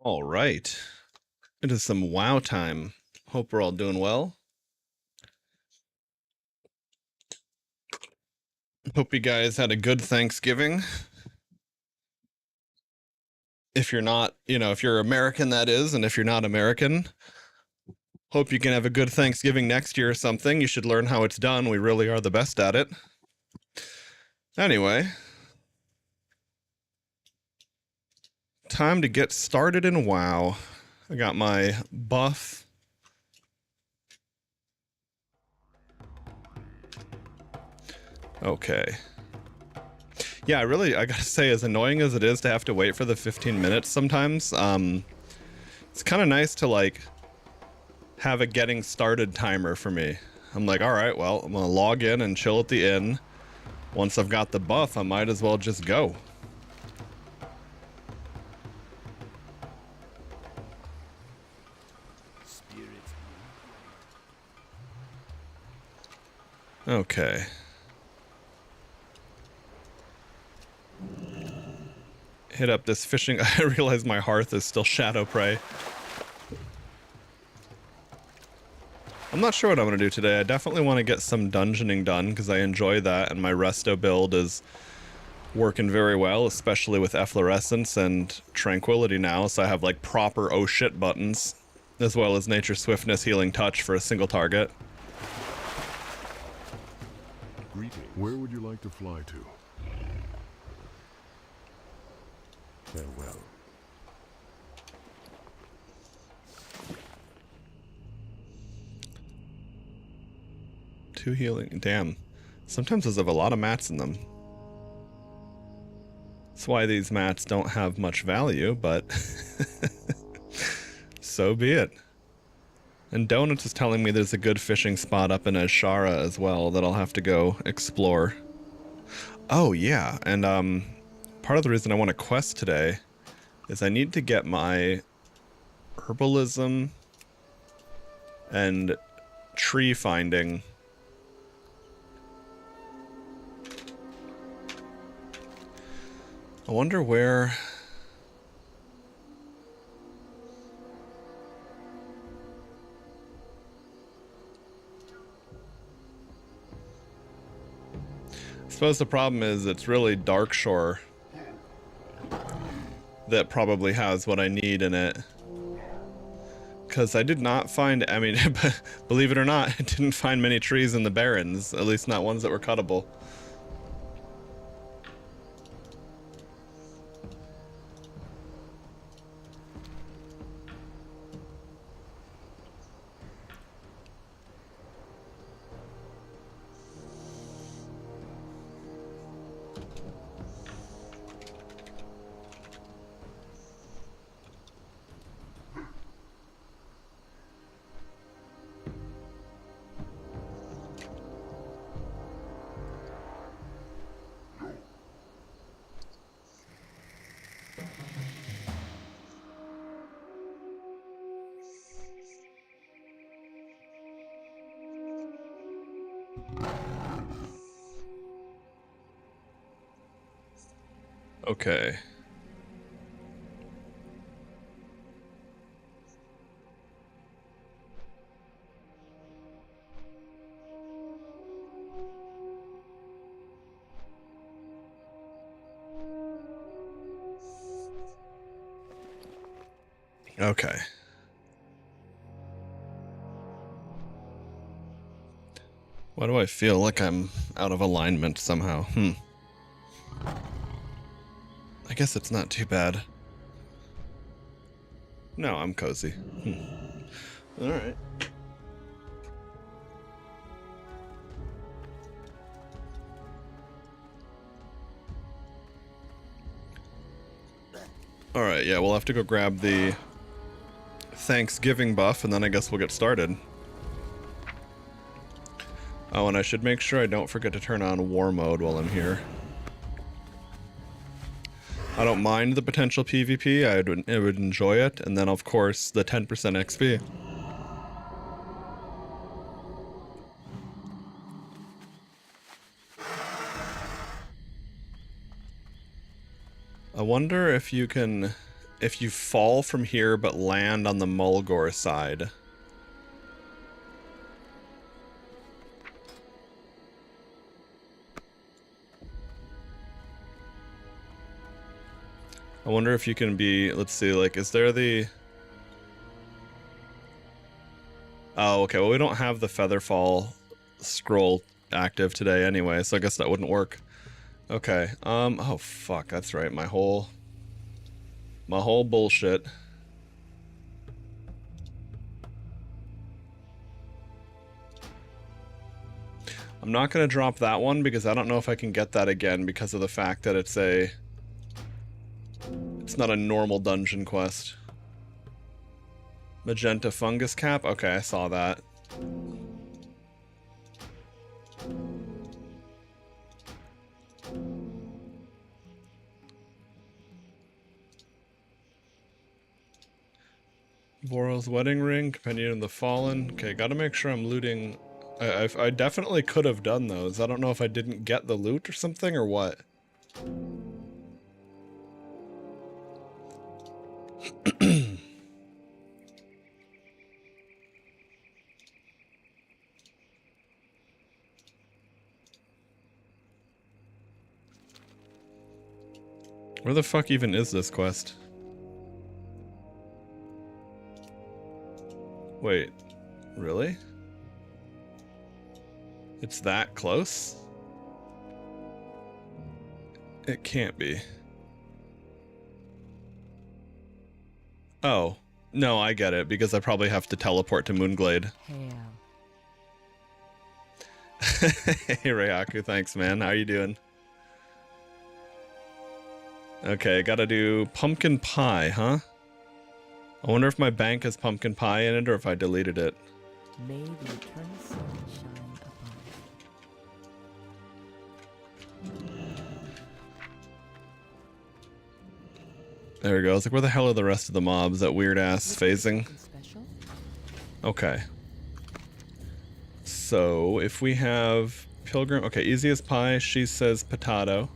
All right. It is some WoW time. Hope we're all doing well. Hope you guys had a good Thanksgiving. If you're not, if you're American, that is, and if you're not American, hope you can have a good Thanksgiving next year or something. You should learn how it's done. We really are the best at it. Anyway, time to get started in WoW. I got my buff. Okay. Yeah, I gotta say, as annoying as it is to have to wait for the 15 minutes sometimes, it's kind of nice to, have a getting started timer for me. I'm like, all right, well, I'm gonna log in and chill at the inn. Once I've got the buff, I might as well just go. Okay. Hit up this fishing. I realize my hearth is still shadow prey. I'm not sure what I'm going to do today. I definitely want to get some dungeoning done because I enjoy that, and my resto build is working very well, especially with efflorescence and tranquility now, so I have proper oh shit buttons, as well as nature swiftness, healing touch for a single target. Greetings. Where would you like to fly to? Farewell. Two healing. Damn. Sometimes those have a lot of mats in them. That's why these mats don't have much value, but so be it. And Donuts is telling me there's a good fishing spot up in Ashara as well that I'll have to go explore. Oh yeah, and part of the reason I want to quest today is I need to get my herbalism and tree finding. I wonder where... I suppose the problem is it's really Darkshore that probably has what I need in it. Because I did not find, I mean, believe it or not, I didn't find many trees in the Barrens, at least not ones that were cuttable. Okay. Okay. Why do I feel like I'm out of alignment somehow? I guess it's not too bad. No, I'm cozy. Alright. Alright, yeah, we'll have to go grab the Thanksgiving buff, and then I guess we'll get started. Oh, and I should make sure I don't forget to turn on war mode while I'm here. I don't mind the potential PvP, I would enjoy it, and then of course the 10% XP. I wonder if you can if you fall from here but land on the Mulgore side. I wonder if you can be, let's see, like, is there the... Oh, okay, well, we don't have the Featherfall scroll active today anyway, so I guess that wouldn't work. Okay, oh fuck, that's right, my whole bullshit. I'm not gonna drop that one because I don't know if I can get that again because of the fact that it's not a normal dungeon quest. Magenta fungus cap? Okay, I saw that. Voral's wedding ring, Companion of the Fallen. Okay, gotta make sure I'm looting. I definitely could have done those. I don't know if I didn't get the loot or something or what. Where the fuck even is this quest? Wait, really? It's that close? It can't be. Oh, no, I get it, because I probably have to teleport to Moonglade. Hey, Ryaku, thanks, man. How you doing? Okay, gotta do pumpkin pie, huh? I wonder if my bank has pumpkin pie in it or if I deleted it. May the eternal sun shine upon you. There we go. It's like, where the hell are the rest of the mobs? That weird ass phasing. Okay. So, if we have Pilgrim... Okay, easiest pie, she says potato.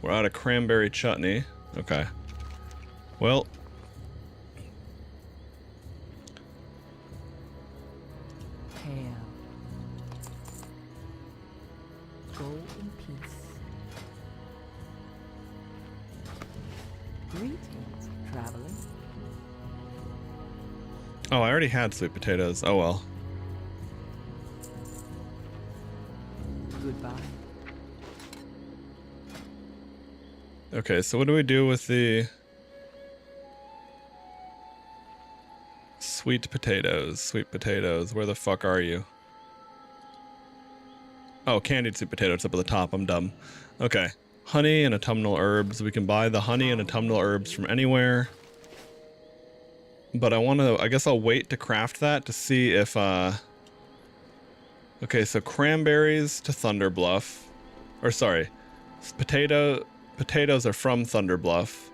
We're out of cranberry chutney. Okay. Well... Hail. Go in peace. Greetings, traveler. Oh, I already had sweet potatoes. Oh well. Goodbye. Okay, so what do we do with the sweet potatoes? Sweet potatoes, where the fuck are you? Oh, candied sweet potatoes up at the top. I'm dumb. Okay, honey and autumnal herbs. We can buy the honey and autumnal herbs from anywhere. But I guess I'll wait to craft that to see if, okay, so cranberries to Thunderbluff. Or sorry, potatoes are from Thunderbluff.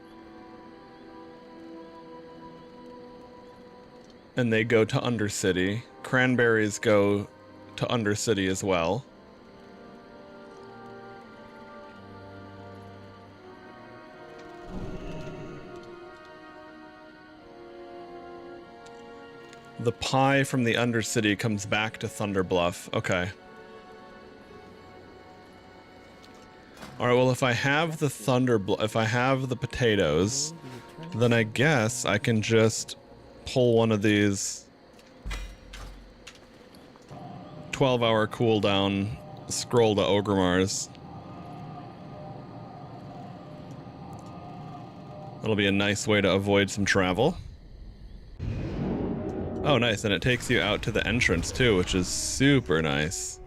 And they go to Undercity. Cranberries go to Undercity as well. The pie from the Undercity comes back to Thunderbluff. Okay. Alright, well, if I have the if I have the potatoes, then I guess I can just pull one of these 12-hour cooldown scroll to Ogrimar's. That'll be a nice way to avoid some travel. Oh, nice, and it takes you out to the entrance too, which is super nice.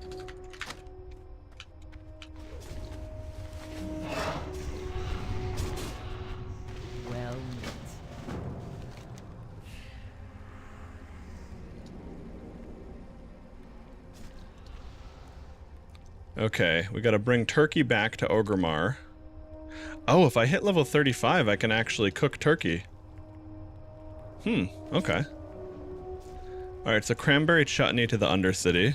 Well met. Okay, we gotta bring turkey back to Ogrimmar. Oh, if I hit level 35, I can actually cook turkey. Okay. Alright, so cranberry chutney to the Undercity.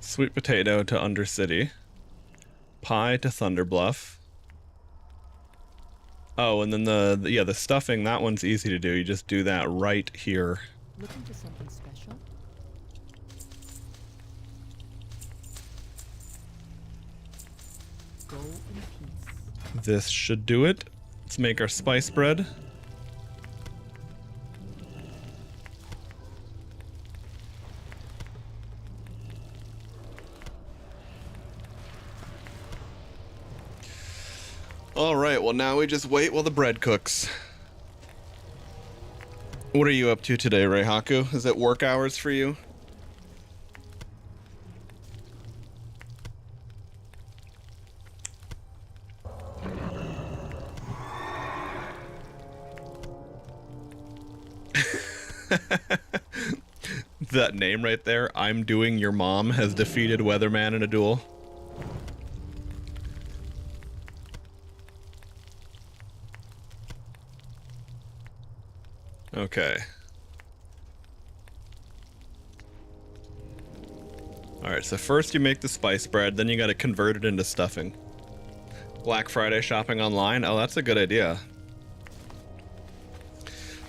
Sweet potato to Undercity. Pie to Thunderbluff. Oh, and then the stuffing, that one's easy to do. You just do that right here. Looking for something special? Go in peace. This should do it. Let's make our spice bread. Alright, well now we just wait while the bread cooks. What are you up to today, Reihaku? Is it work hours for you? That name right there, I'm doing your mom, has defeated Weatherman in a duel. Okay. Alright, so first you make the spice bread, then you gotta convert it into stuffing. Black Friday shopping online? Oh, that's a good idea.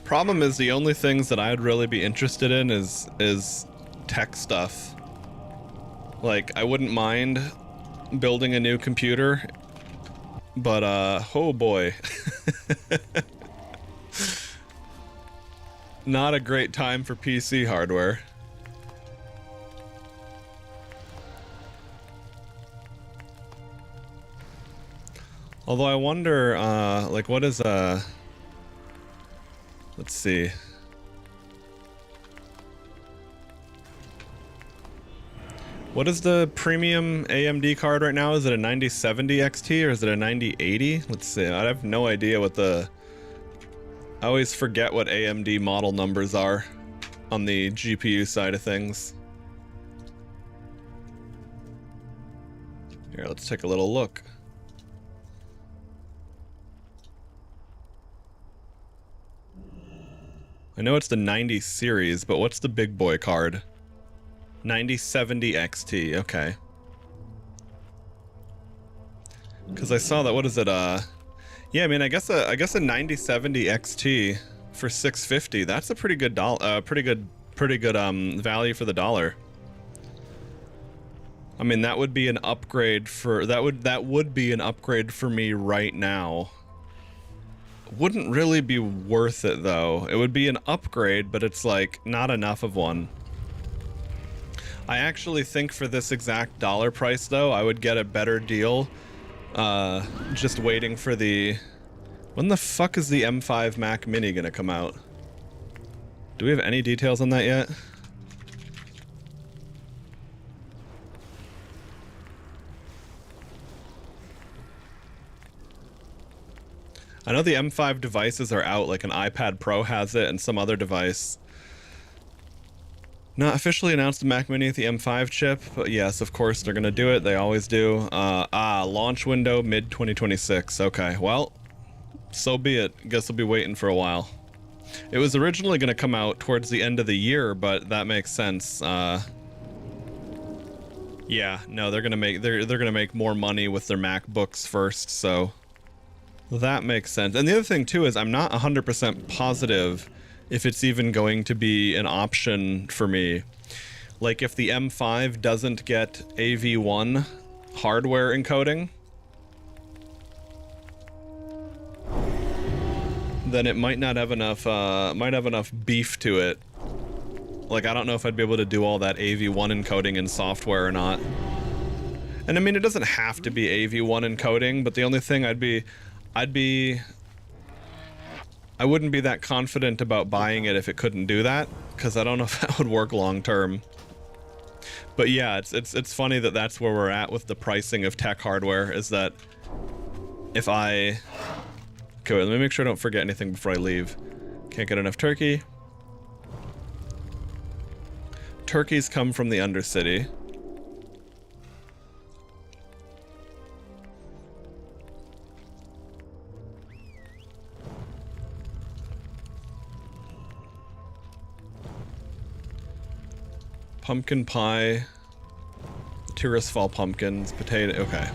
Problem is, the only things that I'd really be interested in is tech stuff. Like, I wouldn't mind building a new computer, but oh boy. Not a great time for PC hardware. Although I wonder, like, what is let's see. What is the premium AMD card right now? Is it a 9070 XT or is it a 9080? Let's see. I have no idea what the... I always forget what AMD model numbers are on the GPU side of things. Here, let's take a little look. I know it's the 90 series, but what's the big boy card? 9070 XT, okay. Because I saw that, what is it, yeah, I mean, I guess a 9070 XT for $650. That's a pretty good pretty good value for the dollar. I mean, that would be an upgrade for that would be an upgrade for me right now. Wouldn't really be worth it though. It would be an upgrade, but it's like not enough of one. I actually think for this exact dollar price though, I would get a better deal. Just waiting for the... When the fuck is the M5 Mac Mini gonna come out? Do we have any details on that yet? I know the M5 devices are out, like an iPad Pro has it and some other device. Not officially announced the Mac Mini with the M5 chip, but yes, of course, they're gonna do it. They always do. Launch window mid-2026. Okay, well, so be it. Guess we'll be waiting for a while. It was originally gonna come out towards the end of the year, but that makes sense. Yeah, no, they're gonna make more money with their MacBooks first, so that makes sense. And the other thing too is I'm not 100% positive if it's even going to be an option for me. Like if the M5 doesn't get AV1 hardware encoding, then it might not have enough beef to it. Like I don't know if I'd be able to do all that AV1 encoding in software or not. And I mean, it doesn't have to be AV1 encoding, but the only thing I wouldn't be that confident about buying it if it couldn't do that, because I don't know if that would work long term. But yeah, it's funny that that's where we're at with the pricing of tech hardware, is that if I... Okay, wait, let me make sure I don't forget anything before I leave. Can't get enough turkey. Turkeys come from the Undercity. Pumpkin pie Tirisfal pumpkins, potato. Okay.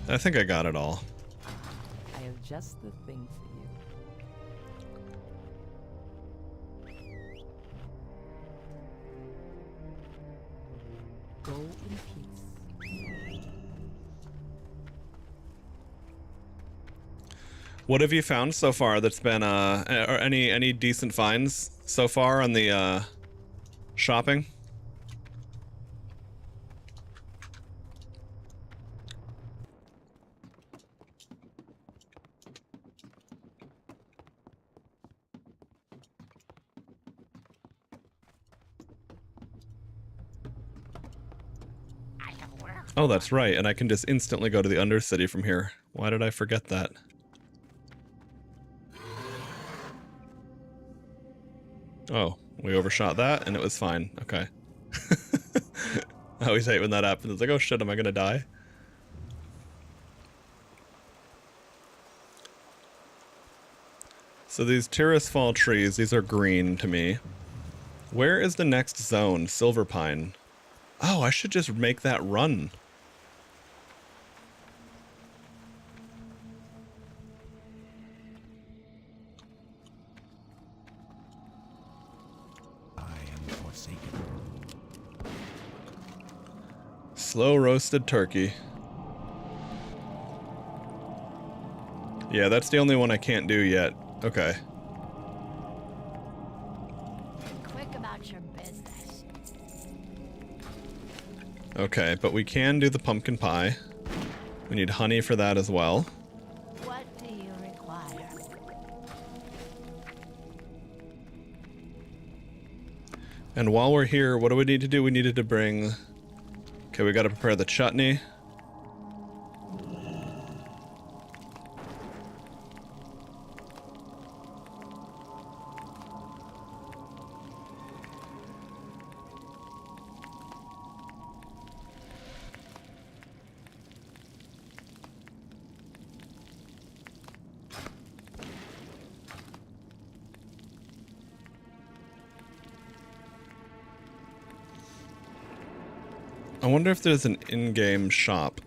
I think I got it all. I have just the thing for you. Go in peace. What have you found so far that's been or any decent finds so far on the shopping? Oh, that's right, and I can just instantly go to the Undercity from here. Why did I forget that? Oh, we overshot that, and it was fine. Okay. I always hate when that happens. It's like, oh shit, am I gonna die? So these Tirisfal trees, these are green to me. Where is the next zone? Silver Pine. Oh, I should just make that run. Slow roasted turkey. Yeah, that's the only one I can't do yet. Okay. Quick about your business. Okay, but we can do the pumpkin pie. We need honey for that as well. What do you require? And while we're here, what do we need to do? We needed to bring... Okay, we gotta prepare the chutney. I wonder if there's an in-game shop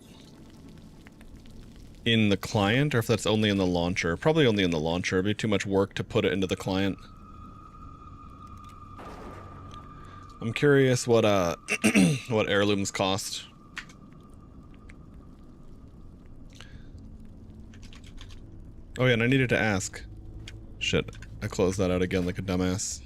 in the client, or if that's only in the launcher. Probably only in the launcher. It'd be too much work to put it into the client. I'm curious what what heirlooms cost. Oh yeah, and I needed to ask. Shit, I closed that out again like a dumbass.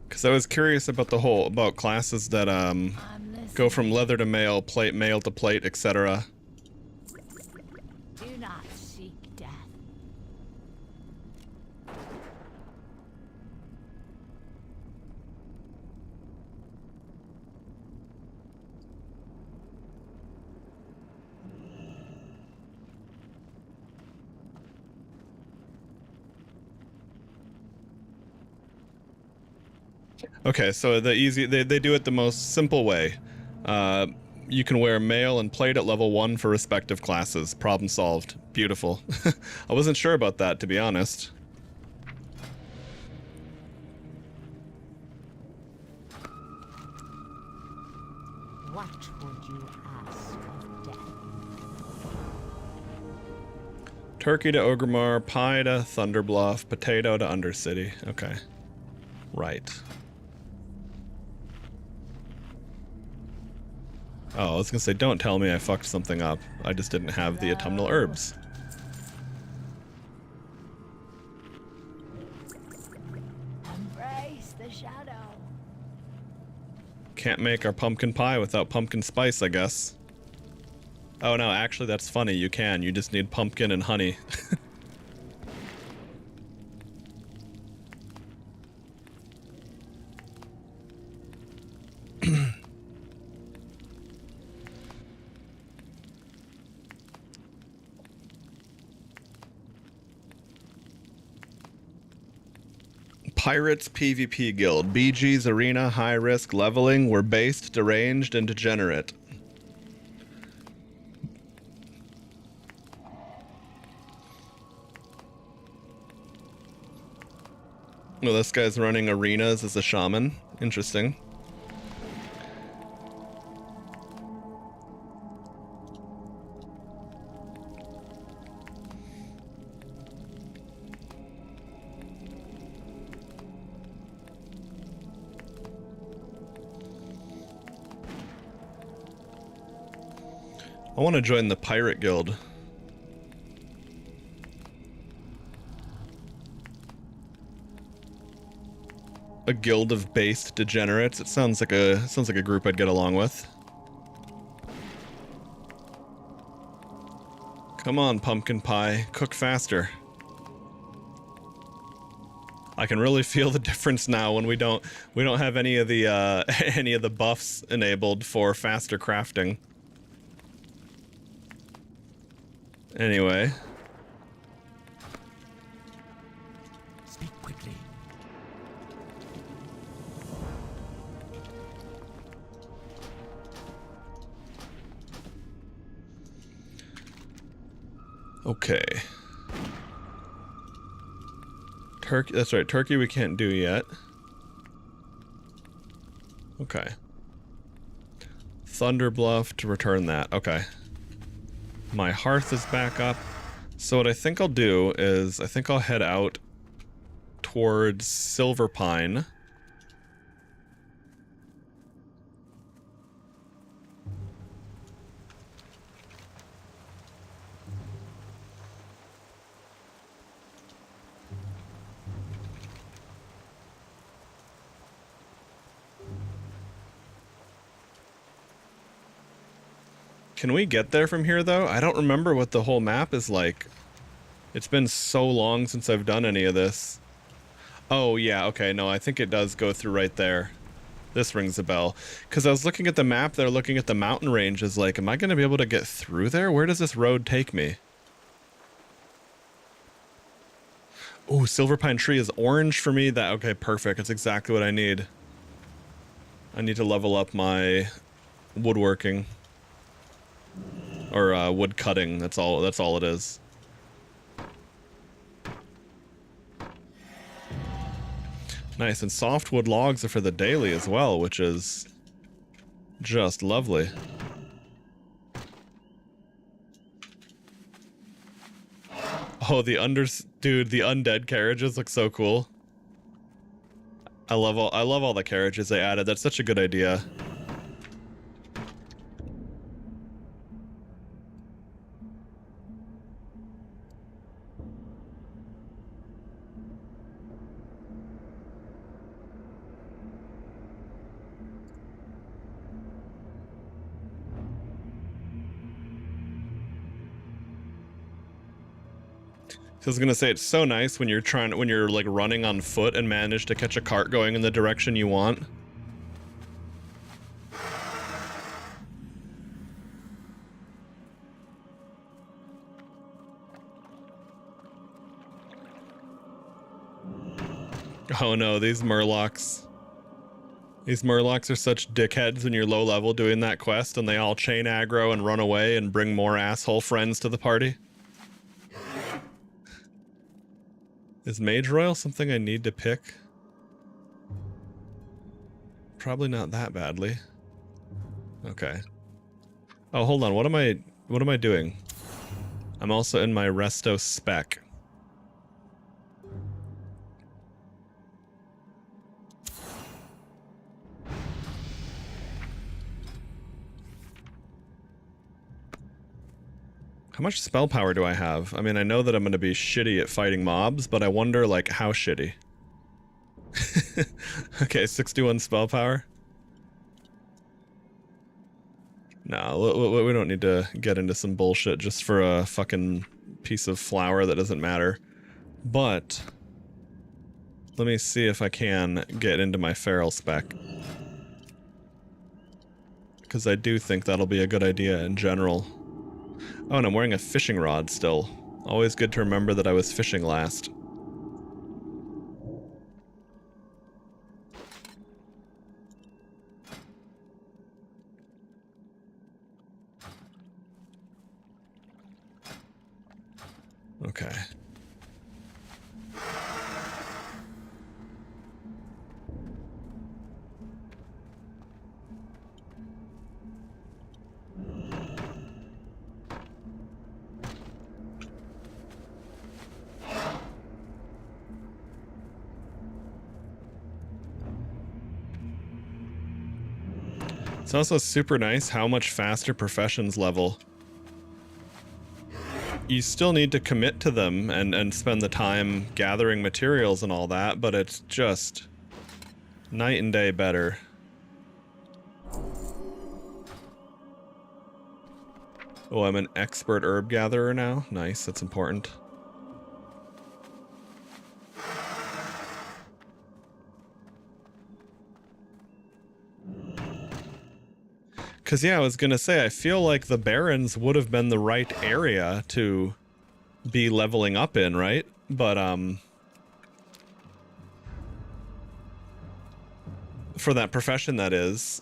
Because I was curious about about classes that go from leather to mail, mail to plate, etc. Do not seek death. Okay, so they do it the most simple way. You can wear mail and plate at level 1 for respective classes. Problem solved. Beautiful. I wasn't sure about that, to be honest. What would you ask of death? Turkey to Ogremar, pie to Thunderbluff, potato to Undercity. Okay. Right. Oh, I was gonna say, don't tell me I fucked something up. I just didn't have the autumnal herbs. Embrace the shadow. Can't make our pumpkin pie without pumpkin spice, I guess. Oh no, actually that's funny, you can. You just need pumpkin and honey. Pirates PvP Guild. BG's arena, high risk, leveling. We're based, deranged, and degenerate. Well, this guy's running arenas as a shaman. Interesting. I want to join the Pirate Guild. A guild of based degenerates. It sounds like a group I'd get along with. Come on, pumpkin pie, cook faster. I can really feel the difference now when we don't have any of the any of the buffs enabled for faster crafting. Anyway. Speak quickly. Okay. Turkey, that's right, turkey we can't do yet. Okay. Thunder Bluff to return that. Okay. My hearth is back up. So what I think I'll do is I think I'll head out towards Silver Pine. Can we get there from here, though? I don't remember what the whole map is like. It's been so long since I've done any of this. Oh, yeah, okay, no, I think it does go through right there. This rings a bell. Because I was looking at the map there, looking at the mountain ranges, like, am I going to be able to get through there? Where does this road take me? Oh, Silver Pine Tree is orange for me. That okay, perfect. That's exactly what I need. I need to level up my woodworking. Or wood cutting. That's all it is. Nice, and softwood logs are for the daily as well, which is just lovely. Oh, the undead carriages look so cool. I love all the carriages they added. That's such a good idea. I was gonna say, it's so nice when you're like running on foot and manage to catch a cart going in the direction you want. Oh no, these murlocs. These murlocs are such dickheads when you're low level doing that quest and they all chain aggro and run away and bring more asshole friends to the party. Is Mage Royal something I need to pick? Probably not that badly. Okay. Oh, hold on. What am I doing? I'm also in my resto spec. How much spell power do I have? I mean, I know that I'm going to be shitty at fighting mobs, but I wonder, like, how shitty. Okay, 61 spell power. No, we don't need to get into some bullshit just for a fucking piece of flour that doesn't matter. But let me see if I can get into my feral spec. Because I do think that'll be a good idea in general. Oh, and I'm wearing a fishing rod still. Always good to remember that I was fishing last. Okay. It's also super nice how much faster professions level. You still need to commit to them and spend the time gathering materials and all that, but it's just night and day better. Oh, I'm an expert herb gatherer now. Nice, that's important. Because, yeah, I was going to say, I feel like the Barrens would have been the right area to be leveling up in, right? But, for that profession, that is.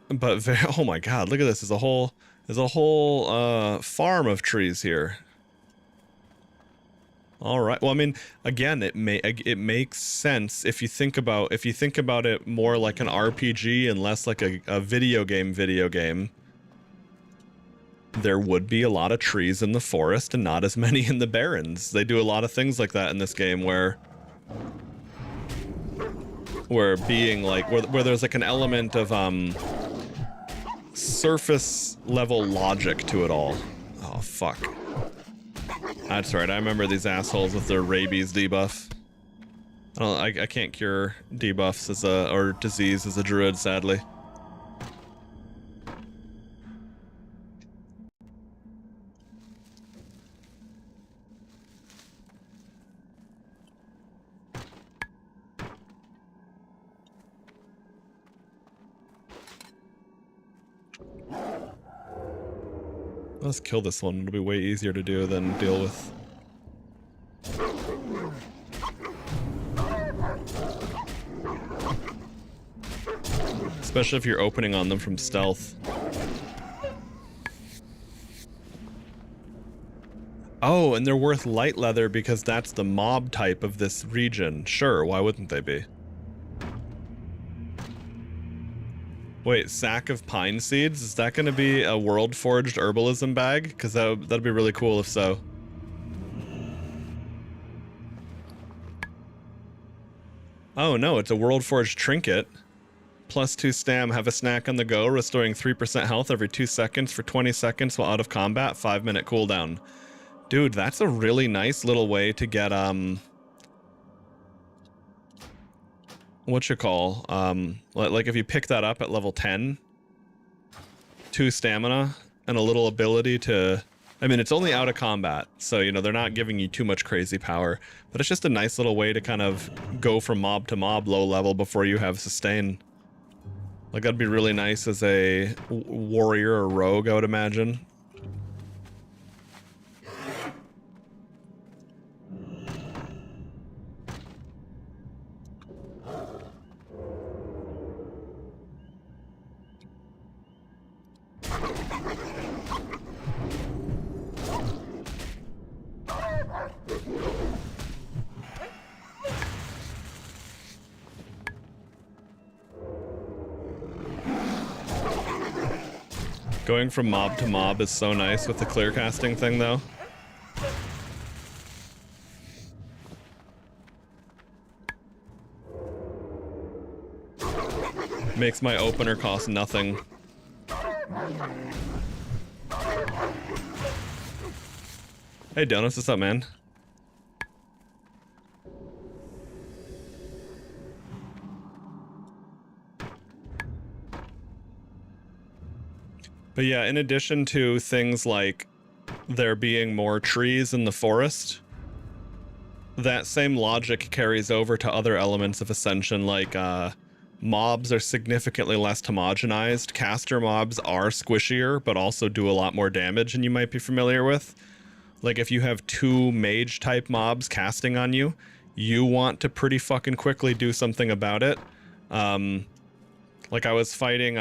But, oh my god, look at this. There's a whole farm of trees here. All right. Well, I mean, again, it makes sense if you think about it more like an RPG and less like a video game. There would be a lot of trees in the forest and not as many in the Barrens. They do a lot of things like that in this game where being like where there's like an element of surface level logic to it all. Oh fuck. That's right, I remember these assholes with their rabies debuff. I can't cure debuffs or disease as a druid, sadly. Let's kill this one. It'll be way easier to do than deal with. Especially if you're opening on them from stealth. Oh, and they're worth light leather because that's the mob type of this region. Sure, why wouldn't they be? Wait, sack of pine seeds? Is that going to be a world forged herbalism bag? Because that'd be really cool if so. Oh no, it's a world forged trinket. +2 stam, have a snack on the go, restoring 3% health every 2 seconds for 20 seconds while out of combat, 5-minute cooldown. Dude, that's a really nice little way to get, like if you pick that up at level 10, 2 stamina and a little ability to, I mean, it's only out of combat, so, you know, they're not giving you too much crazy power, but it's just a nice little way to kind of go from mob to mob low level before you have sustain. Like, that'd be really nice as a warrior or rogue, I would imagine. Going from mob to mob is so nice with the clear casting thing, though. Makes my opener cost nothing. Hey Donuts, what's up, man? But yeah, in addition to things like there being more trees in the forest, that same logic carries over to other elements of Ascension, like mobs are significantly less homogenized. Caster mobs are squishier, but also do a lot more damage than you might be familiar with. Like if you have 2 mage type mobs casting on you, you want to pretty fucking quickly do something about it. Like I was fighting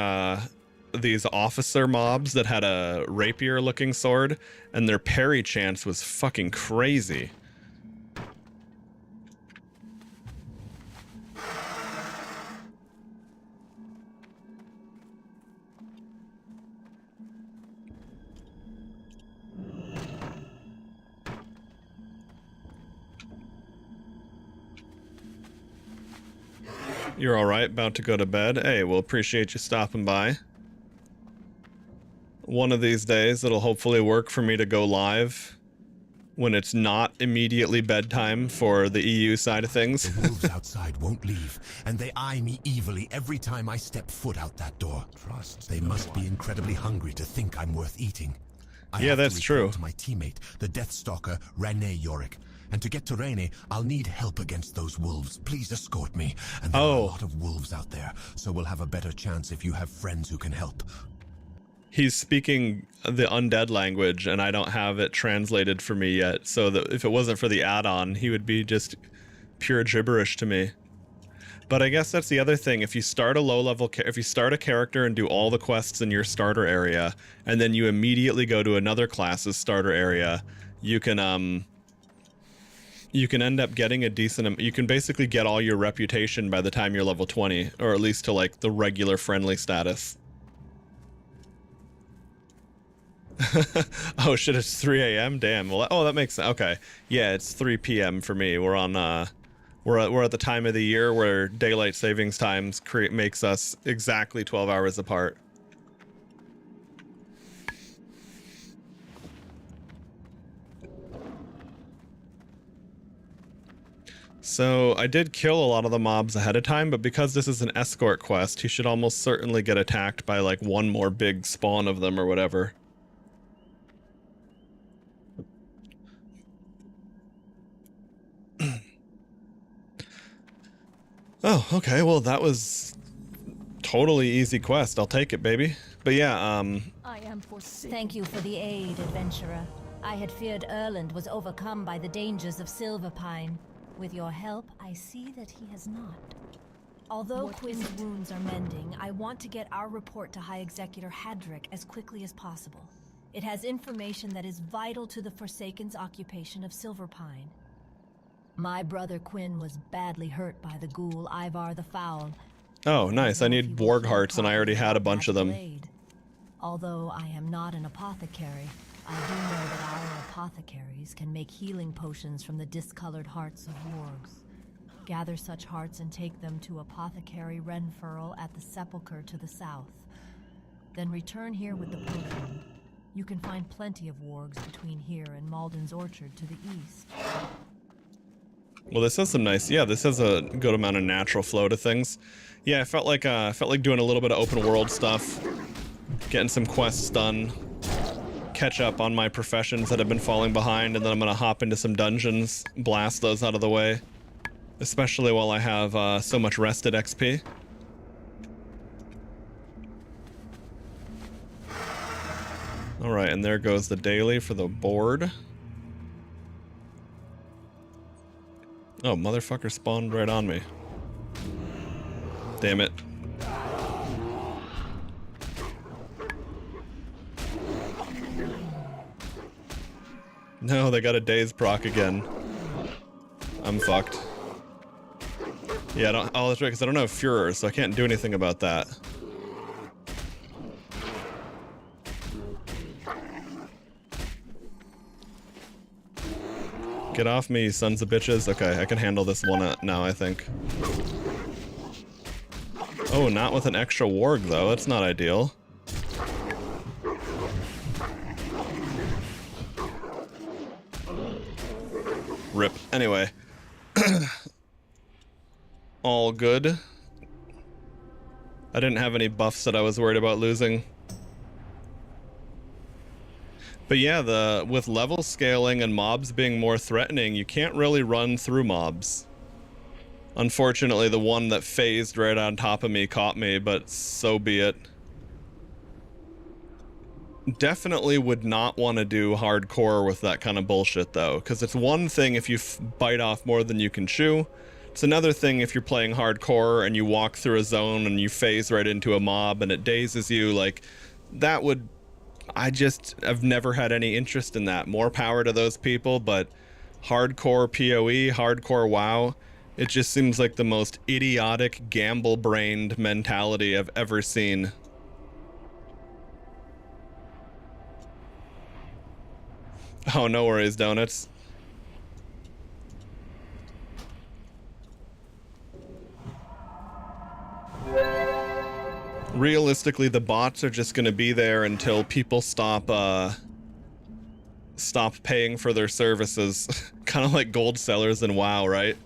these officer mobs that had a rapier looking sword, and their parry chance was fucking crazy. You're alright, about to go to bed? Hey, we'll appreciate you stopping by. One of these days, it'll hopefully work for me to go live when it's not immediately bedtime for the EU side of things. The wolves outside won't leave, and they eye me evilly every time I step foot out that door. They must be incredibly hungry to think I'm worth eating. Yeah, that's true. To my teammate, the Deathstalker, Rene Yorick. And to get to Rene, I'll need help against those wolves. Please escort me. And there are a lot of wolves out there, so we'll have a better chance if you have friends who can help. He's speaking the undead language, and I don't have it translated for me yet, so that if it wasn't for the add-on, he would be just pure gibberish to me. But I guess that's the other thing. If you start if you start a character and do all the quests in your starter area, and then you immediately go to another class's starter area, you can end up getting a decent... You can basically get all your reputation by the time you're level 20, or at least to, like, the regular friendly status. Oh shit, it's 3 a.m.? Damn. Well, oh, that makes sense. Okay. Yeah, it's 3 p.m. for me. We're on, we're at the time of the year where daylight savings times makes us exactly 12 hours apart. So I did kill a lot of the mobs ahead of time, but because this is an escort quest, he should almost certainly get attacked by like one more big spawn of them or whatever. Oh, okay. Well, that was totally easy quest. I'll take it, baby. But yeah, I am forsaken. Thank you for the aid, adventurer. I had feared Erland was overcome by the dangers of Silverpine. With your help, I see that he has not. Although Quinn's wounds are mending, I want to get our report to High Executor Hadrick as quickly as possible. It has information that is vital to the Forsaken's occupation of Silverpine. My brother Quinn was badly hurt by the ghoul Ivar the Foul. oh, nice. I need warg hearts, and I already had a bunch of them. Although I am not an apothecary, I do know that our apothecaries can make healing potions from the discolored hearts of wargs. Gather such hearts and take them to Apothecary Renfurl at the Sepulchre to the south. Then return here with the potion. You can find plenty of wargs between here and Malden's Orchard to the east. Well, this has some nice... Yeah, this has a good amount of natural flow to things. Yeah, I felt like doing a little bit of open world stuff, getting some quests done, catch up on my professions that have been falling behind, and then I'm gonna hop into some dungeons, blast those out of the way, especially while I have so much rested XP. All right, and there goes the daily for the board. Oh, motherfucker spawned right on me. Damn it. No, they got a daze proc again. I'm fucked. Yeah, I don't... Oh, that's right, because I don't have Führer, so I can't do anything about that. Get off me, sons of bitches. Okay, I can handle this one now, I think. Oh, not with an extra warg, though. That's not ideal. Rip. Anyway. All good. I didn't have any buffs that I was worried about losing. But yeah, with level scaling and mobs being more threatening, you can't really run through mobs. Unfortunately, the one that phased right on top of me caught me, but so be it. Definitely would not want to do hardcore with that kind of bullshit, though, because it's one thing if you bite off more than you can chew, It's another thing if you're playing hardcore and you walk through a zone and you phase right into a mob and it dazes you, like, that would... I've never had any interest in that. More power to those people, but hardcore PoE, hardcore WoW, it just seems like the most idiotic, gamble-brained mentality I've ever seen. Oh, no worries, Donuts. Realistically, the bots are just going to be there until people stop paying for their services. Kind of like gold sellers in WoW, right?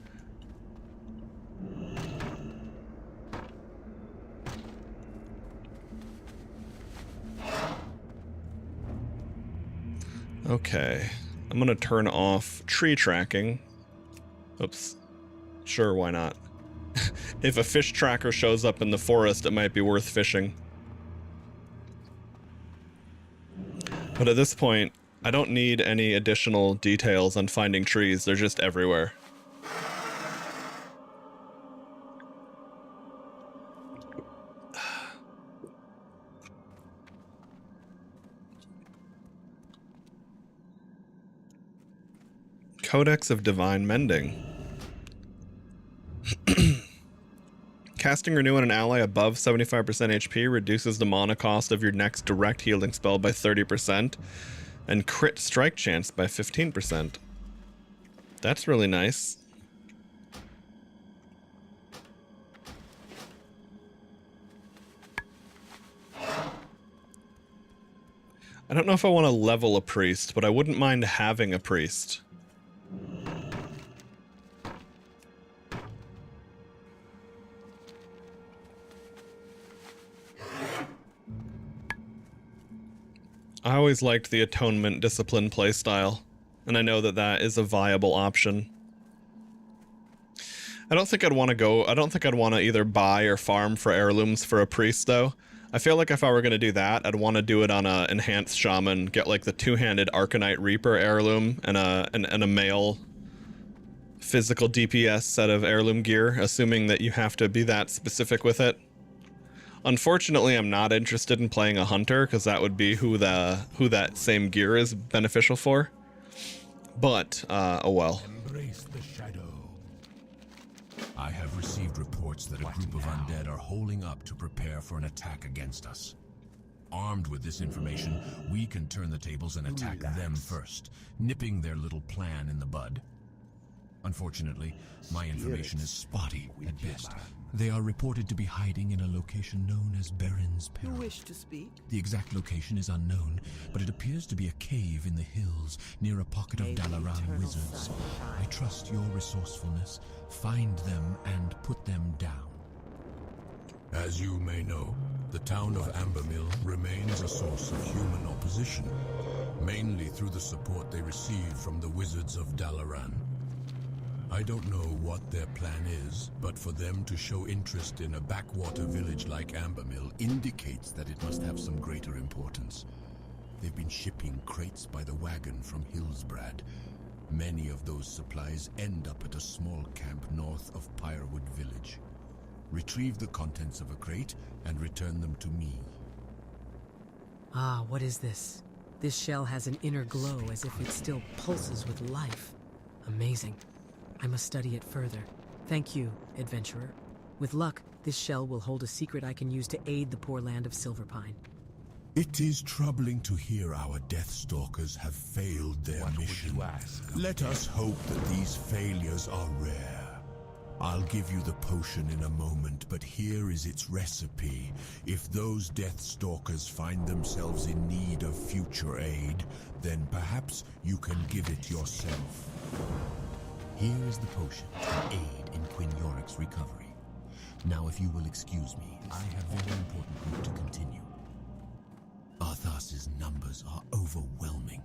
Okay, I'm going to turn off tree tracking. Oops. Sure, why not? If a fish tracker shows up in the forest, it might be worth fishing. But at this point, I don't need any additional details on finding trees. They're just everywhere. Codex of Divine Mending. Casting Renew on an ally above 75% HP reduces the mana cost of your next direct healing spell by 30% and crit strike chance by 15%. That's really nice. I don't know if I want to level a priest, but I wouldn't mind having a priest. I always liked the Atonement Discipline playstyle, and I know that that is a viable option. I don't think I'd want to either buy or farm for heirlooms for a priest, though. I feel like if I were going to do that, I'd want to do it on a enhanced shaman, get like the two-handed Arcanite Reaper heirloom and a male physical DPS set of heirloom gear, assuming that you have to be that specific with it. Unfortunately, I'm not interested in playing a hunter, because that would be who that same gear is beneficial for. But, oh well. Embrace the shadow. I have received reports that a group of undead are holding up to prepare for an attack against us. Armed with this information, we can turn the tables and attack them first, nipping their little plan in the bud. Unfortunately, my information is spotty at best. They are reported to be hiding in a location known as Baron's Peril. You wish to speak? The exact location is unknown, but it appears to be a cave in the hills near a pocket of Dalaran wizards. I trust your resourcefulness. Find them and put them down. As you may know, the town of Ambermill remains a source of human opposition, mainly through the support they receive from the wizards of Dalaran. I don't know what their plan is, but for them to show interest in a backwater village like Ambermill indicates that it must have some greater importance. They've been shipping crates by the wagon from Hillsbrad. Many of those supplies end up at a small camp north of Pyrewood Village. Retrieve the contents of a crate and return them to me. Ah, what is this? This shell has an inner glow as if it still pulses with life. Amazing. I must study it further. Thank you, adventurer. With luck, this shell will hold a secret I can use to aid the poor land of Silverpine. It is troubling to hear our Deathstalkers have failed their mission. Let us hope that these failures are rare. I'll give you the potion in a moment, but here is its recipe. If those Deathstalkers find themselves in need of future aid, then perhaps you can give it yourself. Here is the potion to aid in Quinn Yorick's recovery. Now, if you will excuse me, I have very important work to continue. Arthas's numbers are overwhelming,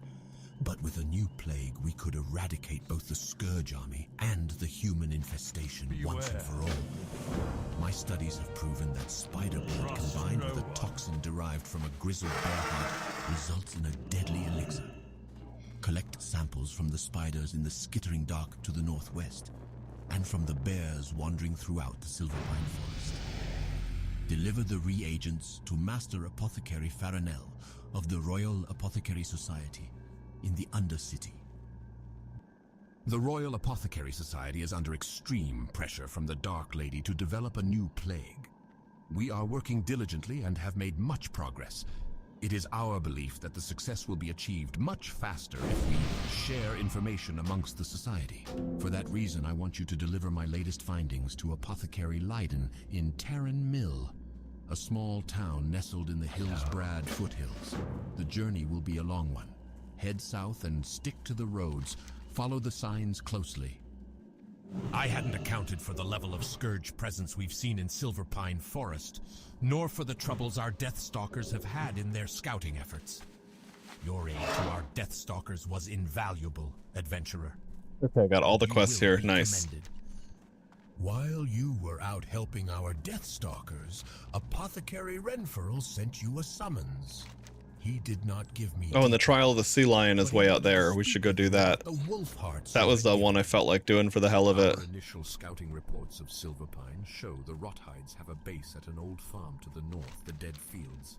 but with a new plague, we could eradicate both the Scourge army and the human infestation once and for all. My studies have proven that spider blood combined with a toxin derived from a grizzled bearheart results in a deadly elixir. Collect samples from the spiders in the skittering dark to the northwest. and from the bears wandering throughout the Silverpine Forest. Deliver the reagents to Master Apothecary Farinell of the Royal Apothecary Society in the Undercity. The Royal Apothecary Society is under extreme pressure from the Dark Lady to develop a new plague. We are working diligently and have made much progress. It is our belief that the success will be achieved much faster if we share information amongst the Society. For that reason, I want you to deliver my latest findings to Apothecary Leiden in Terran Mill, a small town nestled in the Hillsbrad foothills. The journey will be a long one. Head south and stick to the roads. Follow the signs closely. I hadn't accounted for the level of Scourge presence we've seen in Silverpine Forest, nor for the troubles our Deathstalkers have had in their scouting efforts. Your aid to our Deathstalkers was invaluable, adventurer. Okay, I got all the quests here. Nice. Commended. While you were out helping our Deathstalkers, Apothecary Renferl sent you a summons. He did not give me... Oh, and the Trial of the Sea Lion is way out there. We should go do that. That was the one I felt like doing for the hell of it. Our initial scouting reports of Silverpine show the Rothides have a base at an old farm to the north, the Dead Fields.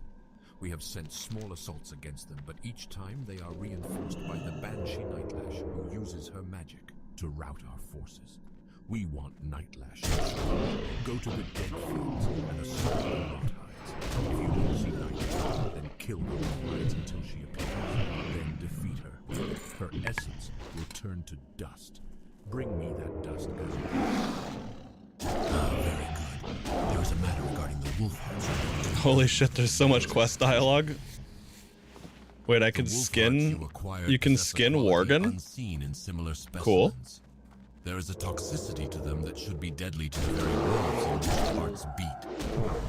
We have sent small assaults against them, but each time they are reinforced by the Banshee Nightlash, who uses her magic to rout our forces. We want Nightlash. Go to the Dead Fields and assault the Rothides. If you don't see Nightlash, then kill the Rothides until she appears. Then defeat her. Her essence will turn to dust. Bring me that dust, Very good. There is a matter regarding the Wolfhearts. Holy shit, there's so much quest dialogue. Wait, I can skin... You can skin Worgen? Unseen in similar specimens. Cool. There is a toxicity to them that should be deadly to the very worlds in which hearts beat.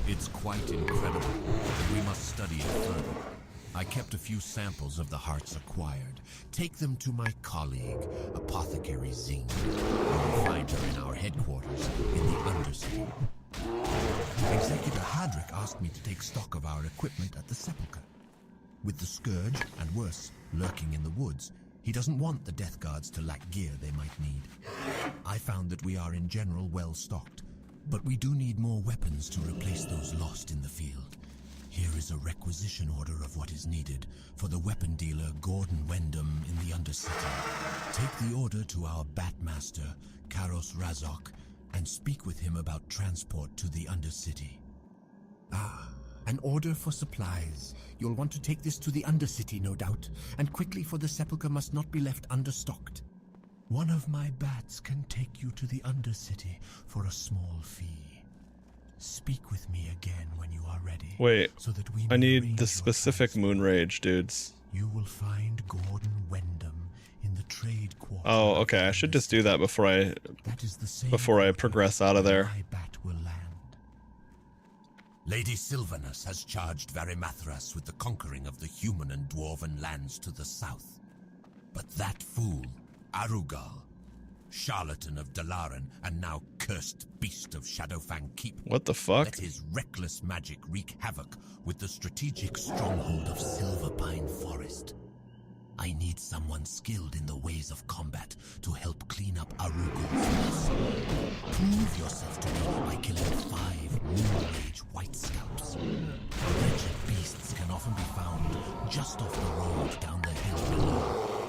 It's quite incredible, but we must study it further. I kept a few samples of the hearts acquired. Take them to my colleague, Apothecary Zing. You will find her in our headquarters in the Undercity. Executor Hadrick asked me to take stock of our equipment at the Sepulchre. With the Scourge, and worse, lurking in the woods, he doesn't want the Death Guards to lack gear they might need. I found that we are in general well stocked, but we do need more weapons to replace those lost in the field. Here is a requisition order of what is needed for the weapon dealer Gordon Wyndham in the Undercity. Take the order to our Batmaster, Karos Razok, and speak with him about transport to the Undercity. Ah, an order for supplies. You'll want to take this to the Undercity, no doubt, and quickly, for the Sepulchre must not be left understocked. One of my bats can take you to the Undercity for a small fee. Speak with me again when you are ready. Wait, so that we I may need arrange the your specific transport. moon rage, dudes. You will find Gordon Wyndham in the trade quarter. Oh, okay, I should just do that before I That is the same progress out of there. my bat will land. Lady Sylvanus has charged Varimathras with the conquering of the human and dwarven lands to the south. But that fool, Arugal, charlatan of Dalaran and now cursed beast of Shadowfang Keep, What the fuck? let his reckless magic wreak havoc with the strategic stronghold of Silverpine Forest. I need someone skilled in the ways of combat to help clean up Arugal's mess. Prove yourself to me by killing 5 Moon Rage White Scalps. Wretched beasts can often be found just off the road down the hill below.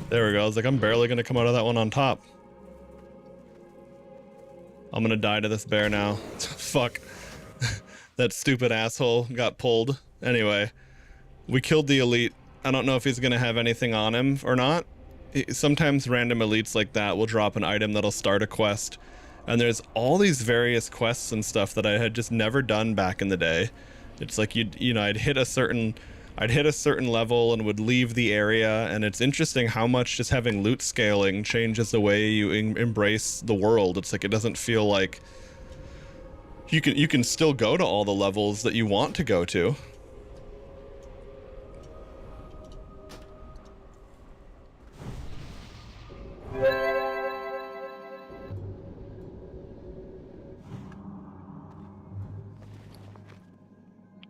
There we go. I was like, I'm barely gonna come out of that one on top. I'm gonna die to this bear now. Fuck. That stupid asshole got pulled. Anyway, we killed the elite. I don't know if he's gonna have anything on him or not. Sometimes random elites like that will drop an item that'll start a quest. And there's all these various quests and stuff that I had just never done back in the day. It's like you know, I'd hit a certain level and would leave the area, and it's interesting how much just having loot scaling changes the way you embrace the world. It's like it doesn't feel like You can still go to all the levels that you want to go to.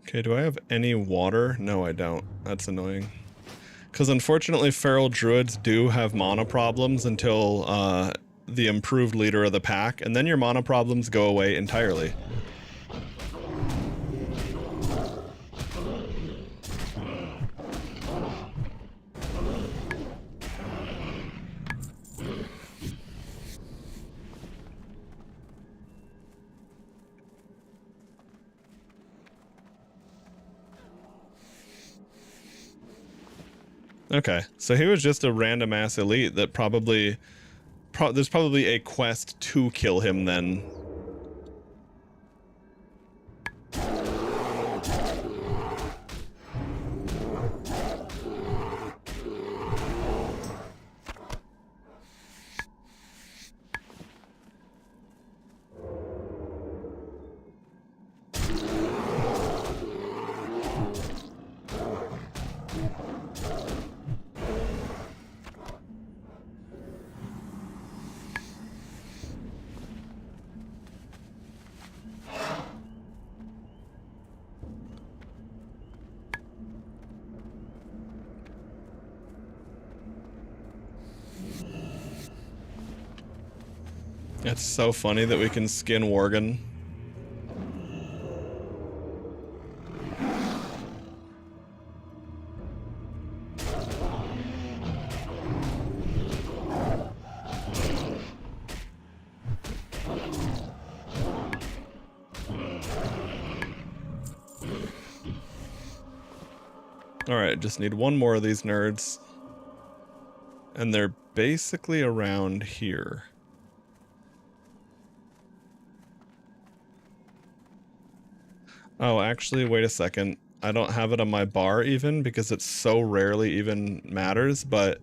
Okay, do I have any water? No, I don't. That's annoying. Because unfortunately, feral druids do have mana problems until the improved leader of the pack, and then your mana problems go away entirely. Okay, so he was just a random ass elite that probably there's probably a quest to kill him then. It's so funny that we can skin Worgen. Alright, just need one more of these nerds. And they're basically around here. Oh, actually, wait a second. I don't have it on my bar even because it so rarely even matters, but...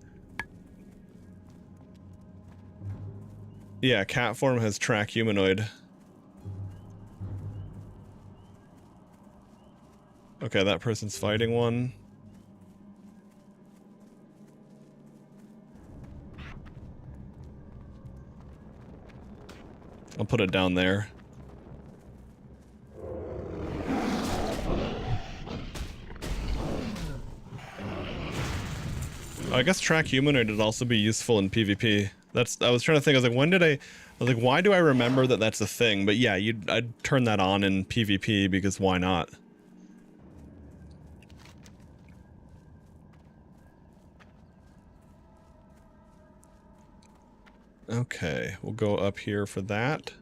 yeah, cat form has track humanoid. Okay, that person's fighting one. I'll put it down there. I guess track humanoid would also be useful in PvP. I was trying to think, I was like, why do I remember that that's a thing? But yeah, I'd turn that on in PvP because why not? Okay, we'll go up here for that.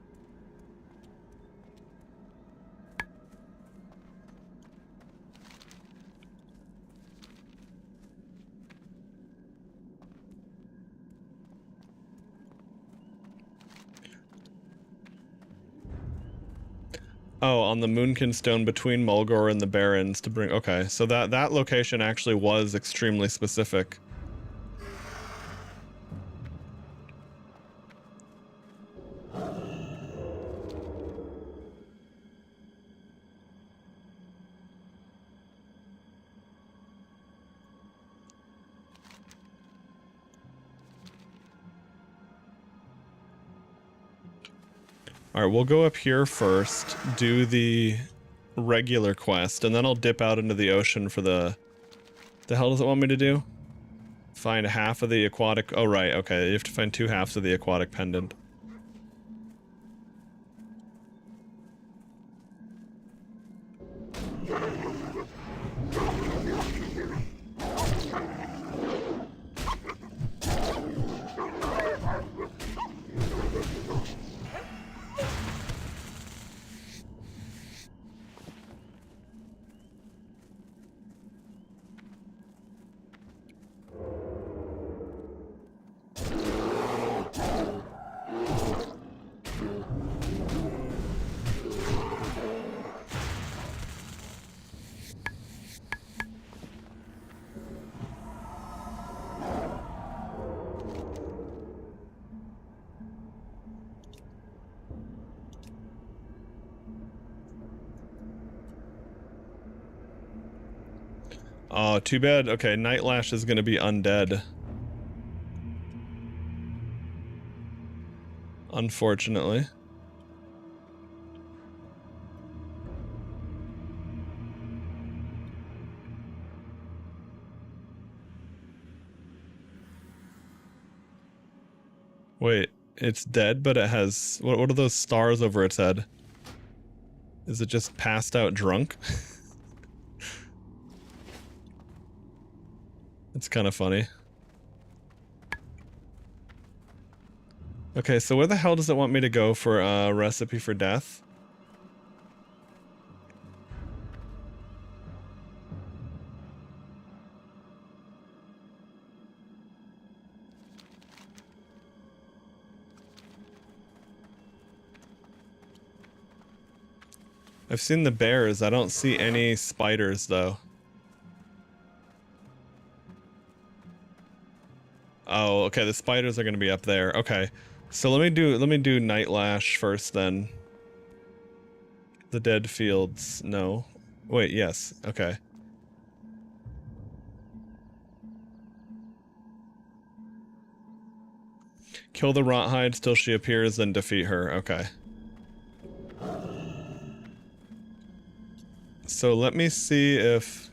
Oh, on the Moonkin Stone between Mulgore and the Barrens to bring... okay, so that location actually was extremely specific. Alright, we'll go up here first, do the regular quest, and then I'll dip out into the ocean for the hell does it want me to do? Find half of the aquatic... oh, right, okay, you have to find 2 halves of the aquatic pendant. Oh, too bad. Okay, Nightlash is gonna be undead. Unfortunately. Wait, it's dead, but it has... What are those stars over its head? Is it just passed out drunk? It's kind of funny. Okay, so where the hell does it want me to go for a recipe for death? I've seen the bears. I don't see any spiders though. Oh, okay, the spiders are gonna be up there. Okay. So let me do Nightlash first then. The dead fields. No. Wait, yes. Okay. Kill the Rothhide till she appears, then defeat her. Okay. So let me see if...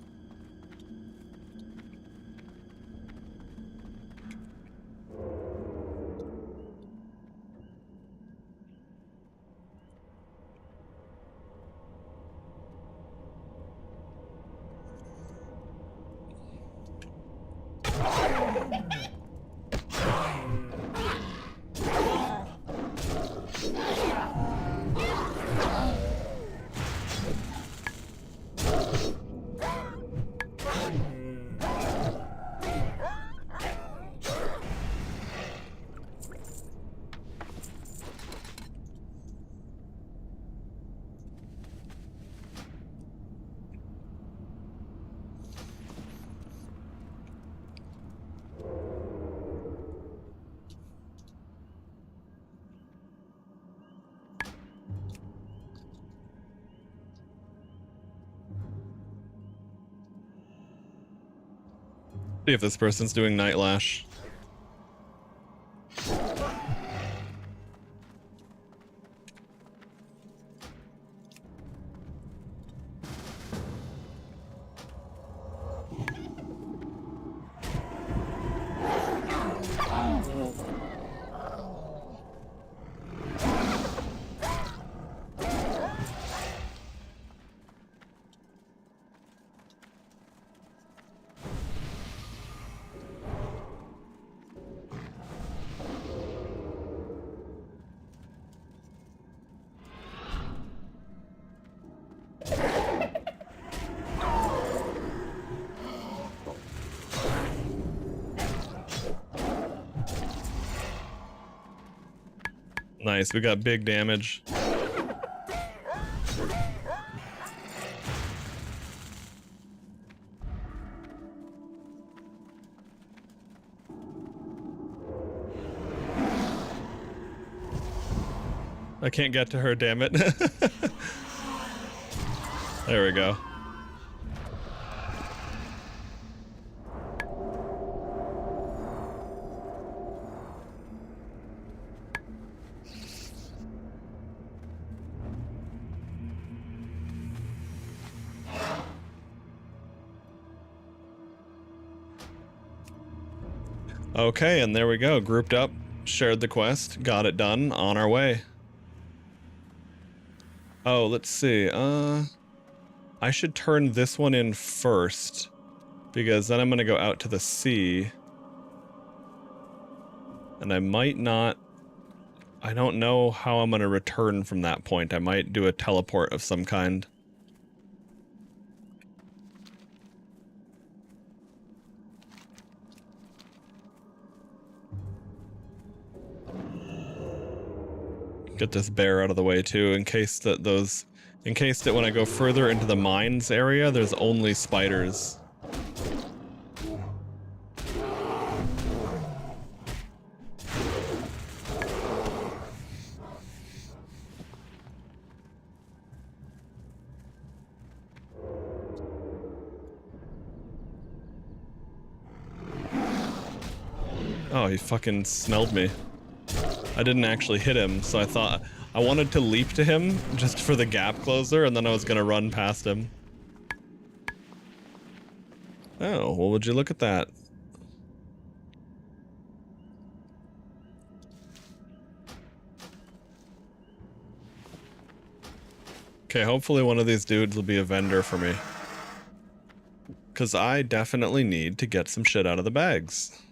See if this person's doing Nightlash. Nice, we got big damage. I can't get to her, damn it. There we go. Okay, and there we go. Grouped up, shared the quest, got it done, on our way. Oh, let's see. I should turn this one in first, because then I'm going to go out to the sea. And I might not... I don't know how I'm going to return from that point. I might do a teleport of some kind. Get this bear out of the way too, in case that when I go further into the mines area, there's only spiders. Oh, he fucking smelled me. I didn't actually hit him, so I thought I wanted to leap to him just for the gap closer, and then I was gonna run past him. Oh, well, would you look at that? Okay, hopefully one of these dudes will be a vendor for me. Because I definitely need to get some shit out of the bags.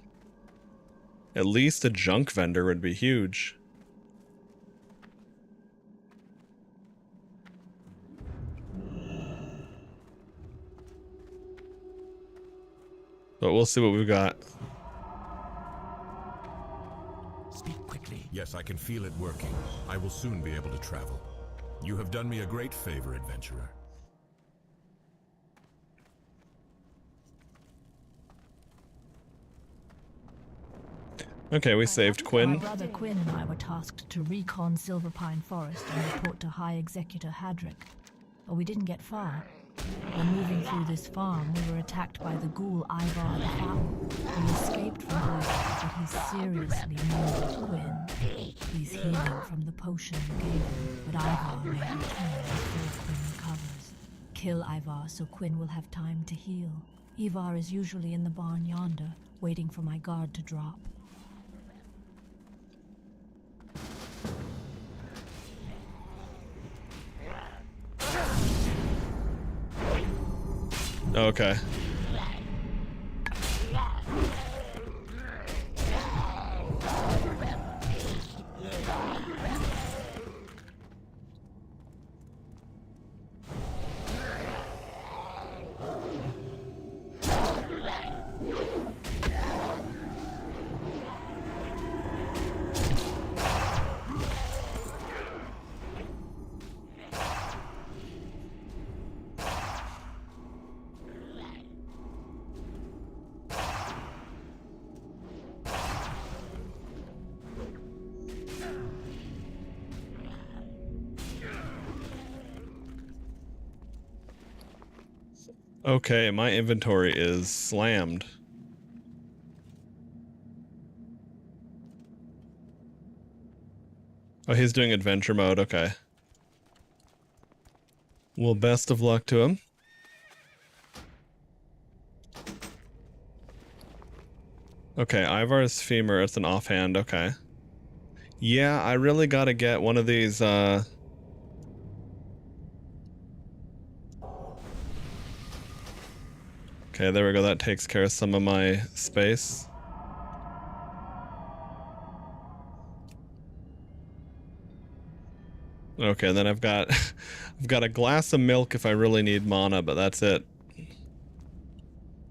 At least a junk vendor would be huge. But we'll see what we've got. Speak quickly. Yes, I can feel it working. I will soon be able to travel. You have done me a great favor, adventurer. Okay, we saved Quinn. My brother Quinn and I were tasked to recon Silverpine Forest and report to High Executor Hadrick. But we didn't get far. When moving through this farm, we were attacked by the ghoul Ivar the Foul. We escaped from Blizzard, but he's seriously wounded Quinn. He's healing from the potion you gave him, but Ivar may return before Quinn recovers. Kill Ivar so Quinn will have time to heal. Ivar is usually in the barn yonder, waiting for my guard to drop. Okay. Okay, my inventory is slammed. Oh, he's doing adventure mode, okay. Well, best of luck to him. Okay, Ivar's femur, it's an offhand, okay. Yeah, I really gotta get one of these, Okay, there we go. That takes care of some of my space. Okay, then I've got I've got a glass of milk if I really need mana, but that's it.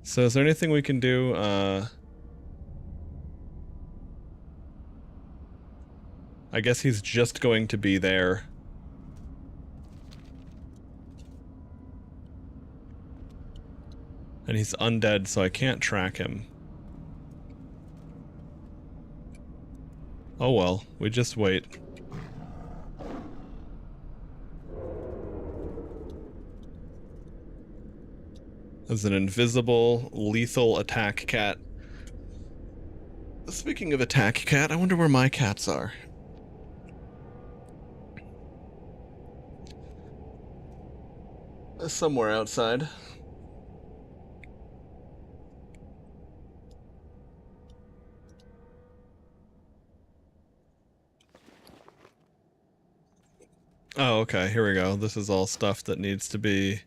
So is there anything we can do? I guess he's just going to be there. And he's undead, so I can't track him. Oh well, we just wait. As an invisible, lethal attack cat. Speaking of attack cat, I wonder where my cats are. Somewhere outside. Oh, okay, here we go. This is all stuff that needs the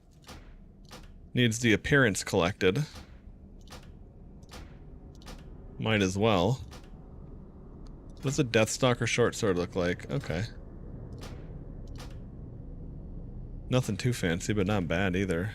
appearance collected. Might as well. What does a Deathstalker short sword look like? Okay. Nothing too fancy, but not bad either.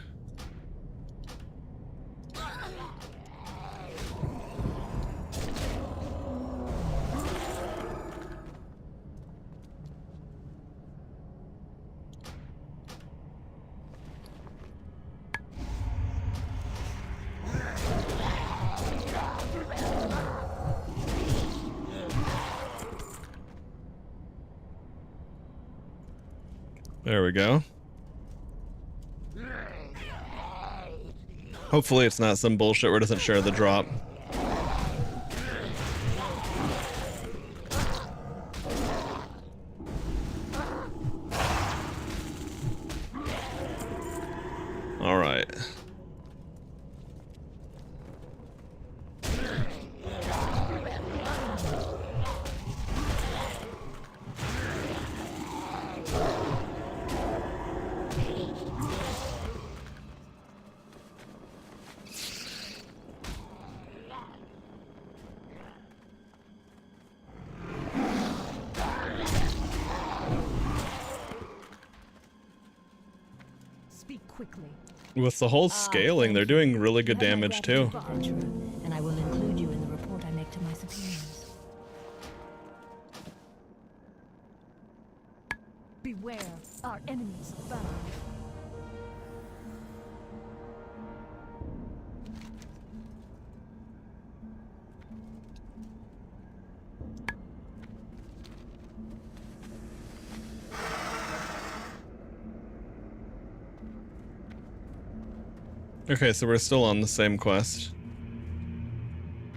There we go. Hopefully it's not some bullshit where it doesn't share the drop. All right. Speak quickly. With the whole scaling, they're doing really good damage too. Adventurer, and I will include you in the report I make to my superiors. Beware, our enemies abound. Okay, so we're still on the same quest.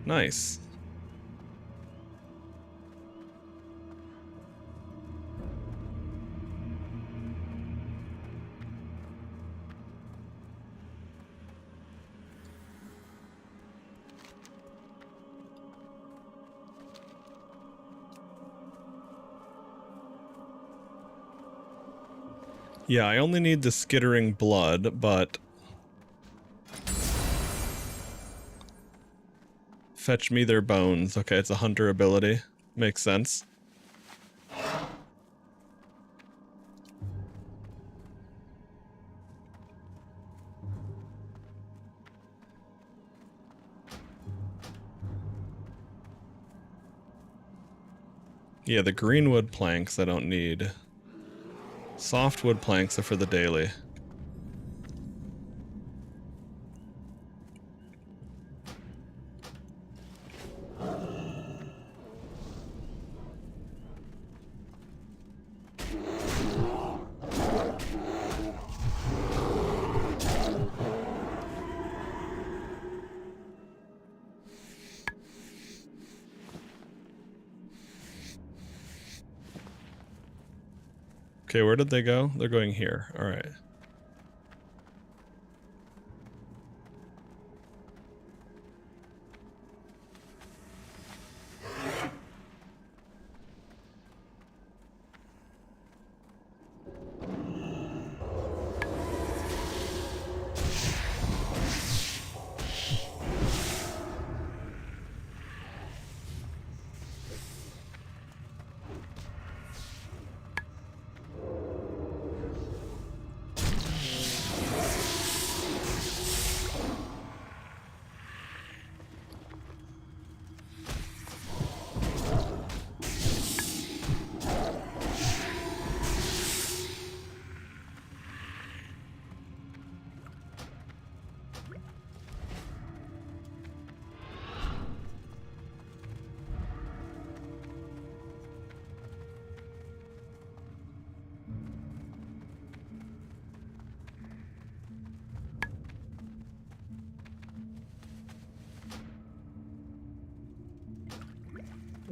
Nice. Yeah, I only need the skittering blood, but fetch me their bones. Okay, it's a hunter ability. Makes sense. Yeah, the greenwood planks I don't need. Softwood planks are for the daily. Okay, where did they go? They're going here. All right.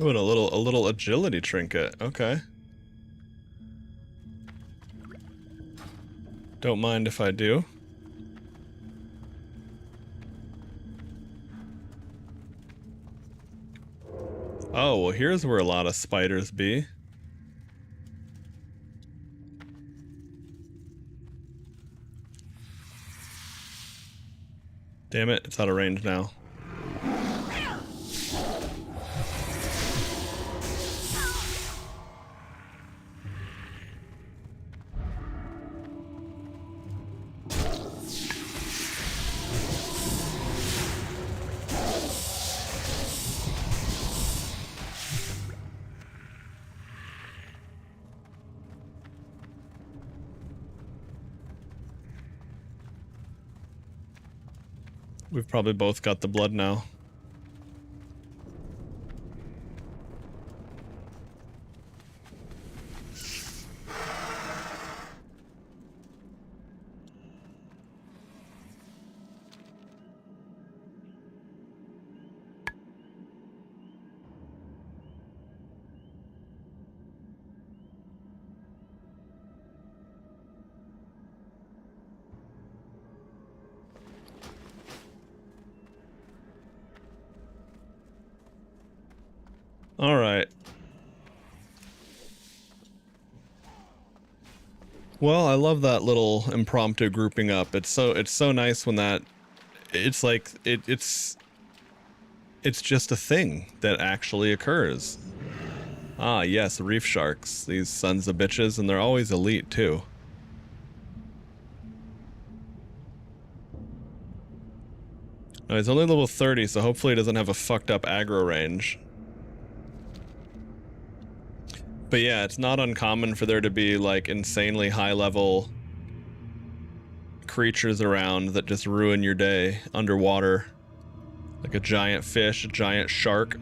Ooh, and a little agility trinket. Okay. Don't mind if I do. Oh, well, here's where a lot of spiders be. Damn it, it's out of range now. We've probably both got the blood now. All right. Well, I love that little impromptu grouping up. It's so nice when that it's like it's just a thing that actually occurs. Ah, yes, reef sharks. These sons of bitches, and they're always elite too. No, he's only level 30, so hopefully he doesn't have a fucked up aggro range. But yeah, it's not uncommon for there to be like insanely high level creatures around that just ruin your day underwater. Like a giant fish, a giant shark.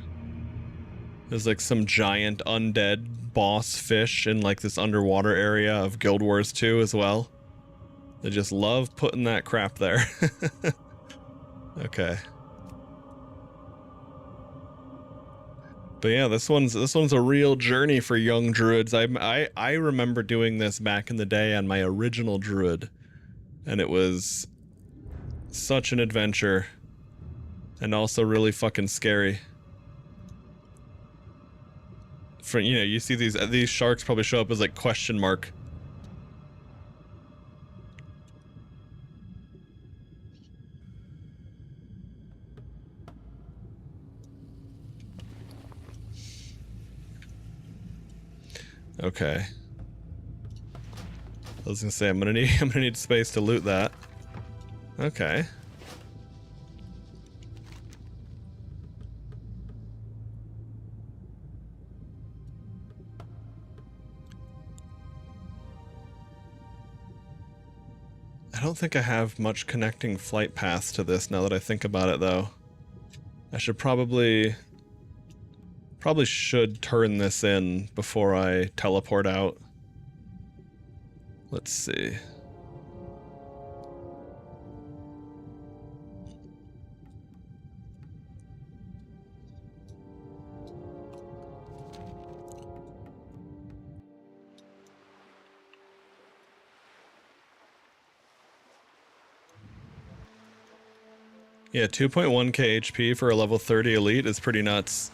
There's like some giant undead boss fish in like this underwater area of Guild Wars 2 as well. They just love putting that crap there. Okay. But yeah, this one's a real journey for young druids. I remember doing this back in the day on my original druid, and it was such an adventure, and also really fucking scary. For you see these sharks probably show up as like question mark. Okay. I was gonna say I'm gonna need space to loot that. Okay. I don't think I have much connecting flight paths to this now that I think about it though. I should probably should turn this in before I teleport out. Let's see. Yeah, 2.1k HP for a level 30 elite is pretty nuts.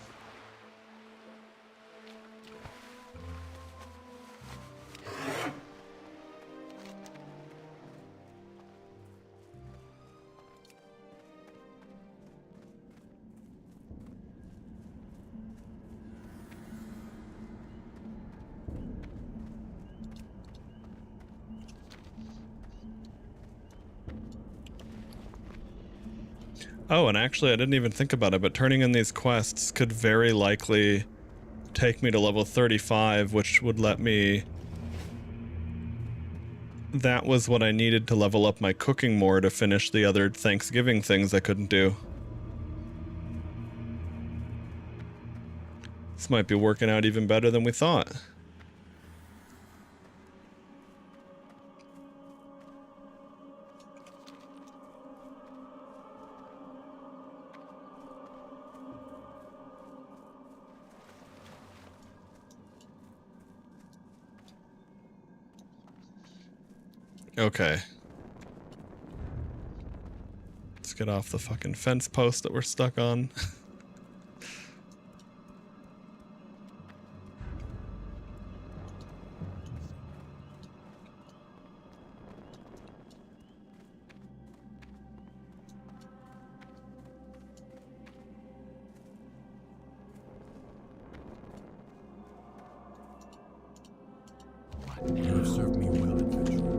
Oh, and actually I didn't even think about it, but turning in these quests could very likely take me to level 35, which would let me... That was what I needed to level up my cooking more to finish the other Thanksgiving things I couldn't do. This might be working out even better than we thought. Okay. Let's get off the fucking fence post that we're stuck on. You have served me well, adventurer.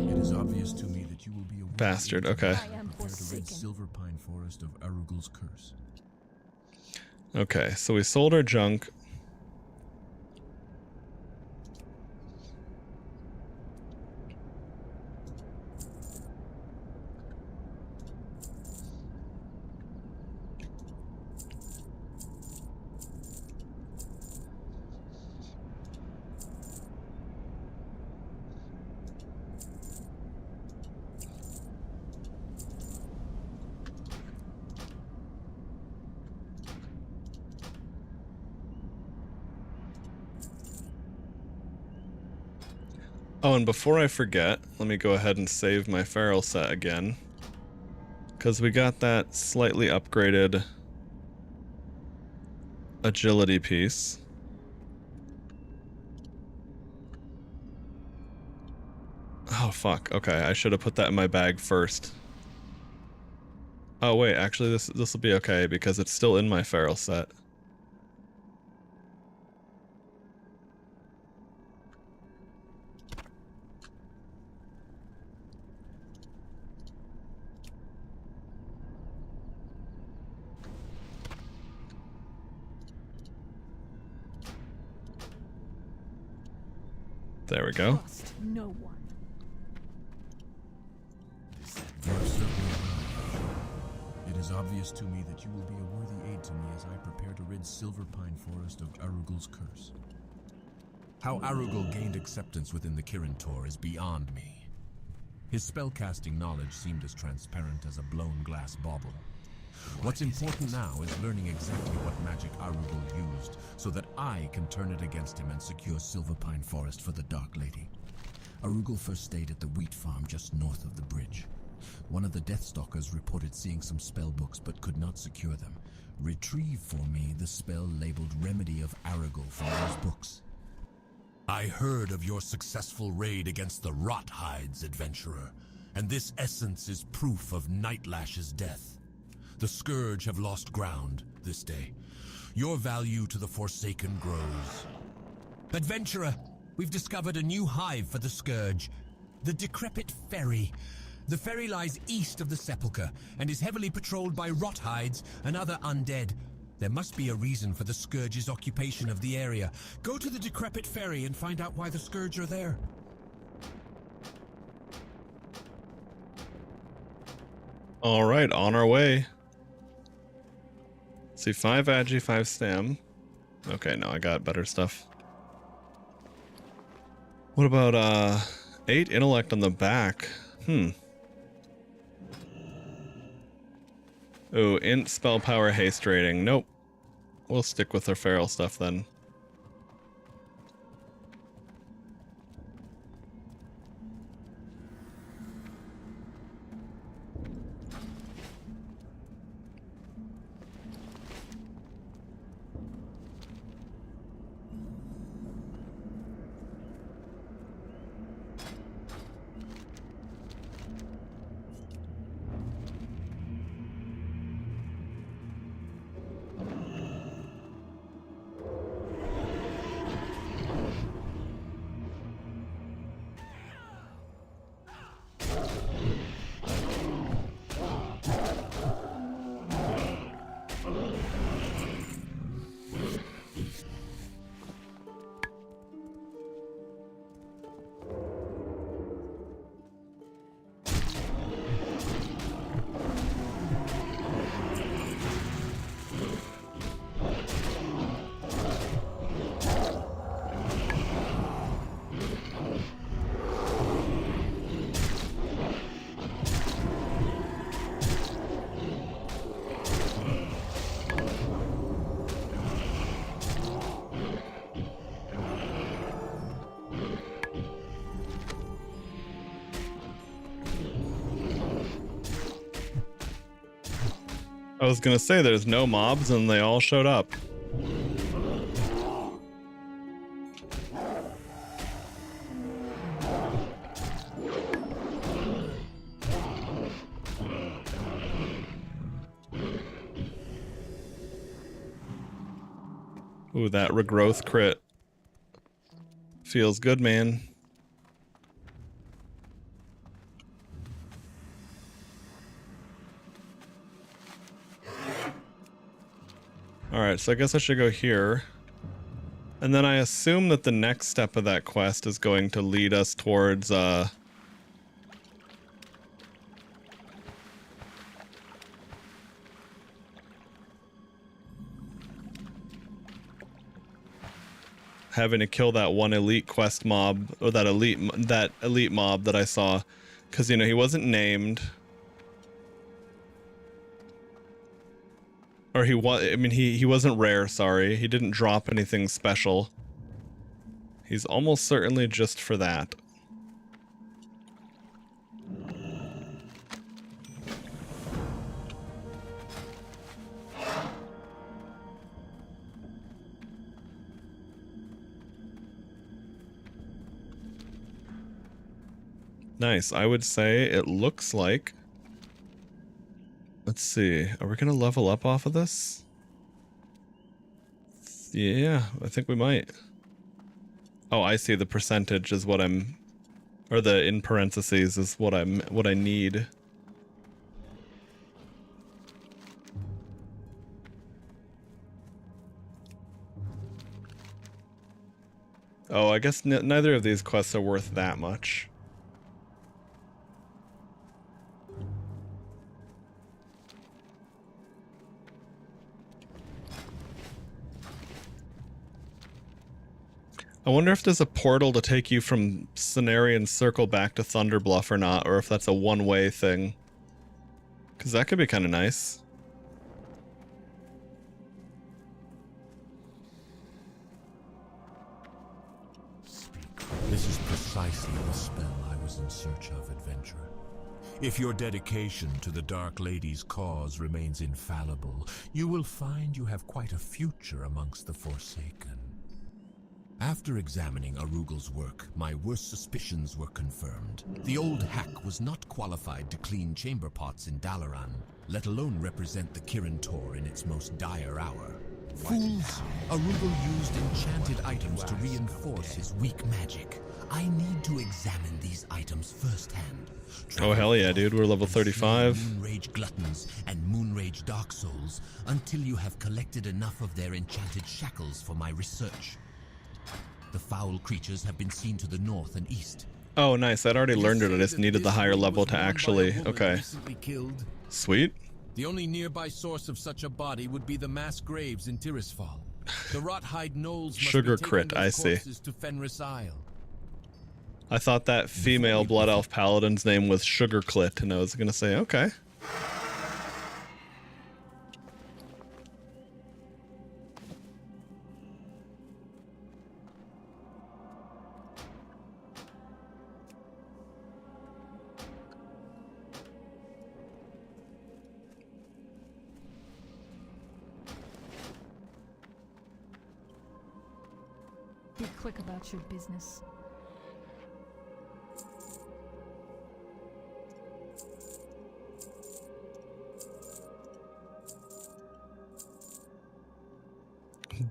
It is obvious to me that you will be a Bastard, okay. I am prepare to rid forsaken. Silver Pine Forest of Arugul's curse. Okay, so we sold our junk. Oh, and before I forget, let me go ahead and save my feral set again. Because we got that slightly upgraded agility piece. Oh, fuck. Okay, I should have put that in my bag first. Oh, wait, actually, this will be okay because it's still in my feral set. There we go. Trust no one. It is obvious to me that you will be a worthy aid to me as I prepare to rid Silverpine Forest of Arugul's curse. How Arugul gained acceptance within the Kirin Tor is beyond me. His spellcasting knowledge seemed as transparent as a blown glass bauble. What's important now is learning exactly what magic Arugul used, so that I can turn it against him and secure Silverpine Forest for the Dark Lady. Arugul first stayed at the wheat farm just north of the bridge. One of the Deathstalkers reported seeing some spell books but could not secure them. Retrieve for me the spell labeled Remedy of Arugul from those books. I heard of your successful raid against the Rothides, adventurer, and this essence is proof of Nightlash's death. The Scourge have lost ground this day. Your value to the Forsaken grows. Adventurer, we've discovered a new hive for the Scourge. The Decrepit Ferry. The ferry lies east of the Sepulchre and is heavily patrolled by Rothides and other undead. There must be a reason for the Scourge's occupation of the area. Go to the Decrepit Ferry and find out why the Scourge are there. All right, on our way. Let's see, 5 agi, 5 stam. Okay, no, I got better stuff. What about 8 intellect on the back? Ooh, int spell power haste rating. Nope. We'll stick with our feral stuff then. I was gonna say there's no mobs and they all showed up. Ooh, that regrowth crit. Feels good, man. Alright, so I guess I should go here. And then I assume that the next step of that quest is going to lead us towards, having to kill that one elite quest mob, or that elite mob that I saw. Because, you know, he wasn't named. Or he was, I mean, he wasn't rare, sorry. He didn't drop anything special. He's almost certainly just for that. Nice. I would say it looks like... Let's see. Are we going to level up off of this? Yeah, I think we might. Oh, I see. The percentage is what I'm... Or the in parentheses is what I need. Oh, I guess neither of these quests are worth that much. I wonder if there's a portal to take you from Cenarian Circle back to Thunderbluff or not, or if that's a one-way thing. Because that could be kind of nice. This is precisely the spell I was in search of, adventurer. If your dedication to the Dark Lady's cause remains infallible, you will find you have quite a future amongst the Forsaken. After examining Arugel's work, my worst suspicions were confirmed. The old hack was not qualified to clean chamber pots in Dalaran, let alone represent the Kirin Tor in its most dire hour. Fools! Arugel used enchanted items to reinforce his weak magic. I need to examine these items firsthand. Oh hell yeah, dude, we're level 35. Moonrage gluttons and Moonrage dark souls until you have collected enough of their enchanted shackles for my research. The foul creatures have been seen to the north and east. Oh nice, I'd already learned it, I just needed the higher level to actually... Okay. Sweet. The only nearby source of such a body would be the mass graves in Tirisfal. The Rothhide Knolls must Sugar be taking crit, those I see. corpses to Fenris Isle. I thought that female Blood Elf Paladin's name was Sugar Clit, and I was gonna say, okay. Be quick about your business.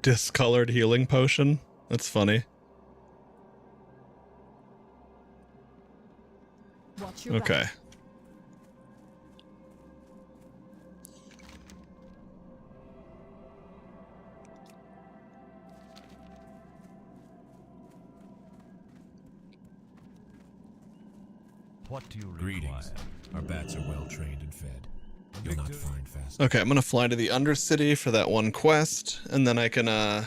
Discolored healing potion? That's funny. Watch your Okay. back. What do you Greetings. Our bats are well trained and fed. You'll not find fast. Okay, I'm gonna fly to the Undercity for that one quest, and then I can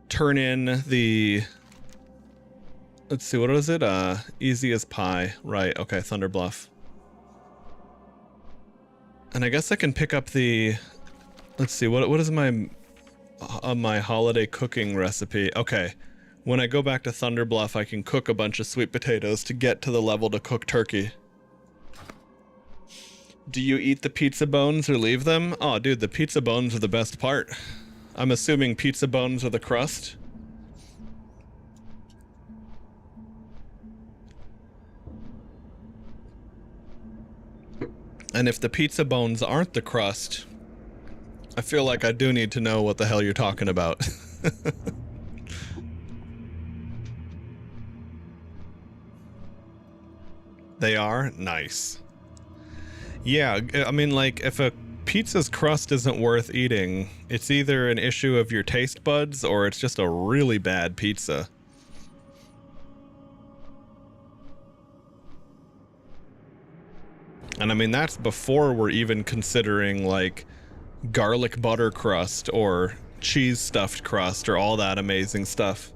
turn in the... Let's see, what is it? Easy as pie. Right, okay, Thunderbluff. And I guess I can pick up the... Let's see, what is my holiday cooking recipe? Okay, when I go back to Thunderbluff, I can cook a bunch of sweet potatoes to get to the level to cook turkey. Do you eat the pizza bones or leave them? Oh, dude, the pizza bones are the best part. I'm assuming pizza bones are the crust. And if the pizza bones aren't the crust, I feel like I do need to know what the hell you're talking about. They are? Nice. Yeah, I mean, like, if a pizza's crust isn't worth eating, it's either an issue of your taste buds or it's just a really bad pizza. And I mean, that's before we're even considering, like, garlic butter crust or cheese stuffed crust or all that amazing stuff.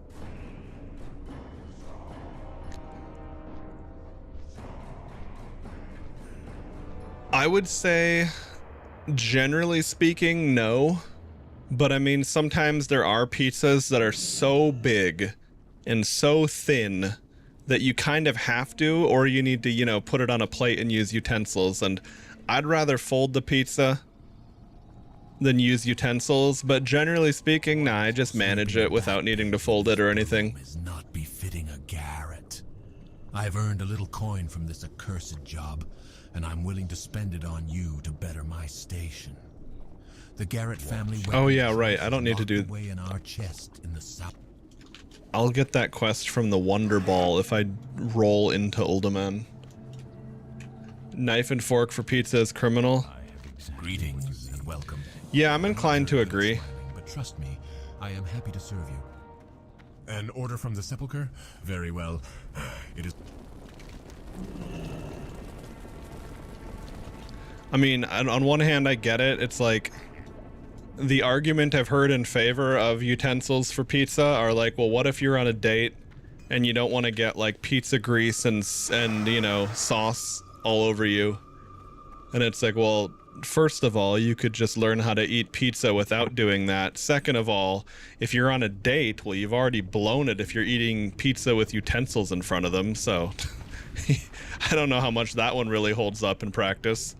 I would say, generally speaking, no. But I mean, sometimes there are pizzas that are so big and so thin that you kind of have to, or you need to, you know, put it on a plate and use utensils. And I'd rather fold the pizza than use utensils. But generally speaking, nah, I just manage it without needing to fold it or anything. Is not befitting a Garrett. I've earned a little coin from this accursed job, and I'm willing to spend it on you to better my station. The Garrett family. Oh yeah, right. I don't need to do. Away in our chest in the south. I'll get that quest from the Wonder Ball if I roll into Uldaman. Knife and fork for pizza is criminal. Greetings and welcome. Yeah, I'm inclined to agree. But trust me, I am happy to serve you. An order from the sepulchre? Very well. It is. I mean, on one hand, I get it. It's like the argument I've heard in favor of utensils for pizza are like, well, what if you're on a date and you don't want to get like pizza grease and you know, sauce all over you? And it's like, well, first of all, you could just learn how to eat pizza without doing that. Second of all, if you're on a date, well, you've already blown it if you're eating pizza with utensils in front of them. So I don't know how much that one really holds up in practice.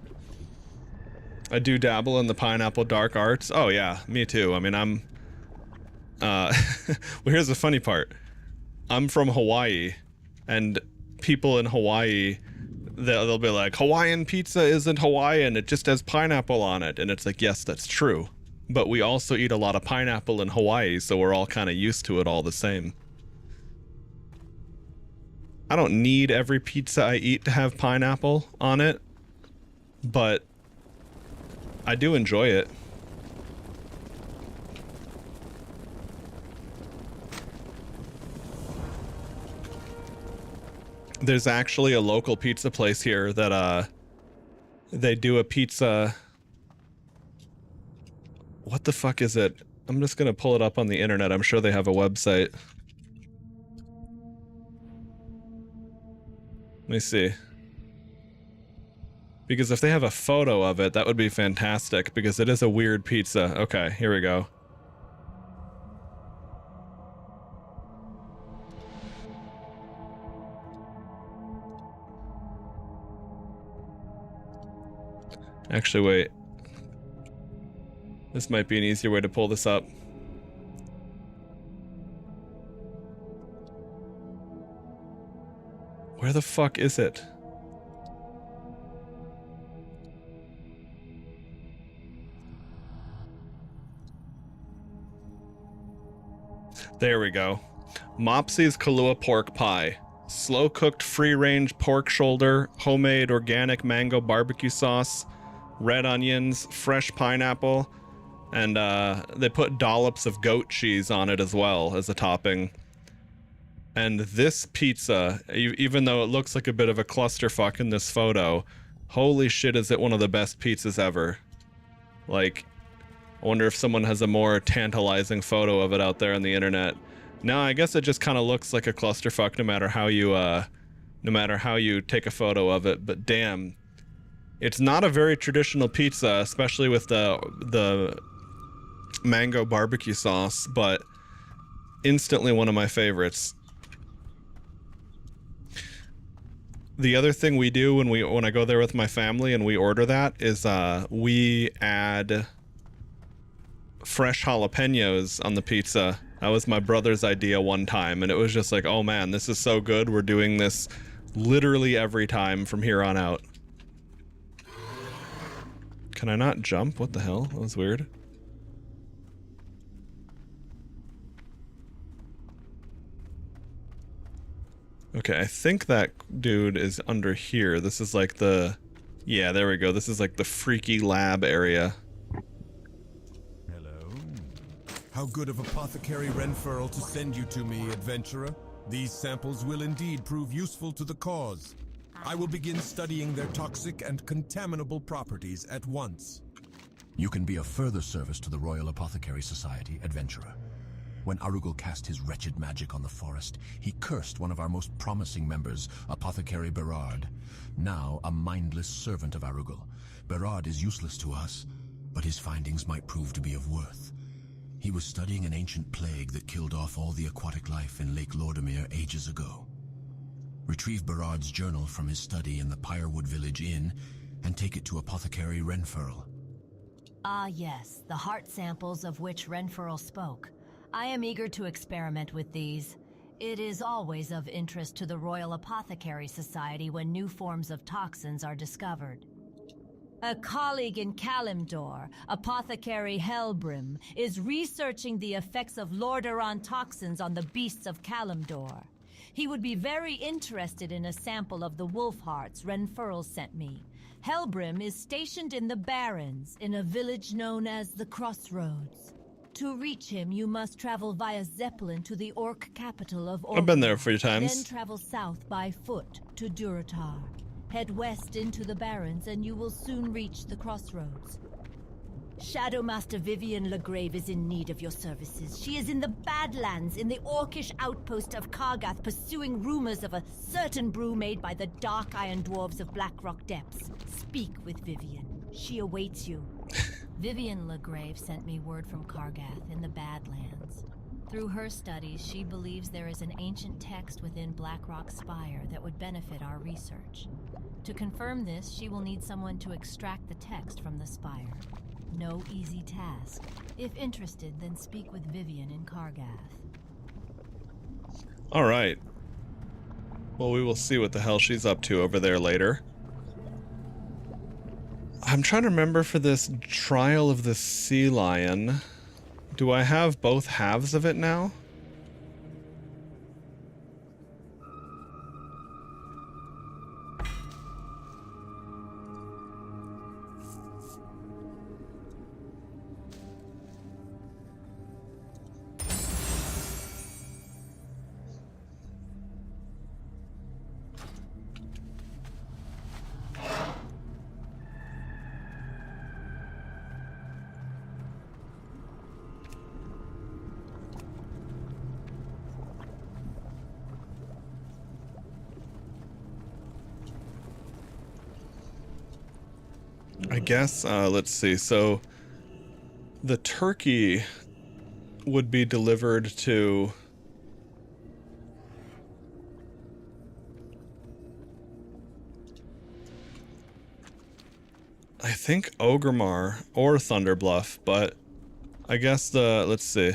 I do dabble in the pineapple dark arts. Oh yeah, me too. I mean, I'm well, here's the funny part. I'm from Hawaii, and people in Hawaii, they'll be like, Hawaiian pizza isn't Hawaiian, it just has pineapple on it. And it's like, yes, that's true, but we also eat a lot of pineapple in Hawaii, so we're all kind of used to it all the same. I don't need every pizza I eat to have pineapple on it, but I do enjoy it. There's actually a local pizza place here that they do a pizza. What the fuck is it? I'm just gonna pull it up on the internet. I'm sure they have a website. Let me see. Because if they have a photo of it, that would be fantastic, because it is a weird pizza. Okay, here we go. Actually, wait. This might be an easier way to pull this up. Where the fuck is it? There we go. Mopsy's Kahlua pork pie. Slow-cooked free-range pork shoulder, homemade organic mango barbecue sauce, red onions, fresh pineapple, and they put dollops of goat cheese on it as well as a topping. And this pizza, even though it looks like a bit of a clusterfuck in this photo, holy shit, is it one of the best pizzas ever. Like, I wonder if someone has a more tantalizing photo of it out there on the internet. No, I guess it just kind of looks like a clusterfuck no matter how you take a photo of it. But damn, it's not a very traditional pizza, especially with the mango barbecue sauce, but instantly one of my favorites. The other thing we do when I go there with my family and we order that is we add fresh jalapenos on the pizza. That was my brother's idea one time, and it was just like, oh man, this is so good. We're doing this literally every time from here on out. Can I not jump? What the hell? That was weird. Okay, I think that dude is under here. This is like the... Yeah, there we go. This is like the freaky lab area. How good of apothecary Renfurl to send you to me, adventurer. These samples will indeed prove useful to the cause. I will begin studying their toxic and contaminable properties at once. You can be of further service to the Royal Apothecary Society, adventurer. When Arugul cast his wretched magic on the forest, he cursed one of our most promising members, Apothecary Berard. Now a mindless servant of Arugul, Berard is useless to us, but his findings might prove to be of worth. He was studying an ancient plague that killed off all the aquatic life in Lake Lordomere ages ago. Retrieve Berard's journal from his study in the Pirewood Village Inn and take it to Apothecary Renfurl. Ah yes, the heart samples of which Renfurl spoke. I am eager to experiment with these. It is always of interest to the Royal Apothecary Society when new forms of toxins are discovered. A colleague in Kalimdor, Apothecary Helbrim, is researching the effects of Lordaeron toxins on the beasts of Kalimdor. He would be very interested in a sample of the wolf hearts Renfurl sent me. Helbrim is stationed in the Barrens, in a village known as the Crossroads. To reach him, you must travel via Zeppelin to the Orc capital of Orc. I've been there a few Then times. travel south by foot to Durotar. Head west into the Barrens and you will soon reach the Crossroads. Shadowmaster Vivian Legrave is in need of your services. She is in the Badlands, in the Orcish outpost of Kargath, pursuing rumors of a certain brew made by the Dark Iron Dwarves of Blackrock Depths. Speak with Vivian. She awaits you. Vivian Legrave sent me word from Kargath in the Badlands. Through her studies, she believes there is an ancient text within Blackrock Spire that would benefit our research. To confirm this, she will need someone to extract the text from the spire. No easy task. If interested, then speak with Vivian in Kargath. All right. Well, we will see what the hell she's up to over there later. I'm trying to remember for this trial of the sea lion. Do I have both halves of it now? I guess, let's see. So the turkey would be delivered to... I think Ogremar or Thunderbluff, but I guess let's see.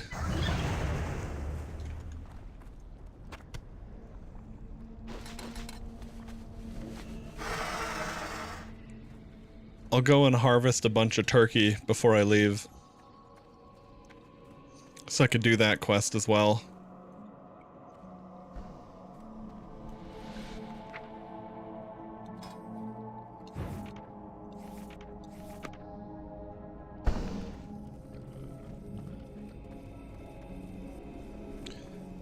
I'll go and harvest a bunch of turkey before I leave. So I could do that quest as well.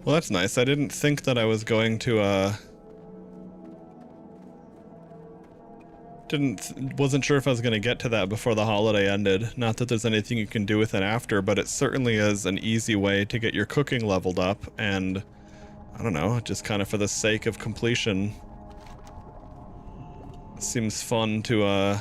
Well, that's nice. I didn't think that I was going to, wasn't sure if I was going to get to that before the holiday ended. Not that there's anything you can do with it after, but it certainly is an easy way to get your cooking leveled up, and I don't know, just kind of for the sake of completion. Seems fun to,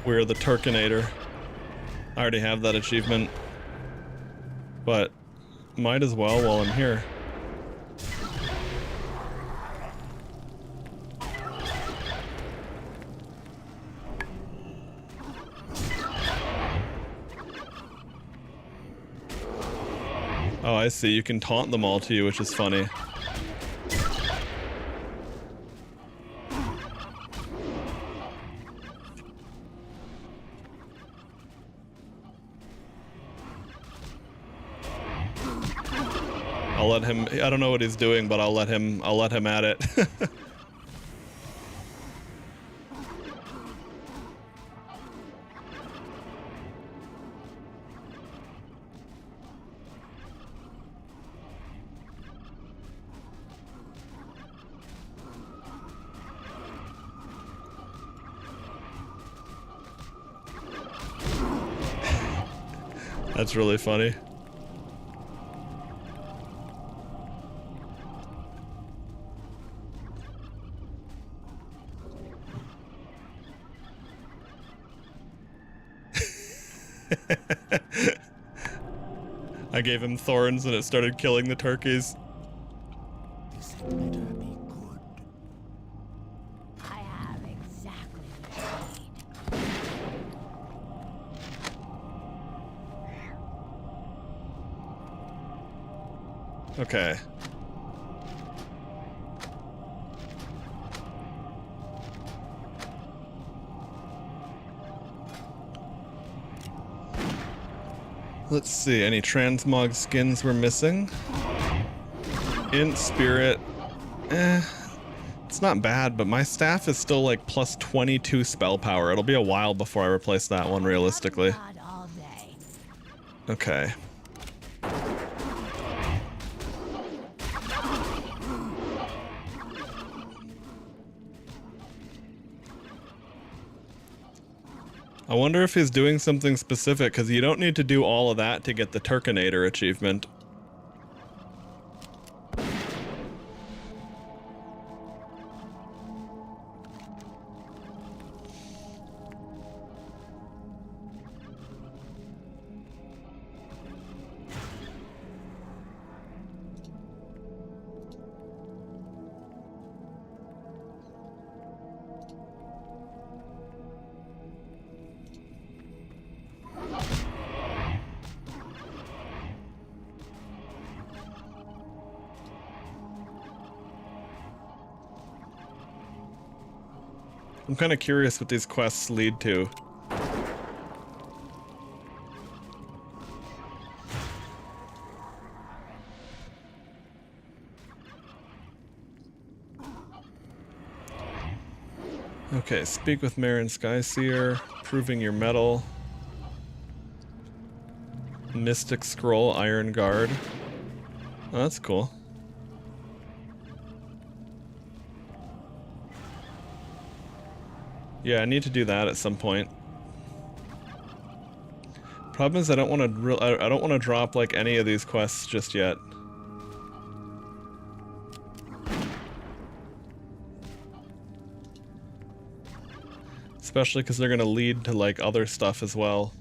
we're the Turkinator. I already have that achievement, but might as well while I'm here. Oh, I see. You can taunt them all to you, which is funny. I'll let him, I don't know what he's doing, but I'll let him at it. That's really funny. I gave him thorns and it started killing the turkeys. This had better be good. I have exactly what you need. Okay. Let's see, any transmog skins we're missing? Int Spirit. It's not bad, but my staff is still like plus 22 spell power. It'll be a while before I replace that one realistically. God all day. Okay. I wonder if he's doing something specific, because you don't need to do all of that to get the Turkinator achievement. I'm kind of curious what these quests lead to. Okay, speak with Marin Skyseer, proving your metal. Mystic Scroll, Iron Guard. Oh, that's cool. Yeah, I need to do that at some point. Problem is, I don't want to drop like any of these quests just yet. Especially because they're gonna lead to like other stuff as well.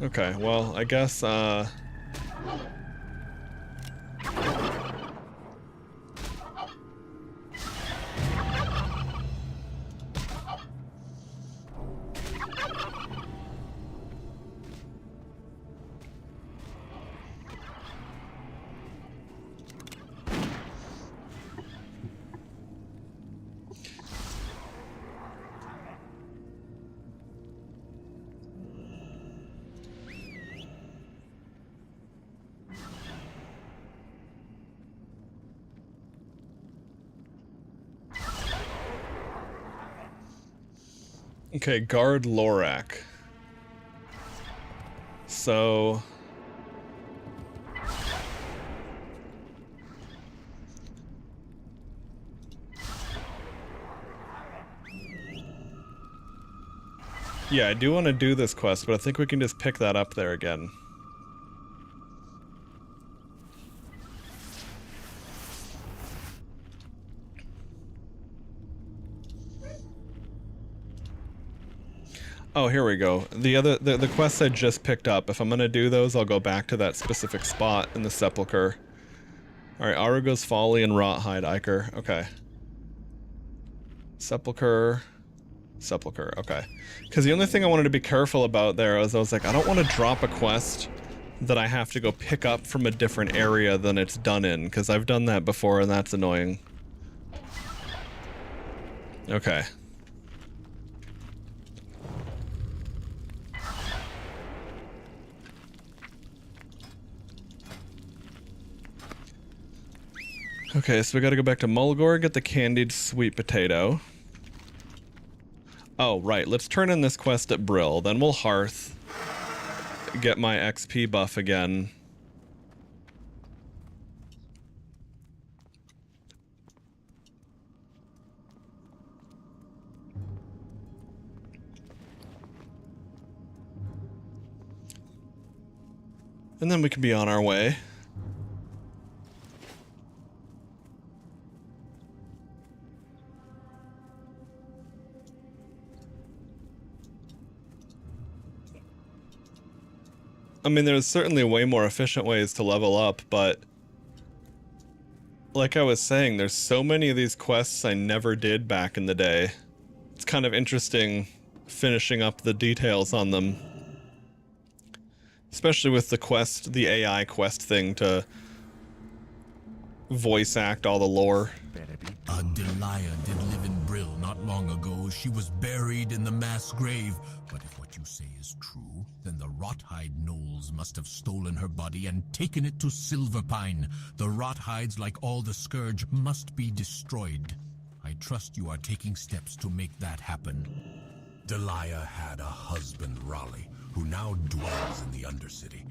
Okay, well, I guess okay, guard Lorak. So yeah, I do want to do this quest, but I think we can just pick that up there again. Oh, here we go. The quests I just picked up, if I'm gonna do those, I'll go back to that specific spot in the Sepulchre. Alright, Arugo's Folly and Rothhide Iker. Okay. Sepulchre, okay. Because the only thing I wanted to be careful about there was I was like, I don't want to drop a quest that I have to go pick up from a different area than it's done in, because I've done that before and that's annoying. Okay. Okay, so we gotta go back to Mulgore, get the candied sweet potato. Oh, right, let's turn in this quest at Brill, then we'll Hearth, get my XP buff again. And then we can be on our way. I mean, there's certainly way more efficient ways to level up, but like I was saying, there's so many of these quests I never did back in the day. It's kind of interesting finishing up the details on them. Especially with the quest, the AI quest thing to voice act all the lore. Delia did live in Brill not long ago. She was buried in the mass grave. But if what you say is true, then the Rothide Knolls must have stolen her body and taken it to Silverpine. The Rothides, like all the Scourge, must be destroyed. I trust you are taking steps to make that happen. Delia had a husband, Raleigh, who now dwells in the Undercity.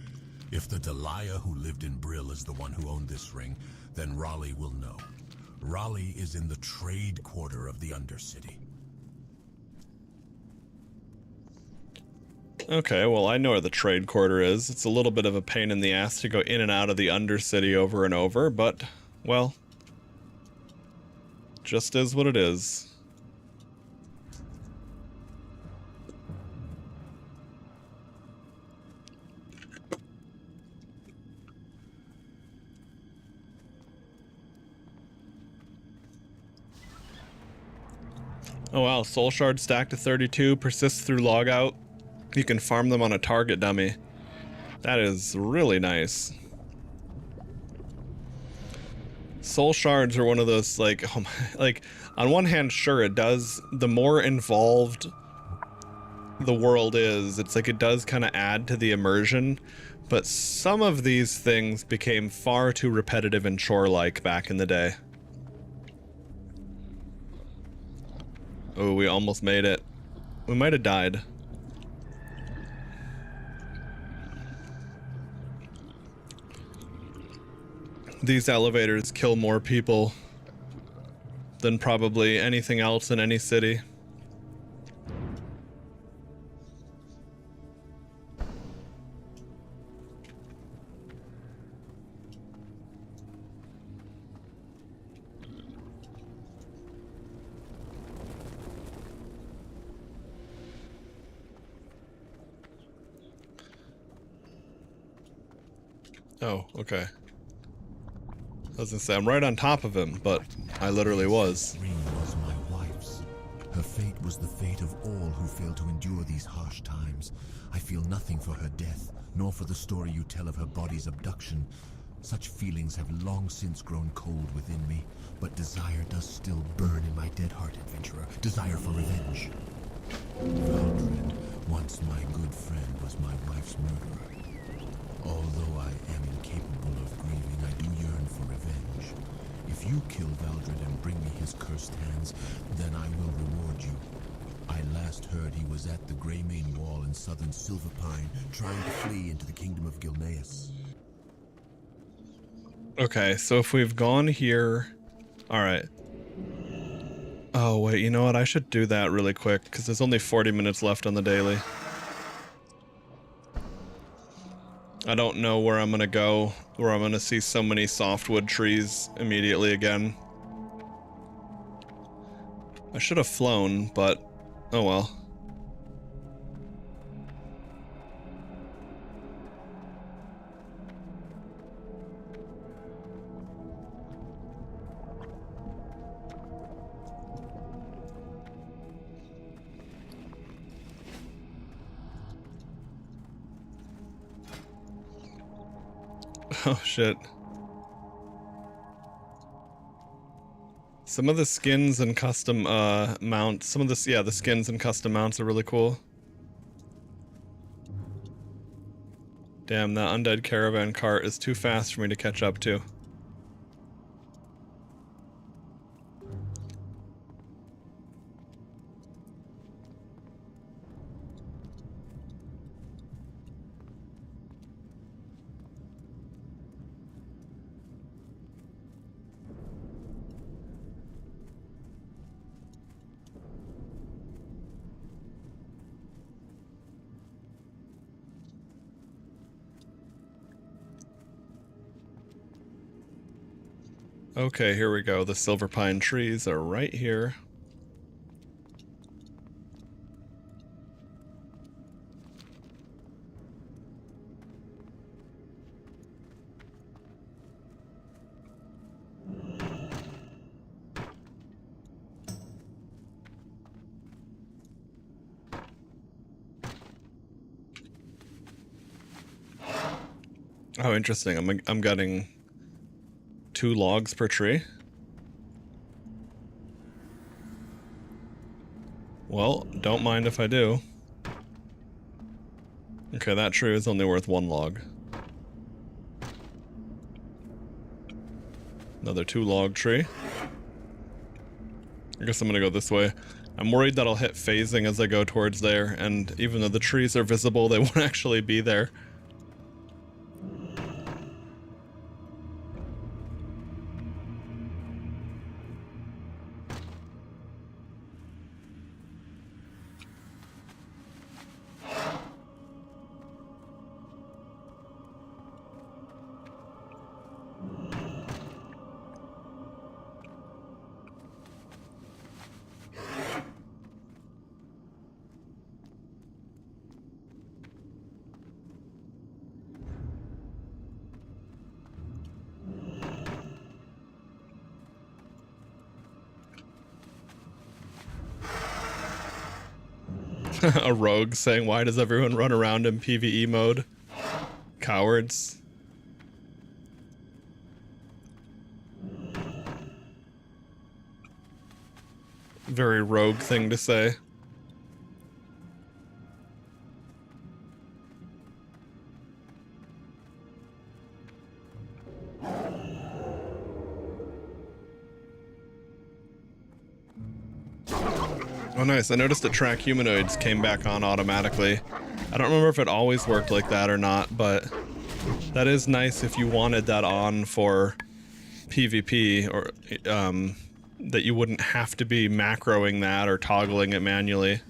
If the Delia who lived in Brill is the one who owned this ring, then Raleigh will know. Raleigh is in the trade quarter of the Undercity. Okay, well, I know where the trade quarter is. It's a little bit of a pain in the ass to go in and out of the Undercity over and over, but, well, just is what it is. Oh wow, soul shard stacked to 32, persists through logout. You can farm them on a target dummy. That is really nice. Soul shards are one of those, like, oh my, like, on one hand, sure, it does, the more involved the world is, it's like it does kind of add to the immersion, but some of these things became far too repetitive and chore-like back in the day. Oh, we almost made it. We might have died. These elevators kill more people than probably anything else in any city. Oh, okay. I was gonna say, I'm right on top of him, but I literally was. Ring was my wife's. Her fate was the fate of all who failed to endure these harsh times. I feel nothing for her death, nor for the story you tell of her body's abduction. Such feelings have long since grown cold within me, but desire does still burn in my dead heart, adventurer. Desire for revenge. Valdred, once my good friend, was my wife's murderer. Although I am incapable of grieving, I do yearn for revenge. If you kill Valdred and bring me his cursed hands, then I will reward you. I last heard he was at the Greymane Wall in southern Silverpine, trying to flee into the kingdom of Gilneas. Okay, so if we've gone here... Alright. Oh, wait, you know what? I should do that really quick, because there's only 40 minutes left on the daily. I don't know where I'm gonna go, where I'm gonna see so many softwood trees immediately again. I should have flown, but oh well. Oh shit. Some of the skins and custom mounts, some of the, yeah, the skins and custom mounts are really cool. Damn, that undead caravan cart is too fast for me to catch up to. Okay, here we go. The silver pine trees are right here. Oh, interesting. I'm getting 2 logs per tree. Well, don't mind if I do. Okay, that tree is only worth 1 log. Another 2 log tree. I guess I'm gonna go this way. I'm worried that I'll hit phasing as I go towards there, and even though the trees are visible, they won't actually be there. A rogue saying, why does everyone run around in PvE mode? Cowards. Very rogue thing to say. Oh nice, I noticed that track humanoids came back on automatically. I don't remember if it always worked like that or not, but that is nice if you wanted that on for PvP, or that you wouldn't have to be macroing that or toggling it manually.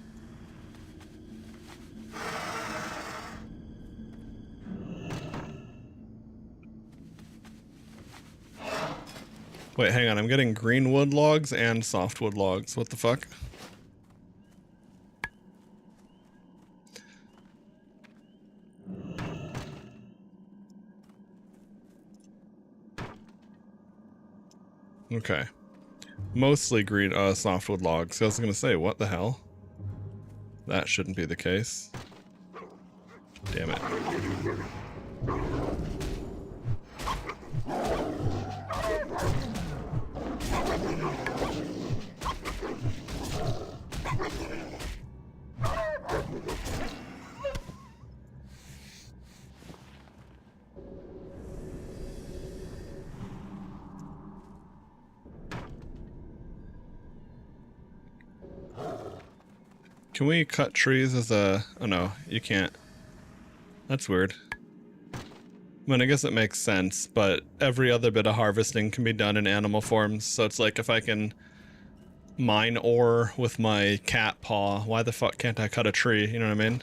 Wait, hang on, I'm getting green wood logs and softwood logs. What the fuck? Okay. Mostly green, softwood logs. I was gonna say, what the hell? That shouldn't be the case. Damn it. Can we cut trees as a... Oh no, you can't. That's weird. I mean, I guess it makes sense, but every other bit of harvesting can be done in animal forms, so it's like if I can mine ore with my cat paw, why the fuck can't I cut a tree, you know what I mean?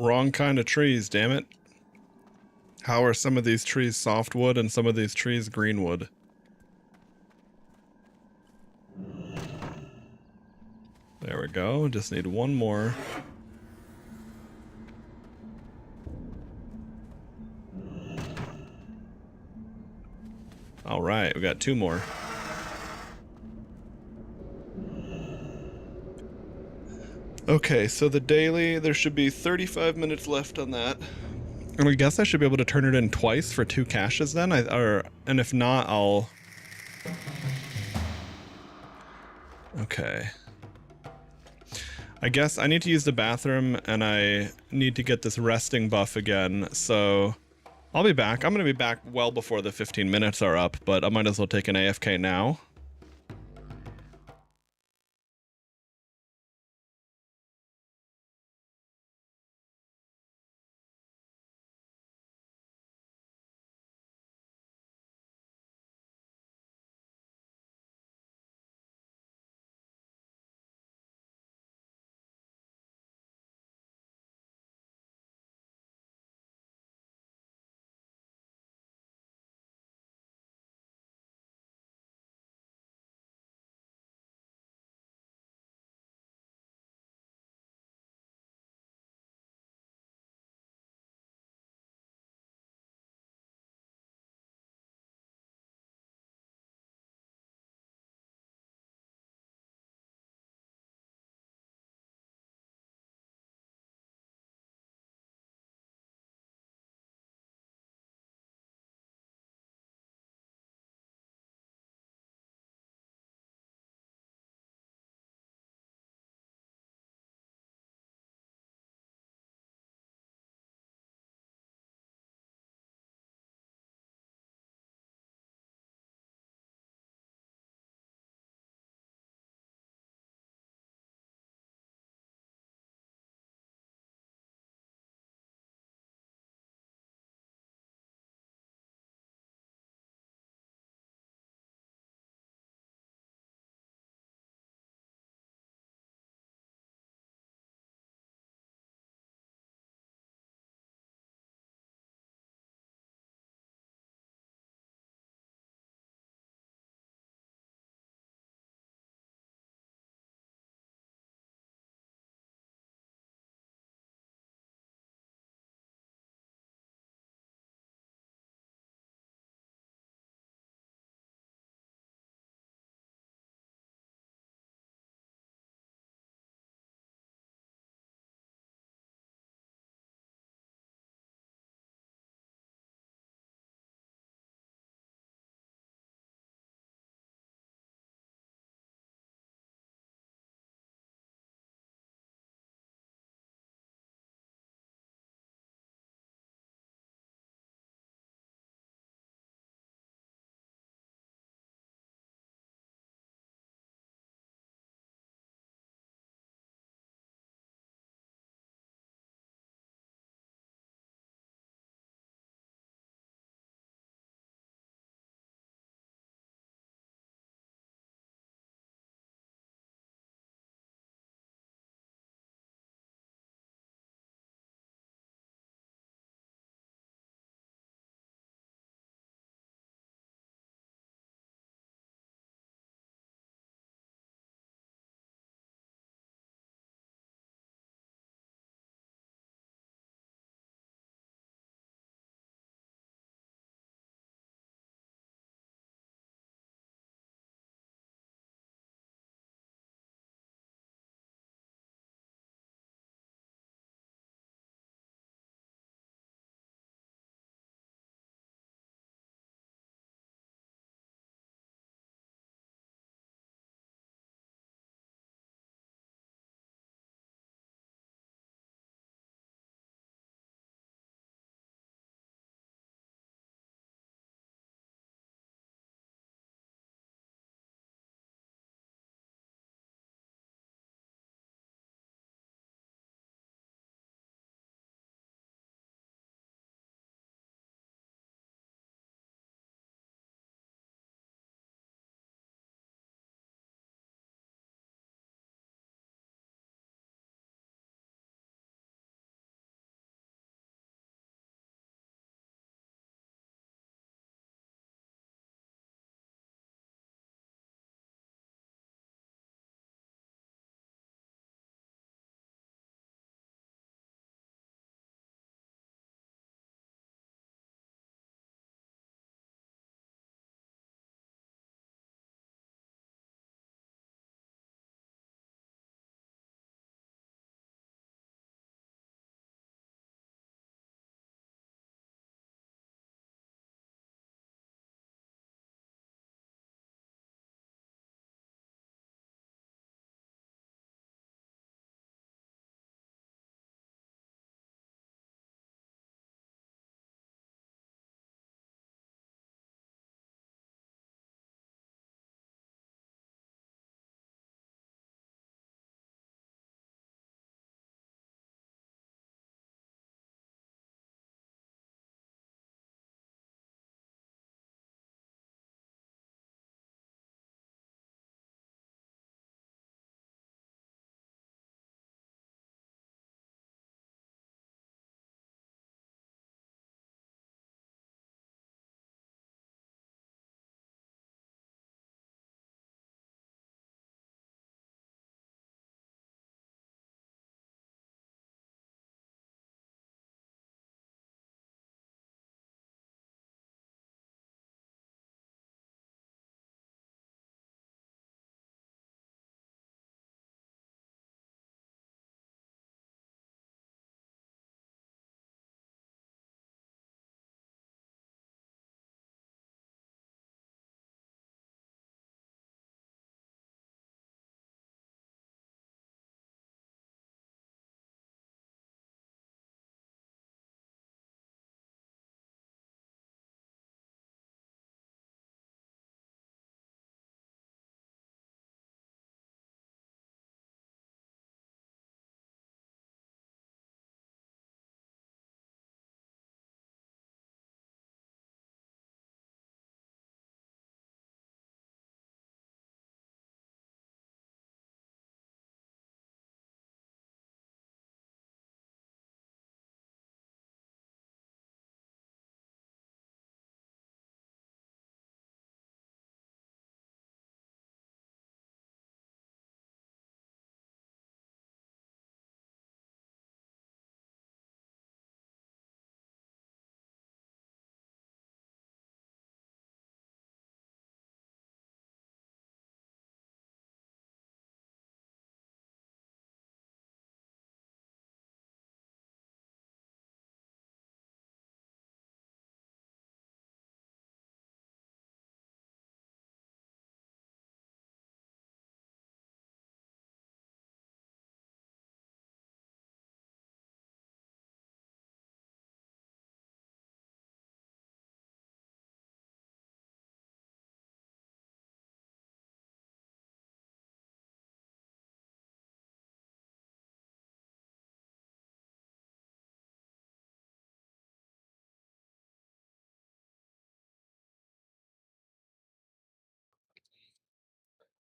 Wrong kind of trees, damn it. How are some of these trees softwood and some of these trees greenwood? There we go. Just need one more. All right, we got 2 more. Okay, so the daily, there should be 35 minutes left on that. And I guess I should be able to turn it in twice for 2 caches then, and if not, I'll... Okay. I guess I need to use the bathroom, and I need to get this resting buff again, so I'll be back. I'm going to be back well before the 15 minutes are up, but I might as well take an AFK now.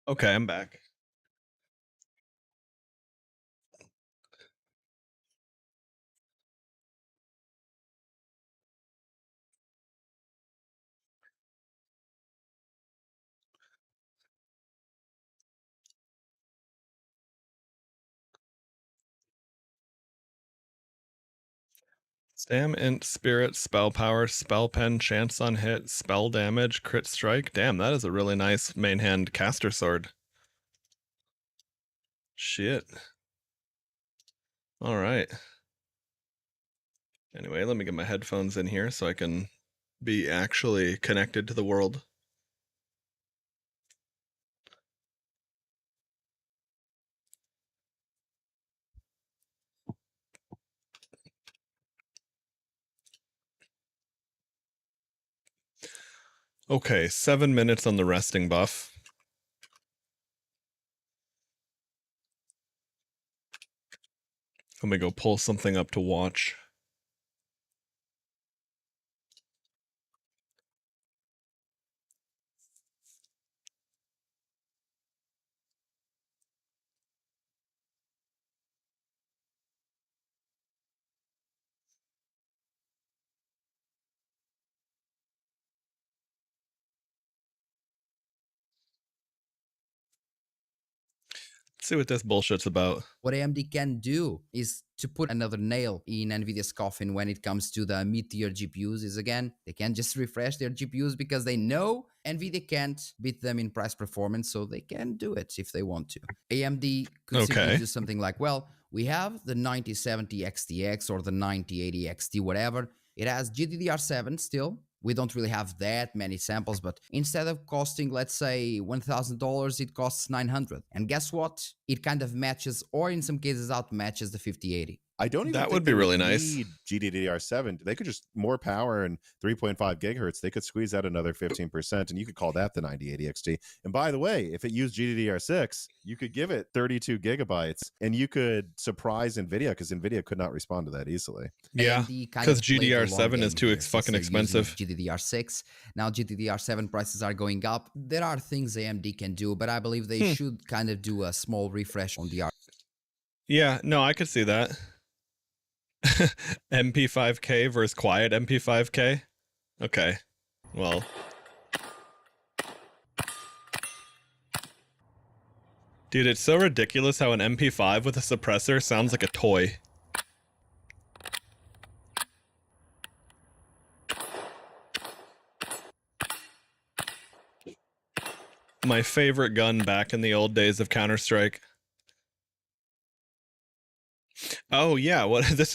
Okay, I'm back. Stam, int, spirit, spell power, spell pen, chance on hit, spell damage, crit strike. Damn, that is a really nice main hand caster sword. Shit. All right. Anyway, let me get my headphones in here so I can be actually connected to the world. Okay, 7 minutes on the resting buff. Let me go pull something up to watch. Let's see what this bullshit's about. What AMD can do is to put another nail in NVIDIA's coffin when it comes to the mid-tier GPUs is, again, they can't just refresh their GPUs because they know NVIDIA can't beat them in price performance, so they can do it if they want to. AMD could simply do something like, well, we have the 9070 XTX or the 9080 XT, whatever. It has GDDR7 still. We don't really have that many samples, but instead of costing, let's say, $1,000, it costs $900. And guess what? It kind of matches, or in some cases outmatches, the 5080. I don't even that think would be they really nice. Need GDDR7. They could just more power and 3.5 gigahertz. They could squeeze out another 15%, and you could call that the 9080 XT. And by the way, if it used GDDR6, you could give it 32 gigabytes, and you could surprise NVIDIA because NVIDIA could not respond to that easily. Yeah, because GDDR7 is too fucking expensive. GDDR6. Now GDDR7 prices are going up. There are things AMD can do, but I believe they should kind of do a small refresh on the art. Yeah, no, I could see that. MP5K versus quiet MP5K? Okay. Well. Dude, it's so ridiculous how an MP5 with a suppressor sounds like a toy. My favorite gun back in the old days of Counter-Strike. Oh yeah, what this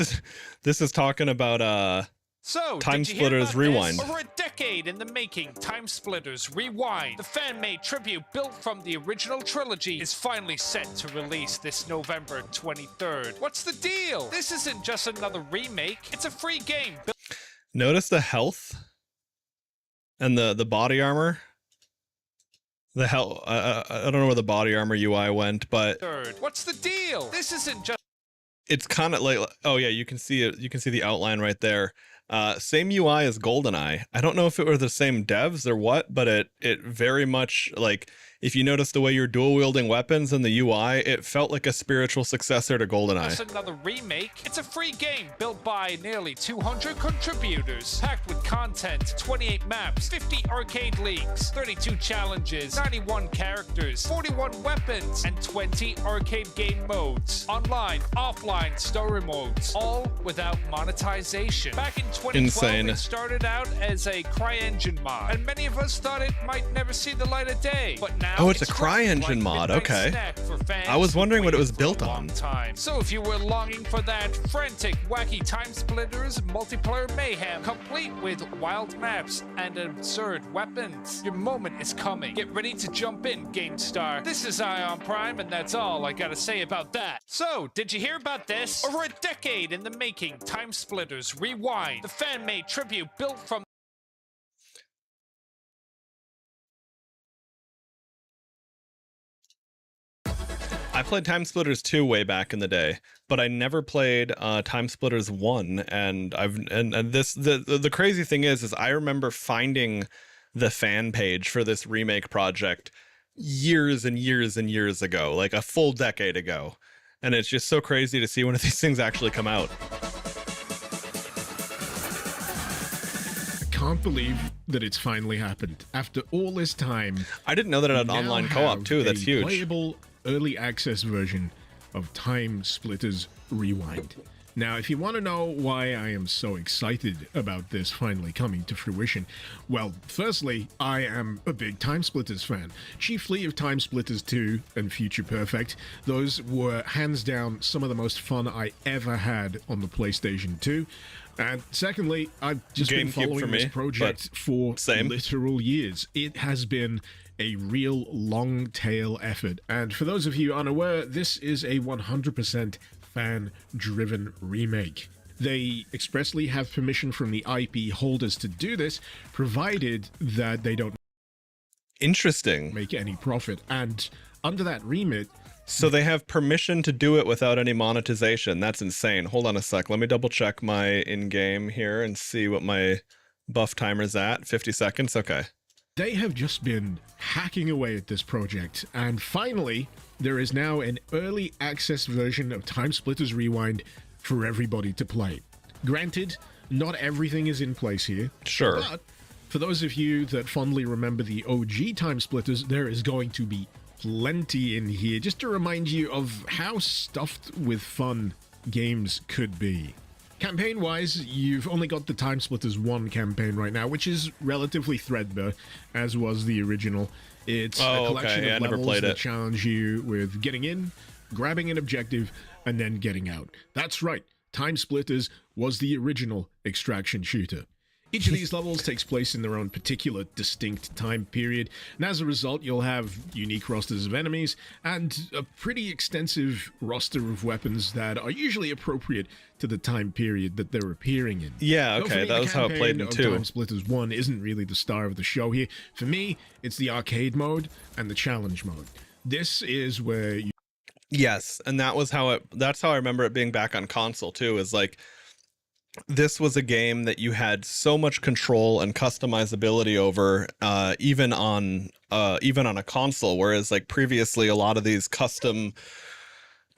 is talking about So, Time did you hear Splitters about Rewind. This? Over a decade in the making, Time Splitters Rewind, the fan-made tribute built from the original trilogy, is finally set to release this November 23rd. What's the deal? This isn't just another remake, it's a free game. Notice the health and the body armor. The hell, I don't know where the body armor UI went, but What's the deal? This isn't just. It's kind of like, oh yeah, you can see it. You can see the outline right there. Same UI as GoldenEye. I don't know if it were the same devs or what, but it very much, like, if you notice the way you're dual wielding weapons in the UI, it felt like a spiritual successor to GoldenEye. It's another remake. It's a free game built by nearly 200 contributors, packed with content, 28 maps, 50 arcade leagues, 32 challenges, 91 characters, 41 weapons, and 20 arcade game modes. Online, offline, story modes, all without monetization. Back in 2012, Insane. It started out as a CryEngine mod, and many of us thought it might never see the light of day. But now Oh, it's a CryEngine mod. Okay. I was wondering what it was built on. So if you were longing for that frantic, wacky Time Splitters multiplayer mayhem, complete with wild maps and absurd weapons, your moment is coming. Get ready to jump in, GameStar. This is Ion Prime, and that's all I gotta say about that. So, did you hear about this? Over a decade in the making, Time Splitters Rewind, the fan-made tribute built from I played Time Splitters 2 way back in the day, but I never played Time Splitters 1. And the crazy thing is I remember finding the fan page for this remake project years and years and years ago, like a full decade ago. And it's just so crazy to see one of these things actually come out. I can't believe that it's finally happened. After all this time, I didn't know that it had we now online co-op have too. That's a huge. Playable early access version of Time Splitters Rewind. Now, if you want to know why I am so excited about this finally coming to fruition, well, firstly, I am a big Time Splitters fan, chiefly of Time Splitters 2 and Future Perfect. Those were hands down some of the most fun I ever had on the PlayStation 2. And secondly, I've just been GameCube following for me, this project for same. literal years. It has been a real long tail effort. And for those of you unaware, this is a 100% fan-driven remake. They expressly have permission from the IP holders to do this, provided that they don't Interesting. make any profit. And under that remit, So they have permission to do it without any monetization. That's insane. Hold on a sec. Let me double check my in-game here and see what my buff timer's at. 50 seconds. Okay. they have just been hacking away at this project. And finally, there is now an early access version of Time Splitters Rewind for everybody to play. Granted, not everything is in place here. Sure. But for those of you that fondly remember the OG Time Splitters, there is going to be plenty in here just to remind you of how stuffed with fun games could be. Campaign-wise, you've only got the Time Splitters 1 campaign right now, which is relatively threadbare, as was the original. It's a collection of levels that challenge you with getting in, grabbing an objective, and then getting out. That's right, Time Splitters was the original extraction shooter. Each of these levels takes place in their own particular distinct time period, and as a result, you'll have unique rosters of enemies and a pretty extensive roster of weapons that are usually appropriate to the time period that they're appearing in. Yeah, okay, that was how it played in 2. Time Splitters 1 isn't really the star of the show here. For me, it's the arcade mode and the challenge mode. This is where you... Yes, and that's how I remember it being back on console too, is like, this was a game that you had so much control and customizability over, even on a console, whereas like previously a lot of these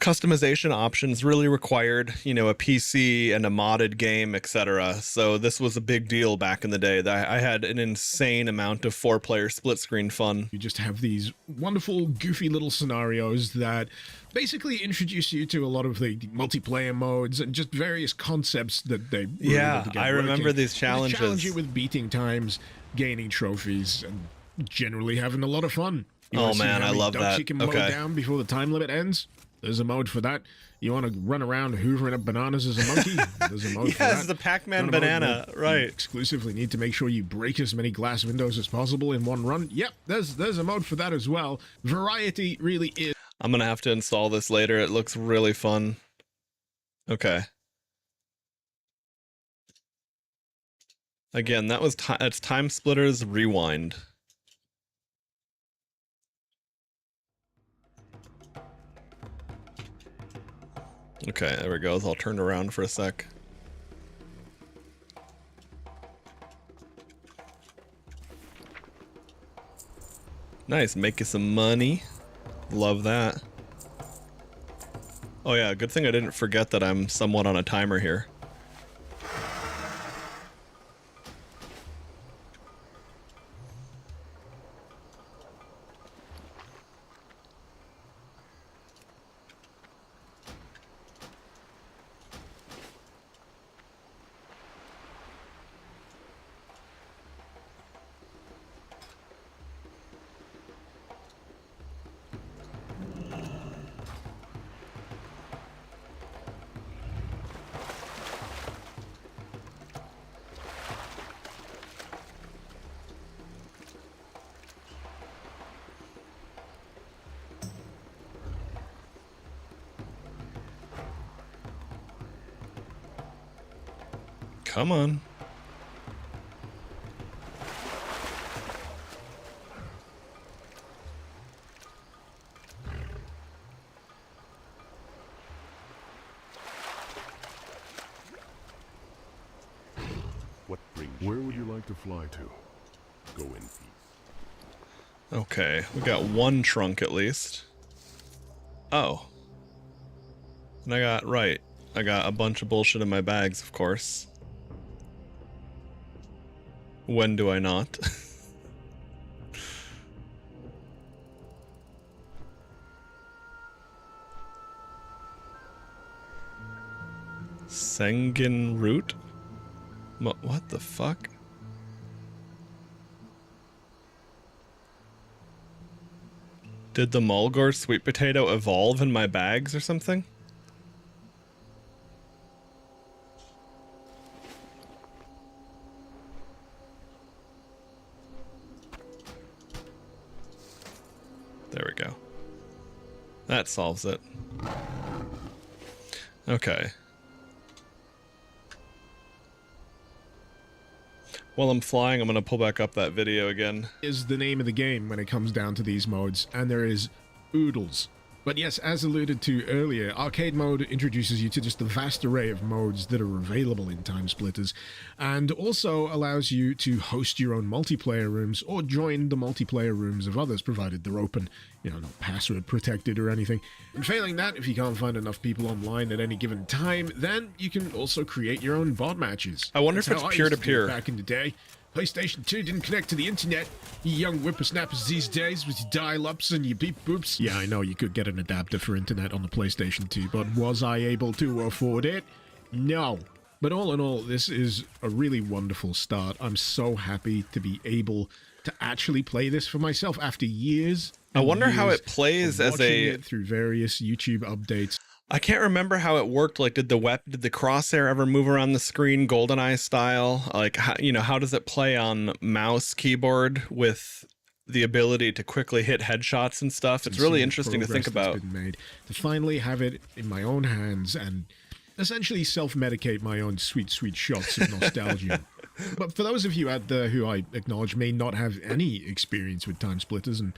customization options really required, you know, a PC and a modded game, etc. So this was a big deal back in the day. That I had an insane amount of 4-player split screen fun. You just have these wonderful, goofy little scenarios that basically introduce you to a lot of the multiplayer modes and just various concepts that they were able to get I remember working. these challenges. They challenge you with beating times, gaining trophies, and generally having a lot of fun. You Oh wanna see man, how I many love ducks that. You can mow Okay. down before the time limit ends. There's a mode for that. You want to run around hoovering up bananas as a monkey? There's a mode for that. Yes, the Pac-Man You want a mode banana, where you right. exclusively need to make sure you break as many glass windows as possible in one run. Yep, there's a mode for that as well. Variety really is. I'm gonna have to install this later. It looks really fun. Okay. Again, that was it's Time Splitters Rewind. Okay, there we go. I'll turn around for a sec. Nice, make you some money. Love that. Oh yeah, good thing I didn't forget that I'm somewhat on a timer here. Come on. Where would you like to fly to? Go in peace. Okay, we got one trunk at least. Oh. And I got a bunch of bullshit in my bags, of course. When do I not? Sengin root? What the fuck? Did the Mulgore sweet potato evolve in my bags or something? There we go. That solves it. Okay. While I'm flying, I'm going to pull back up that video again. Is the name of the game when it comes down to these modes, and there is oodles. But yes, as alluded to earlier, arcade mode introduces you to just the vast array of modes that are available in Time Splitters, and also allows you to host your own multiplayer rooms or join the multiplayer rooms of others, provided they're open, you know, not password protected or anything. And failing that, if you can't find enough people online at any given time, then you can also create your own bot matches. I wonder That's if it's how I used to do it peer-to-peer. back in the day. PlayStation 2 didn't connect to the internet. You young whippersnappers these days with your dial-ups and your beep boops. Yeah, I know you could get an adapter for internet on the PlayStation 2, but was I able to afford it? No. But all in all, this is a really wonderful start. I'm so happy to be able to actually play this for myself after years. I wonder how years it plays of as watching a... it through various YouTube updates. I can't remember how it worked. Like, did the crosshair ever move around the screen, GoldenEye style? Like, how, you know, how does it play on mouse keyboard with the ability to quickly hit headshots and stuff? It's really interesting to think about. Been made to finally have it in my own hands and essentially self-medicate my own sweet, sweet shots of nostalgia. But for those of you out there who I acknowledge may not have any experience with Time Splitters and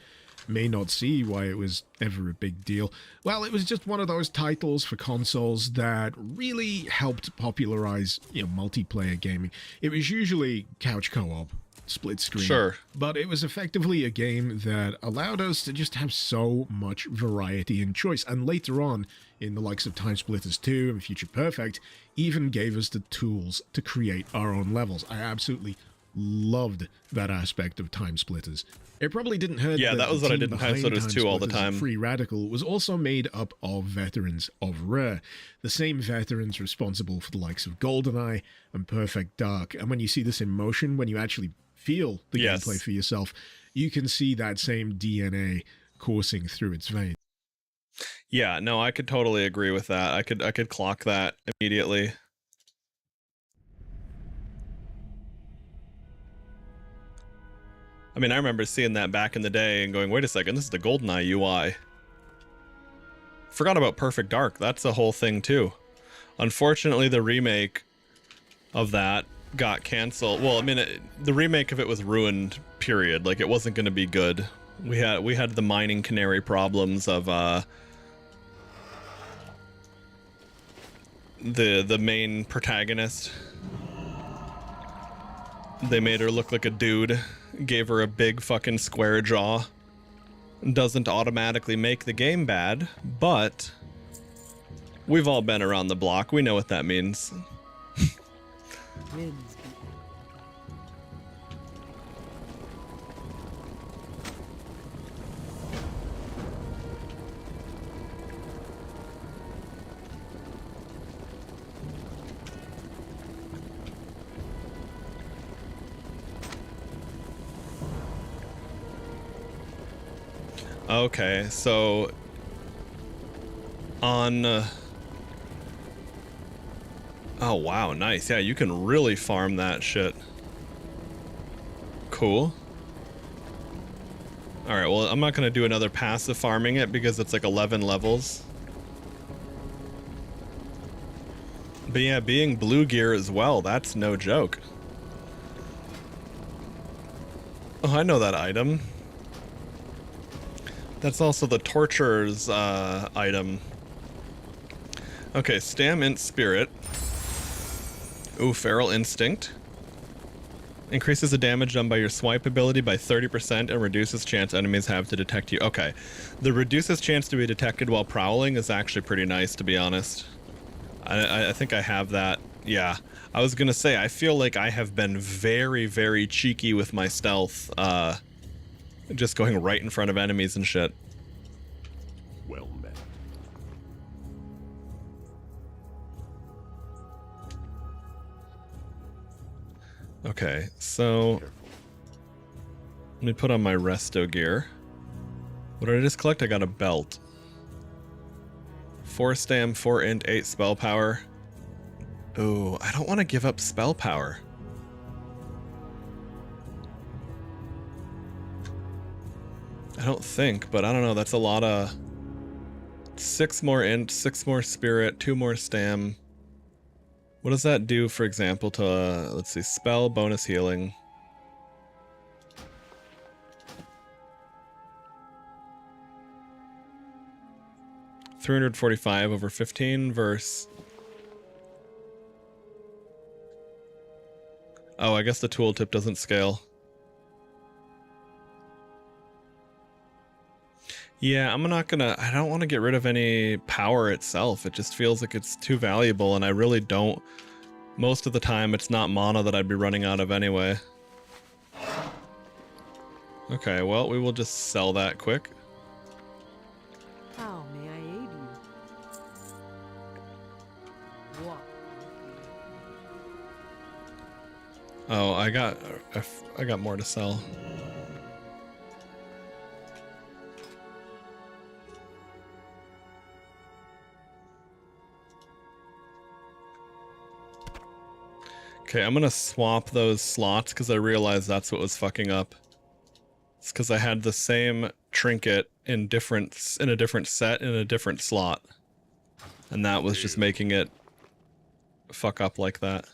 may not see why it was ever a big deal, well, it was just one of those titles for consoles that really helped popularize, you know, multiplayer gaming. It was usually couch co-op, split screen. Sure. But it was effectively a game that allowed us to just have so much variety and choice. And later on, in the likes of Time Splitters 2 and Future Perfect, even gave us the tools to create our own levels. I absolutely loved that aspect of Time Splitters. It probably didn't hurt. Yeah, that was what I did in Time Splitters 2 all the time. Free Radical was also made up of veterans of Rare, the same veterans responsible for the likes of GoldenEye and Perfect Dark. And when you see this in motion, when you actually feel the gameplay for yourself, you can see that same DNA coursing through its veins. Yeah, no, I could totally agree with that. I could clock that immediately. I mean, I remember seeing that back in the day and going, wait a second, this is the GoldenEye UI. Forgot about Perfect Dark. That's a whole thing too. Unfortunately, the remake of that got canceled. Well, I mean, the remake of it was ruined, period. Like, it wasn't going to be good. We had the mining canary problems of the main protagonist. They made her look like a dude, gave her a big fucking square jaw. Doesn't automatically make the game bad, but we've all been around the block. We know what that means. Okay, so on oh wow, nice. Yeah, you can really farm that shit. Cool. Alright, well, I'm not gonna do another passive farming it because it's like 11 levels. But yeah, being blue gear as well, that's no joke. Oh, I know that item. That's also the Torturer's item. Okay, Stam Int Spirit. Ooh, Feral Instinct. Increases the damage done by your swipe ability by 30% and reduces chance enemies have to detect you. Okay. The reduces chance to be detected while prowling is actually pretty nice, to be honest. I think I have that. Yeah. I was gonna say, I feel like I have been very, very cheeky with my stealth. Just going right in front of enemies and shit. Well met. Okay, so let me put on my resto gear. What did I just collect? I got a belt. 4 stam, 4 int, 8 spell power. Ooh, I don't want to give up spell power. I don't think, but I don't know. That's a lot of 6 more int, 6 more spirit, 2 more stam. What does that do, for example, to, let's see, spell, bonus healing. $345 over 15 versus... Oh, I guess the tooltip doesn't scale. Yeah, I'm not gonna... I don't want to get rid of any power itself. It just feels like it's too valuable, and I really don't... Most of the time, it's not mana that I'd be running out of anyway. Okay, well, we will just sell that quick. How may I aid you? What? Oh, I got more to sell. Okay, I'm gonna swap those slots because I realized that's what was fucking up. It's because I had the same trinket in a different set in a different slot, and that was just making it fuck up like that.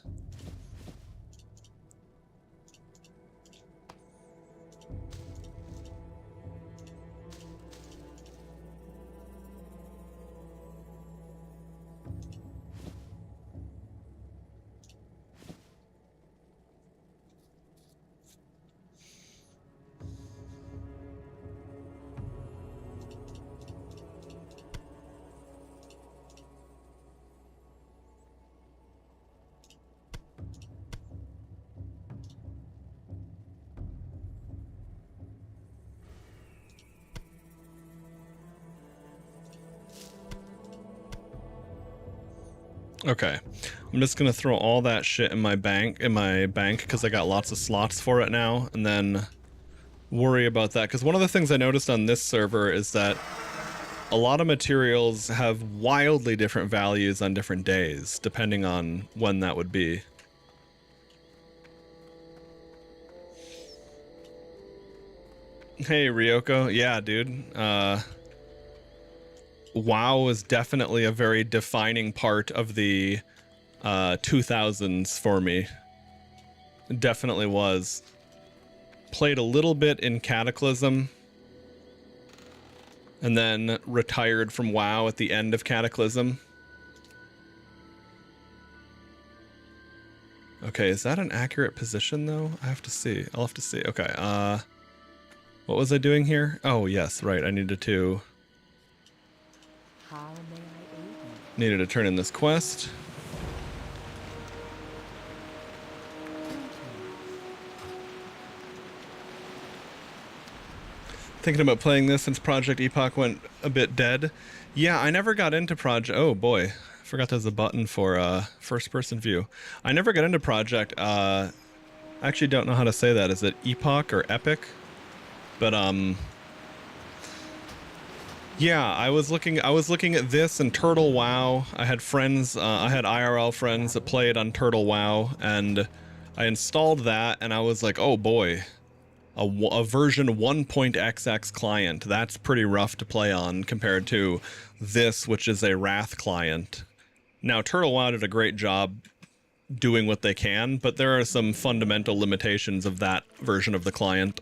Okay, I'm just gonna throw all that shit in my bank because I got lots of slots for it now, and then worry about that. Because one of the things I noticed on this server is that a lot of materials have wildly different values on different days, depending on when that would be. Hey Ryoko, yeah, dude. WoW was definitely a very defining part of the 2000s for me. It definitely was. Played a little bit in Cataclysm, and then retired from WoW at the end of Cataclysm. Okay, is that an accurate position though? I have to see. I'll have to see. Okay, what was I doing here? Oh yes, right, I needed to... Needed to turn in this quest. Thinking about playing this since Project Epoch went a bit dead. Yeah, I never got into Project... Oh boy, I forgot there's a button for first-person view. I never got into Project... I actually don't know how to say that. Is it Epoch or Epic? But yeah, I was looking at this and Turtle WoW. I had friends, I had IRL friends that played on Turtle WoW, and I installed that, and I was like, oh boy, a version 1.xx client. That's pretty rough to play on compared to this, which is a Wrath client. Now, Turtle WoW did a great job doing what they can, but there are some fundamental limitations of that version of the client.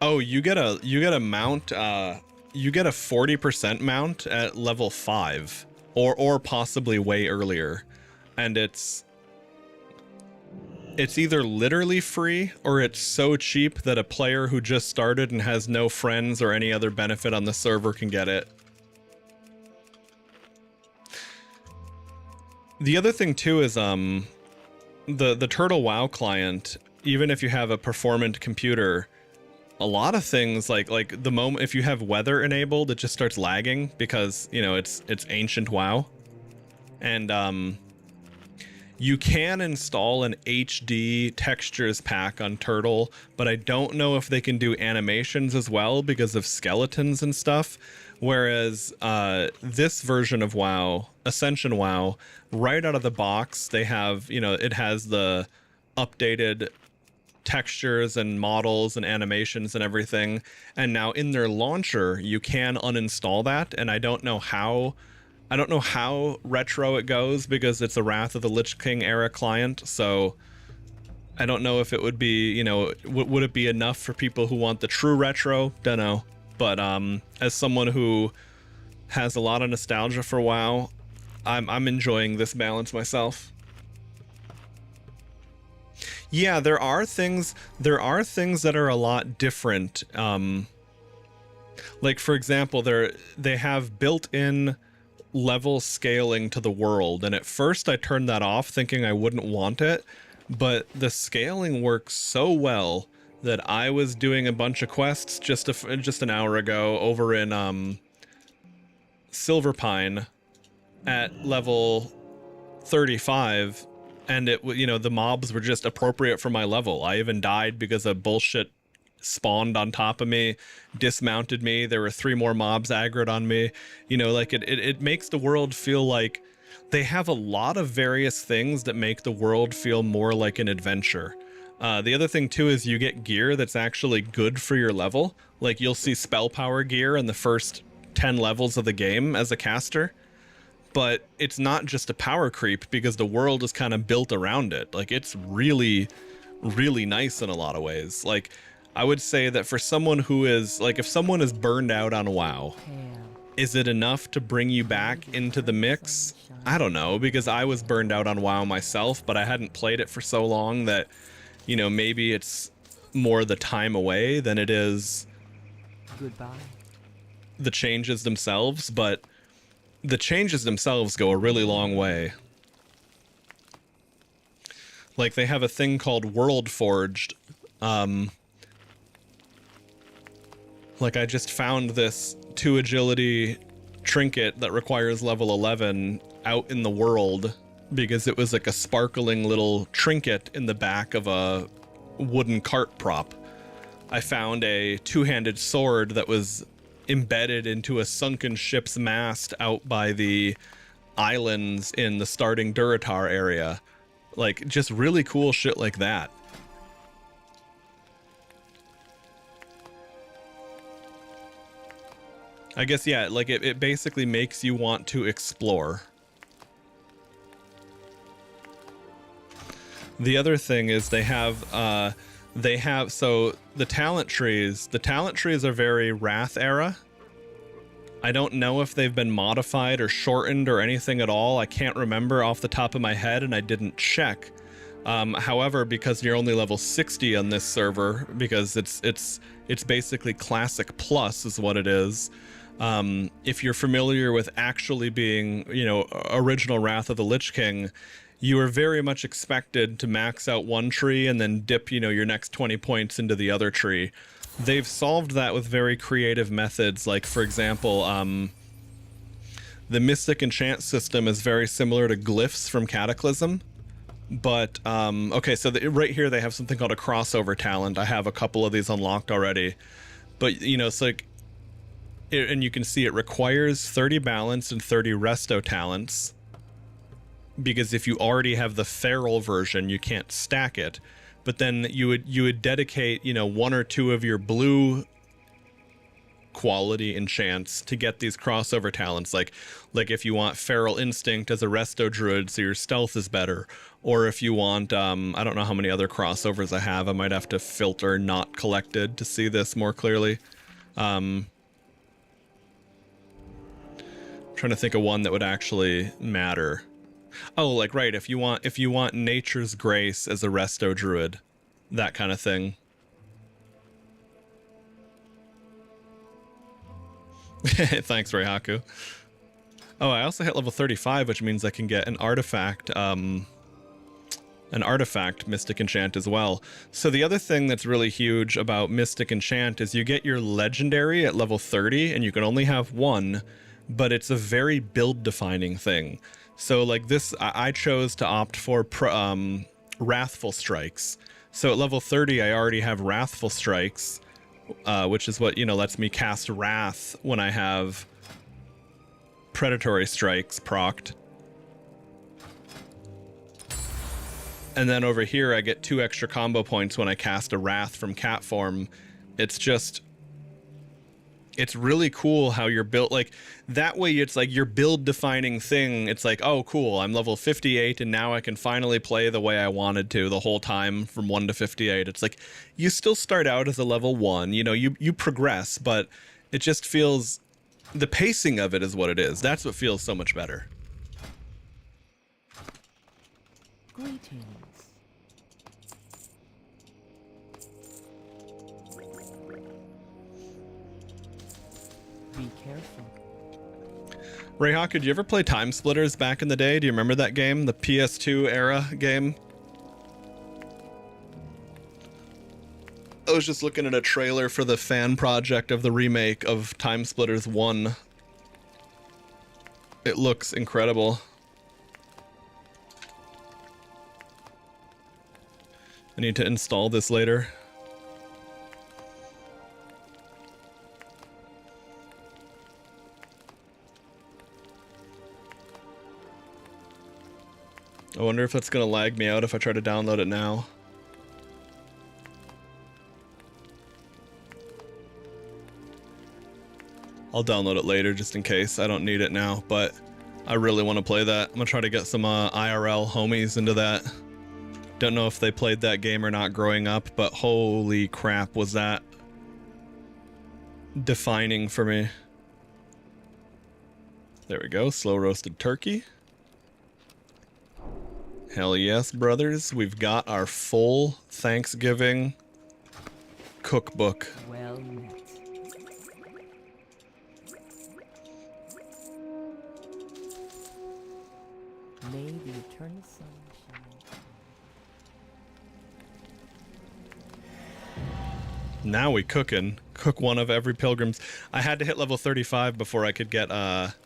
Oh, you get a mount, you get a 40% mount at level 5, or possibly way earlier. and it's either literally free or it's so cheap that a player who just started and has no friends or any other benefit on the server can get it. The other thing too is the Turtle WoW client, even if you have a performant computer, a lot of things like the moment if you have weather enabled, it just starts lagging because, you know, it's ancient WoW. And you can install an HD textures pack on Turtle, but I don't know if they can do animations as well because of skeletons and stuff. Whereas this version of WoW, Ascension WoW, right out of the box, they have, you know, it has the updated textures and models and animations and everything. And now in their launcher, you can uninstall that. And I don't know how retro it goes because it's a Wrath of the Lich King era client. So I don't know if it would be, you know, would it be enough for people who want the true retro? Don't know. But as someone who has a lot of nostalgia for WoW, I'm enjoying this balance myself. Yeah, there are things that are a lot different. Like for example, they have built-in level scaling to the world, and at first I turned that off thinking I wouldn't want it, but the scaling works so well that I was doing a bunch of quests just an hour ago over in Silverpine at level 35, and it, you know, the mobs were just appropriate for my level. I even died because a bullshit spawned on top of me, dismounted me. There were 3 more mobs aggroed on me. You know, like it makes the world feel like they have a lot of various things that make the world feel more like an adventure. The other thing too is you get gear that's actually good for your level. Like you'll see spell power gear in the first 10 levels of the game as a caster, but it's not just a power creep because the world is kind of built around it. Like it's really, really nice in a lot of ways. Like I would say that for someone who is like, if someone is burned out on WoW, is it enough to bring you back into the mix? I don't know, because I was burned out on WoW myself, but I hadn't played it for so long that, you know, maybe it's more the time away than it is the changes themselves, but the changes themselves go a really long way. Like they have a thing called World Forged. Like I just found this 2 agility trinket that requires level 11 out in the world because it was like a sparkling little trinket in the back of a wooden cart prop. I found a 2-handed sword that was embedded into a sunken ship's mast out by the islands in the starting Durotar area. Like just really cool shit like that. I guess, yeah, like it basically makes you want to explore. The other thing is they have so the talent trees are very Wrath era. I don't know if they've been modified or shortened or anything at all. I can't remember off the top of my head, and I didn't check. However, because you're only level 60 on this server, because it's basically Classic Plus is what it is. If you're familiar with actually being, you know, original Wrath of the Lich King, you are very much expected to max out one tree and then dip, you know, your next 20 points into the other tree. They've solved that with very creative methods. Like, for example, the Mystic Enchant system is very similar to Glyphs from Cataclysm. But, okay, so right here they have something called a crossover talent. I have a couple of these unlocked already. But, you know, it's like, and you can see it requires 30 balance and 30 resto talents. Because if you already have the feral version, you can't stack it. But then you would dedicate, you know, 1 or 2 of your blue quality enchants to get these crossover talents. Like if you want Feral Instinct as a resto druid, so your stealth is better. Or if you want, I don't know how many other crossovers I have. I might have to filter not collected to see this more clearly. Trying to think of one that would actually matter. Oh, like, right, if you want Nature's Grace as a resto druid, that kind of thing. Thanks, Reihaku. Oh, I also hit level 35, which means I can get an artifact Mystic Enchant as well. So the other thing that's really huge about Mystic Enchant is you get your legendary at level 30, and you can only have one, but it's a very build-defining thing. So like this, I chose to opt for Wrathful Strikes. So at level 30, I already have Wrathful Strikes, which is what, lets me cast Wrath when I have Predatory Strikes procced. And then over here, I get 2 extra combo points when I cast a Wrath from Cat form. It's really cool how you're built. Like, that way it's like your build-defining thing. It's like, oh, cool, I'm level 58, and now I can finally play the way I wanted to the whole time from 1 to 58. It's like, you still start out as a level 1. You progress, but it just feels... The pacing of it is what it is. That's what feels so much better. Greetings. Be careful. Reihaku, did you ever play Time Splitters back in the day? Do you remember that game? The PS2 era game? I was just looking at a trailer for the fan project of the remake of Time Splitters 1. It looks incredible. I need to install this later. I wonder if that's gonna lag me out if I try to download it now. I'll download it later just in case. I don't need it now, but I really want to play that. I'm gonna try to get some IRL homies into that. Don't know if they played that game or not growing up, but holy crap, was that defining for me. There we go, slow roasted turkey. Hell yes, brothers. We've got our full Thanksgiving cookbook. Well met. May the eternal sun shine. Now we cookin'. Cook one of every pilgrim's. I had to hit level 35 before I could get that.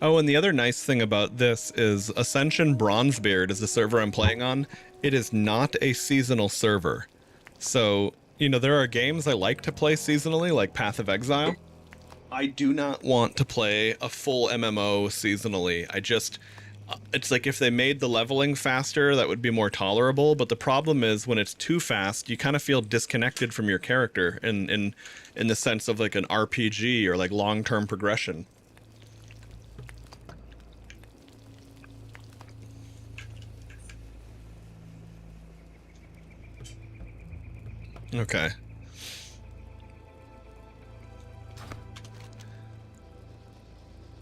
Oh, and the other nice thing about this is Ascension Bronzebeard is the server I'm playing on. It is not a seasonal server. So, there are games I like to play seasonally, like Path of Exile. I do not want to play a full MMO seasonally. It's like if they made the leveling faster, that would be more tolerable. But the problem is when it's too fast, you kind of feel disconnected from your character in the sense of like an RPG or like long-term progression. Okay.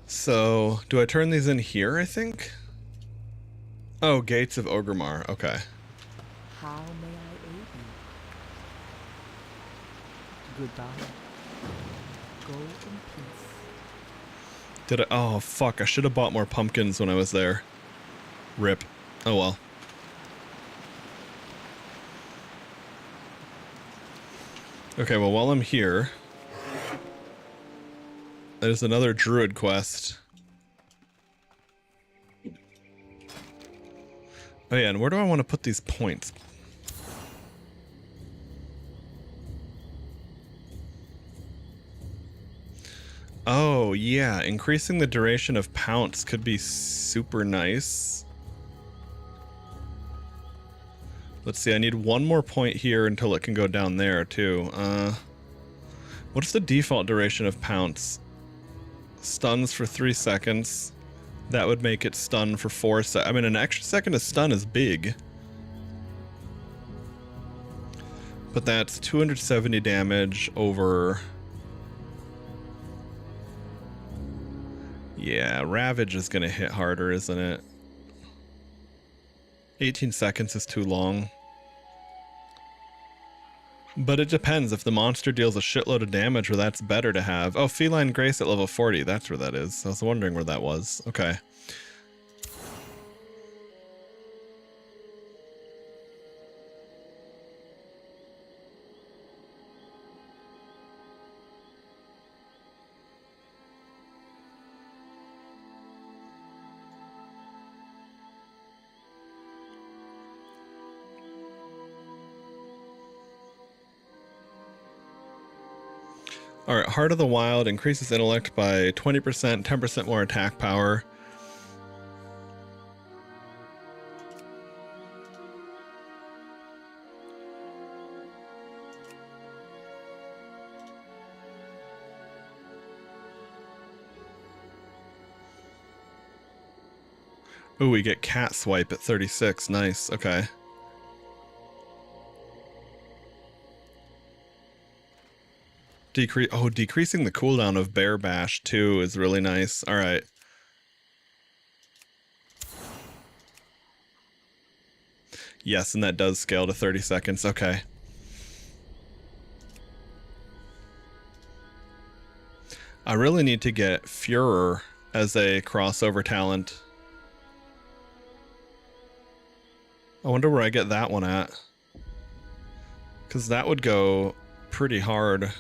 So, do I turn these in here, I think? Oh, Gates of Orgrimmar. Okay. How may I aid you? Goodbye. Go in peace. Did I? Oh, fuck. I should have bought more pumpkins when I was there. Rip. Oh, well. Okay, well, while I'm here, there's another Druid quest. Oh yeah, and where do I want to put these points? Oh yeah, increasing the duration of pounce could be super nice. Let's see, I need one more point here until it can go down there too. What's the default duration of pounce? Stuns for 3 seconds. That would make it stun for 4 seconds. I mean, an extra second of stun is big. But that's 270 damage over... Yeah, Ravage is going to hit harder, isn't it? 18 seconds is too long. But it depends. If the monster deals a shitload of damage, well, that's better to have. Oh, Feline Grace at level 40. That's where that is. I was wondering where that was. Okay. All right, Heart of the Wild increases intellect by 20%, 10% more attack power. Ooh, we get Cat Swipe at 36. Nice. Okay. Decreasing the cooldown of Bear Bash too is really nice. All right. Yes, and that does scale to 30 seconds. Okay. I really need to get Führer as a crossover talent. I wonder where I get that one at. Because that would go pretty hard.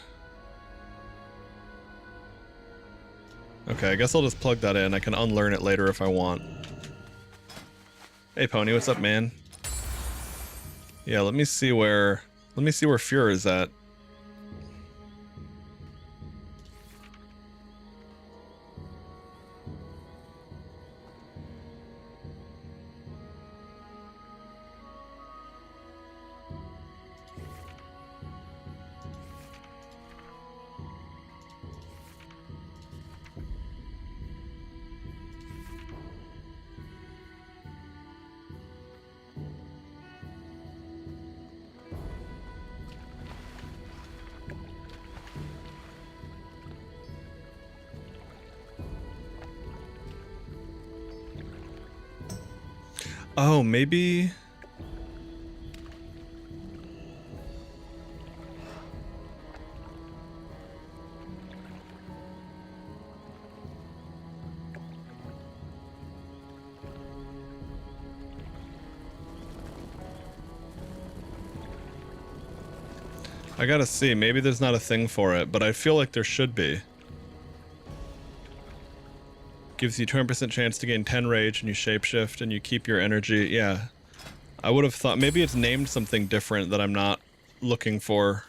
Okay, I guess I'll just plug that in. I can unlearn it later if I want. Hey Pony, what's up, man? Yeah, let me see where Führer is at. Oh, maybe... I gotta see, maybe there's not a thing for it, but I feel like there should be. Gives you 20% chance to gain 10 rage and you shapeshift and you keep your energy. Yeah. I would have thought maybe it's named something different that I'm not looking for.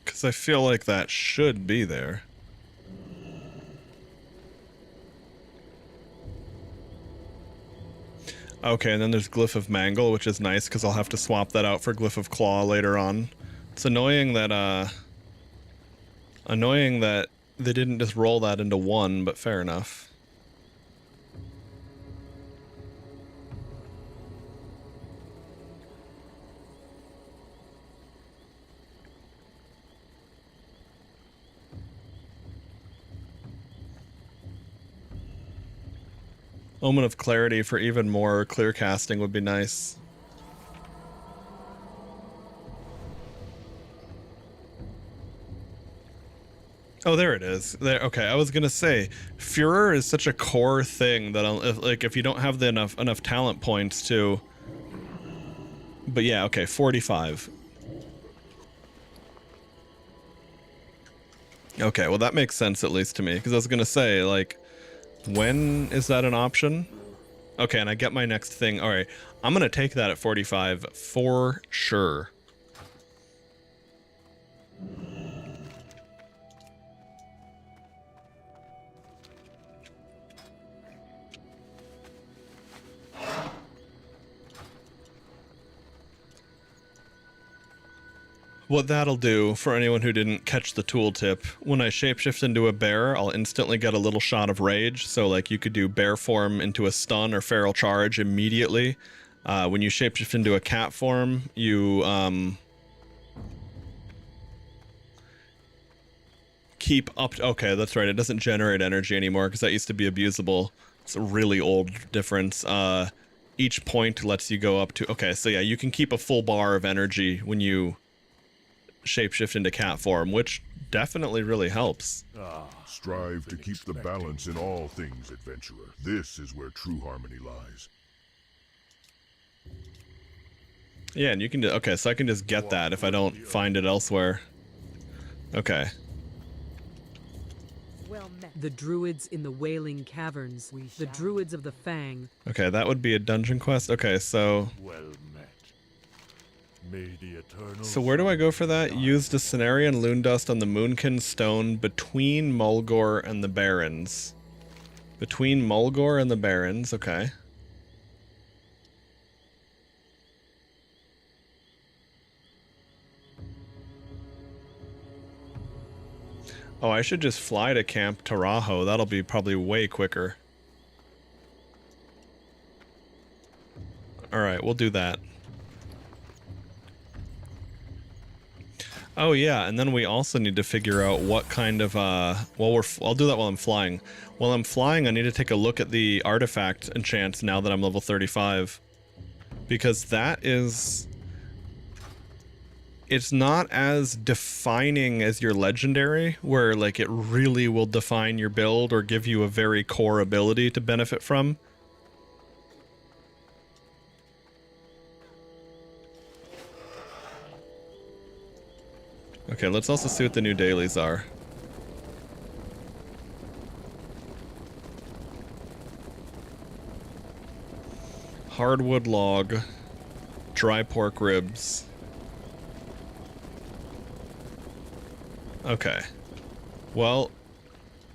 Because I feel like that should be there. Okay, and then there's Glyph of Mangle, which is nice because I'll have to swap that out for Glyph of Claw later on. It's annoying that they didn't just roll that into one, but fair enough. Omen of Clarity for even more clear casting would be nice. Oh, there it is. There. Okay, I was gonna say, Führer is such a core thing that if you don't have enough talent points to. But yeah, okay, 45. Okay, well that makes sense at least to me because I was gonna say like. When is that an option? Okay, and I get my next thing. All right, I'm gonna take that at 45 for sure. What that'll do, for anyone who didn't catch the tooltip, when I shapeshift into a bear, I'll instantly get a little shot of rage. So like you could do bear form into a stun or feral charge immediately. When you shapeshift into a cat form, you keep up. Okay, that's right. It doesn't generate energy anymore because that used to be abusable. It's a really old difference. Each point lets you go up to. Okay, so yeah, you can keep a full bar of energy when you shapeshift into cat form, which definitely really helps. Strive to keep the balance in all things, adventurer. This is where true harmony lies. Yeah, and you can. Okay, so I can just get that if I don't find it elsewhere. Okay. Well met. The druids in the Wailing Caverns. The druids of the Fang. Okay, that would be a dungeon quest. Okay, so. Well met. May the eternal. So where do I go for that? Use the Cenarian Loon Dust on the Moonkin Stone between Mulgore and the Barrens. Between Mulgore and the Barrens, okay. Oh, I should just fly to Camp Tarajo. That'll be probably way quicker. Alright, we'll do that. Oh yeah, and then we also need to figure out what kind of, I'll do that while I'm flying. While I'm flying, I need to take a look at the artifact enchants now that I'm level 35. Because that is... It's not as defining as your legendary, where like it really will define your build or give you a very core ability to benefit from. Okay, let's also see what the new dailies are. Hardwood log, dry pork ribs. Okay. Well,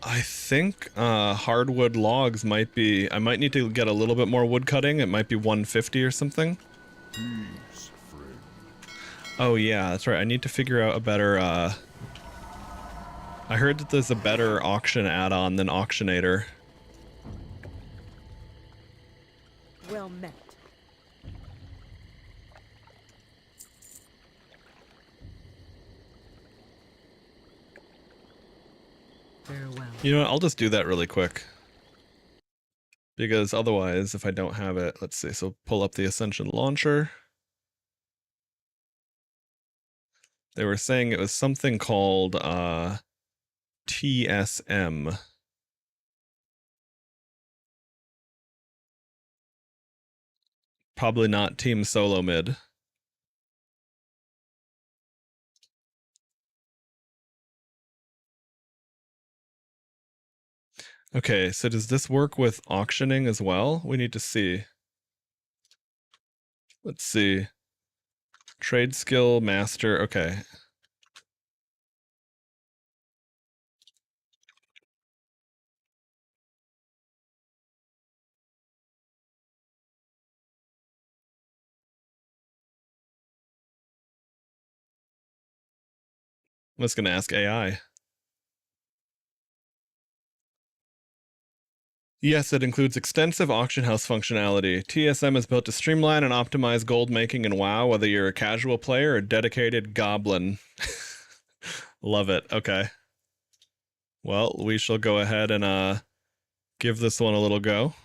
I think hardwood logs might be... I might need to get a little bit more wood cutting. It might be 150 or something. Peace, friend. Oh yeah, that's right. I need to figure out a better... I heard that there's a better auction add-on than Auctionator. Well met. Farewell. You know what? I'll just do that really quick. Because otherwise, if I don't have it... Let's see. So pull up the Ascension launcher. They were saying it was something called TSM. Probably not Team Solo Mid. Okay, so does this work with auctioning as well? We need to see. Let's see. Trade skill, master, okay. I'm just gonna ask AI. Yes, it includes extensive auction house functionality. TSM is built to streamline and optimize gold making in WoW, whether you're a casual player or a dedicated goblin. Love it. Okay. Well, we shall go ahead and give this one a little go.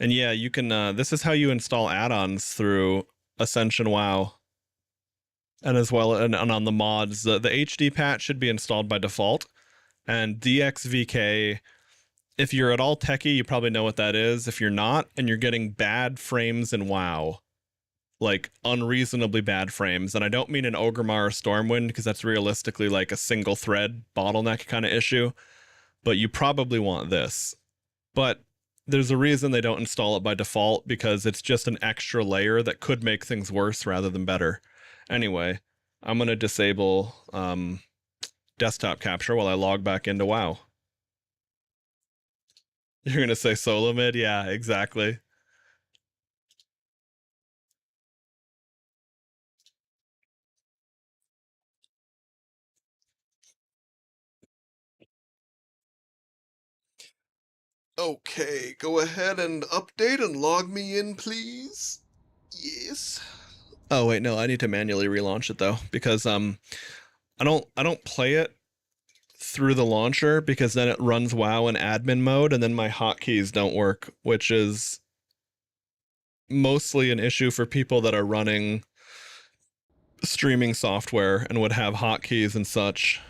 And yeah, you can, this is how you install add-ons through Ascension WoW. And as well, and on the mods, the HD patch should be installed by default. And DXVK, if you're at all techie, you probably know what that is. If you're not, and you're getting bad frames in WoW, like unreasonably bad frames, and I don't mean an Ogremar or Stormwind, because that's realistically like a single thread bottleneck kind of issue, but you probably want this. But there's a reason they don't install it by default, because it's just an extra layer that could make things worse rather than better. Anyway, I'm going to disable desktop capture while I log back into WoW. You're going to say solo mid? Yeah, exactly. Okay, go ahead and update and log me in, please. Yes. Oh, wait, no, I need to manually relaunch it, though, because I don't play it through the launcher because then it runs WoW in admin mode and then my hotkeys don't work, which is mostly an issue for people that are running streaming software and would have hotkeys and such.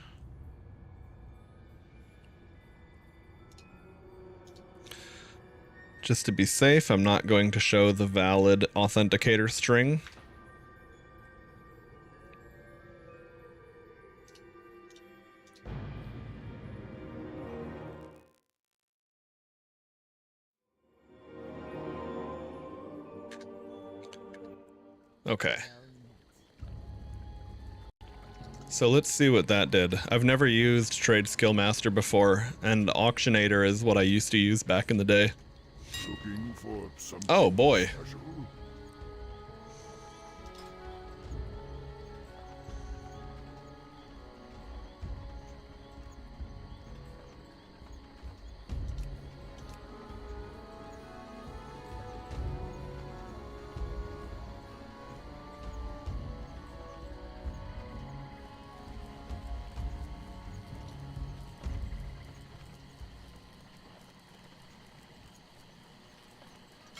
Just to be safe, I'm not going to show the valid authenticator string. Okay. So let's see what that did. I've never used Trade Skill Master before, and Auctionator is what I used to use back in the day. Looking for something Oh boy. special?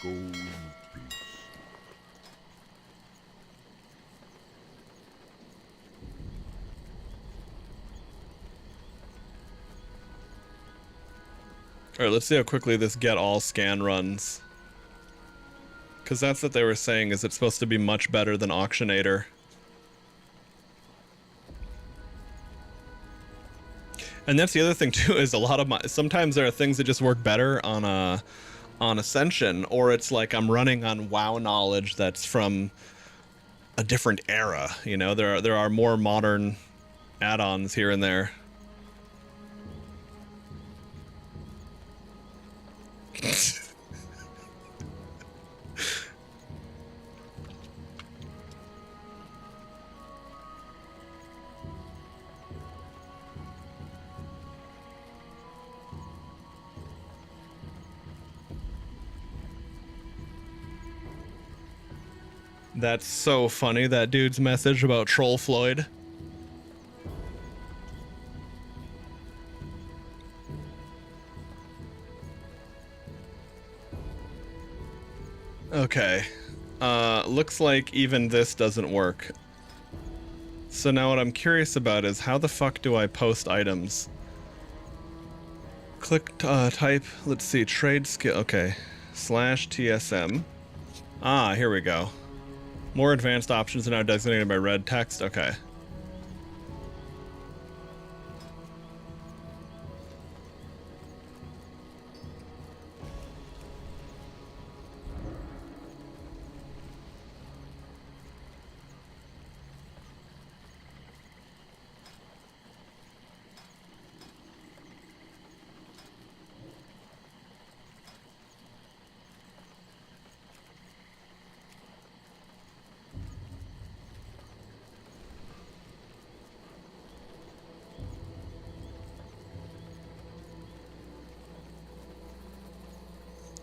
Go in peace. Alright, let's see how quickly this get all scan runs. Because that's what they were saying, is it's supposed to be much better than Auctionator. And that's the other thing too, is a lot of sometimes there are things that just work better on Ascension, or it's like I'm running on WoW knowledge that's from a different era. You know, there are more modern add-ons here and there. That's so funny, that dude's message about Troll Floyd. Okay. Looks like even this doesn't work. So now what I'm curious about is how the fuck do I post items? Click, type, let's see, trade skill, okay. /TSM. Ah, here we go. More advanced options are now designated by red text. Okay.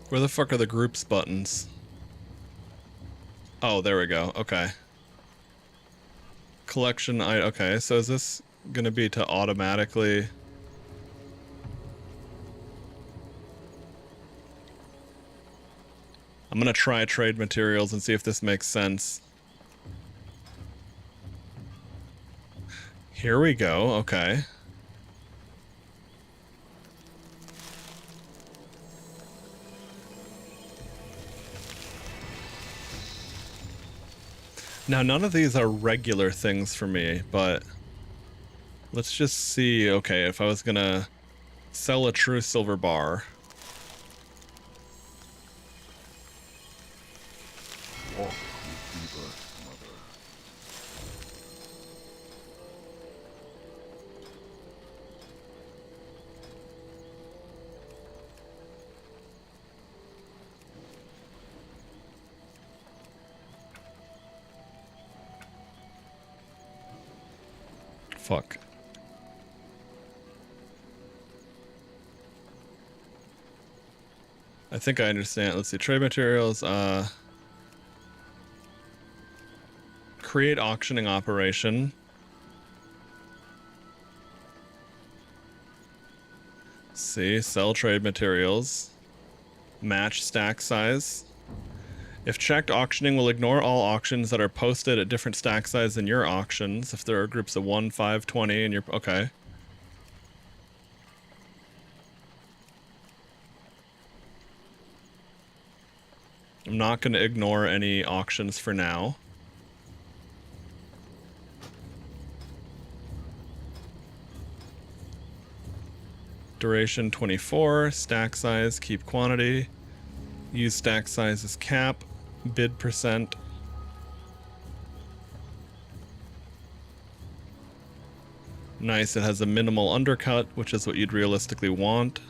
Where the fuck are the groups buttons? Oh, there we go. Okay. Collection, okay, so is this gonna be to automatically... I'm gonna try trade materials and see if this makes sense. Here we go, okay. Now, none of these are regular things for me, but let's just see. Okay, if I was gonna sell a true silver bar. Walk with the Earth Mother. Fuck. I think I understand. Let's see. Trade materials. Create auctioning operation. See, sell trade materials. Match stack size. If checked, auctioning will ignore all auctions that are posted at different stack size than your auctions. If there are groups of 1, 5, 20 and you're... Okay. I'm not going to ignore any auctions for now. Duration 24, stack size, keep quantity. Use stack size as cap, bid percent. Nice, it has a minimal undercut, which is what you'd realistically want.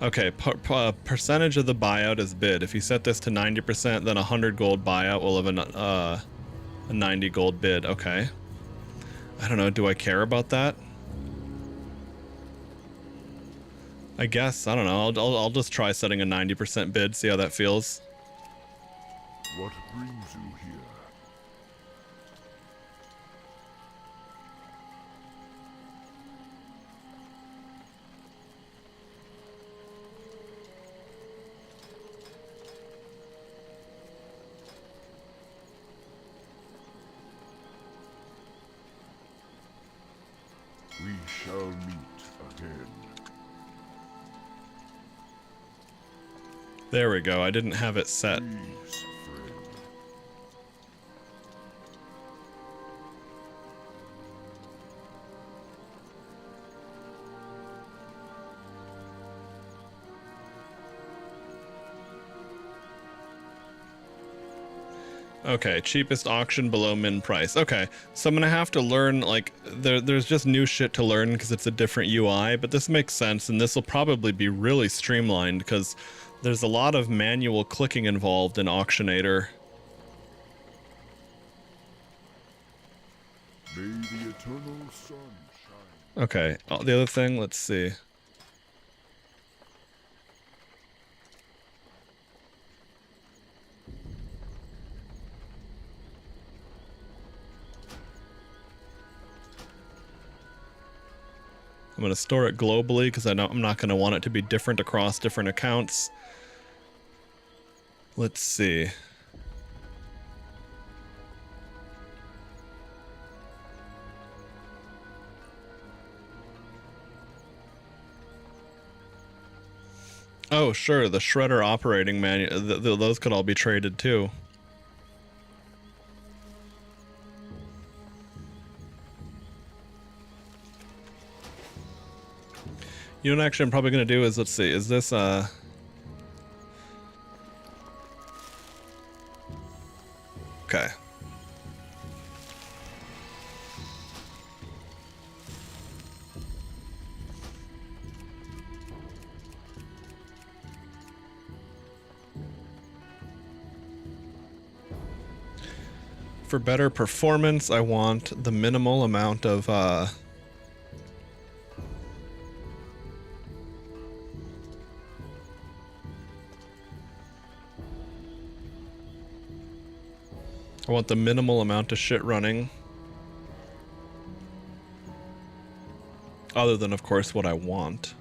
Okay, percentage of the buyout is bid. If you set this to 90%, then 100 gold buyout will have a 90 gold bid. Okay. I don't know, do I care about that? I guess, I don't know, I'll just try setting a 90% bid, see how that feels. What brings you here? We shall meet again. There we go, I didn't have it set. Please, friend. Okay, cheapest auction below min price. Okay, so I'm gonna have to learn, like, there's just new shit to learn because it's a different UI, but this makes sense, and this will probably be really streamlined because there's a lot of manual clicking involved in Auctionator. May the eternal sun shine. Okay, the other thing, let's see. I'm going to store it globally because I'm not going to want it to be different across different accounts. Let's see. Oh, sure, the Shredder operating manual, those could all be traded too. You know what actually I'm probably going to do is, let's see, is this, okay. For better performance, I want the minimal amount of, I want the minimal amount of shit running. Other than, of course, what I want.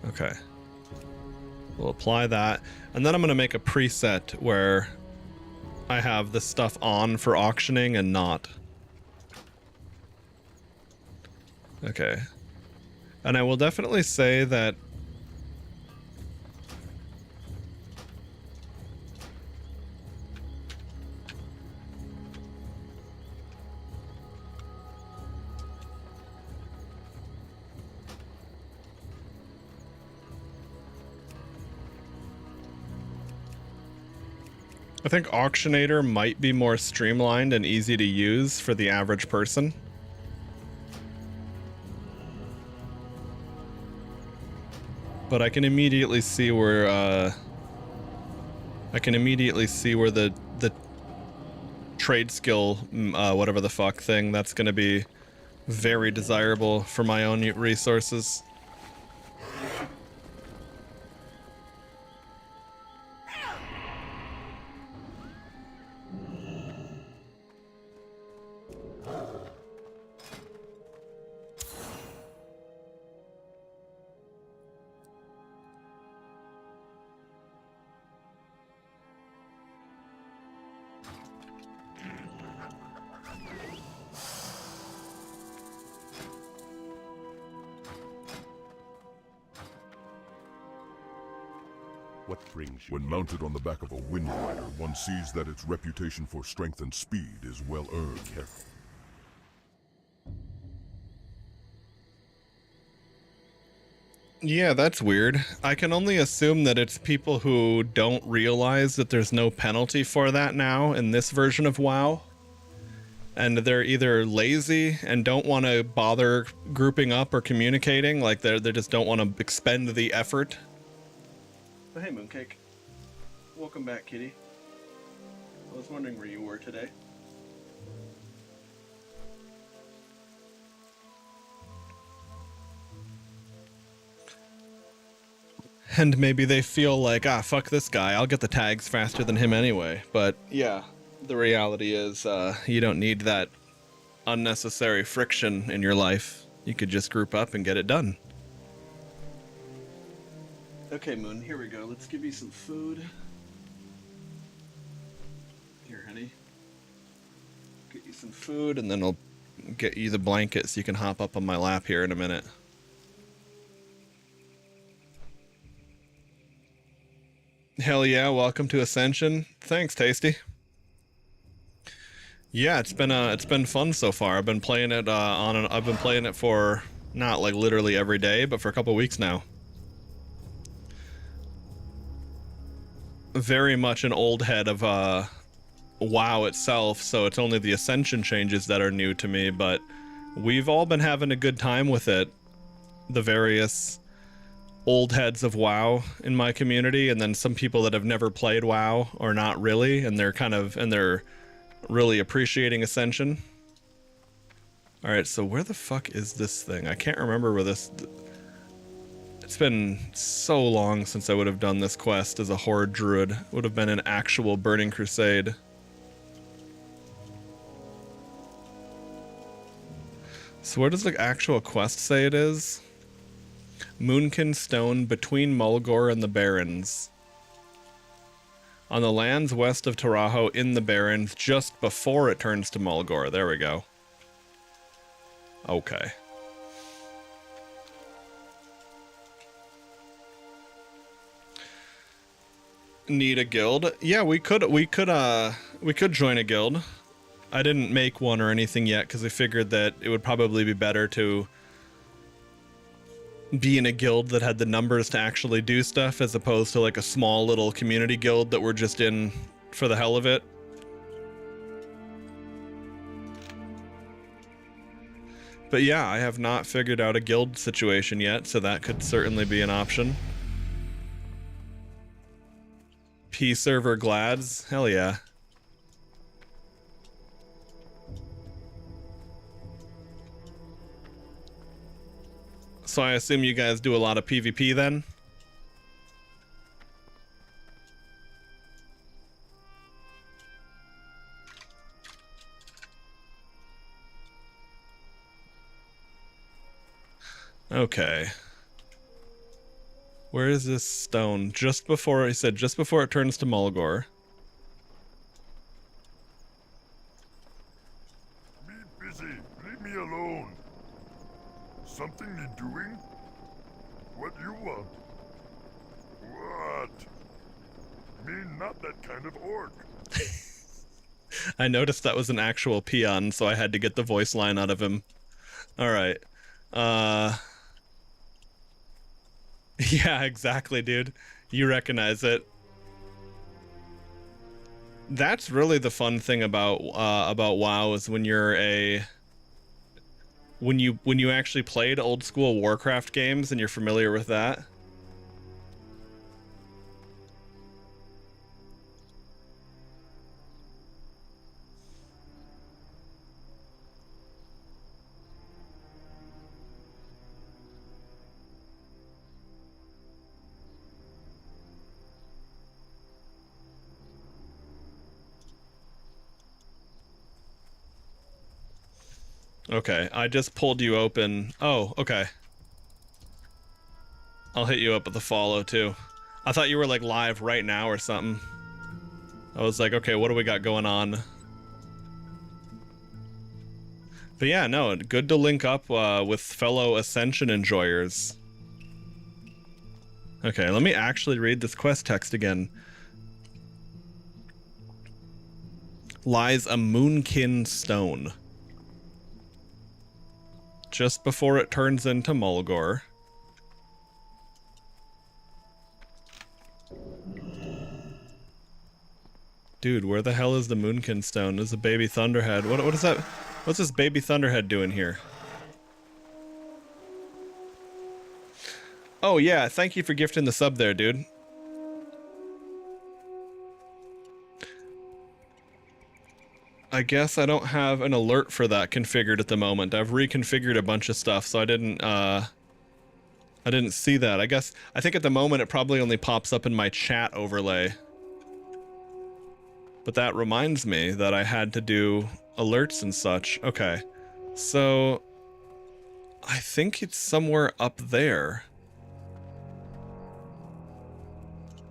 Okay. We'll apply that. And then I'm going to make a preset where I have this stuff on for auctioning and not. Okay. And I will definitely say that I think Auctionator might be more streamlined and easy to use for the average person. But I can immediately see where the trade skill, whatever the fuck thing, that's going to be very desirable for my own resources. What brings you? When mounted on the back of a wind rider, one sees that its reputation for strength and speed is well earned. Careful. Yeah, that's weird. I can only assume that it's people who don't realize that there's no penalty for that now in this version of WoW. And they're either lazy and don't want to bother grouping up or communicating, like they just don't want to expend the effort. But hey, Mooncake. Welcome back, kitty. I was wondering where you were today. And maybe they feel like, fuck this guy, I'll get the tags faster than him anyway. But yeah, the reality is you don't need that unnecessary friction in your life. You could just group up and get it done. Okay, Moon, here we go. Let's give you some food. Here, honey. Get you some food, and then I'll get you the blanket so you can hop up on my lap here in a minute. Hell yeah, welcome to Ascension. Thanks, Tasty. Yeah, it's been fun so far. I've been playing it I've been playing it for not like literally every day, but for a couple weeks now. Very much an old head of WoW itself, so it's only the Ascension changes that are new to me, but we've all been having a good time with it. The various old heads of WoW in my community, and then some people that have never played WoW or not really, and they're really appreciating Ascension. All right, so where the fuck is this thing? I can't remember where this. It's been so long since I would have done this quest as a Horde Druid. It would have been an actual Burning Crusade. So where does the actual quest say it is? Moonkin Stone between Mulgore and the Barrens. On the lands west of Taraho in the Barrens, just before it turns to Mulgore. There we go. Okay. Need a guild? Yeah, we could join a guild. I didn't make one or anything yet because I figured that it would probably be better to be in a guild that had the numbers to actually do stuff as opposed to like a small little community guild that we're just in for the hell of it. But yeah, I have not figured out a guild situation yet, so that could certainly be an option. P server glads? Hell yeah. So I assume you guys do a lot of PvP then? Okay. Where is this stone? Just before, he said, just before it turns to Mulgore. Me busy. Leave me alone. Something me doing? What you want? What? Me not that kind of orc. I noticed that was an actual peon, so I had to get the voice line out of him. Alright. Yeah, exactly, dude. You recognize it. That's really the fun thing about WoW is when you're when you actually played old school Warcraft games and you're familiar with that. Okay, I just pulled you open. Oh, okay. I'll hit you up with a follow too. I thought you were like live right now or something. I was like, okay, what do we got going on? But yeah, no, good to link up with fellow Ascension enjoyers. Okay, let me actually read this quest text again. Lies a moonkin stone. Just before it turns into Mulgore. Dude, where the hell is the moonkin stone? There's a baby thunderhead. What is that? What's this baby thunderhead doing here? Oh yeah, thank you for gifting the sub there, dude. I guess I don't have an alert for that configured at the moment. I've reconfigured a bunch of stuff, so I didn't see that. I think at the moment it probably only pops up in my chat overlay. But that reminds me that I had to do alerts and such. Okay. So I think it's somewhere up there.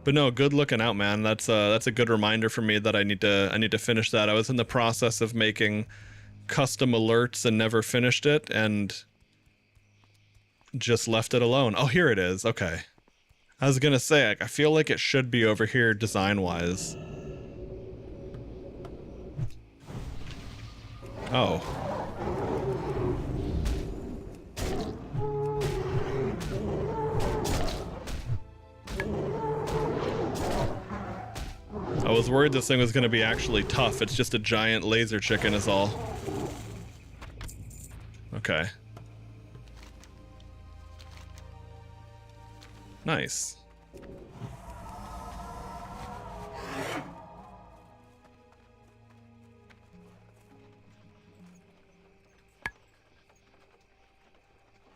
But no, good looking out, man. That's a good reminder for me that I need to finish that. I was in the process of making custom alerts and never finished it and just left it alone. Oh, here it is. Okay. I was gonna say, I feel like it should be over here design-wise. Oh. I was worried this thing was going to be actually tough. It's just a giant laser chicken is all. Okay. Nice.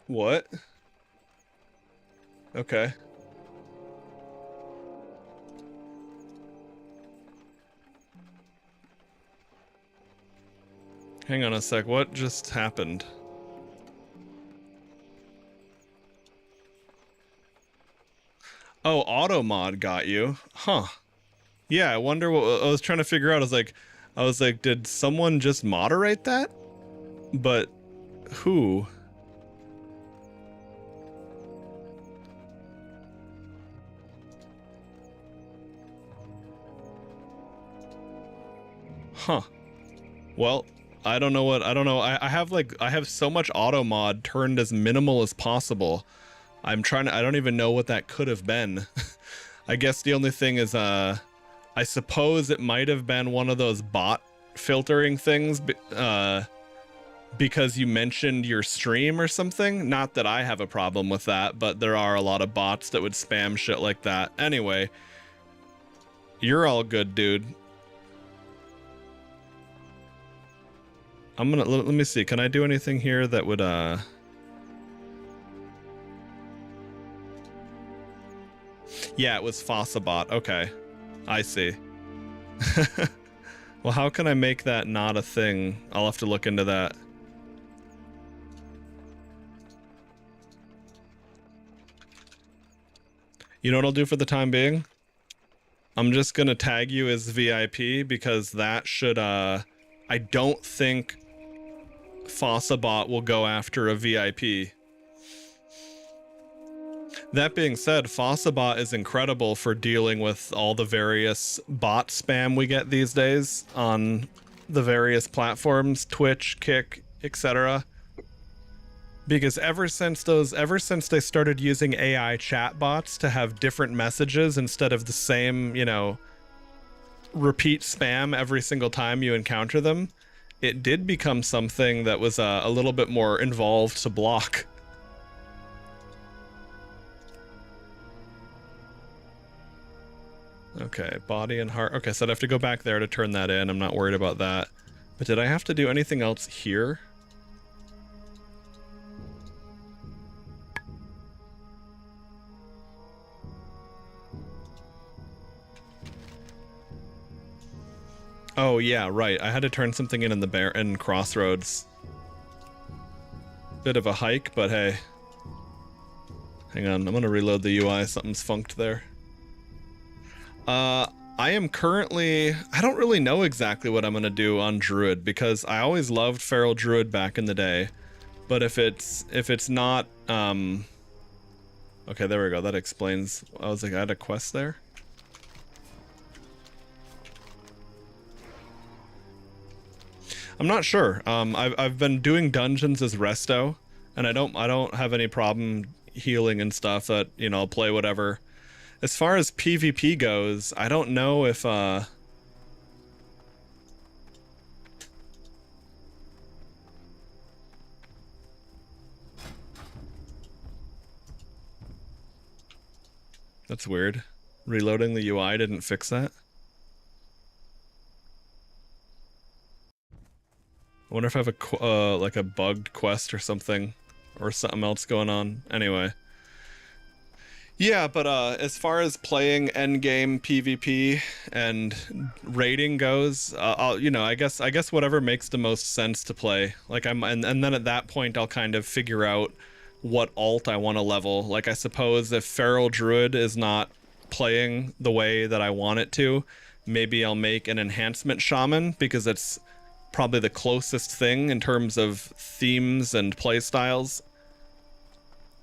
What? Okay. Hang on a sec, what just happened? Oh, auto mod got you. Huh. Yeah, I wonder what I was trying to figure out. I was like, did someone just moderate that? But who? Huh. Well, I don't know. I have so much auto mod turned as minimal as possible. I don't even know what that could have been. I guess the only thing is, I suppose it might have been one of those bot filtering things, because you mentioned your stream or something. Not that I have a problem with that, but there are a lot of bots that would spam shit like that. Anyway, you're all good, dude. I'm gonna, let me see, can I do anything here that would, yeah, it was Fossabot, okay. I see. Well, how can I make that not a thing? I'll have to look into that. You know what I'll do for the time being? I'm just gonna tag you as VIP because that should, I don't think Fossabot will go after a VIP. That being said, Fossabot is incredible for dealing with all the various bot spam we get these days on the various platforms, Twitch, Kick, etc. Because ever since they started using AI chatbots to have different messages instead of the same, you know, repeat spam every single time you encounter them, it did become something that was a little bit more involved to block. Okay, body and heart. Okay, so I'd have to go back there to turn that in. I'm not worried about that. But did I have to do anything else here? Oh yeah, right. I had to turn something in the Crossroads. Bit of a hike, but hey. Hang on, I'm gonna reload the UI. Something's funked there. I am currently, I don't really know exactly what I'm gonna do on Druid because I always loved Feral Druid back in the day. But if it's not Okay, there we go. That explains. I was like, I had a quest there. I'm not sure. I've been doing dungeons as resto, and I don't have any problem healing and stuff. That, you know, I'll play whatever. As far as PvP goes, I don't know if that's weird. Reloading the UI didn't fix that. I wonder if I have a like a bugged quest or something, or something else going on. Anyway. Yeah, but as far as playing endgame PvP and raiding goes, you know, I guess whatever makes the most sense to play. Like and then at that point I'll kind of figure out what alt I want to level. Like I suppose if Feral Druid is not playing the way that I want it to, maybe I'll make an enhancement shaman, because it's probably the closest thing in terms of themes and play styles.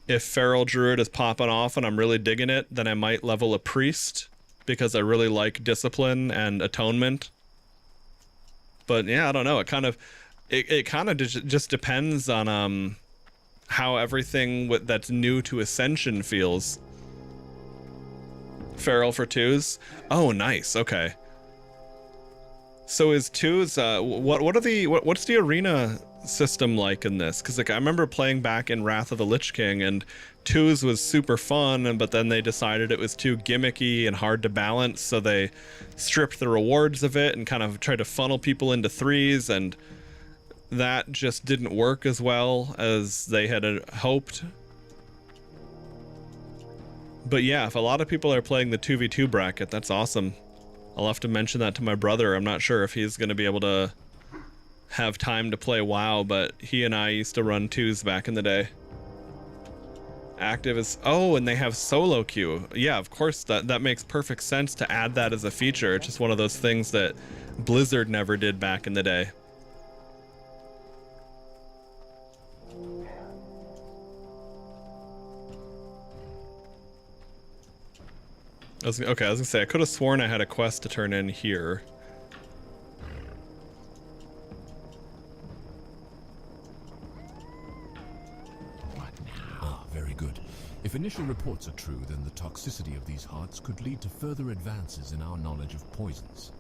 If Feral Druid is popping off and I'm really digging it, then I might level a priest, because I really like discipline and atonement. But yeah, I don't know. It kind of just depends on how everything that's new to Ascension feels. Feral for 2s. Oh, nice. Okay. So is 2s what's the arena system like in this? Because like I remember playing back in Wrath of the Lich King, and 2s was super fun, but then they decided it was too gimmicky and hard to balance, so they stripped the rewards of it and kind of tried to funnel people into 3s, and that just didn't work as well as they had hoped. But yeah, if a lot of people are playing the 2v2 bracket, that's awesome. I'll have to mention that to my brother. I'm not sure if he's going to be able to have time to play WoW, but he and I used to run 2s back in the day. Active is... Oh, and they have solo queue. Yeah, of course, that makes perfect sense to add that as a feature. It's just one of those things that Blizzard never did back in the day. I was gonna say, I could have sworn I had a quest to turn in here. Very good. If initial reports are true, then the toxicity of these hearts could lead to further advances in our knowledge of poisons.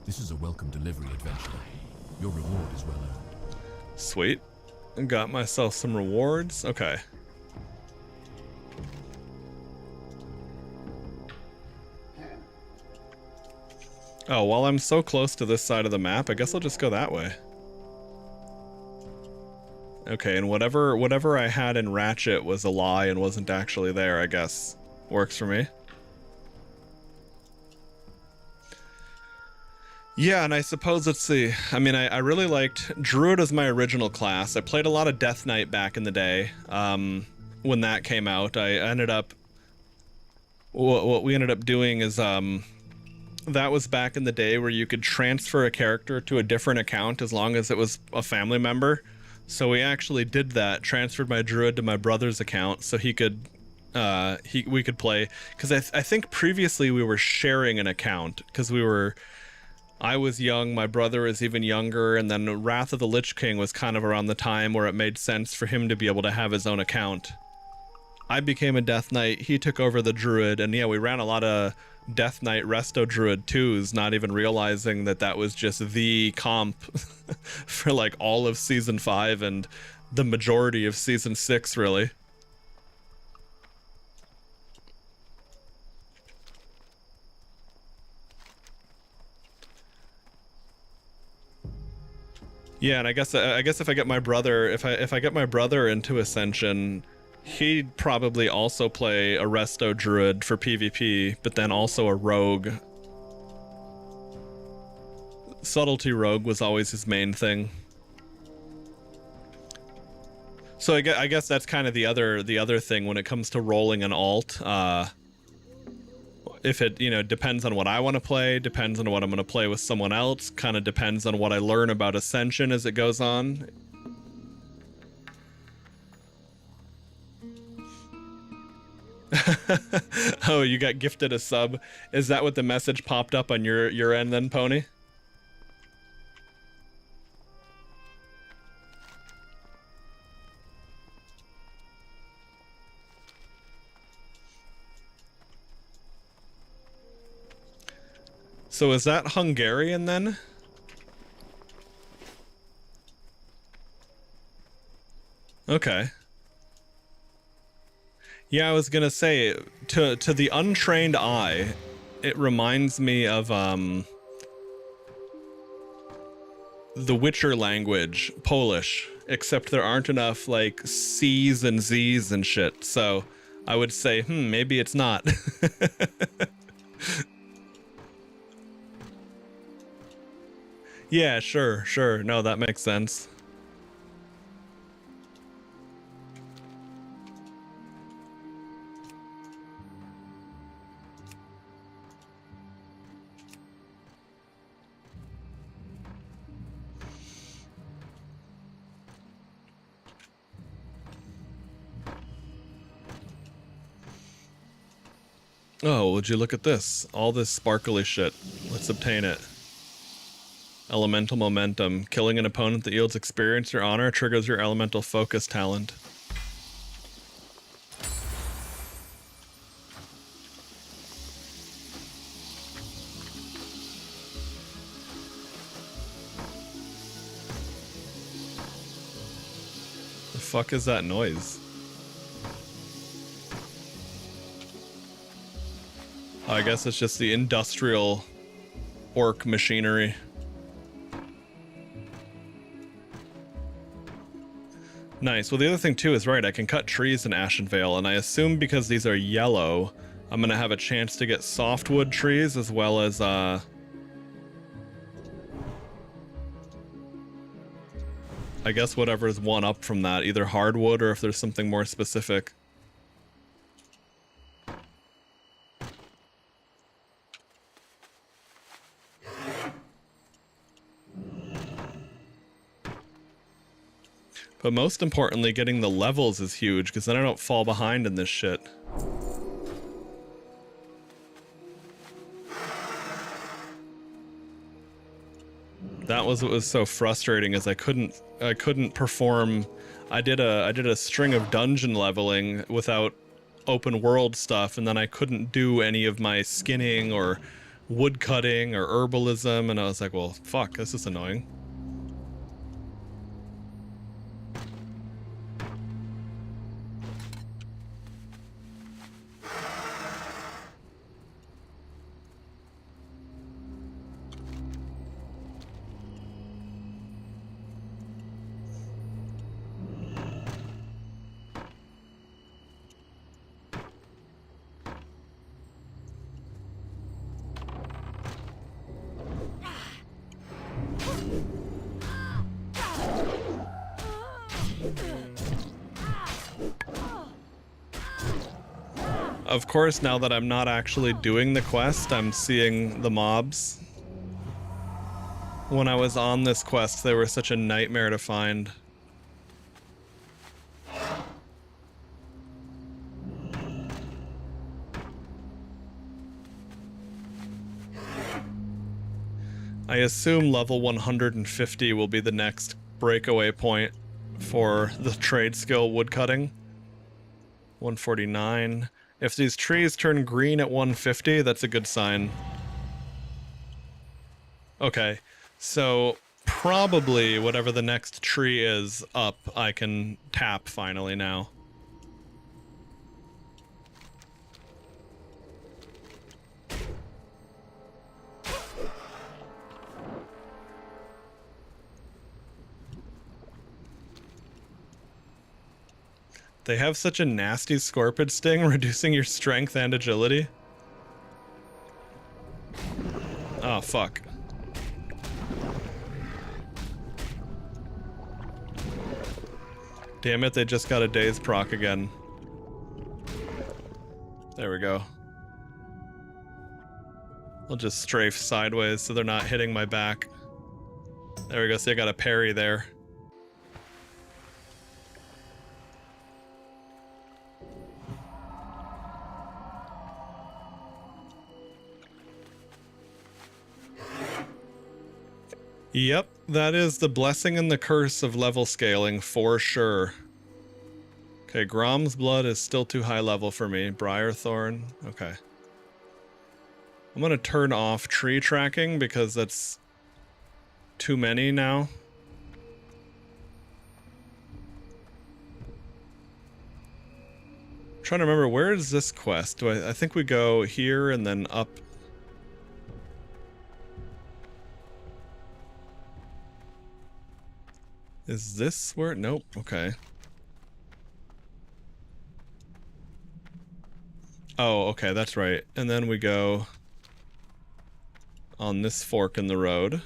This is a welcome delivery, adventurer. Your reward is well earned. Sweet. Got myself some rewards. Okay. Oh, while I'm so close to this side of the map, I guess I'll just go that way. Okay, and whatever I had in Ratchet was a lie and wasn't actually there, I guess. Works for me. Yeah, and I suppose, let's see. I mean, I really liked... Druid as my original class. I played a lot of Death Knight back in the day. When that came out, I ended up... What we ended up doing is... that was back in the day where you could transfer a character to a different account as long as it was a family member. So we actually did that, transferred my Druid to my brother's account so he could we could play, because I think previously we were sharing an account, because I was young, my brother is even younger, and then Wrath of the Lich King was kind of around the time where it made sense for him to be able to have his own account. I became a Death Knight, he took over the Druid, and yeah, we ran a lot of Death Knight Resto Druid 2s, not even realizing that was just the comp for like all of Season 5 and the majority of Season 6, really. Yeah, and I guess if I get my brother, if I get my brother into Ascension, he'd probably also play a Resto Druid for PvP, but then also a Rogue. Subtlety Rogue was always his main thing. So I guess that's kind of the other thing when it comes to rolling an alt. If it, depends on what I want to play, depends on what I'm going to play with someone else, kind of depends on what I learn about Ascension as it goes on. Oh, you got gifted a sub. Is that what the message popped up on your end then, Pony? So is that Hungarian then? Okay. Yeah, I was gonna say, to the untrained eye, it reminds me of the Witcher language, Polish, except there aren't enough like C's and Z's and shit. So I would say, maybe it's not. Yeah, sure. No, that makes sense. Oh, would you look at this? All this sparkly shit. Let's obtain it. Elemental momentum. Killing an opponent that yields experience or honor triggers your elemental focus talent. The fuck is that noise? Oh, I guess it's just the industrial orc machinery. Nice. Well, the other thing too is, right, I can cut trees in Ashenvale, and I assume because these are yellow, I'm gonna have a chance to get softwood trees as well as I guess whatever's one up from that, either hardwood or if there's something more specific. But most importantly, getting the levels is huge, because then I don't fall behind in this shit. That was what was so frustrating, is I couldn't perform. I did a string of dungeon leveling without open world stuff, and then I couldn't do any of my skinning or wood cutting or herbalism, and I was like, well, fuck, this is annoying. Of course, now that I'm not actually doing the quest, I'm seeing the mobs. When I was on this quest, they were such a nightmare to find. I assume level 150 will be the next breakaway point for the trade skill woodcutting. 149. If these trees turn green at 150, that's a good sign. Okay, so probably whatever the next tree is up, I can tap finally now. They have such a nasty scorpid sting, reducing your strength and agility. Oh, fuck. Damn it, they just got a dazed proc again. There we go. I'll just strafe sideways so they're not hitting my back. There we go, see I got a parry there. Yep, that is the blessing and the curse of level scaling for sure. Okay, Grom's Blood is still too high level for me. Briarthorn, okay. I'm gonna turn off tree tracking because that's too many now. I'm trying to remember, where is this quest? I think we go here and then up. Is this where? Nope. Okay. Oh, okay, that's right. And then we go on this fork in the road.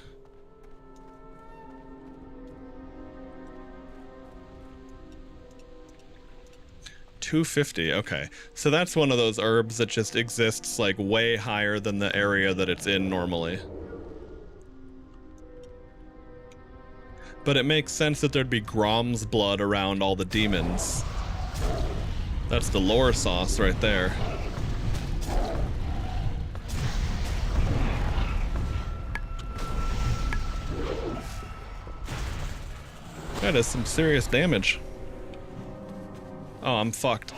$250. Okay, so that's one of those herbs that just exists like way higher than the area that it's in normally. But it makes sense that there'd be Grom's Blood around all the demons. That's the lore sauce right there. That is some serious damage. Oh, I'm fucked.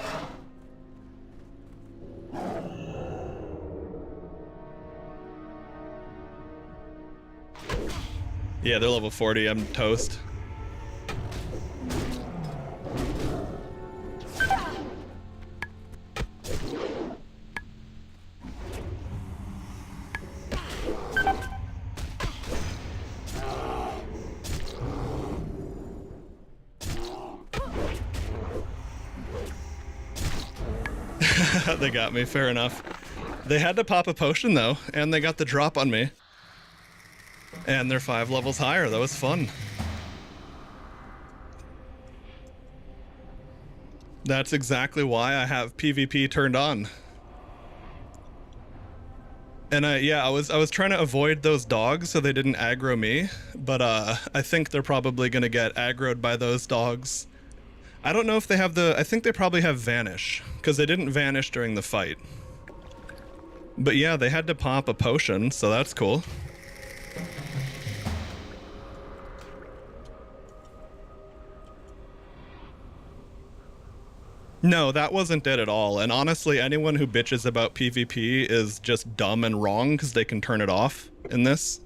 Yeah, they're level 40. I'm toast. They got me, fair enough. They had to pop a potion though, and they got the drop on me. And they're 5 levels higher. That was fun. That's exactly why I have PvP turned on. And I was trying to avoid those dogs so they didn't aggro me, but I think they're probably gonna get aggroed by those dogs. I don't know if they have I think they probably have Vanish, because they didn't vanish during the fight. But yeah, they had to pop a potion, so that's cool. No, that wasn't it at all. And honestly, anyone who bitches about PvP is just dumb and wrong because they can turn it off in this.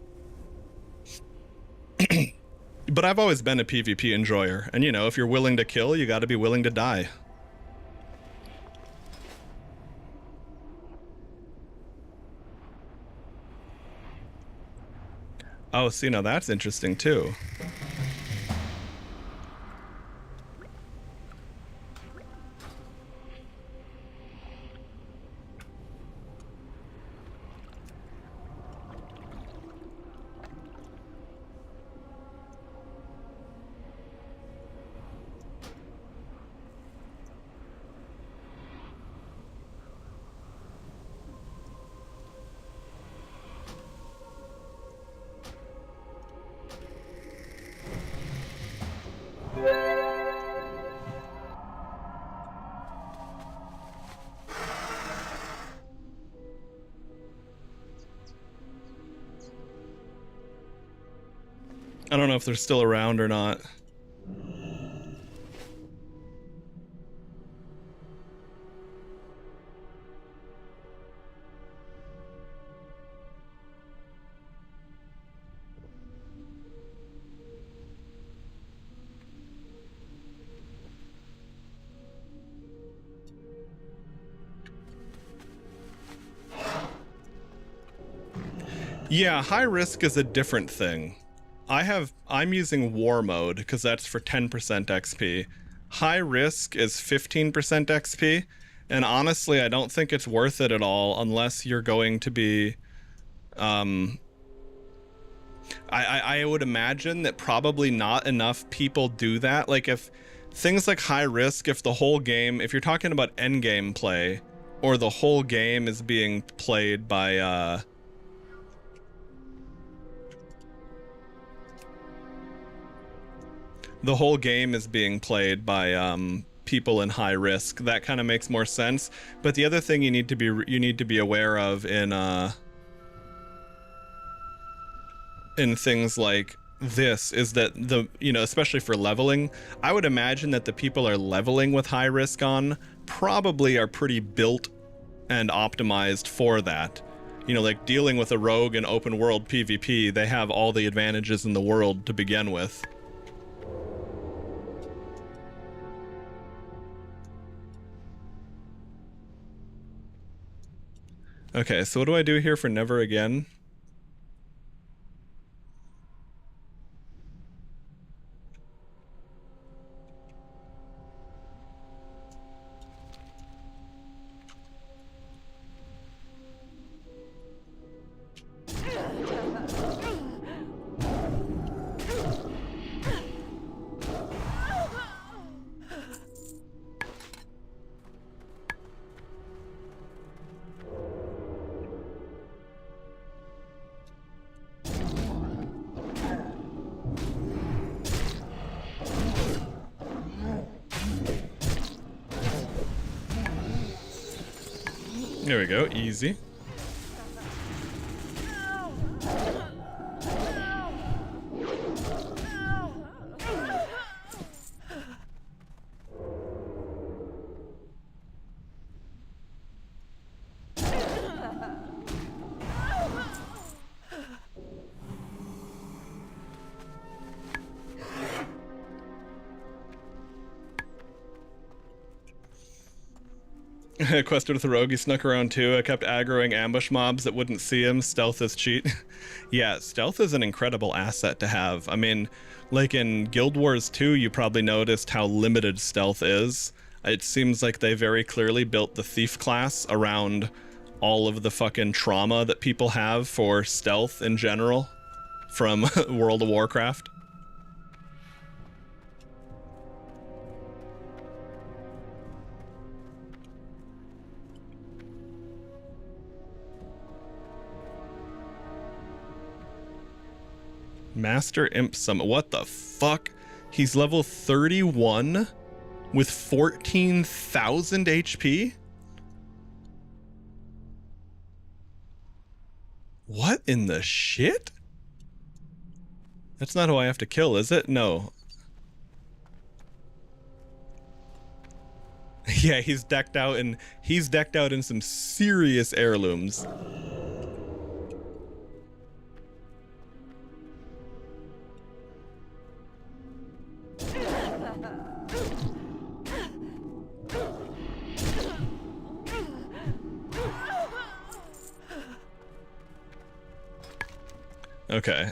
But I've always been a PvP enjoyer. And you know, if you're willing to kill, you gotta be willing to die. Oh, see, now that's interesting too. I don't know if they're still around or not. Yeah, high risk is a different thing. I'm using war mode because that's for 10% XP. High risk is 15% XP, and honestly, I don't think it's worth it at all unless you're going to be I would imagine that probably not enough people do that. Like if things like high risk, if the whole game, if you're talking about end game play, or the whole game is being played by the whole game is being played by people in high risk, that kind of makes more sense. But the other thing you need to be aware of in in things like this is that especially for leveling, I would imagine that the people are leveling with high risk on probably are pretty built and optimized for that. Like dealing with a rogue in open world PvP, they have all the advantages in the world to begin with. Okay, so what do I do here for never again? There we go, easy. Quested with the rogue, he snuck around too. I kept aggroing ambush mobs that wouldn't see him. Stealth is cheat. Yeah, stealth is an incredible asset to have. I mean, like in Guild Wars 2, you probably noticed how limited stealth is. It seems like they very clearly built the thief class around all of the fucking trauma that people have for stealth in general from World of Warcraft. Master Imp Summit. What the fuck? He's level 31 with 14,000 HP? What in the shit? That's not who I have to kill, is it? No. Yeah, he's decked out in some serious heirlooms. Okay,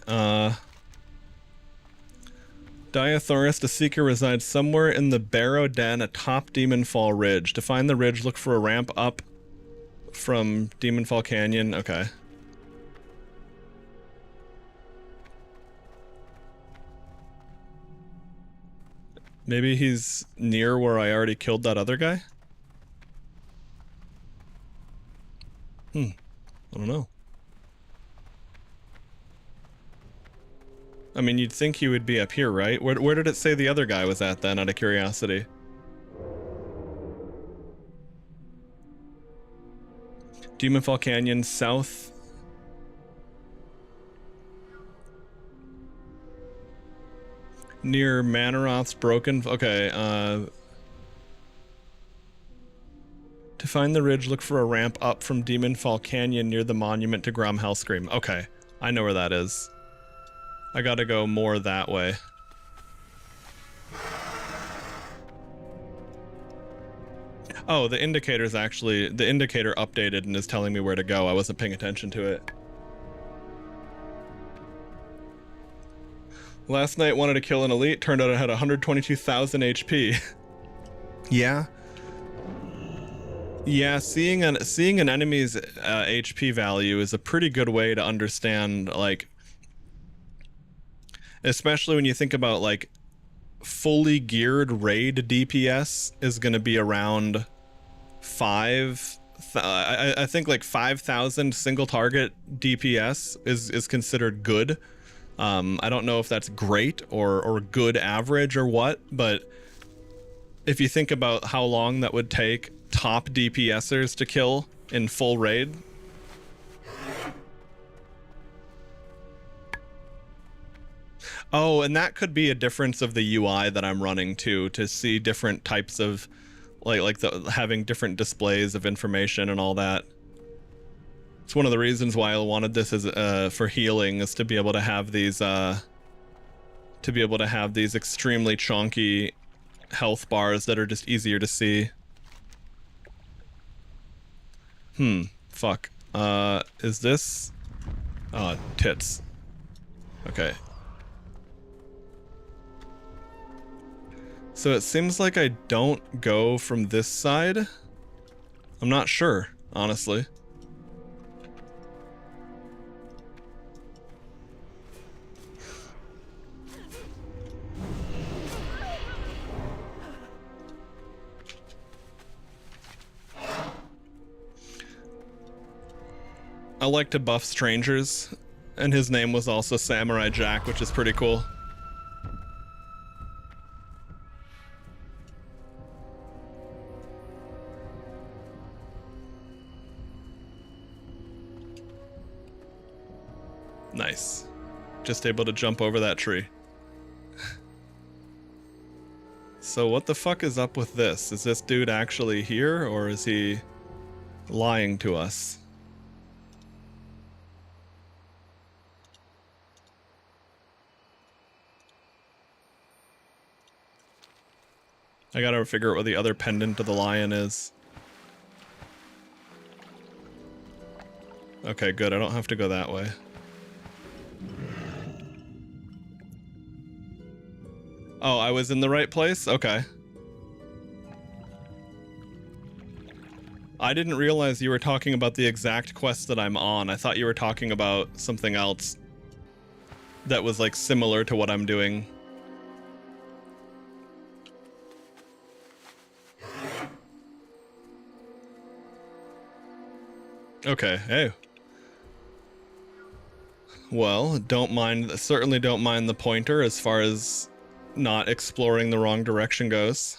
Diathoris, the Seeker, resides somewhere in the Barrow Den atop Demonfall Ridge. To find the ridge, look for a ramp up from Demonfall Canyon. Okay. Maybe he's near where I already killed that other guy? I don't know. I mean, you'd think he would be up here, right? Where did it say the other guy was at then, out of curiosity? Demonfall Canyon, south. Near Manaroth's Broken... Okay, to find the ridge, look for a ramp up from Demonfall Canyon near the monument to Grom Hellscream. Okay, I know where that is. I gotta go more that way. Oh, the indicator's actually... The indicator updated and is telling me where to go. I wasn't paying attention to it. Last night wanted to kill an elite. Turned out it had 122,000 HP. Yeah. Yeah, seeing an enemy's HP value is a pretty good way to understand, like... Especially when you think about, like, fully geared raid DPS is going to be around 5... I think, like, 5,000 single target DPS is considered good. I don't know if that's great or good average or what, but if you think about how long that would take top DPSers to kill in full raid... Oh, and that could be a difference of the UI that I'm running too, to see different types of, having different displays of information and all that. It's one of the reasons why I wanted this as for healing, is to be able to have these extremely chunky health bars that are just easier to see. Fuck. Is this? Tits. Okay. So it seems like I don't go from this side. I'm not sure, honestly. I like to buff strangers, and his name was also Samurai Jack, which is pretty cool. Nice. Just able to jump over that tree. So what the fuck is up with this? Is this dude actually here, or is he lying to us? I gotta figure out what the other pendant to the lion is. Okay, good. I don't have to go that way. Oh, I was in the right place? Okay. I didn't realize you were talking about the exact quest that I'm on. I thought you were talking about something else that was like similar to what I'm doing. Okay, hey. Well, certainly don't mind the pointer as far as not exploring the wrong direction goes.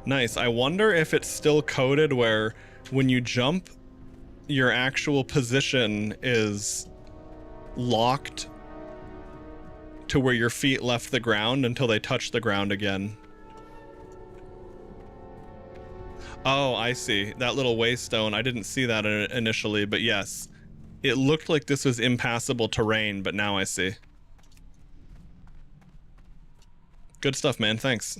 Nice. I wonder if it's still coded where when you jump, your actual position is locked to where your feet left the ground until they touch the ground again. Oh, I see. That little waystone, I didn't see that initially, but yes. It looked like this was impassable terrain, but now I see. Good stuff, man. Thanks.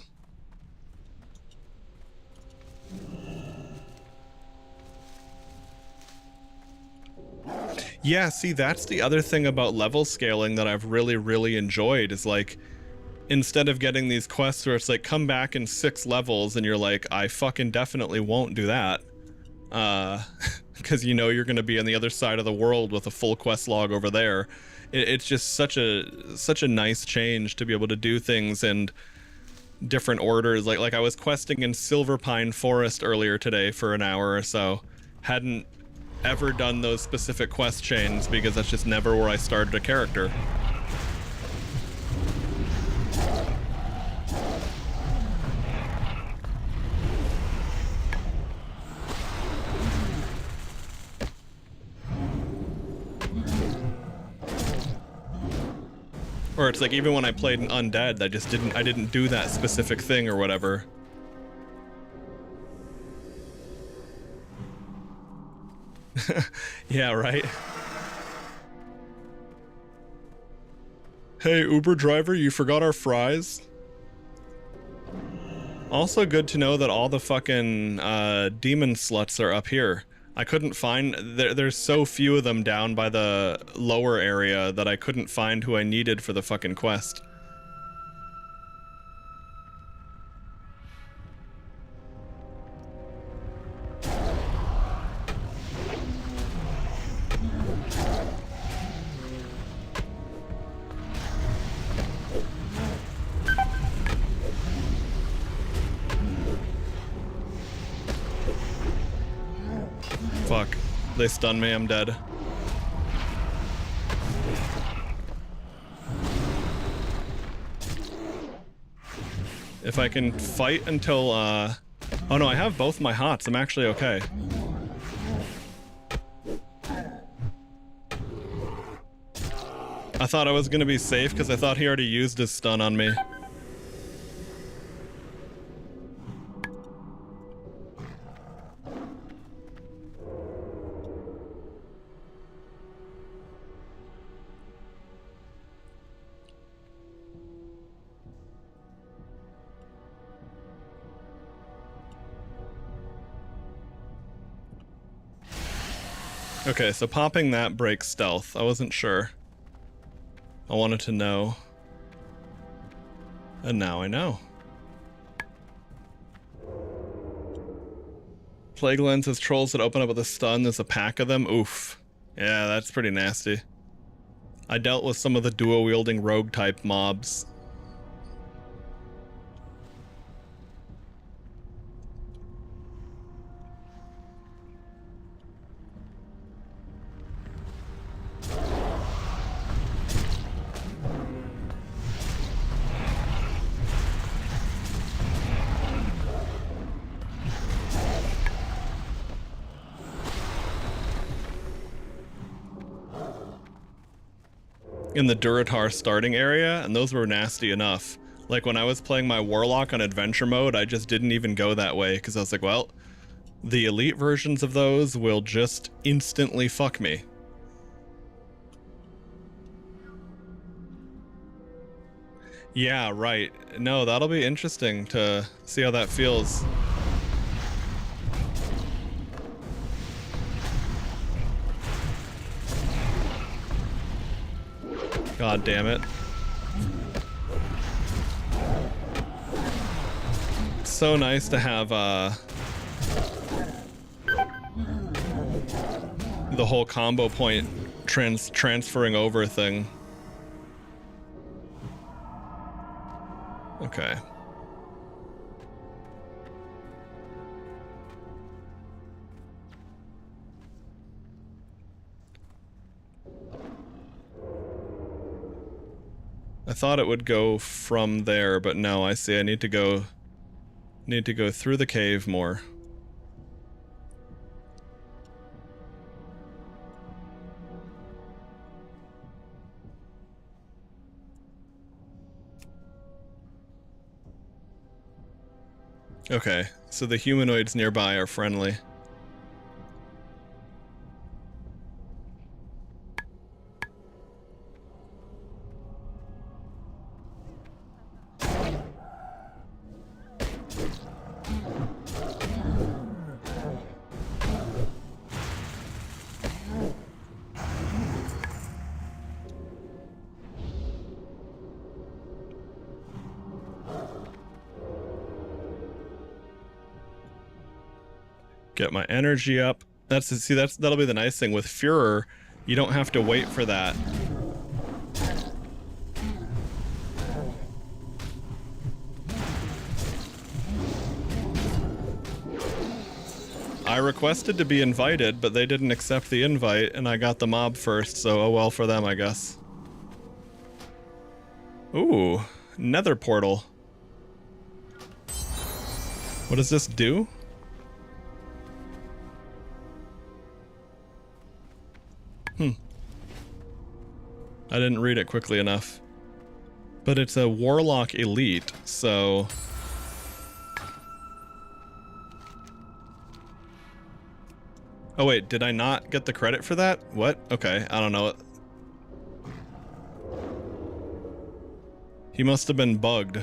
Yeah, see, that's the other thing about level scaling that I've really, really enjoyed is like, instead of getting these quests where it's like, come back in 6 levels and you're like, I fucking definitely won't do that. Because you know you're going to be on the other side of the world with a full quest log over there. It's just such a nice change to be able to do things in different orders. Like I was questing in Silverpine Forest earlier today for an hour or so. Hadn't ever done those specific quest chains because that's just never where I started a character. Or it's like even when I played an Undead, I didn't do that specific thing or whatever. Yeah, right. Hey, Uber driver, you forgot our fries? Also good to know that all the fucking demon sluts are up here. I couldn't find... There's so few of them down by the lower area that I couldn't find who I needed for the fucking quest. Fuck. They stunned me, I'm dead. If I can fight until, oh no, I have both my hots. I'm actually okay. I thought I was gonna be safe because I thought he already used his stun on me. Okay, so popping that breaks stealth. I wasn't sure. I wanted to know. And now I know. Plague Lens has trolls that open up with a stun. There's a pack of them. Oof. Yeah, that's pretty nasty. I dealt with some of the dual-wielding rogue type mobs. In the Duratar starting area, and those were nasty enough. Like when I was playing my Warlock on adventure mode, I just didn't even go that way because I was like, well, the elite versions of those will just instantly fuck me. Yeah, right. No, that'll be interesting to see how that feels. God damn it. It's so nice to have the whole combo point transferring over thing. Okay. I thought it would go from there, but no, I see I need to go through the cave more. Okay, so the humanoids nearby are friendly. Get my energy up. That'll be the nice thing with Führer. You don't have to wait for that. I requested to be invited, but they didn't accept the invite, and I got the mob first, so oh well for them, I guess. Ooh, nether portal. What does this do? I didn't read it quickly enough. But it's a Warlock Elite, so... Oh wait, did I not get the credit for that? What? Okay, I don't know. He must have been bugged.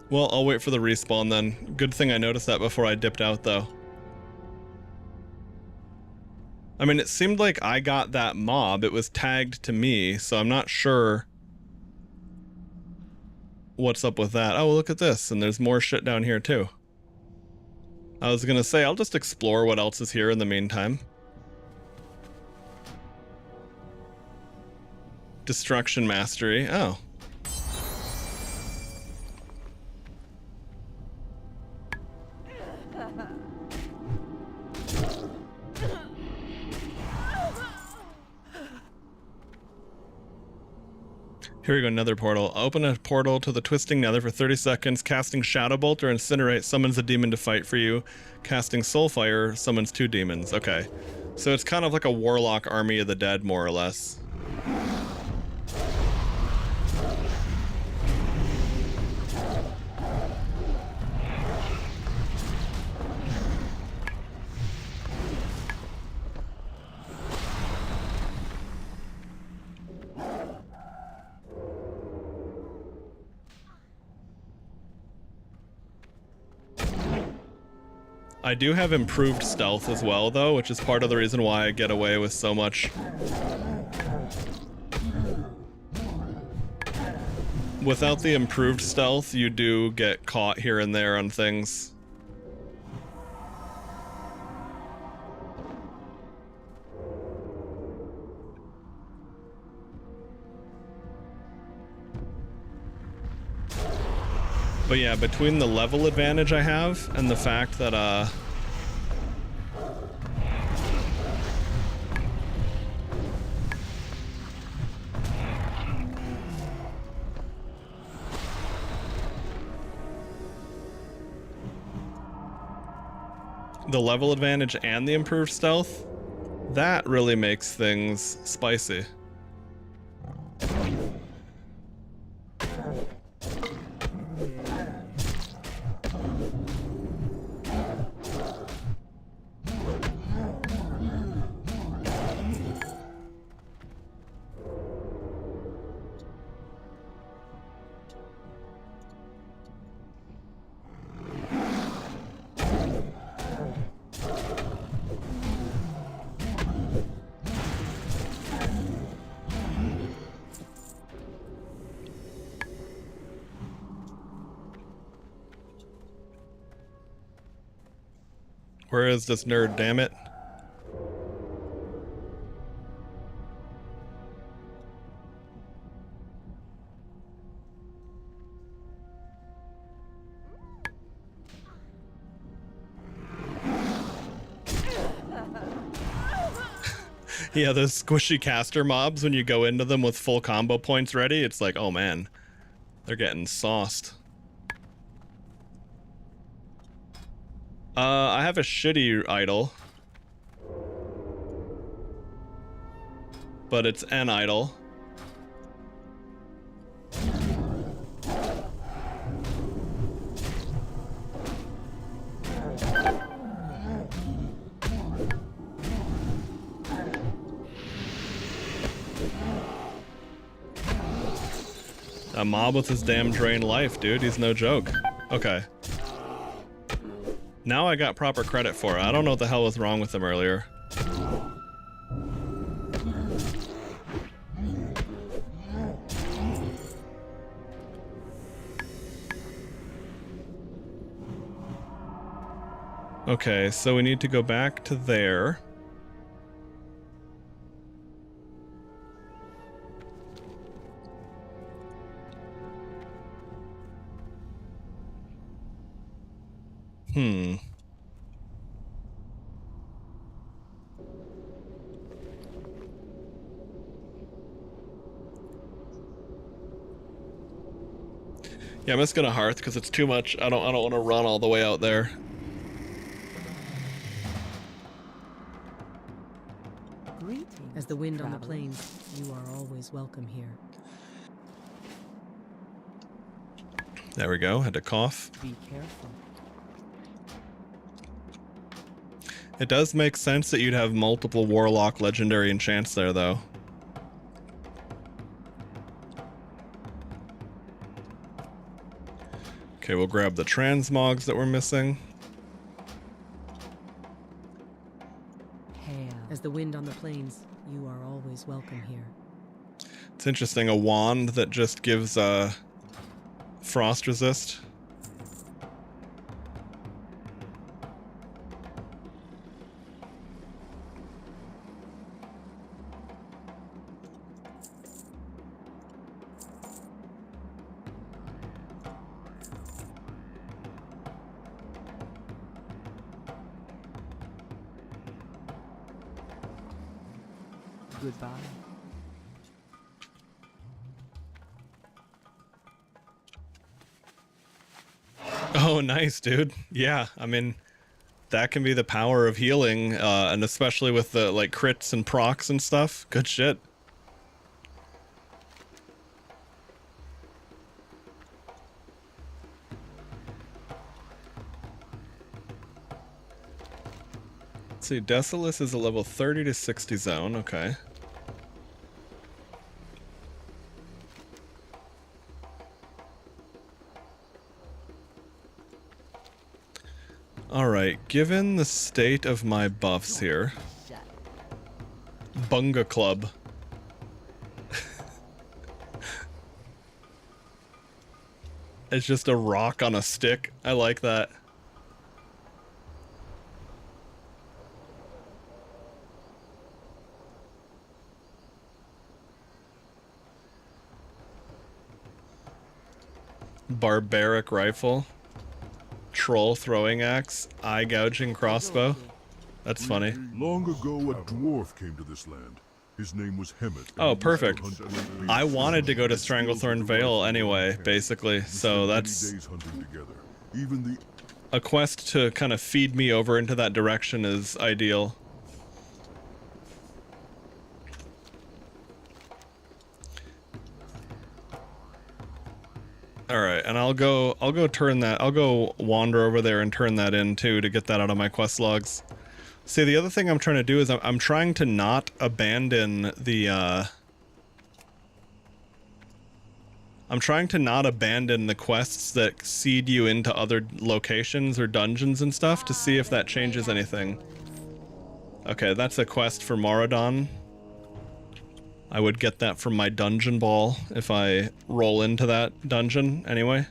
Well, I'll wait for the respawn then. Good thing I noticed that before I dipped out, though. I mean, it seemed like I got that mob. It was tagged to me, so I'm not sure what's up with that. Oh, look at this, and there's more shit down here, too. I was gonna say, I'll just explore what else is here in the meantime. Destruction Mastery. Oh. Here we go, another portal. Open a portal to the Twisting Nether for 30 seconds. Casting Shadow Bolt or Incinerate summons a demon to fight for you. Casting Soulfire summons 2 demons. Okay. So it's kind of like a Warlock Army of the Dead, more or less. I do have improved stealth as well, though, which is part of the reason why I get away with so much. Without the improved stealth, you do get caught here and there on things. But yeah, between the level advantage I have and the fact that, the level advantage and the improved stealth, that really makes things spicy. Where is this nerd, damn it? Yeah, those squishy caster mobs, when you go into them with full combo points ready, it's like, oh man, they're getting sauced. I have a shitty idol. But it's an idol. A mob with his damn drain life, dude. He's no joke. Okay. Now I got proper credit for it. I don't know what the hell was wrong with him earlier. Okay, so we need to go back to there. Yeah, I'm just gonna hearth because it's too much. I don't want to run all the way out there. As the wind on the plains, you are always welcome here. There we go. Had to cough. Be careful. It does make sense that you'd have multiple Warlock legendary enchants there, though. Okay, we'll grab the transmogs that we're missing. As the wind on the plains, you are always welcome here. It's interesting, a wand that just gives frost resist. Goodbye. Oh, nice, dude. Yeah, I mean, that can be the power of healing, and especially with the like crits and procs and stuff. Good shit. Let's see, Decitus is a level 30 to 60 zone, okay. Alright, given the state of my buffs here... Bunga Club. It's just a rock on a stick. I like that. Barbaric rifle. Troll throwing axe. Eye gouging crossbow. That's funny. Long ago, a dwarf came to this land. His name was Hemet. Oh, perfect. I wanted to go to Stranglethorn Vale anyway, basically, so that's a quest to kind of feed me over into that direction is ideal. Alright, and I'll go wander over there and turn that in too to get that out of my quest logs. See, the other thing I'm trying to do is I'm trying to not abandon the quests that seed you into other locations or dungeons and stuff to see if that changes anything. Okay, that's a quest for Moradon. I would get that from my dungeon ball if I roll into that dungeon anyway.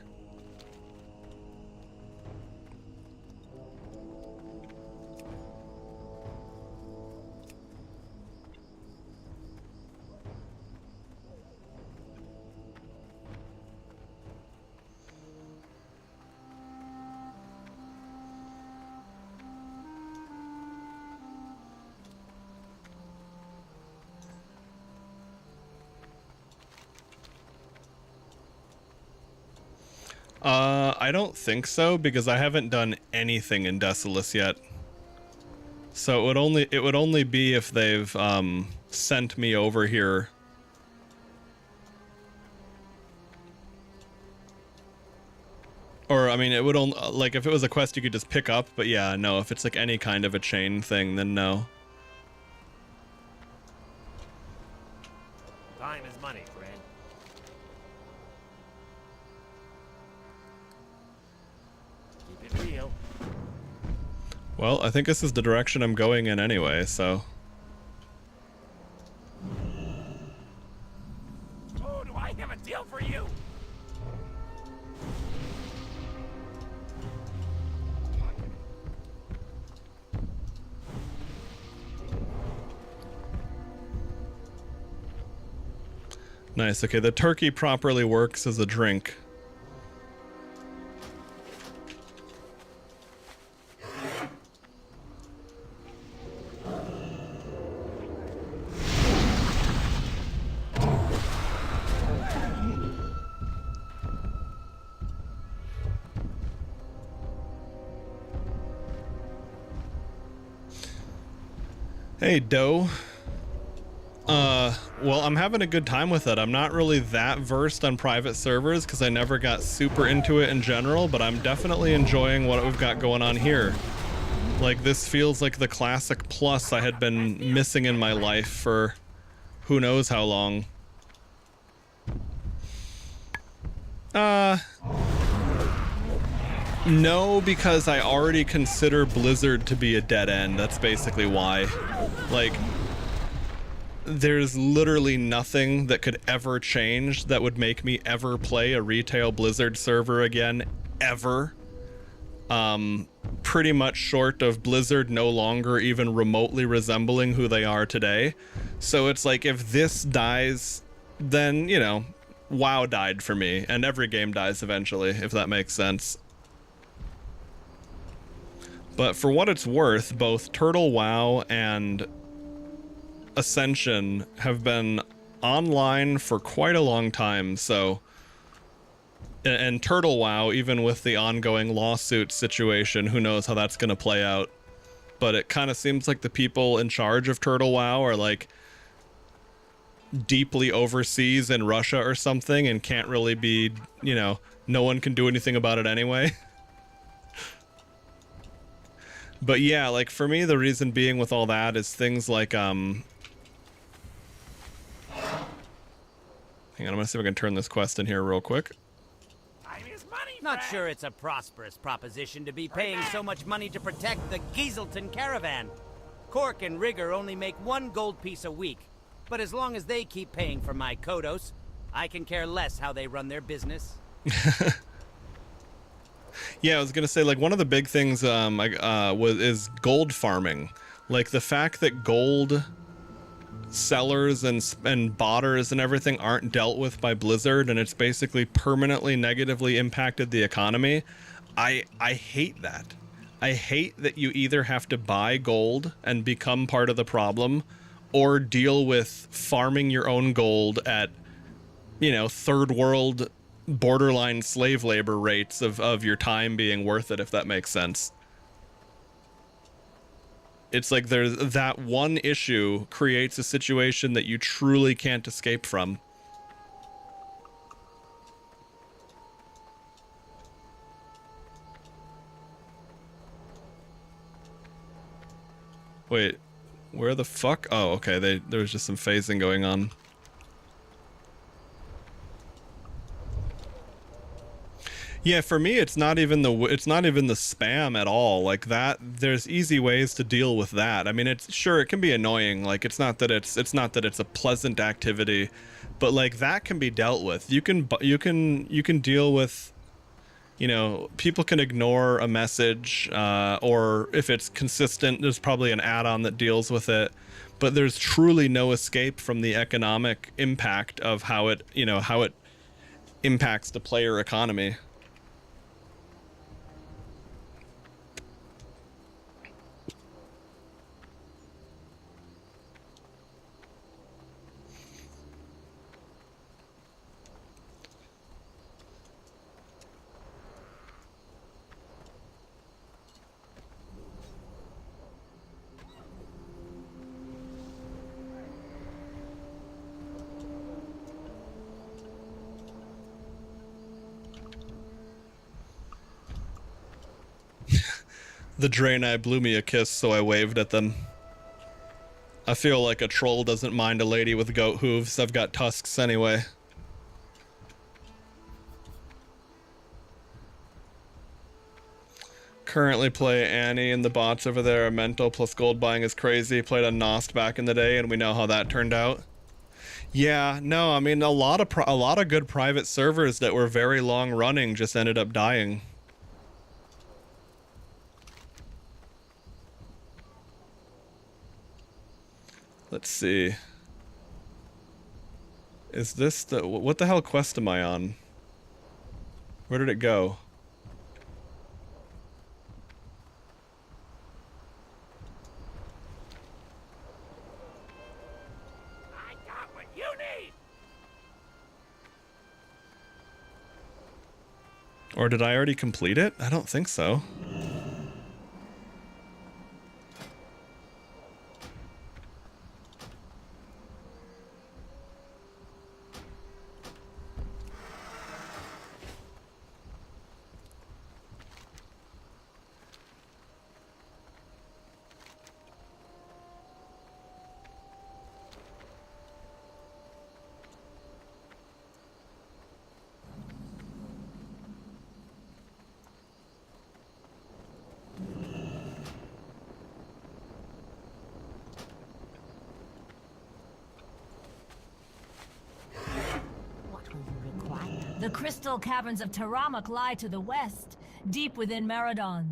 I don't think so, because I haven't done anything in Decitus yet. So it would only be if they've sent me over here. Or I mean, it would only, like, if it was a quest you could just pick up, but yeah, no, if it's like any kind of a chain thing, then no. Time is money, friend. Keep it real. Well, I think this is the direction I'm going in anyway, so. Oh, do I have a deal for you? Nice, okay, the turkey properly works as a drink. Hey, Doe. Well, I'm having a good time with it. I'm not really that versed on private servers because I never got super into it in general, but I'm definitely enjoying what we've got going on here. Like, this feels like the classic plus I had been missing in my life for who knows how long. No, because I already consider Blizzard to be a dead end. That's basically why. Like, there's literally nothing that could ever change that would make me ever play a retail Blizzard server again, ever. Pretty much short of Blizzard no longer even remotely resembling who they are today. So it's like, if this dies, then, you know, WoW died for me, and every game dies eventually, if that makes sense. But for what it's worth, both Turtle WoW and Ascension have been online for quite a long time, so And Turtle WoW, even with the ongoing lawsuit situation, who knows how that's going to play out. But it kind of seems like the people in charge of Turtle WoW are like deeply overseas in Russia or something and can't really be, you know, no one can do anything about it anyway. But yeah, like for me, the reason being with all that is things like, hang on, I'm gonna see if I can turn this quest in here real quick. Not sure it's a prosperous proposition to be paying so much money to protect the Gieselton caravan. Cork and Rigger only make 1 gold piece a week, but as long as they keep paying for my Kodos, I can care less how they run their business. Yeah, I was gonna say, like, one of the big things is gold farming. Like the fact that gold sellers and botters and everything aren't dealt with by Blizzard, and it's basically permanently negatively impacted the economy. I hate that. I hate that you either have to buy gold and become part of the problem, or deal with farming your own gold at, you know, third world borderline slave labor rates of your time being worth it, if that makes sense. It's like there's that one issue creates a situation that you truly can't escape from. Wait, where the fuck? Oh, okay, there was just some phasing going on. Yeah, for me, it's not even the spam at all. Like that, there's easy ways to deal with that. I mean, it can be annoying. Like it's not that it's a pleasant activity, but like that can be dealt with. You can deal with, you know, people can ignore a message, or if it's consistent, there's probably an add-on that deals with it. But there's truly no escape from the economic impact of how it impacts the player economy. The Draenei blew me a kiss, so I waved at them. I feel like a troll doesn't mind a lady with goat hooves. I've got tusks anyway. Currently play Annie, and the bots over there are mental, plus gold buying is crazy. Played on Nost back in the day, and we know how that turned out. Yeah, no, I mean, a lot of good private servers that were very long running just ended up dying. Let's see. Is this the... What the hell quest am I on? Where did it go? I got what you need. Or did I already complete it? I don't think so. The crystal caverns of Taramok lie to the west, deep within Meridon.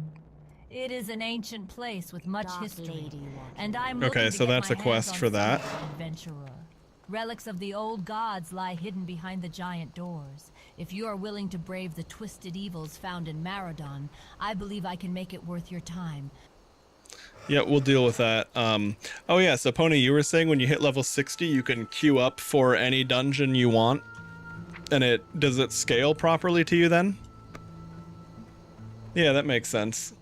It is an ancient place with much history, and I'm looking Okay, to so get that's my a quest hands on for that. some adventurer. Relics of the old gods lie hidden behind the giant doors. If you are willing to brave the twisted evils found in Meridon, I believe I can make it worth your time. Yeah, we'll deal with that. Oh yeah, so Pony, you were saying when you hit level 60, you can queue up for any dungeon you want. And does it scale properly to you then? Yeah, that makes sense.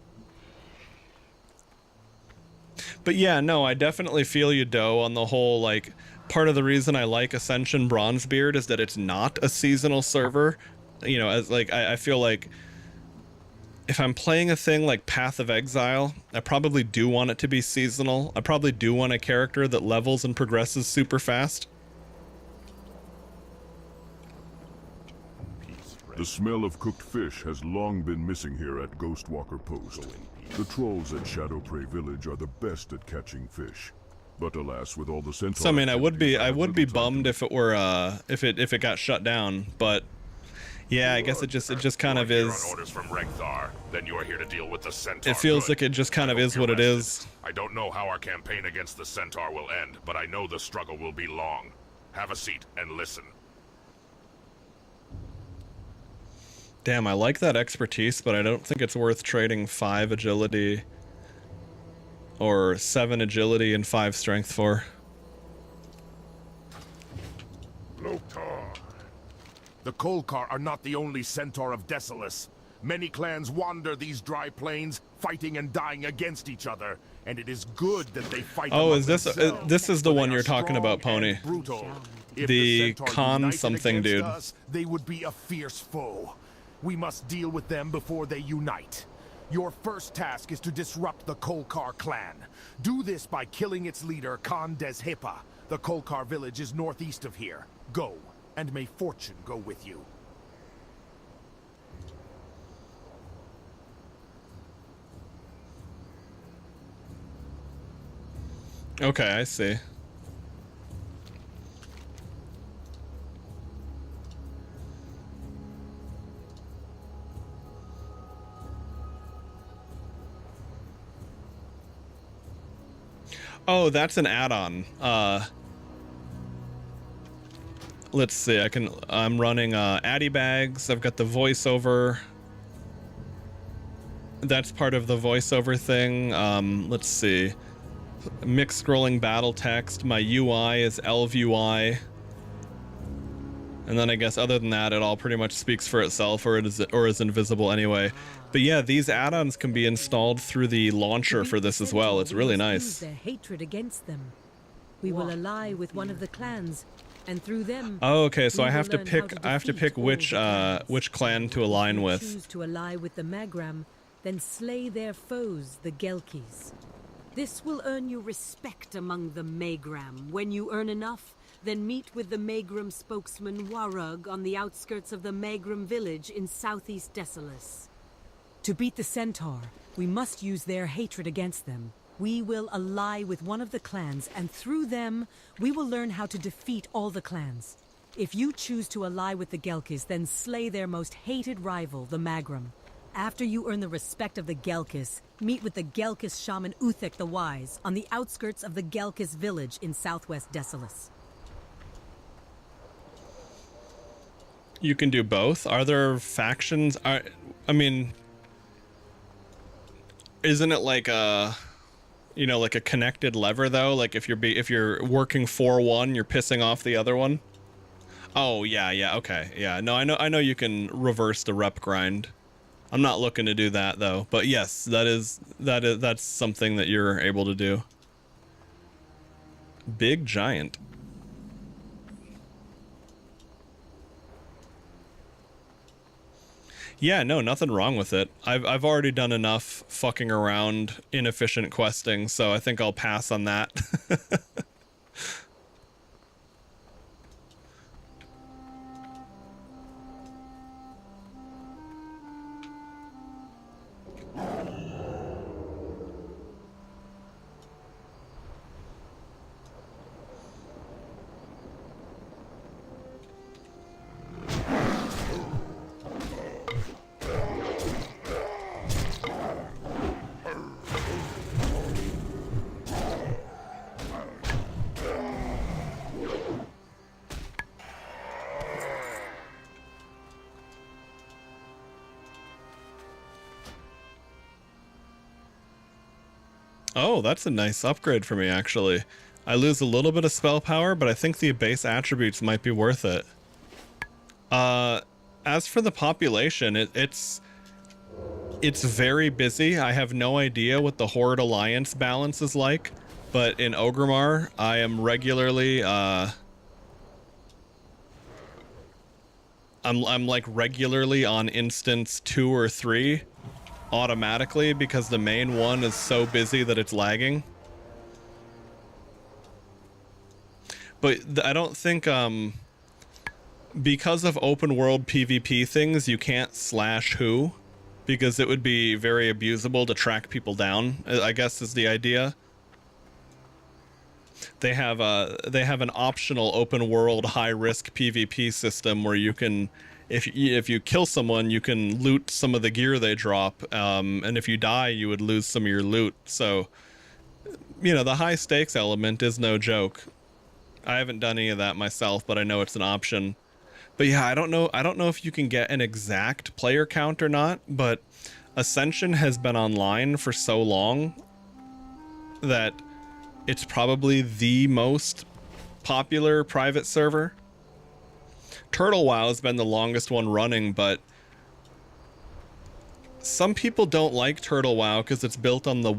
But yeah, no, I definitely feel you, Doe, on the whole, like, part of the reason I like Ascension Bronzebeard is that it's not a seasonal server. You know, as like, I feel like if I'm playing a thing like Path of Exile, I probably do want it to be seasonal. I probably do want a character that levels and progresses super fast. The smell of cooked fish has long been missing here at Ghostwalker Post. The trolls at Shadowprey Village are the best at catching fish. But alas, with all the centaurs... So I mean, I would be bummed if it were if it got shut down, but yeah, I guess it just kind of is. On orders from Regthar, then you are here to deal with the centaur. It feels like it just kind of is what it is. I don't know how our campaign against the centaur will end, but I know the struggle will be long. Have a seat and listen. Damn, I like that expertise, but I don't think it's worth trading 5 agility or 7 agility and 5 strength for. The Kolkar are not the only centaur of Desolus. Many clans wander these dry plains, fighting and dying against each other, and it is good that they fight. Oh, is this this is the one you're talking about, Pony? The Khan something dude. They would be a fierce foe. We must deal with them before they unite. Your first task is to disrupt the Kolkar clan. Do this by killing its leader, Khan Deshepa. The Kolkar village is northeast of here. Go, and may fortune go with you. Okay, I see. Oh, that's an add-on. Let's see. I'm running Addy Bags. I've got the voiceover. That's part of the voiceover thing. Let's see. Mixed scrolling battle text. My UI is Elv UI. And then I guess other than that, it all pretty much speaks for itself, or is invisible anyway. But yeah, these add-ons can be installed through the launcher for this as well. It's really nice. Their hatred against them. We will ally with one of the clans, and through them. Oh, okay. So I have to pick which clan to align with. Choose to ally with the Magram, then slay their foes, the Gelkis. This will earn you respect among the Magram. When you earn enough, then meet with the Magram spokesman Warug on the outskirts of the Magram village in southeast Desolus. To beat the Centaur, we must use their hatred against them. We will ally with one of the clans, and through them, we will learn how to defeat all the clans. If you choose to ally with the Gelkis, then slay their most hated rival, the Magram. After you earn the respect of the Gelkis, meet with the Gelkis shaman Uthek the Wise on the outskirts of the Gelkis village in southwest Desolus. You can do both. Are there factions? I mean, isn't it like a, like a connected lever though? Like if you're working for one, you're pissing off the other one. Oh yeah, okay, yeah. No, I know you can reverse the rep grind. I'm not looking to do that though. But yes, that's something that you're able to do. Big giant. Yeah, no, nothing wrong with it. I've already done enough fucking around, inefficient questing, so I think I'll pass on that. Oh, that's a nice upgrade for me, actually. I lose a little bit of spell power, but I think the base attributes might be worth it. As for the population, it's very busy. I have no idea what the Horde Alliance balance is like, but in Orgrimmar, I am regularly I'm like regularly on instance 2 or 3 automatically because the main one is so busy that it's lagging. But I don't think because of open world PvP things, you can't slash who, because it would be very abusable to track people down, I guess is the idea. They have an optional open world high risk PvP system where you can, if you kill someone, you can loot some of the gear they drop, and if you die, you would lose some of your loot. So, you know, the high stakes element is no joke. I haven't done any of that myself, but I know it's an option. But yeah, I don't know if you can get an exact player count or not, but Ascension has been online for so long that it's probably the most popular private server. Turtle WoW has been the longest one running, but some people don't like Turtle WoW because it's built on the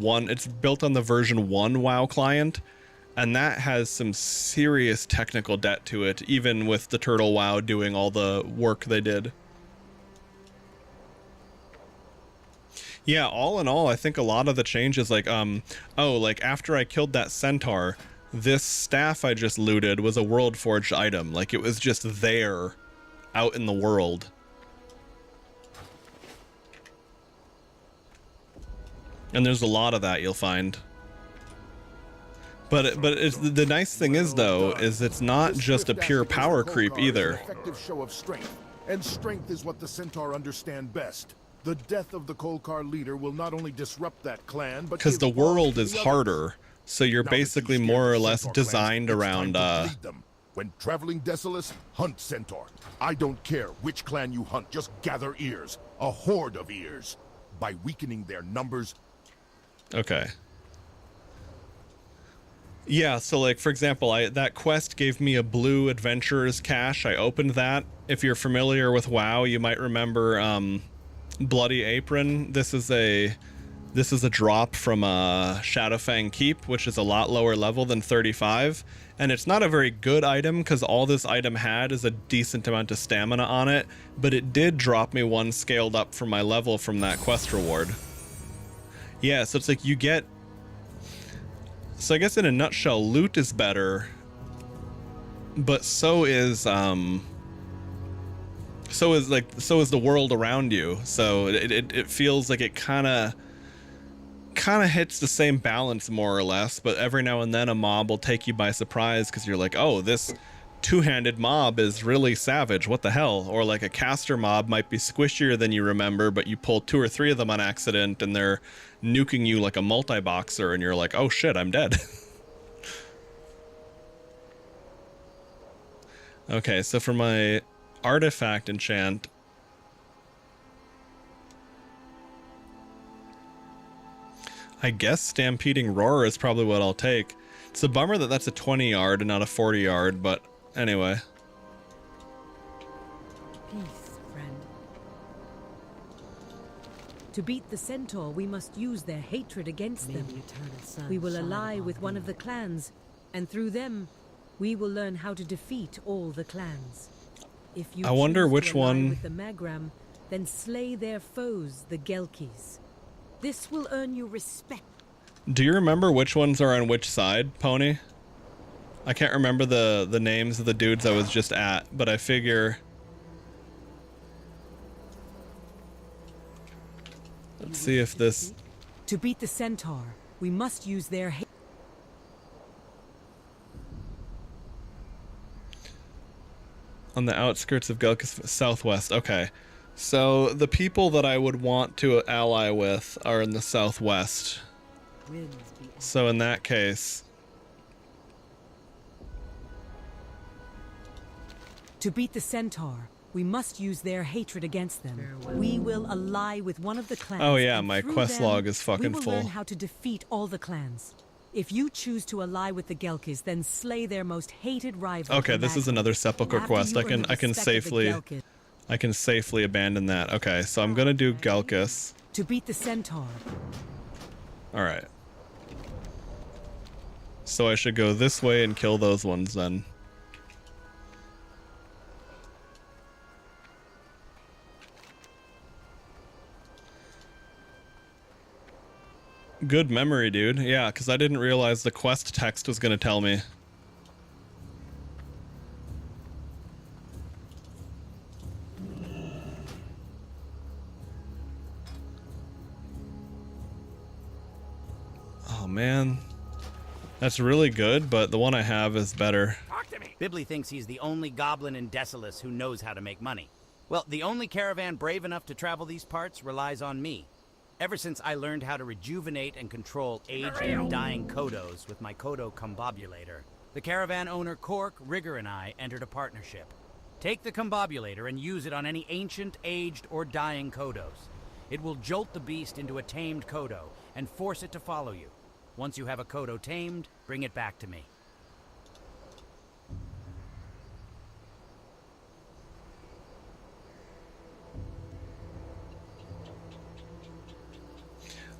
version 1 WoW client, and that has some serious technical debt to it, even with the Turtle WoW doing all the work they did. Yeah, all in all, I think a lot of the changes, like, like after I killed that centaur, this staff I just looted was a world forged item. Like, it was just there, out in the world. And there's a lot of that you'll find. But it's, the nice thing is, though, is it's not just a pure power creep either. Effective show of strength, and strength is what the Centaur understand best. The death of the Kolkar leader will not only disrupt that clan, but because the world is harder, so you're basically more or less designed around. When traveling Desolus, hunt Centaur. I don't care which clan you hunt, just gather ears, a horde of ears. By weakening their numbers. Okay. Yeah, so like, for example, that quest gave me a blue adventurer's cache. I opened that. If you're familiar with WoW, you might remember Bloody Apron. This is a drop from Shadowfang Keep, which is a lot lower level than 35. And it's not a very good item because all this item had is a decent amount of stamina on it, but it did drop me 1 scaled up from my level from that quest reward. Yeah, so it's like you get... So I guess in a nutshell, loot is better, but so is the world around you. So it feels like it kind of hits the same balance more or less, but every now and then a mob will take you by surprise because you're like, oh, this two-handed mob is really savage, what the hell? Or like a caster mob might be squishier than you remember, but you pull 2 or 3 of them on accident and they're nuking you like a multi-boxer and you're like, oh shit, I'm dead. Okay, so for my artifact enchant, I guess Stampeding Roar is probably what I'll take. It's a bummer that that's a 20 yard and not a 40 yard, but anyway. Peace, friend. To beat the Centaur, we must use their hatred against them. We will ally with one of the clans, and through them, we will learn how to defeat all the clans. If you I wonder choose which to ally one... with the Magram, then slay their foes, the Gelkis. This will earn you respect. Do you remember which ones are on which side, Pony? I can't remember the names of the dudes I was just at, but I figure... Let's see if this... To beat the Centaur, we must use their hate. On the outskirts of Gelkis southwest. Okay. So the people that I would want to ally with are in the southwest. So in that case... To beat the Centaur, we must use their hatred against them. We will ally with one of the clans. Oh yeah, and my through quest them, log is fucking we will full. learn how to defeat all the clans. If you choose to ally with the Gelkis, then slay their most hated rival. Okay, this is another sepulcher quest. I can safely abandon that. Okay, so I'm gonna do Gelkis. To beat the centaur. All right. So I should go this way and kill those ones then. Good memory, dude. Yeah, because I didn't realize the quest text was going to tell me. Oh, man. That's really good, but the one I have is better. Talk to me. Bibley thinks he's the only goblin in Decilis who knows how to make money. Well, the only caravan brave enough to travel these parts relies on me. Ever since I learned how to rejuvenate and control aged and dying Kodos with my Kodo combobulator, the caravan owner Cork, Rigger, and I entered a partnership. Take the combobulator and use it on any ancient, aged, or dying Kodos. It will jolt the beast into a tamed Kodo and force it to follow you. Once you have a Kodo tamed, bring it back to me.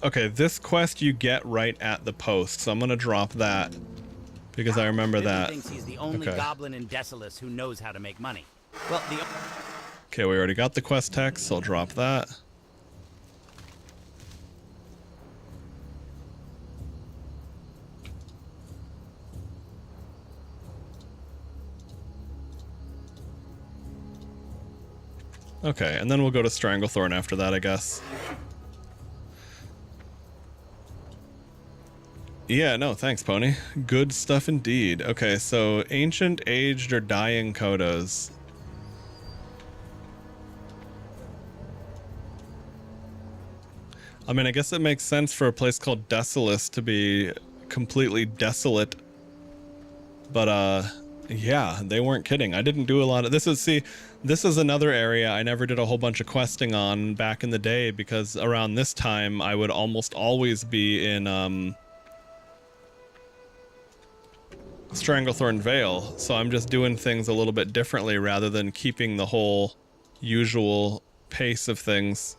Okay, this quest you get right at the post, so I'm gonna drop that because I remember that. Thinks he's the only goblin in Decilis who knows how to make money. Well, okay, we already got the quest text, so I'll drop that. Okay, and then we'll go to Stranglethorn after that, I guess. Yeah, no, thanks, Pony. Good stuff indeed. Okay, so ancient, aged, or dying Kodos. I mean, I guess it makes sense for a place called Decilis to be completely desolate. But, yeah, they weren't kidding. I didn't do a lot of... This is another area I never did a whole bunch of questing on back in the day, because around this time, I would almost always be in, Stranglethorn Vale, so I'm just doing things a little bit differently rather than keeping the whole usual pace of things.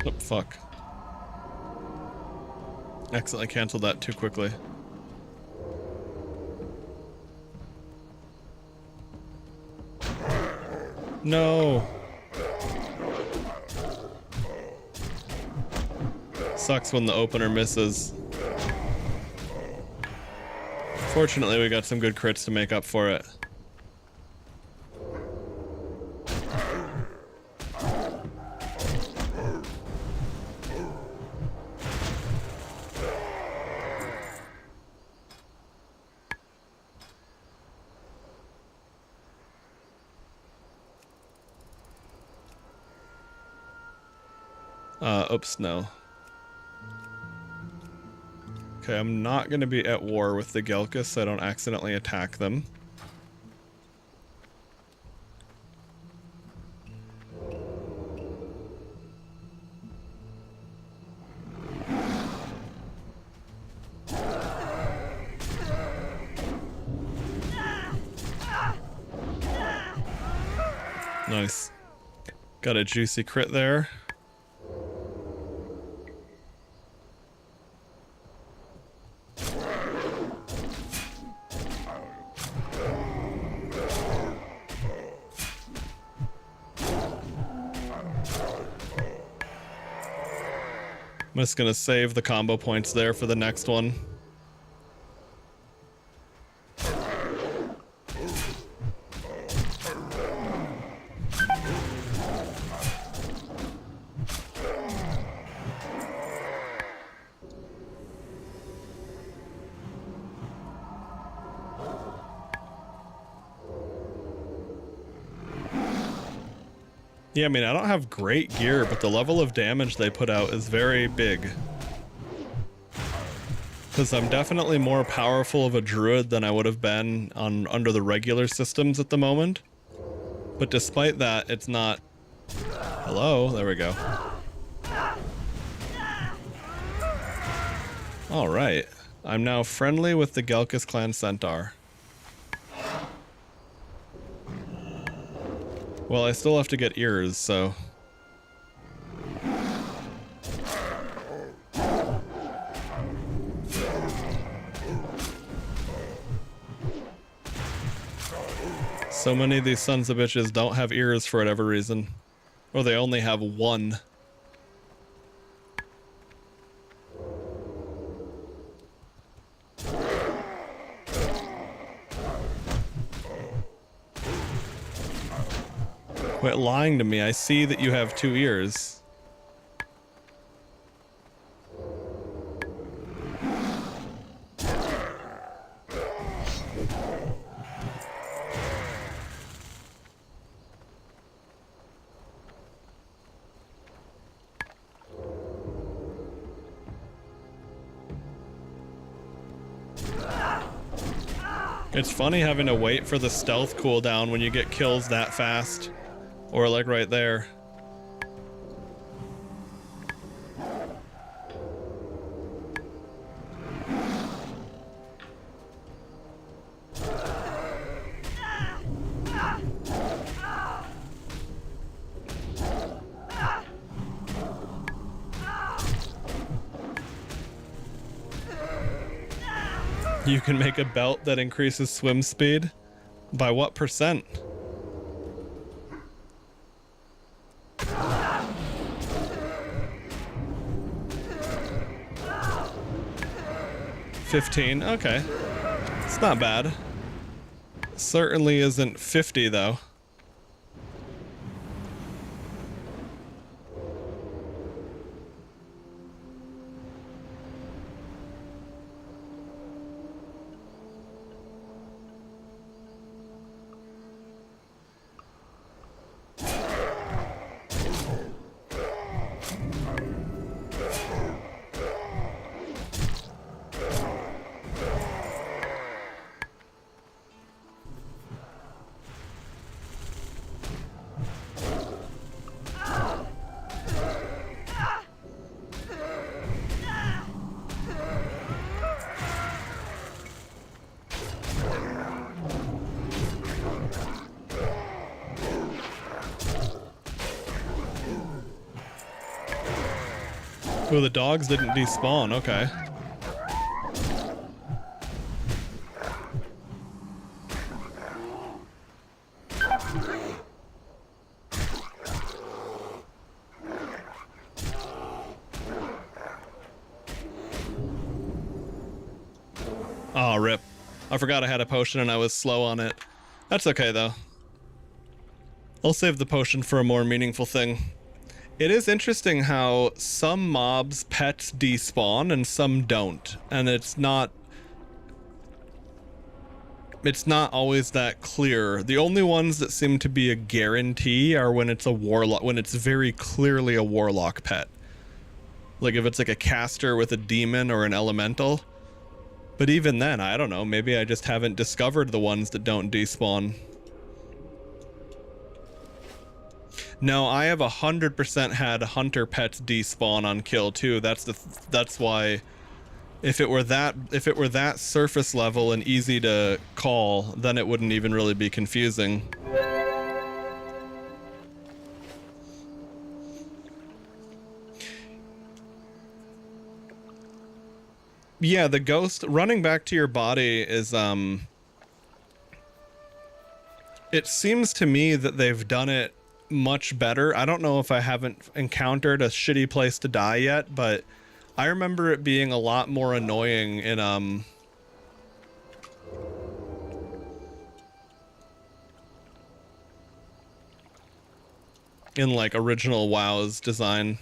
Oh, fuck. Accidentally canceled that too quickly. No! Sucks when the opener misses. Fortunately, we got some good crits to make up for it. Oops, no. Okay, I'm not going to be at war with the Gelkis so I don't accidentally attack them. Nice. Got a juicy crit there. I'm just gonna save the combo points there for the next one. Yeah, I mean, I don't have great gear, but the level of damage they put out is very big. Because I'm definitely more powerful of a druid than I would have been under the regular systems at the moment. But despite that, it's not... Hello? There we go. Alright. I'm now friendly with the Gelkis clan centaur. Well, I still have to get ears, so... So many of these sons of bitches don't have ears for whatever reason. Or they only have one. Quit lying to me. I see that you have 2 ears. It's funny having to wait for the stealth cooldown when you get kills that fast. Or like right there. You can make a belt that increases swim speed? By what percent? $15, okay. It's not bad. Certainly isn't 50 though. Oh, the dogs didn't despawn, okay. Oh, rip. I forgot I had a potion and I was slow on it. That's okay, though. I'll save the potion for a more meaningful thing. It is interesting how some mobs' pets despawn and some don't. And it's not always that clear. The only ones that seem to be a guarantee are when it's a warlock, when it's very clearly a warlock pet. Like if it's like a caster with a demon or an elemental. But even then, I don't know, maybe I just haven't discovered the ones that don't despawn. No, I have 100% had hunter pets despawn on kill too. That's why if it were that surface level and easy to call, then it wouldn't even really be confusing. Yeah, the ghost running back to your body is it seems to me that they've done it much better. I don't know if I haven't encountered a shitty place to die yet, but I remember it being a lot more annoying in like original WoW's design.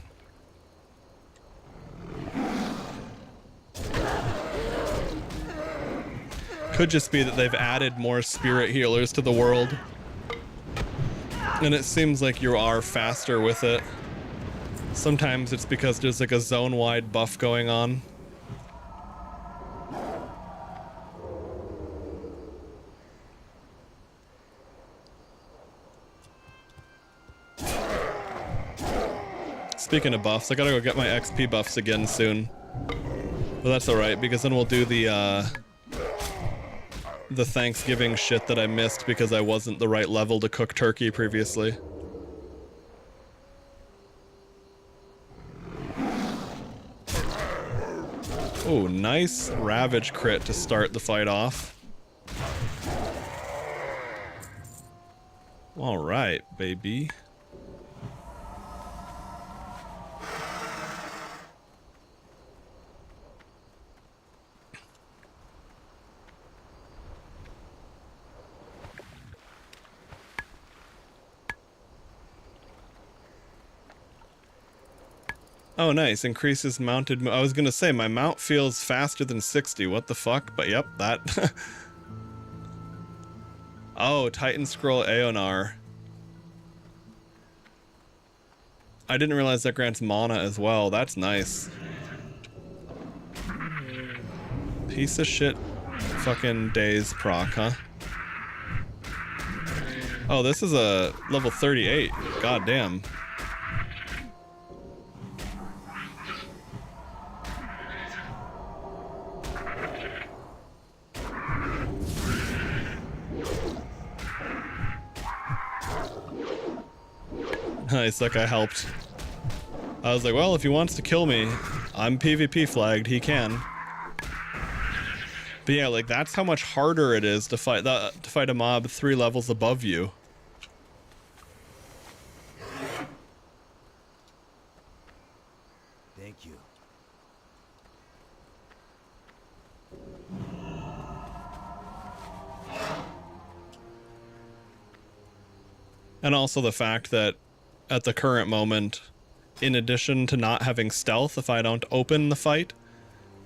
Could just be that they've added more spirit healers to the world. And it seems like you are faster with it. Sometimes it's because there's like a zone-wide buff going on. Speaking of buffs, I gotta go get my XP buffs again soon. But that's alright, because then we'll do the Thanksgiving shit that I missed because I wasn't the right level to cook turkey previously. Oh, nice Ravage crit to start the fight off. Alright, baby. Oh, nice. Increases mounted... I was gonna say, my mount feels faster than 60. What the fuck? But yep, that... Oh, Titan Scroll Aeonar. I didn't realize that grants mana as well. That's nice. Piece of shit fucking days proc, huh? Oh, this is a level 38. God damn. Nice, that guy helped. I was like, well, if he wants to kill me, I'm PvP flagged, he can. But yeah, like that's how much harder it is to fight a mob 3 levels above you. Thank you. And also the fact that at the current moment, in addition to not having stealth if I don't open the fight,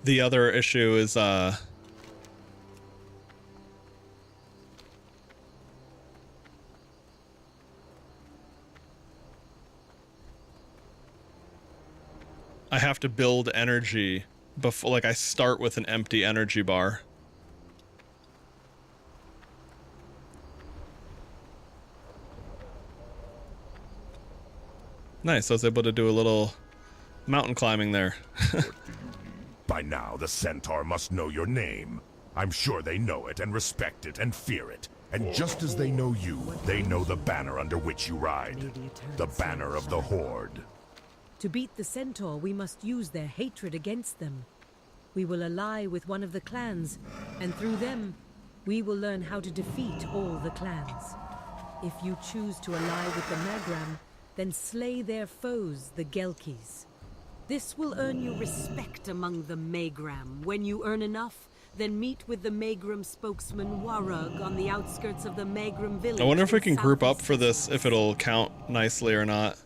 the other issue is I have to build energy before, like I start with an empty energy bar. Nice, I was able to do a little mountain climbing there. By now, the Centaur must know your name. I'm sure they know it and respect it and fear it. And just as they know you, they know the banner under which you ride. The banner of the Horde. To beat the Centaur, we must use their hatred against them. We will ally with one of the clans, and through them, we will learn how to defeat all the clans. If you choose to ally with the Magram, then slay their foes, the Gelkis. This will earn you respect among the Magram. When you earn enough, then meet with the Magram spokesman Warug on the outskirts of the Magram village. I wonder if we can group up for this, if it'll count nicely or not.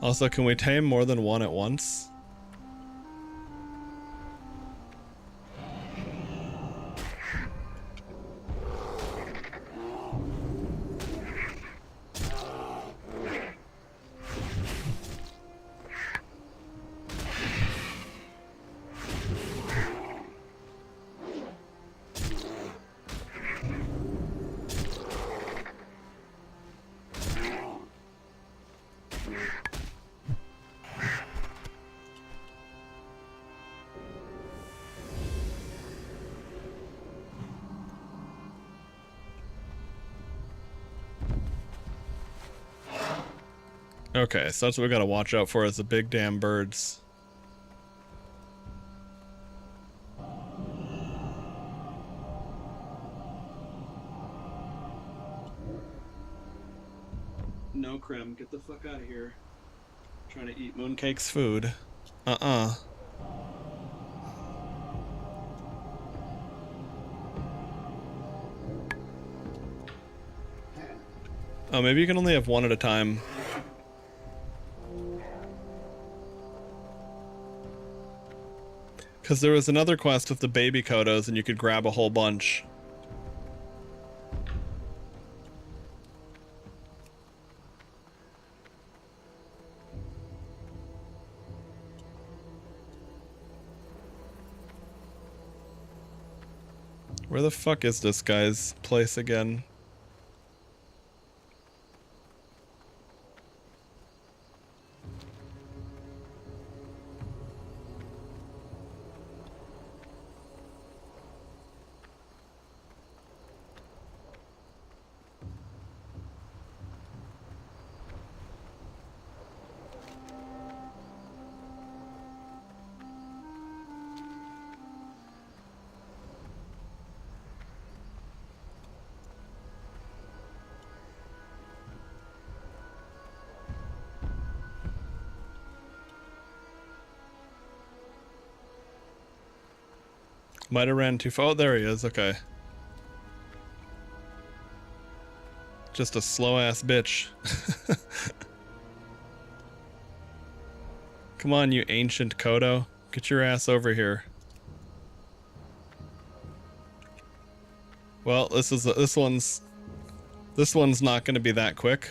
Also, can we tame more than one at once? Okay, so that's what we gotta watch out for, is the big damn birds. No, Krim, get the fuck out of here. Trying to eat Mooncake's food. Uh-uh. Oh, maybe you can only have one at a time. Because there was another quest with the baby Kodos and you could grab a whole bunch. Where the fuck is this guy's place again? Might have ran too far. Oh, there he is. Okay. Just a slow ass bitch. Come on, you ancient Kodo. Get your ass over here. Well, this one's not going to be that quick.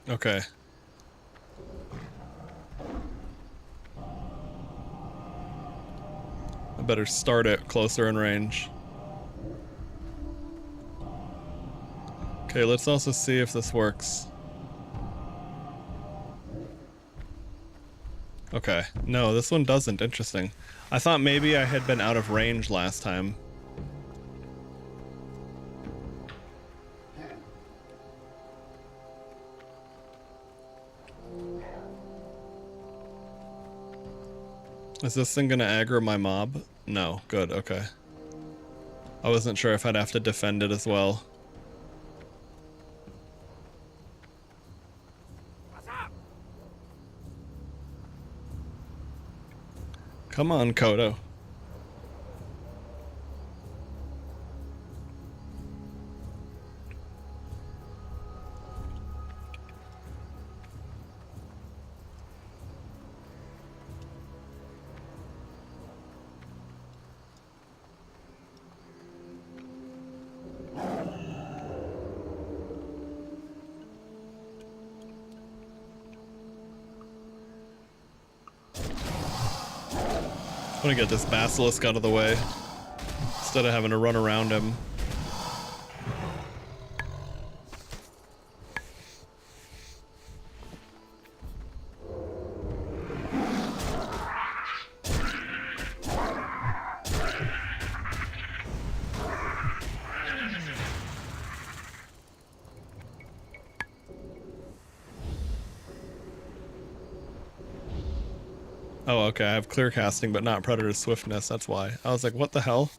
Okay. I better start it closer in range. Okay, let's also see if this works. Okay. No, this one doesn't. Interesting. I thought maybe I had been out of range last time. Is this thing gonna aggro my mob? No. Good, okay. I wasn't sure if I'd have to defend it as well. Come on, Kodo. I'm gonna get this basilisk out of the way instead of having to run around him. Oh, okay, I have clear casting, but not predator swiftness, that's why. I was like, what the hell?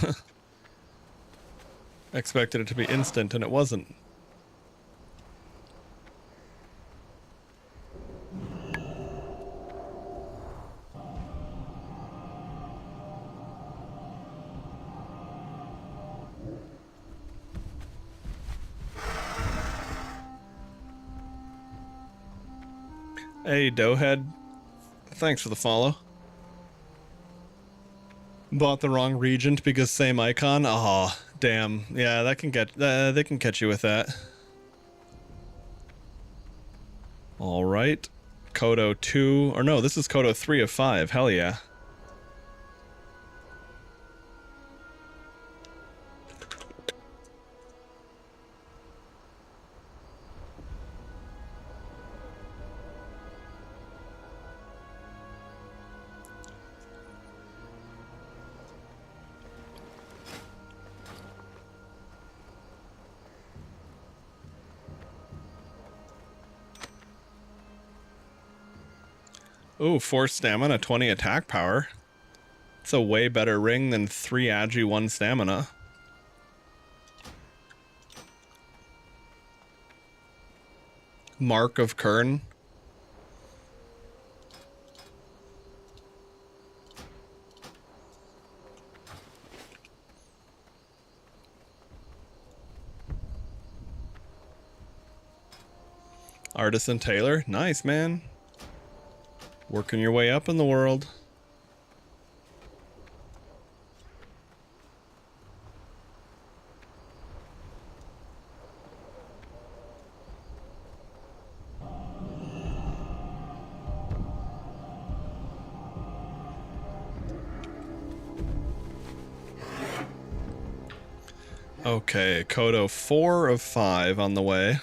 I expected it to be instant, and it wasn't. Hey, Doughhead. Thanks for the follow. Bought the wrong regent because same icon. Aw, damn. Yeah, that can get they can catch you with that. All right, Kodo 2, or no, this is Kodo 3 of 5. Hell yeah. Ooh, 4 stamina, 20 attack power. It's a way better ring than 3 agi, 1 stamina. Mark of Kern. Artisan Tailor. Nice, man. Working your way up in the world. Okay, Kodo 4 of 5 on the way.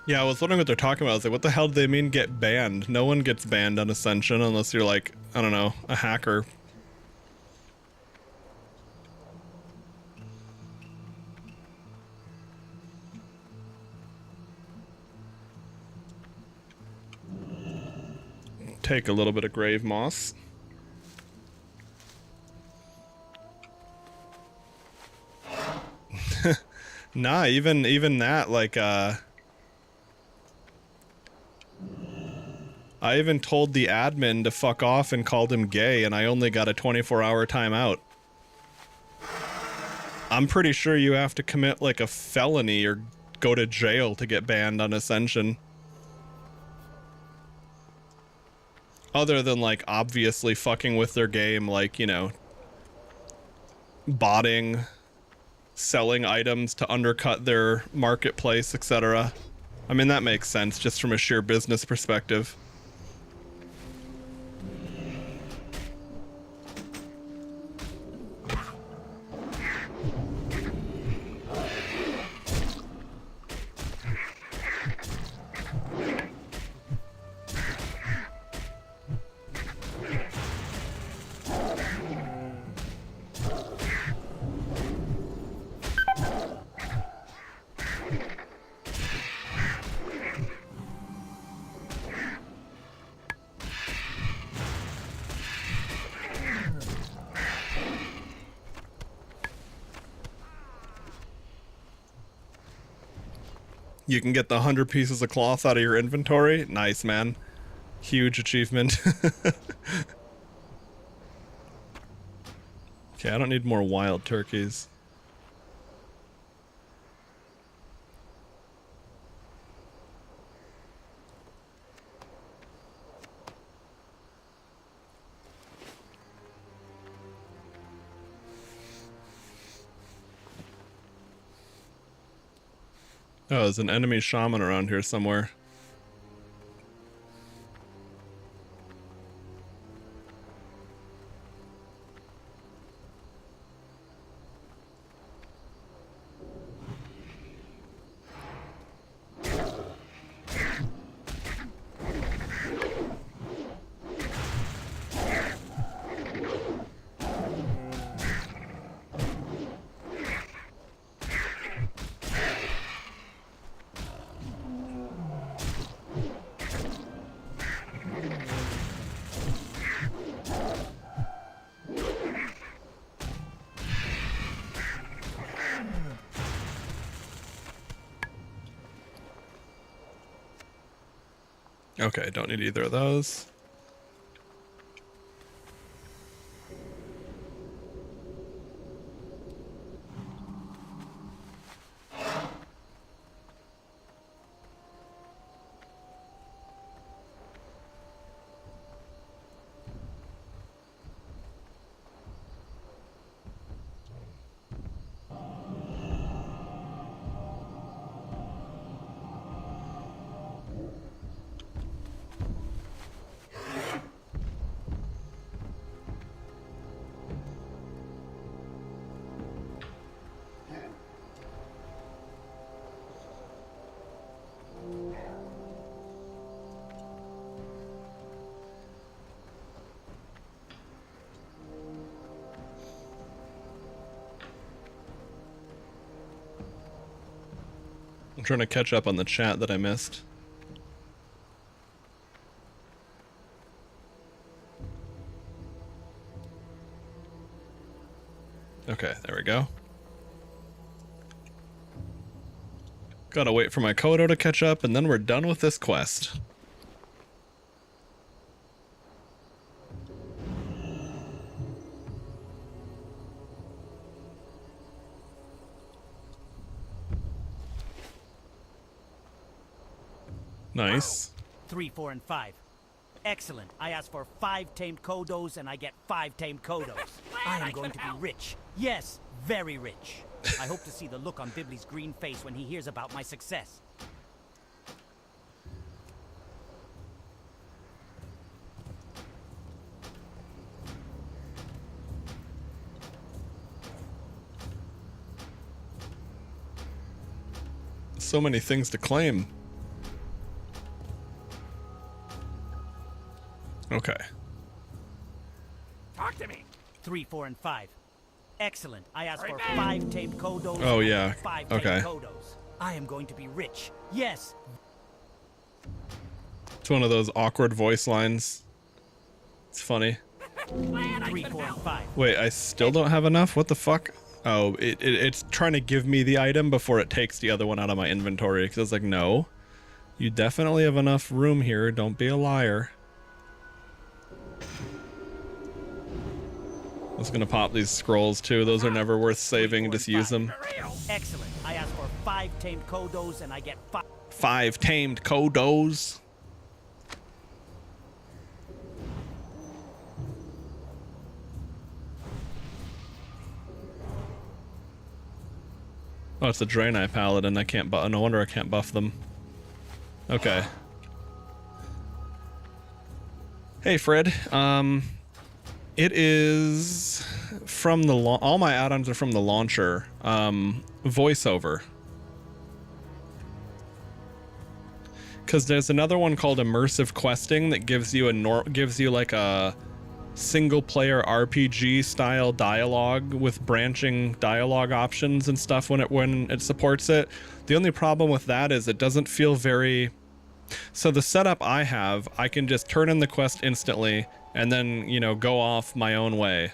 Yeah, I was wondering what they're talking about. I was like, what the hell do they mean get banned? No one gets banned on Ascension unless you're like, I don't know, a hacker. Take a little bit of grave moss. Nah, even that, like, I even told the admin to fuck off and called him gay, and I only got a 24-hour timeout. I'm pretty sure you have to commit like a felony or go to jail to get banned on Ascension. Other than like obviously fucking with their game, like, you know, botting, selling items to undercut their marketplace, etc. I mean, that makes sense just from a sheer business perspective. You can get the 100 pieces of cloth out of your inventory. Nice, man. Huge achievement. Okay, I don't need more wild turkeys. Oh, there's an enemy shaman around here somewhere. Okay, don't need either of those. I'm trying to catch up on the chat that I missed. Okay, there we go. Gotta wait for my Kodo to catch up, and then we're done with this quest. Nice. 3, 4, and 5. Excellent. I asked for 5 tamed Kodos, and I get 5 tamed Kodos. I am going to be rich. Yes, very rich. I hope to see the look on Bibley's green face when he hears about my success. So many things to claim. Okay. Talk to me. 3, 4, and 5. Excellent. I asked for 5 tamed Kodos. Oh, yeah. 5 Okay. tamed Kodos. I am going to be rich. Yes. It's one of those awkward voice lines. It's funny. 3, 4, and 5. Wait, I still don't have enough? What the fuck? Oh, it's trying to give me the item before it takes the other one out of my inventory. Because it's like, no. You definitely have enough room here. Don't be a liar. I was gonna pop these scrolls too. Those are never worth saving. Just use them. Excellent. I asked for 5 tamed Kodos, and I get 5. 5 tamed Kodos. Oh, it's a Draenei Paladin. I can't buff. No wonder I can't buff them. Okay. Hey, Fred. It is from the all my add-ons are from the launcher. Voiceover. Because there's another one called immersive questing that gives you like a single-player RPG style dialogue with branching dialogue options and stuff when it supports it. The only problem with that is it doesn't feel very. So the setup I have, I can just turn in the quest instantly and then, you know, go off my own way.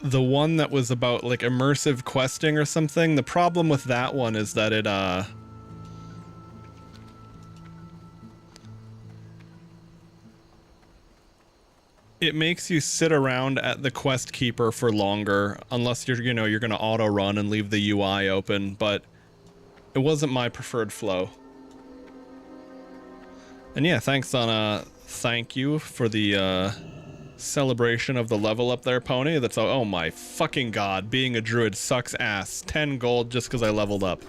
The one that was about like immersive questing or something, the problem with that one is that it makes you sit around at the quest keeper for longer, unless you're going to auto run and leave the UI open, but it wasn't my preferred flow. And yeah, thanks on thank you for the celebration of the level up there, Pony. That's oh my fucking god, being a druid sucks ass. 10 gold just because I leveled up.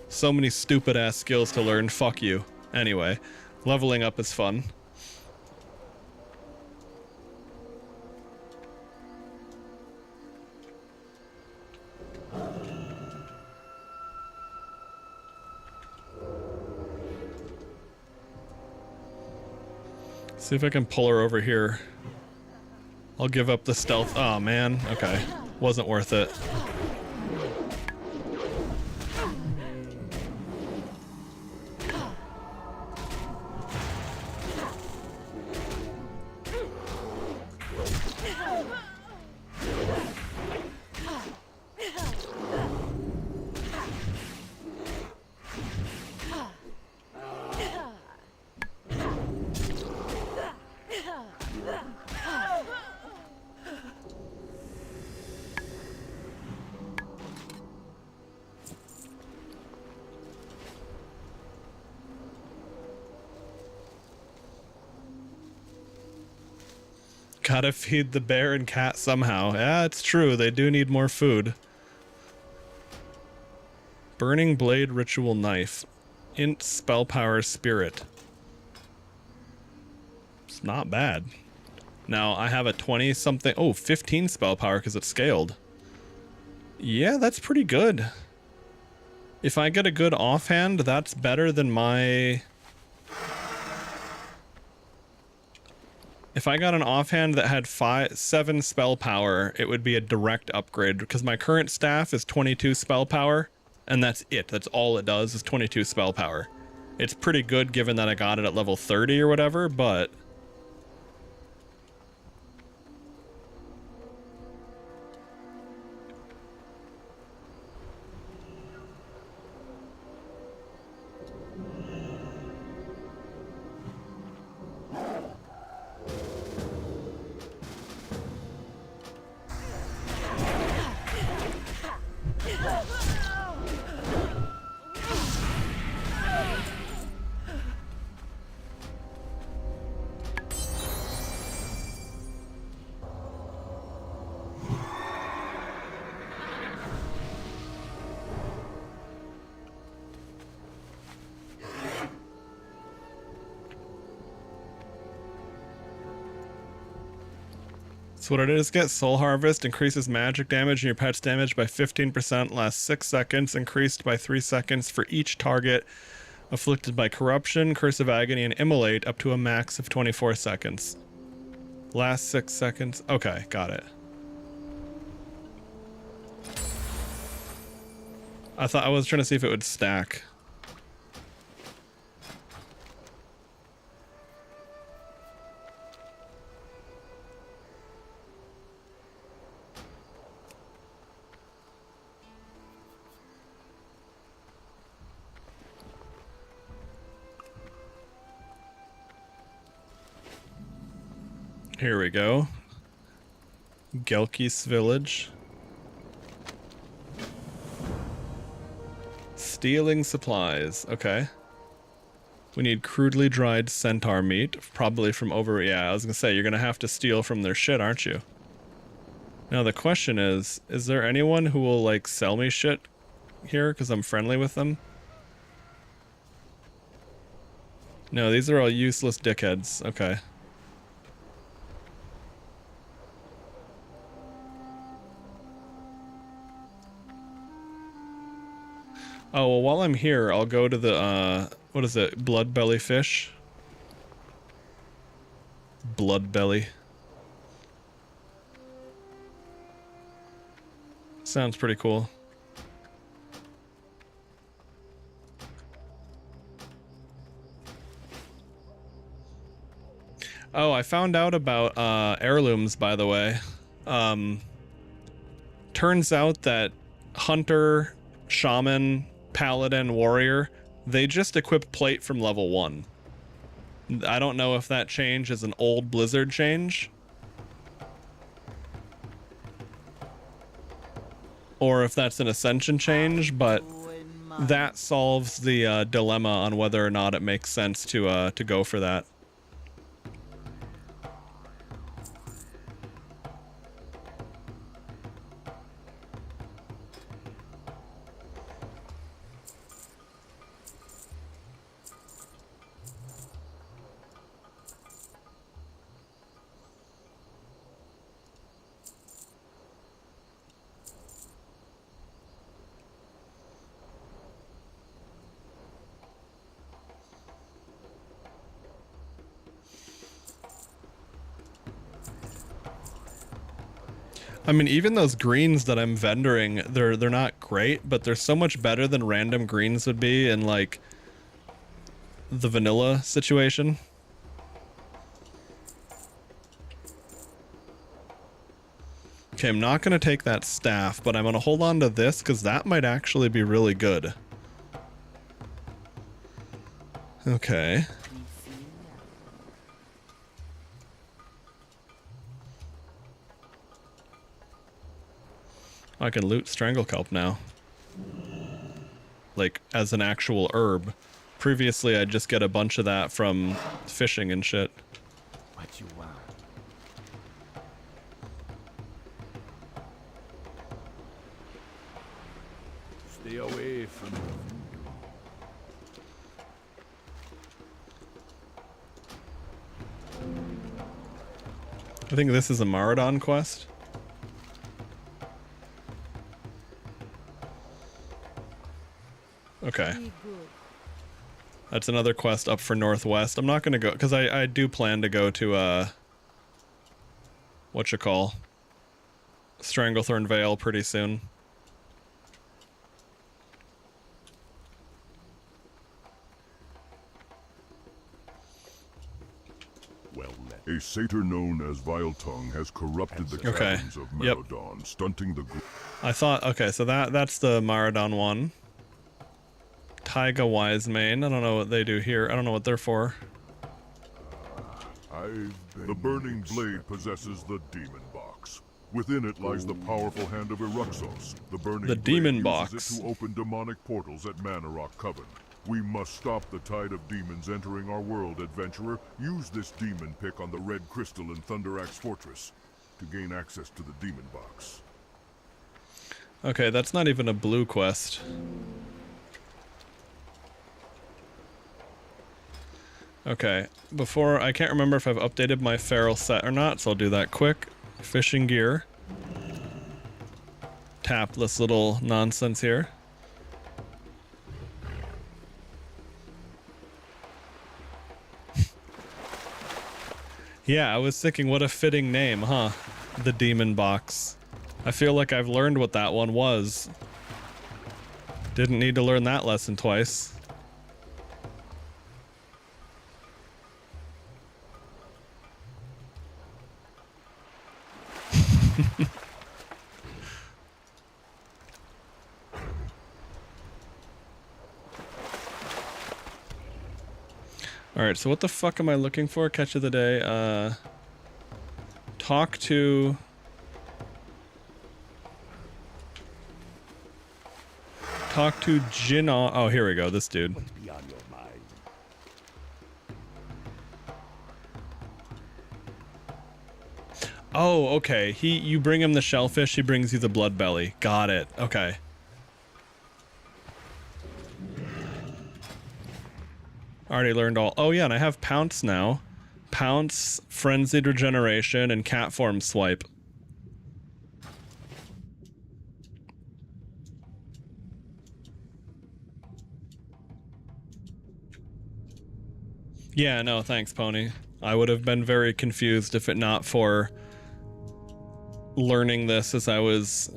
So many stupid ass skills to learn, fuck you. Anyway, leveling up is fun. See if I can pull her over here. I'll give up the stealth. Oh man, okay. Wasn't worth it. Gotta feed the bear and cat somehow. Yeah, it's true. They do need more food. Burning Blade Ritual Knife. Int Spell Power Spirit. It's not bad. Now, I have a 20-something... Oh, 15 spell power because it's scaled. Yeah, that's pretty good. If I get a good offhand, that's better than my... If I got an offhand that had 7 spell power, it would be a direct upgrade because my current staff is 22 spell power, and that's it. That's all it does is 22 spell power. It's pretty good given that I got it at level 30 or whatever, but... So what it is, get Soul Harvest, increases magic damage and your pet's damage by 15%, lasts 6 seconds, increased by 3 seconds for each target afflicted by Corruption, Curse of Agony, and Immolate, up to a max of 24 seconds. Last 6 seconds. Okay, got it. I was trying to see if it would stack. Here we go. Gelkis Village. Stealing supplies. Okay. We need crudely dried centaur meat, probably from over... Yeah, I was gonna say, you're gonna have to steal from their shit, aren't you? Now the question is there anyone who will, like, sell me shit here because I'm friendly with them? No, these are all useless dickheads. Okay. Oh, well, while I'm here, I'll go to the, what is it? Blood belly fish? Blood belly. Sounds pretty cool. Oh, I found out about, heirlooms, by the way. Turns out that hunter, shaman, paladin, warrior, they just equip plate from level 1. I don't know if that change is an old Blizzard change, or if that's an Ascension change, but that solves the dilemma on whether or not it makes sense to go for that. I mean, even those greens that I'm vendoring, they're not great, but they're so much better than random greens would be in, like, the vanilla situation. Okay, I'm not going to take that staff, but I'm going to hold on to this because that might actually be really good. Okay. I can loot Stranglekelp now. Like, as an actual herb. Previously, I'd just get a bunch of that from fishing and shit. What you want? I think this is a Maradon quest. Okay. That's another quest up for Northwest. I'm not gonna go, because I do plan to go to, whatchamacall, Stranglethorn Vale pretty soon. Well met. A satyr known as Vile Tongue has corrupted the caverns of Maradon, stunting the I thought, okay, so that's the Maradon one. Taiga Wisemane, I don't know what they do here. I don't know what they're for. The Burning Blade possesses the Demon Box. Within it lies the powerful hand of Iruxos. The Burning Blade Demon uses Box. it to open demonic portals at Manorock Coven. We must stop the tide of demons entering our world, adventurer. Use this demon pick on the red crystal in Thunderaxe Fortress to gain access to the Demon Box. Okay, that's not even a blue quest. Okay, before, I can't remember if I've updated my feral set or not, so I'll do that quick. Fishing gear. Tap this little nonsense here. Yeah, I was thinking, what a fitting name, huh? The Demon Box. I feel like I've learned what that one was. Didn't need to learn that lesson twice. Alright, so what the fuck am I looking for? Catch of the day. Talk to... Talk to Jinna. Oh, here we go. This dude. Oh, okay. You bring him the shellfish, he brings you the blood belly. Got it. Okay. Already learned all. Oh yeah, and I have Pounce now. Pounce, Frenzied Regeneration, and Cat Form Swipe. Yeah, no, thanks, Pony. I would have been very confused if it not for learning this as I was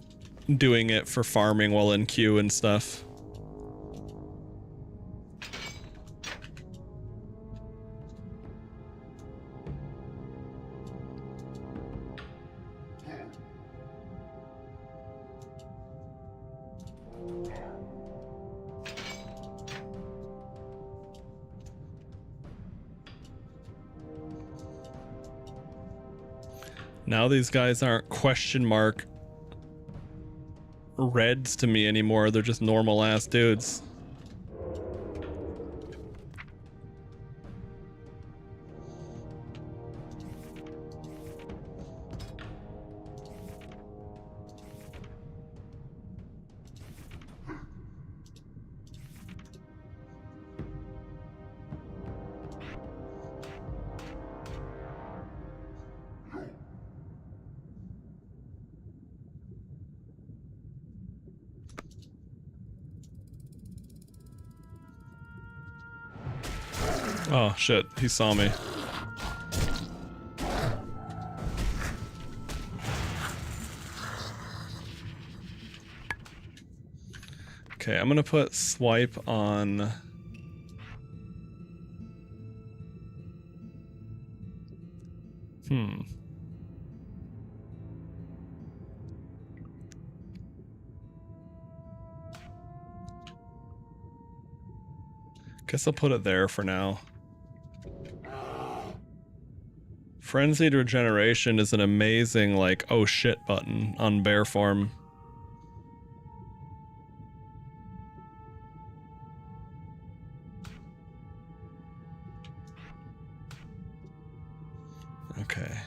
doing it for farming while in queue and stuff. Now these guys aren't question mark reds to me anymore. They're just normal ass dudes. Oh shit, he saw me. Okay, I'm gonna put swipe on... Guess I'll put it there for now. Frenzied Regeneration is an amazing, like, oh shit button on bear form. Okay.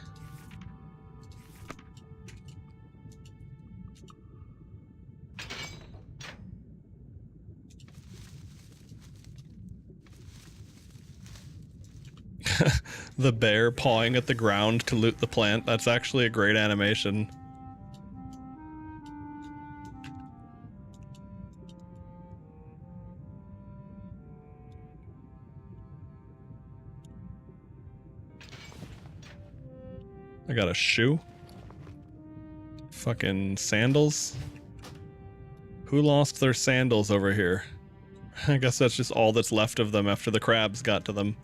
the bear pawing at the ground to loot the plant. That's actually a great animation. I got a shoe. Fucking sandals. Who lost their sandals over here? I guess that's just all that's left of them after the crabs got to them.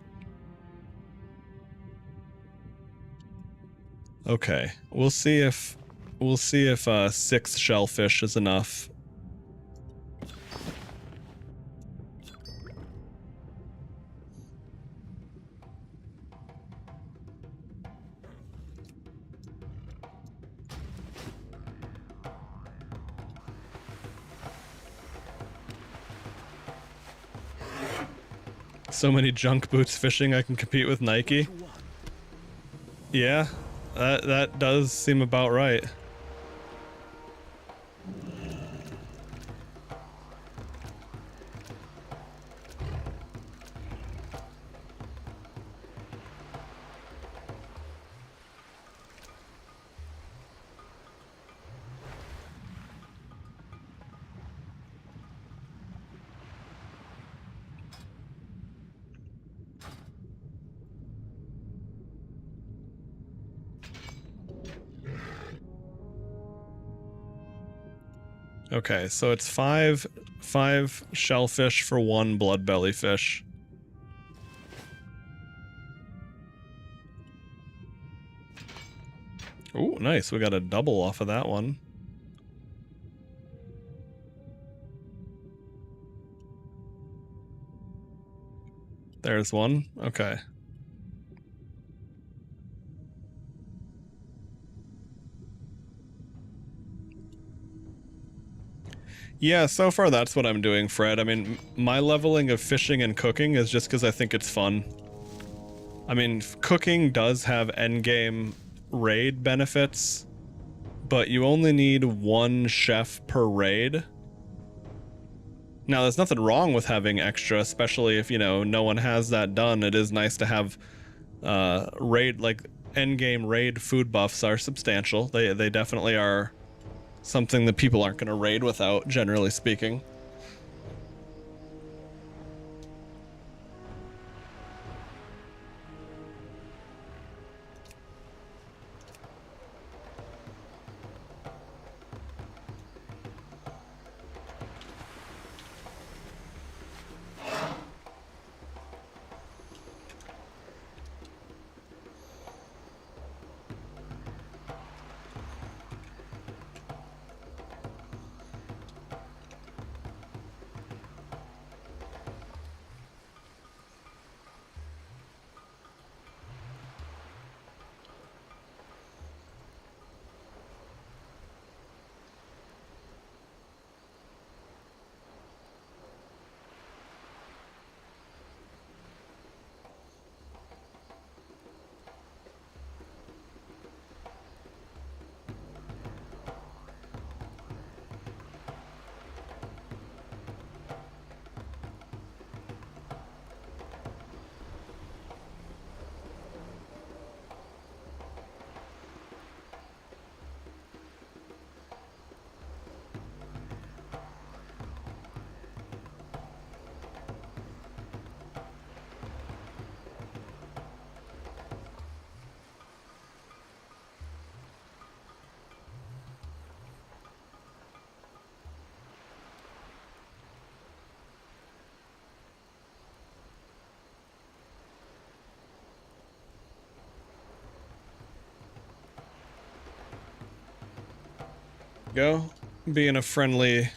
Okay, we'll see if 6 shellfish is enough. So many junk boots fishing I can compete with Nike. Yeah, that does seem about right. Okay, so it's five shellfish for 1 bloodbelly fish. Ooh, nice. We got a double off of that one. There's one. Okay. Yeah, so far that's what I'm doing, Fred. I mean, my leveling of fishing and cooking is just because I think it's fun. I mean, cooking does have endgame raid benefits, but you only need 1 chef per raid. Now, there's nothing wrong with having extra, especially if, you know, no one has that done. It is nice to have raid, like, endgame raid food buffs are substantial. They definitely are something that people aren't going to raid without, generally speaking. Go, being a friendly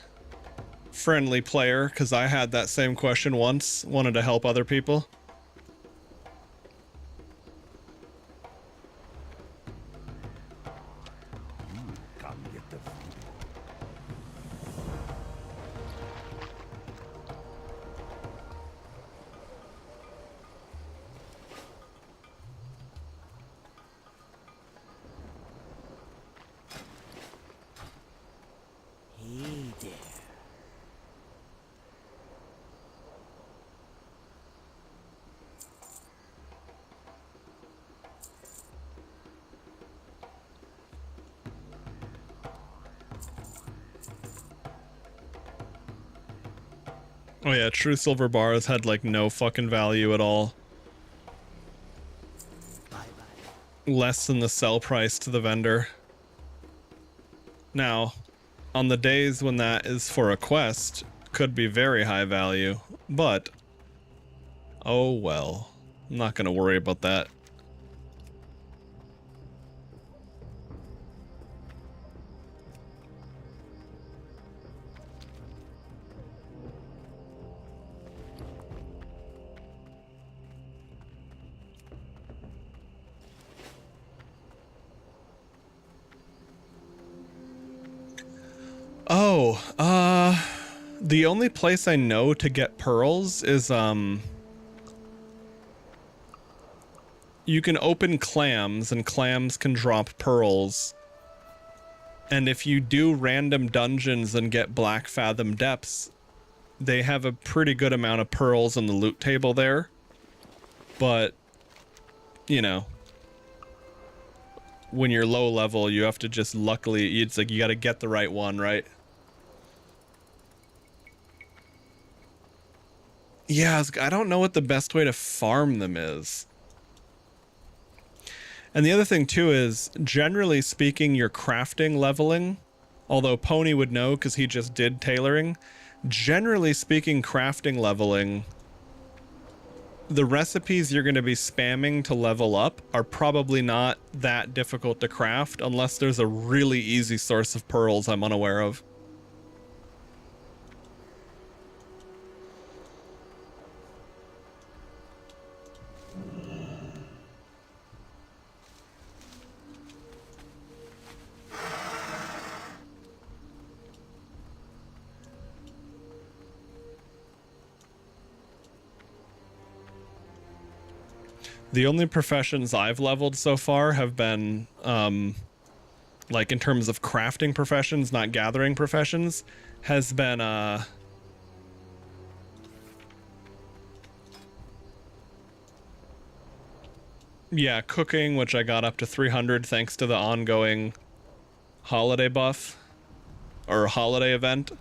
player, because I had that same question once, wanted to help other people. Come get the food. Hey there. Oh yeah, true silver bars had like no fucking value at all. Less than the sell price to the vendor. Now, on the days when that is for a quest, could be very high value, but oh well. I'm not gonna worry about that. Oh, the only place I know to get pearls is, you can open clams, and clams can drop pearls. And if you do random dungeons and get Black Fathom Depths, they have a pretty good amount of pearls on the loot table there. But, you know, when you're low level, you have to just luckily, it's like you gotta get the right one, right? Yeah, I don't know what the best way to farm them is. And the other thing too is, generally speaking, your crafting leveling, although Pony would know because he just did tailoring, generally speaking, crafting leveling, the recipes you're going to be spamming to level up are probably not that difficult to craft unless there's a really easy source of pearls I'm unaware of. The only professions I've leveled so far have been, like in terms of crafting professions, not gathering professions, has been, yeah, cooking, which I got up to 300 thanks to the ongoing holiday buff, or holiday event.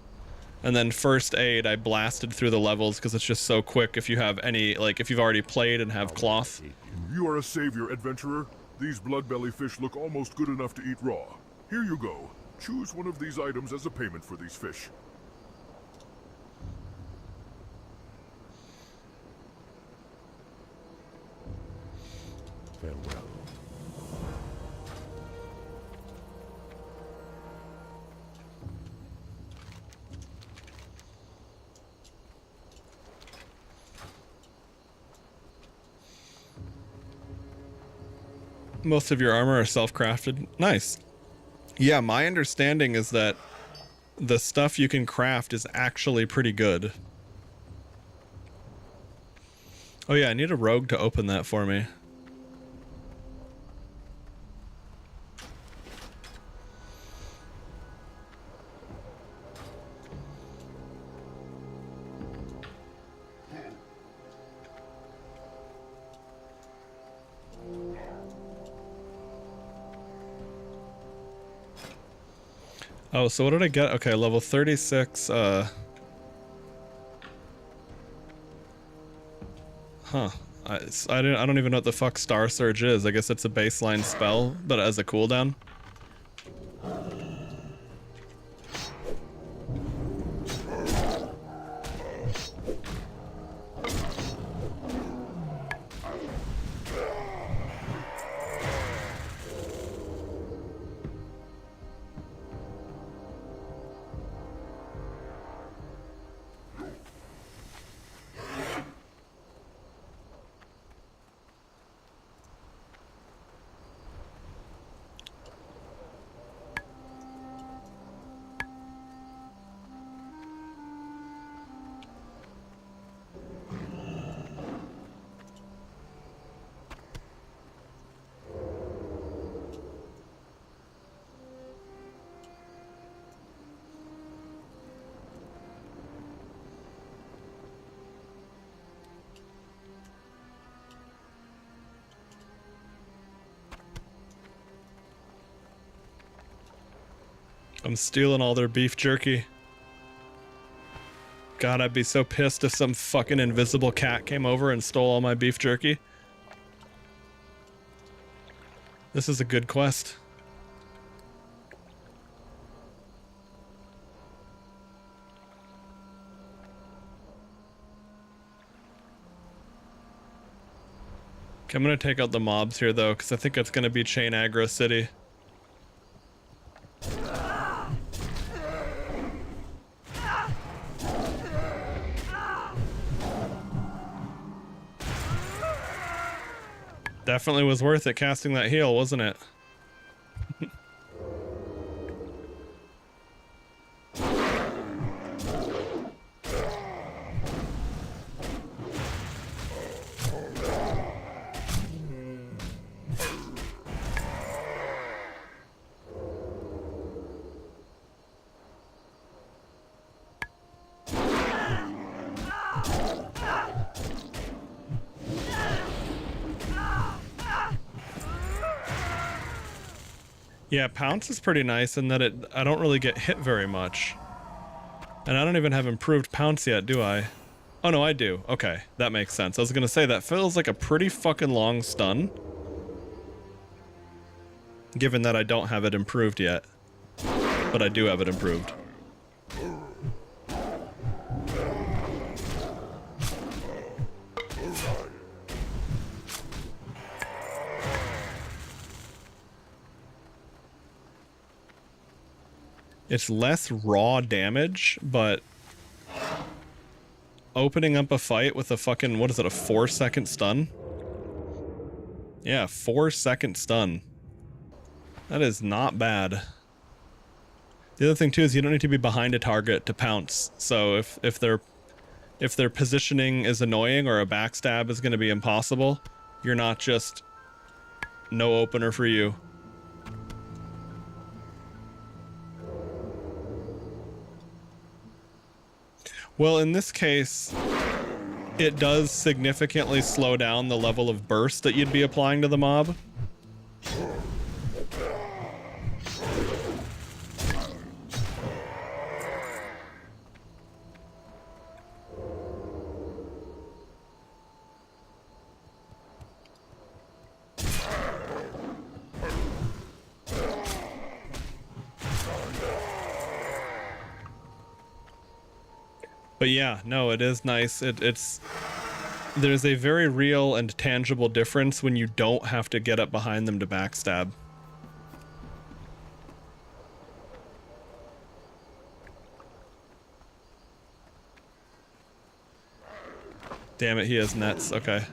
And then first aid, I blasted through the levels because it's just so quick if you have any, like, if you've already played and have cloth. You are a savior, adventurer. These blood-belly fish look almost good enough to eat raw. Here you go. Choose one of these items as a payment for these fish. Farewell. Most of your armor are self-crafted. Nice. Yeah, my understanding is that the stuff you can craft is actually pretty good. Oh yeah, I need a rogue to open that for me. Oh, so what did I get? Okay, level 36, huh. I don't even know what the fuck Star Surge is. I guess it's a baseline spell, but as a cooldown. I'm stealing all their beef jerky. God, I'd be so pissed if some fucking invisible cat came over and stole all my beef jerky. This is a good quest. Okay, I'm gonna take out the mobs here though, because I think it's gonna be Chain Aggro City. Definitely was worth it casting that heal, wasn't it? Yeah, Pounce is pretty nice in that I don't really get hit very much. And I don't even have improved Pounce yet, do I? Oh no, I do. Okay, that makes sense. I was gonna say, that feels like a pretty fucking long stun. Given that I don't have it improved yet. But I do have it improved. It's less raw damage, but opening up a fight with a fucking, what is it, a 4-second stun? Yeah, 4-second stun. That is not bad. The other thing too is you don't need to be behind a target to pounce. So if their positioning is annoying or a backstab is going to be impossible, you're not just no opener for you. Well, in this case, it does significantly slow down the level of burst that you'd be applying to the mob. But yeah, no, it is nice. There's a very real and tangible difference when you don't have to get up behind them to backstab. Damn it, he has nets. Okay.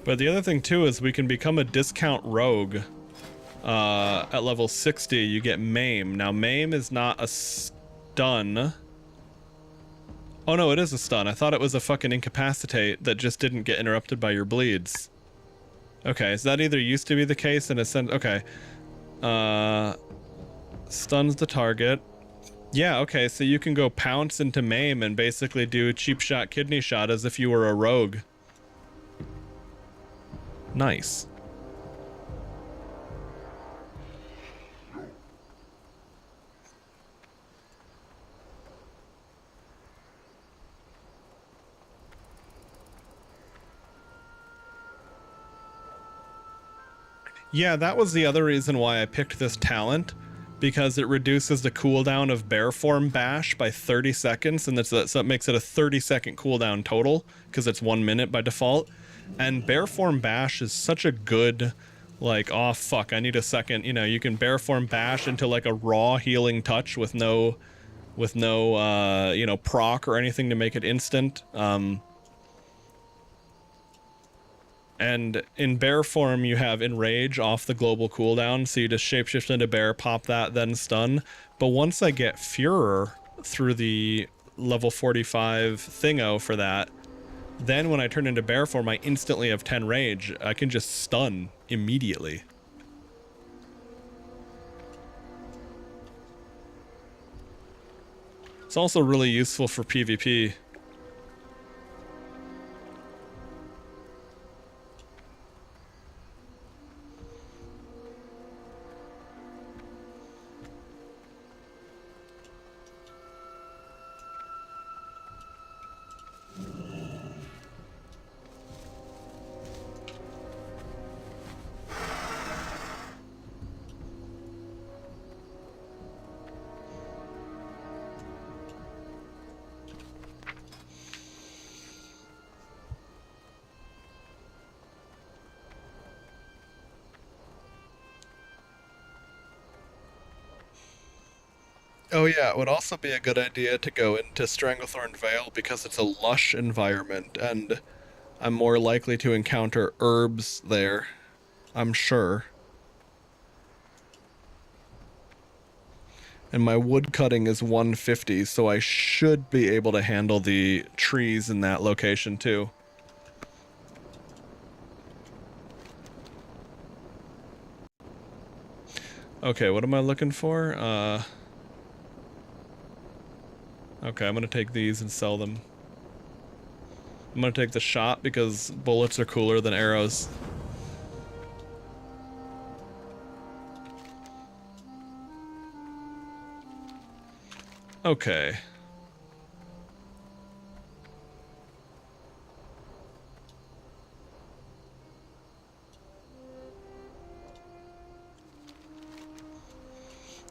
But the other thing too is we can become a discount rogue. At level 60, you get Maim. Now, Maim is not a stun. Oh no, it is a stun. I thought it was a fucking incapacitate that just didn't get interrupted by your bleeds. Okay, so that either used to be the case in a sense. Okay. Stuns the target. Yeah, okay, so you can go pounce into Maim and basically do cheap shot, kidney shot as if you were a rogue. Nice. Yeah, that was the other reason why I picked this talent, because it reduces the cooldown of bear form bash by 30 seconds, and so it makes it a 30-second cooldown total, because it's 1 minute by default. And bear form bash is such a good, like, oh fuck, I need a second, you know, you can bear form bash into like a raw healing touch with no you know, proc or anything to make it instant. And in bear form you have enrage off the global cooldown, so you just shapeshift into bear, pop that, then stun. But once I get Furor through the level 45 thingo for that, then when I turn into bear form, I instantly have 10 rage. I can just stun immediately. It's also really useful for PvP. Oh yeah, it would also be a good idea to go into Stranglethorn Vale because it's a lush environment and I'm more likely to encounter herbs there, I'm sure. And my wood cutting is 150, so I should be able to handle the trees in that location too. Okay, what am I looking for? Okay, I'm gonna take these and sell them. I'm gonna take the shot because bullets are cooler than arrows. Okay.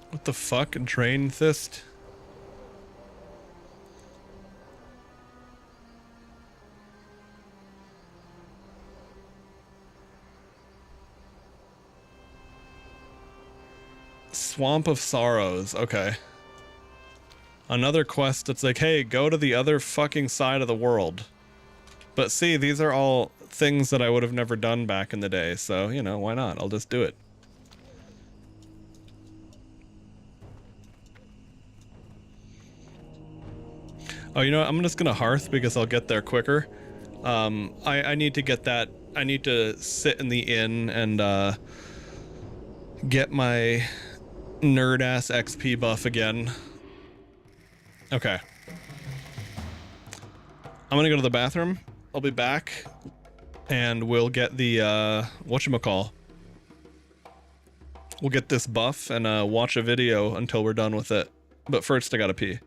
What the fuck? Drain Fist? Swamp of Sorrows, okay. Another quest that's like, hey, go to the other fucking side of the world. But see, these are all things that I would have never done back in the day, so, you know, why not? I'll just do it. Oh, you know what? I'm just gonna Hearth because I'll get there quicker. I need to get that. I need to sit in the inn and, get my nerd-ass XP buff again. Okay. I'm gonna go to the bathroom. I'll be back. And we'll get the, whatchamacall. We'll get this buff and, watch a video until we're done with it. But first, I gotta pee.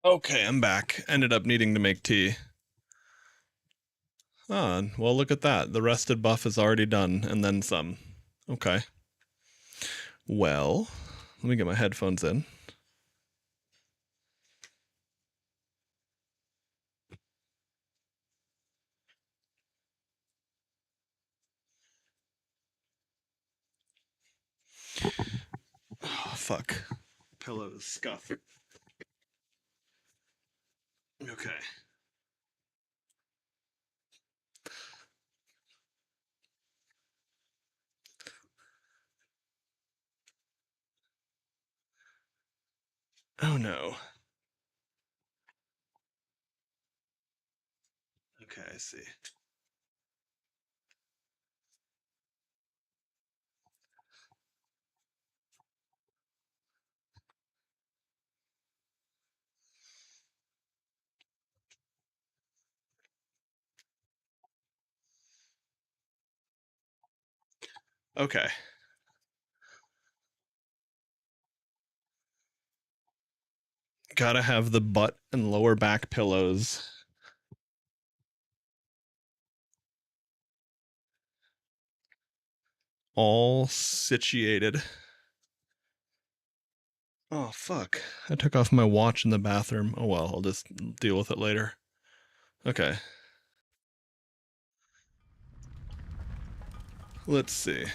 Okay, I'm back. Ended up needing to make tea. Ah, well, look at that. The rested buff is already done, and then some. Okay. Well, let me get my headphones in. Oh, fuck. Pillows, scuff. Okay. Oh no. Okay, I see. Okay. Gotta have the butt and lower back pillows. All situated. Oh, fuck. I took off my watch in the bathroom. Oh well, I'll just deal with it later. Okay. Let's see.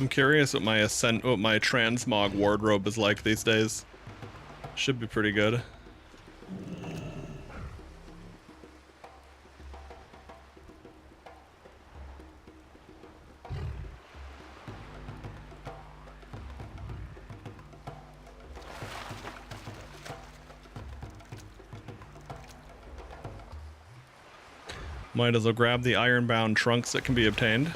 I'm curious what my transmog wardrobe is like these days. Should be pretty good. Might as well grab the ironbound trunks that can be obtained.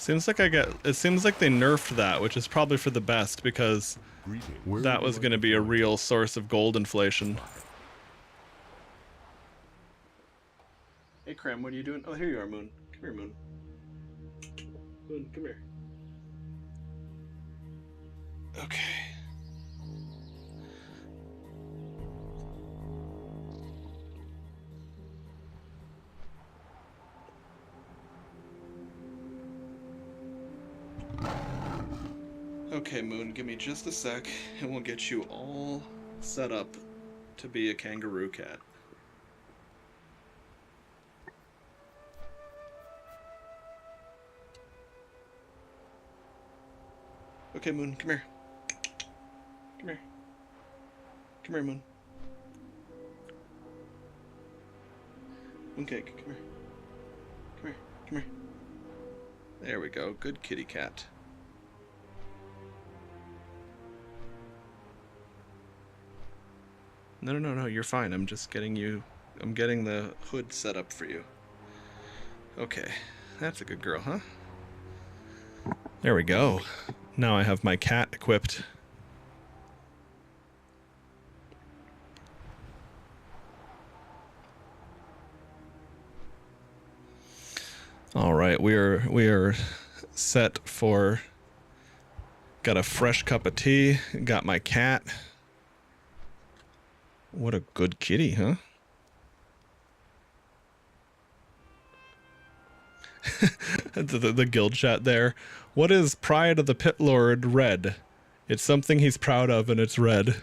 Seems like it seems like they nerfed that, which is probably for the best because that was going to be a real source of gold inflation. Hey Cram, what are you doing? Oh, here you are, Moon. Come here, Moon. Moon, come here. Okay. Okay, Moon, give me just a sec, and we'll get you all set up to be a kangaroo cat. Okay, Moon, come here. Come here. Come here, Moon. Mooncake, come here. Come here, come here. There we go, good kitty cat. No, you're fine. I'm just getting I'm getting the hood set up for you. Okay, that's a good girl, huh? There we go. Now I have my cat equipped. All right, we are set for. Got a fresh cup of tea. Got my cat. What a good kitty, huh? the guild chat there. What is Pride of the Pit Lord red? It's something he's proud of, and it's red.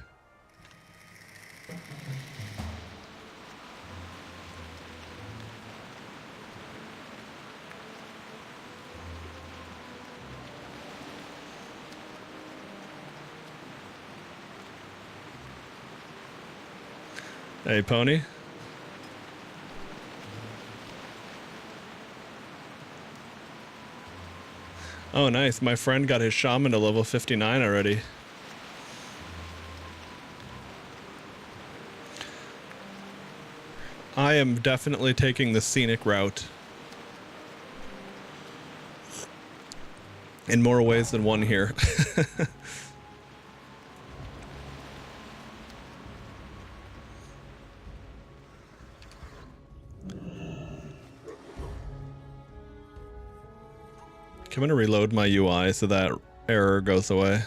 Hey, Pony. Oh, nice. My friend got his shaman to level 59 already. I am definitely taking the scenic route. In more ways than one here. I'm gonna reload my UI so that error goes away.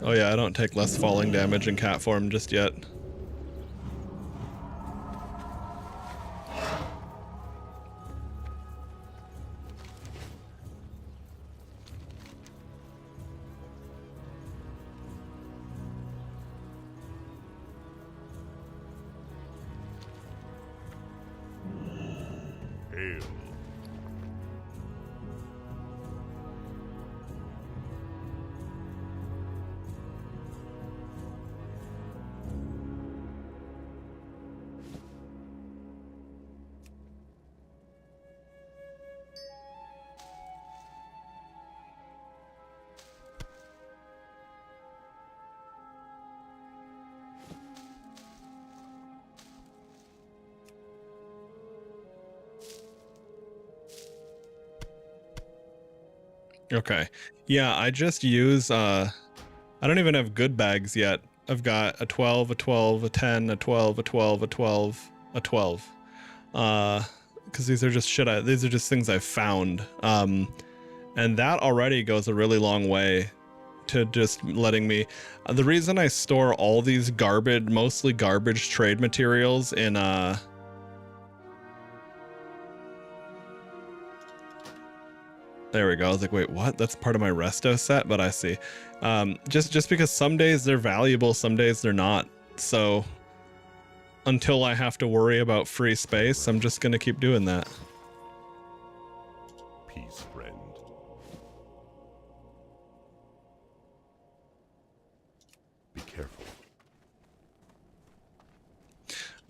Oh yeah, I don't take less falling damage in cat form just yet. Hail. Okay. Yeah, I just use I don't even have good bags yet. I've got a 12, a 12, a 10, a 12, a 12, a 12, a 12. Because these are just these are just things I've found. And that already goes a really long way to just letting me. The reason I store all these mostly garbage trade materials in there we go. I was like, wait, what? That's part of my resto set, but I see. Just because some days they're valuable, some days they're not. So until I have to worry about free space, I'm just gonna keep doing that. Peace, friend. Be careful.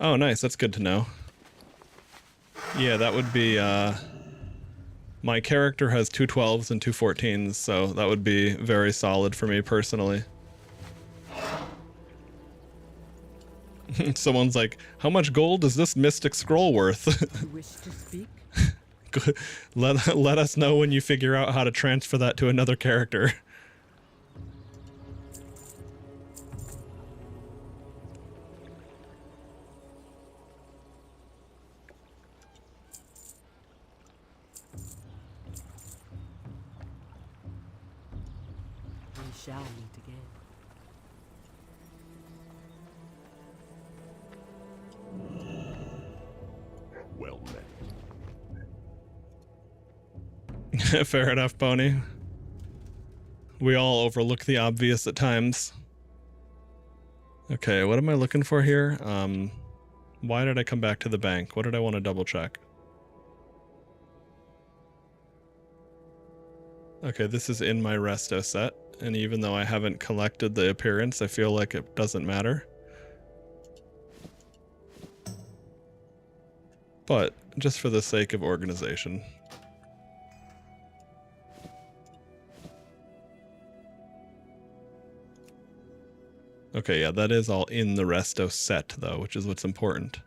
Oh, nice. That's good to know. Yeah, that would be, my character has 2 12s and 2 14s, so that would be very solid for me personally. Someone's like, how much gold is this mystic scroll worth? You wish to speak? let us know when you figure out how to transfer that to another character. We shall meet again. Well met. Fair enough, Pony. We all overlook the obvious at times. Okay, what am I looking for here? Why did I come back to the bank? What did I want to double check? Okay, this is in my resto set, and even though I haven't collected the appearance, I feel like it doesn't matter. But just for the sake of organization. Okay, yeah, that is all in the resto set, though, which is what's important.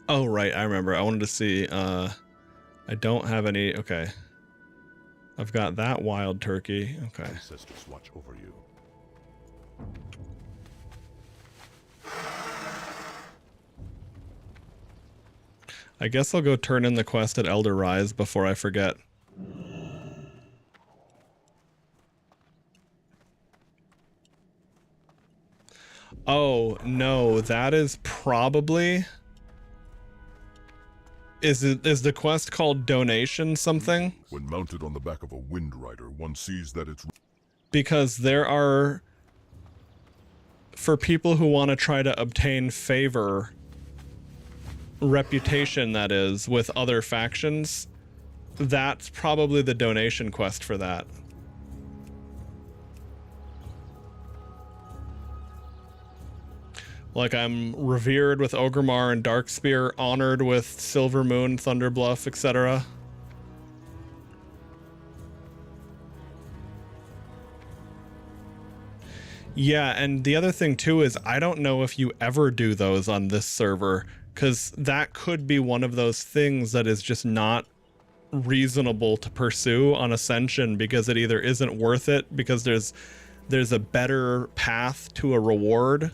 Oh, right, I remember. I wanted to see, I don't have any, okay. I've got that wild turkey, okay. Ancestors watch over you. I guess I'll go turn in the quest at Elder Rise before I forget. Oh, no, that is probably... Is the quest called Donation something? When mounted on the back of a Wind Rider, one sees that it's... Because there are... For people who want to try to obtain favor, reputation that is, with other factions, that's probably the donation quest for that. Like I'm revered with Ogremar and Darkspear, honored with Silver Moon, Thunderbluff, etc. Yeah, and the other thing too is I don't know if you ever do those on this server, because that could be one of those things that is just not reasonable to pursue on Ascension, because it either isn't worth it because there's a better path to a reward,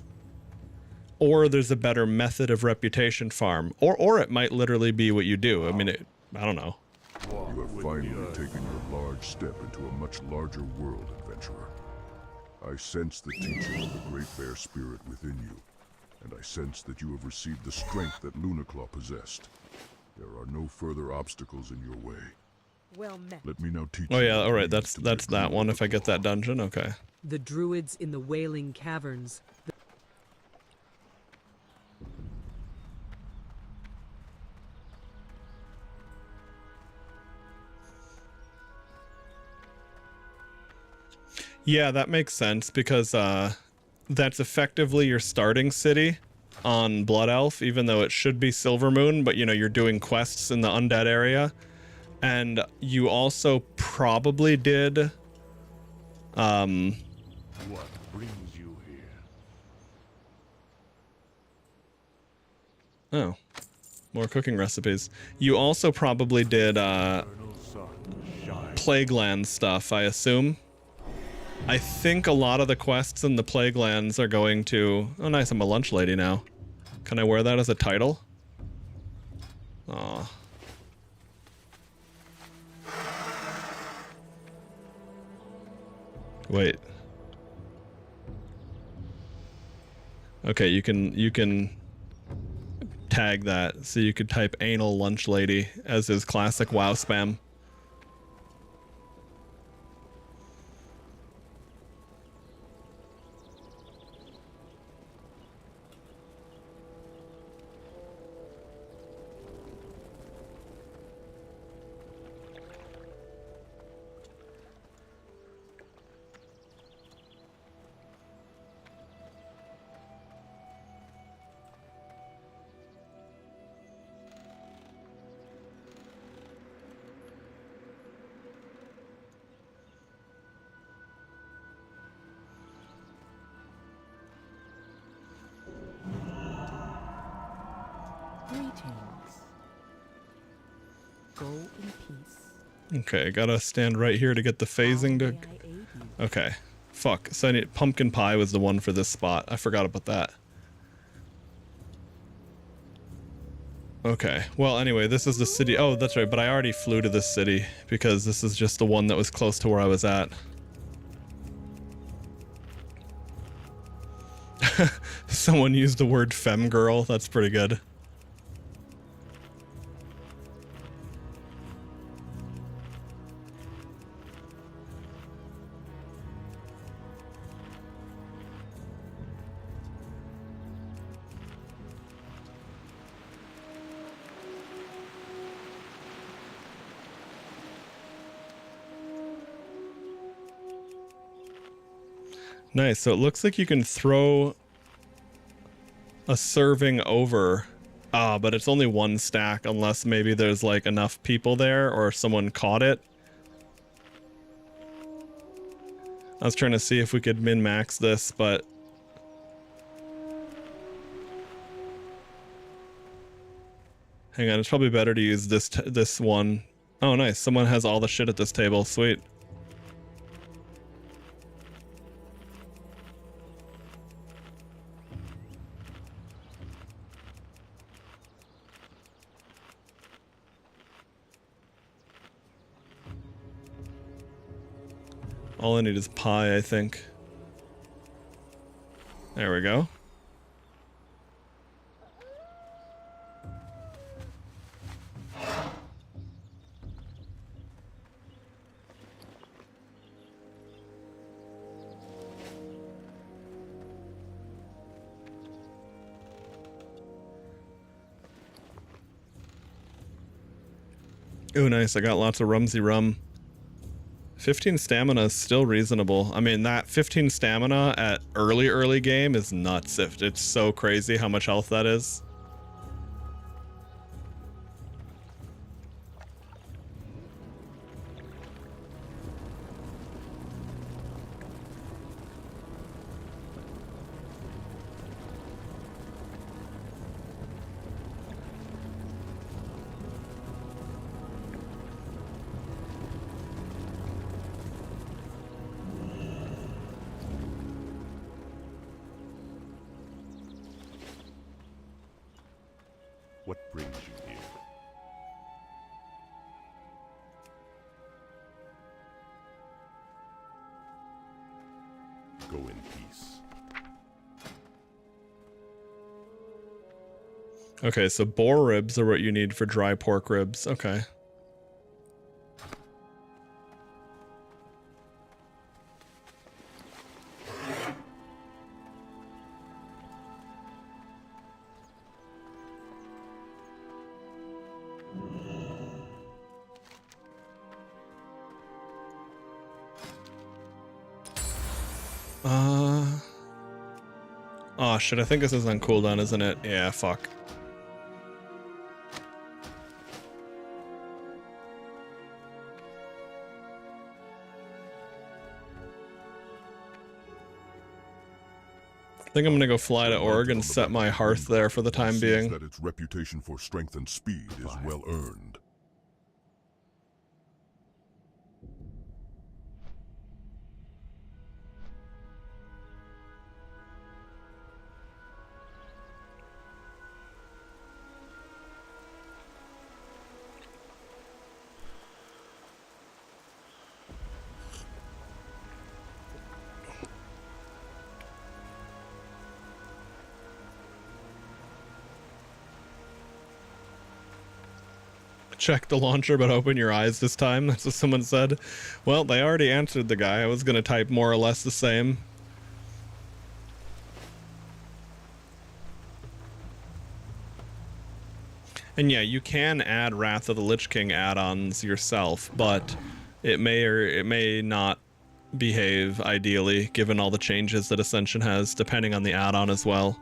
or there's a better method of reputation farm, or it might literally be what you do. I mean, I don't know. You have finally taken your large step into a much larger world, adventurer. I sense the teaching of the Great Bear Spirit within you, and I sense that you have received the strength that Lunaclaw possessed. There are no further obstacles in your way. Well met. Let me now teach Oh you. yeah, all right, that's that one. If I get that dungeon, okay. The druids in the Wailing Caverns. Yeah, that makes sense, because that's effectively your starting city on Blood Elf, even though it should be Silver Moon, but you know, you're doing quests in the undead area. And you also probably did What brings you here? Oh, more cooking recipes. You also probably did Plagueland stuff, I assume. I think a lot of the quests in the Plaguelands are going to... Oh nice, I'm a lunch lady now. Can I wear that as a title? Aw. Wait. Okay, you can tag that, so you could type anal lunch lady as his classic WoW spam. Greetings. Go in peace. Okay, I gotta stand right here to get the phasing to... Okay. Fuck. So I need... Pumpkin pie was the one for this spot. I forgot about that. Okay. Well, anyway, this is the city... Oh, that's right, but I already flew to this city because this is just the one that was close to where I was at. Someone used the word femgirl. That's pretty good. Nice. So it looks like you can throw a serving over, but it's only one stack unless maybe there's like enough people there or someone caught it. I was trying to see if we could min-max this, but hang on, it's probably better to use this one. Oh, nice. Someone has all the shit at this table. Sweet. All I need is pie, I think. There we go. Oh, nice. I got lots of rumsy rum. 15 stamina is still reasonable. I mean, that 15 stamina at early game is nuts. It's so crazy how much health that is. What brings you here? Go in peace. Okay, so boar ribs are what you need for dry pork ribs. Okay. Oh shit, I think this is on cooldown, isn't it? Yeah, fuck. I think I'm gonna go fly to Org and set my hearth there for the time being. That its reputation for strength and speed is well earned. Check the launcher, but open your eyes this time. That's what someone said. Well, they already answered the guy. I was gonna type more or less the same. And yeah, you can add Wrath of the Lich King add-ons yourself, but it may or it may not behave ideally, given all the changes that Ascension has, depending on the add-on as well.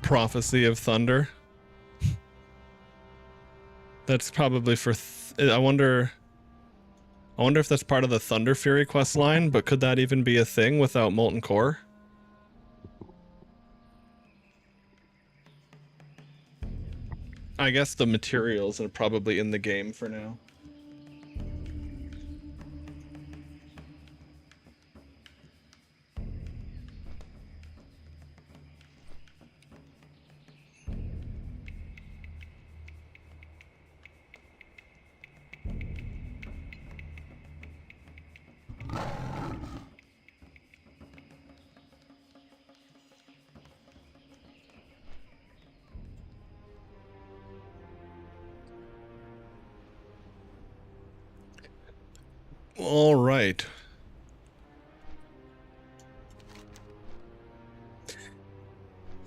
Prophecy of Thunder. That's probably for I wonder if that's part of the Thunder Fury quest line, but could that even be a thing without Molten Core? I guess the materials are probably in the game for now. All right.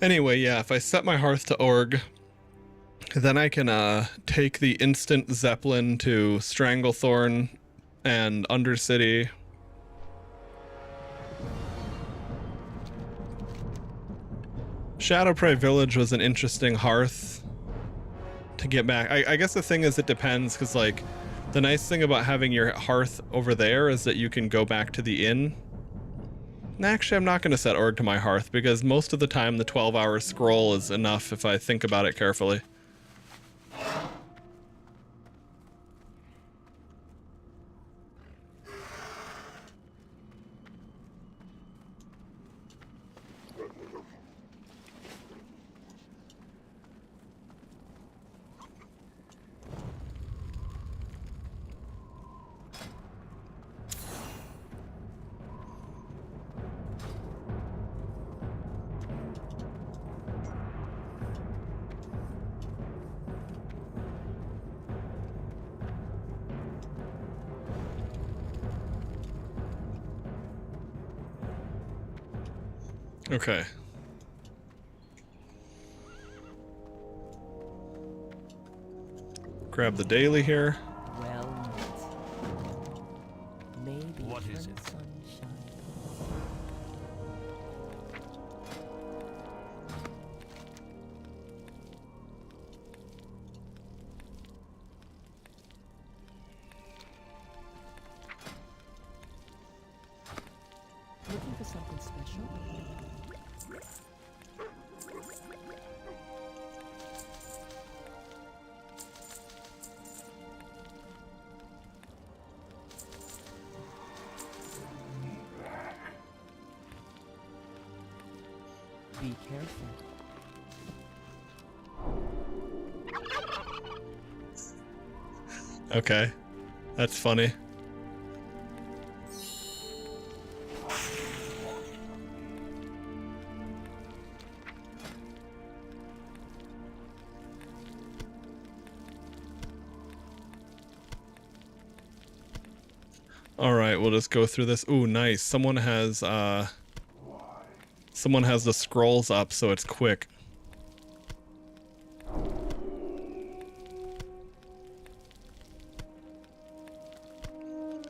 Anyway, yeah, if I set my hearth to Org, then I can take the instant Zeppelin to Stranglethorn and Undercity. Shadowprey Village was an interesting hearth to get back. I guess the thing is it depends, because like the nice thing about having your hearth over there is that you can go back to the inn. Actually, I'm not going to set Org to my hearth, because most of the time the 12-hour scroll is enough if I think about it carefully. Okay. Grab the daily here. Well met. Maybe What is it? sunshine. Looking for something special? Be careful. Okay. That's funny. All right, we'll just go through this. Ooh, nice. Someone has the scrolls up so it's quick.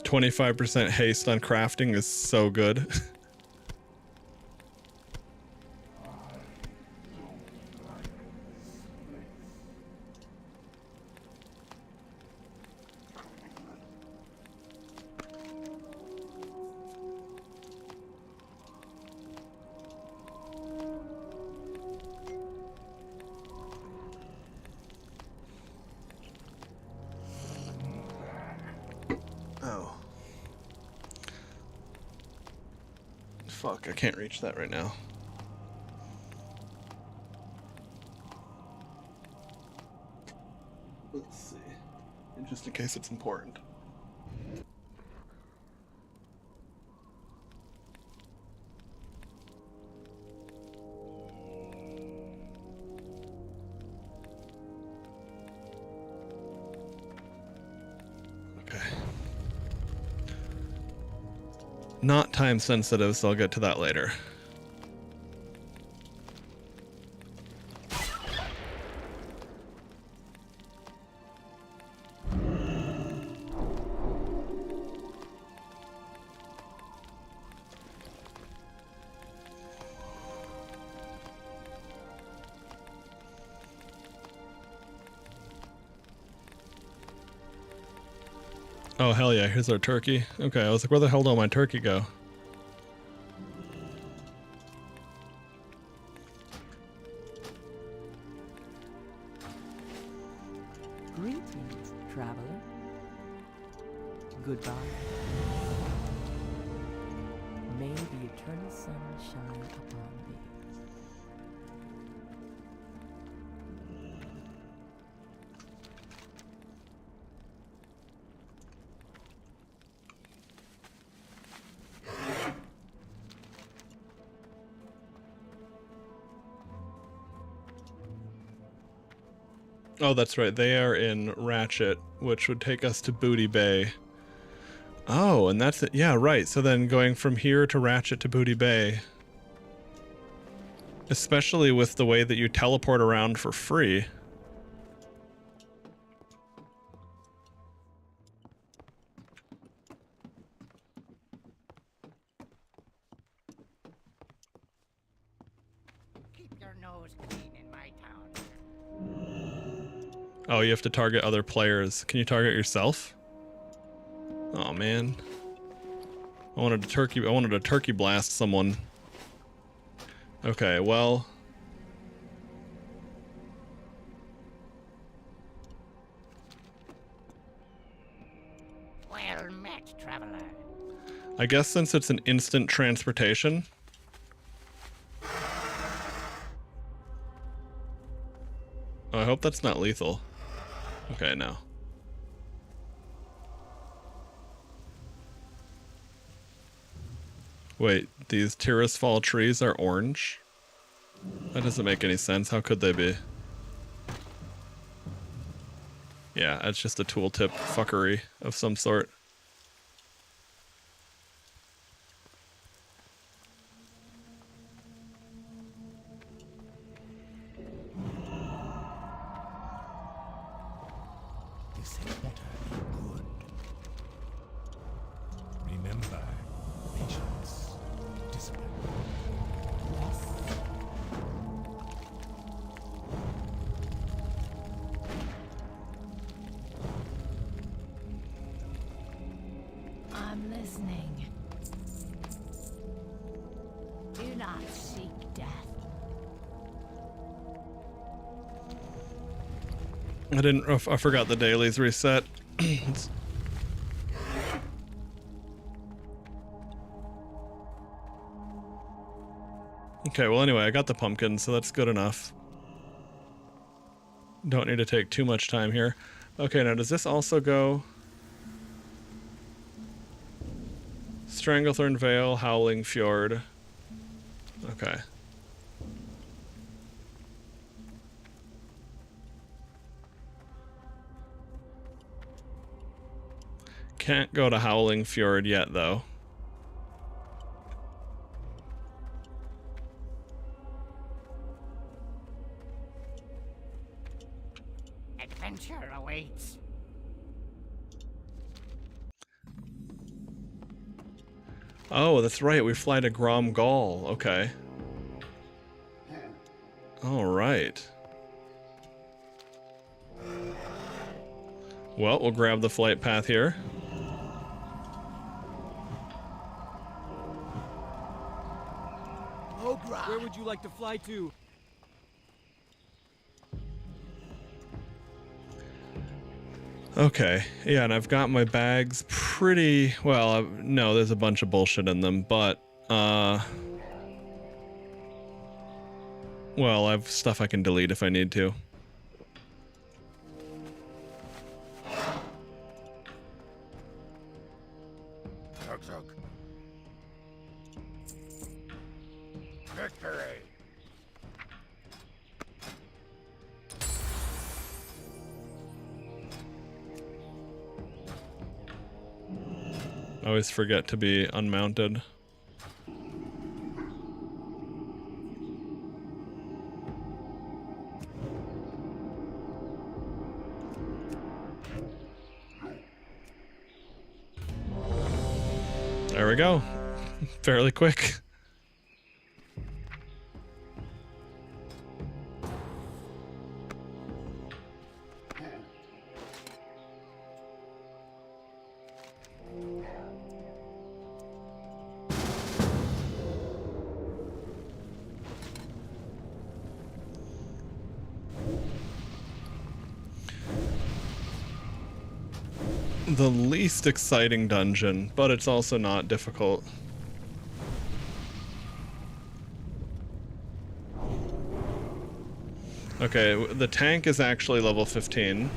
%25 haste on crafting is so good. Oh. Fuck, I can't reach that right now. Let's see. Just in case it's important. Not time sensitive, so I'll get to that later. Oh, hell yeah, here's our turkey. Okay, I was like, where the hell did all my turkey go? Greetings, traveler. Goodbye. May the eternal sun shine upon thee. Oh, that's right. They are in Ratchet, which would take us to Booty Bay. Oh, and that's it. Yeah, right. So then going from here to Ratchet to Booty Bay, especially with the way that you teleport around for free. Keep your nose clean in my town. Oh, you have to target other players. Can you target yourself? Oh man. I wanted to turkey blast someone. Okay, well. Well met, traveler. I guess since it's an instant transportation. Oh, I hope that's not lethal. Okay, no. Wait, these Tirisfal trees are orange? That doesn't make any sense. How could they be? Yeah, that's just a tooltip fuckery of some sort. listening. Do not seek death. I forgot the dailies reset. Okay, well anyway, I got the pumpkin, so that's good enough. Don't need to take too much time here. Okay, now does this also go... Stranglethorn Vale, Howling Fjord. Okay. Can't go to Howling Fjord yet, though. Adventure awaits. Oh, that's right. We fly to Grom Gall. Okay. All right. Well, we'll grab the flight path here. Where would you like to fly to? Okay, yeah, and I've got my bags pretty... Well, no, there's a bunch of bullshit in them, but, well, I have stuff I can delete if I need to. Victory! I always forget to be unmounted. There we go. Fairly quick. The least exciting dungeon, but it's also not difficult. Okay, the tank is actually level 15.